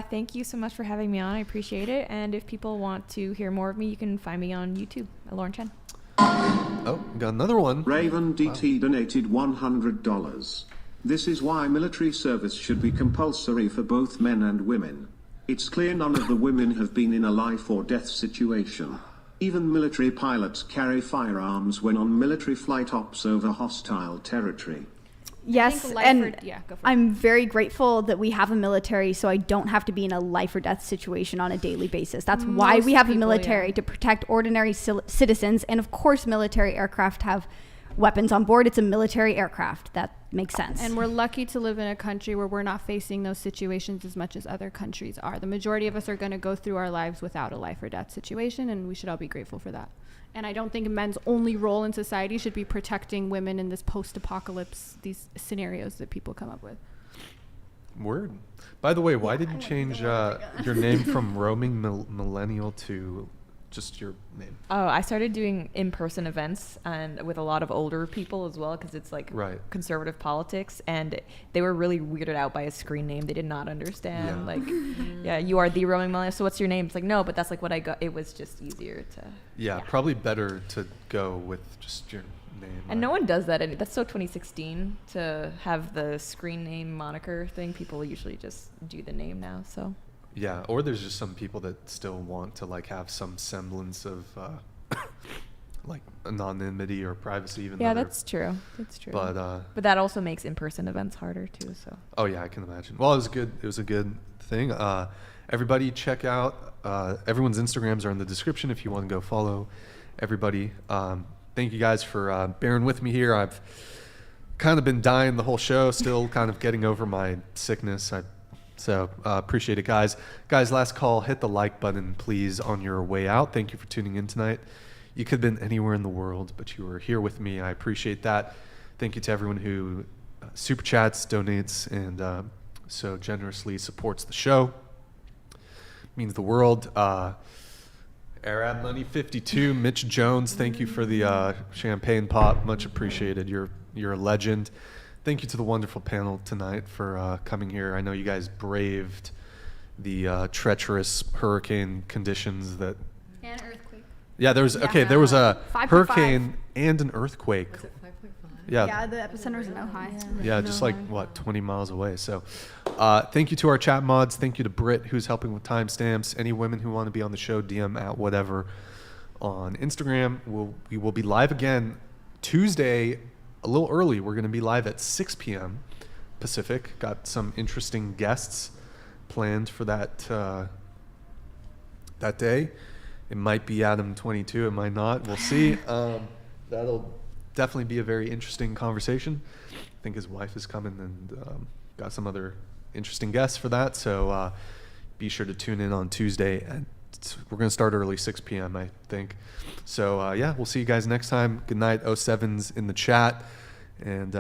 Thank you so much for having me on. I appreciate it. And if people want to hear more of me, you can find me on YouTube, Lauren Chen. oh, we got another one. Raven DT donated $100. This is why military service should be compulsory for both men and women. It's clear none of the women have been in a life or death situation. Even military pilots carry firearms when on military flight ops over hostile territory. Yes, life and or- yeah, go for it. I'm very grateful that we have a military, so I don't have to be in a life or death situation on a daily basis. That's why Most we have a people, military, yeah. to protect ordinary citizens. And of course, military aircraft have weapons on board. It's a military aircraft. That makes sense. And we're lucky to live in a country where we're not facing those situations as much as other countries are. The majority of us are going to go through our lives without a life or death situation, and we should all be grateful for that. And I don't think men's only role in society should be protecting women in this post-apocalypse, these scenarios that people come up with. Word. By the way, why did you change your name from roaming millennial to just your name? Oh, I started doing in-person events and with a lot of older people as well, because it's like Right. conservative politics, and they were really weirded out by a screen name. They did not understand. Yeah. Like, yeah, you are the roaming millennial. So what's your name? It's like, no, but that's like what I got. It was just easier to. Yeah, probably better to go with just your name. And no one does that. That's so 2016 to have the screen name moniker thing. People usually just do the name now. So. Yeah, or there's just some people that still want to like have some semblance of like anonymity or privacy, even Yeah, though they're- that's true. That's true. But that also makes in-person events harder too. So. oh yeah, I can imagine. Well, it was good. It was a good thing. Everybody check out. Everyone's Instagrams are in the description if you want to go follow everybody. Thank you guys for bearing with me here. I've kind of been dying the whole show, still kind of getting over my sickness. So appreciate it, guys. Guys, last call. Hit the like button, please, on your way out. Thank you for tuning in tonight. You could have been anywhere in the world, but you were here with me. I appreciate that. Thank you to everyone who Superchats, donates, and so generously supports the show. Means the world. Arab Money 52, Mitch Jones, thank you for the champagne pop. Much appreciated. You're a legend. Thank you to the wonderful panel tonight for coming here. I know you guys braved the treacherous hurricane conditions that. And earthquake. Yeah, there was there was a 5.5. hurricane and an earthquake. Was it 5.5? Yeah, the epicenter's in Ojai. yeah, just like what, 20 miles away. So, thank you to our chat mods. Thank you to Britt, who's helping with timestamps. Any women who want to be on the show, DM at whatever on Instagram. We will be live again Tuesday, a little early. We're going to be live at 6 p.m. Pacific. Got some interesting guests planned for that day. It might be Adam 22. It might not. We'll see. That'll definitely be a very interesting conversation. I think his wife is coming, and got some other interesting guests for that. So be sure to tune in on Tuesday. And we're going to start early, 6 p.m., I think. So, yeah, we'll see you guys next time. Good night. 07's in the chat. And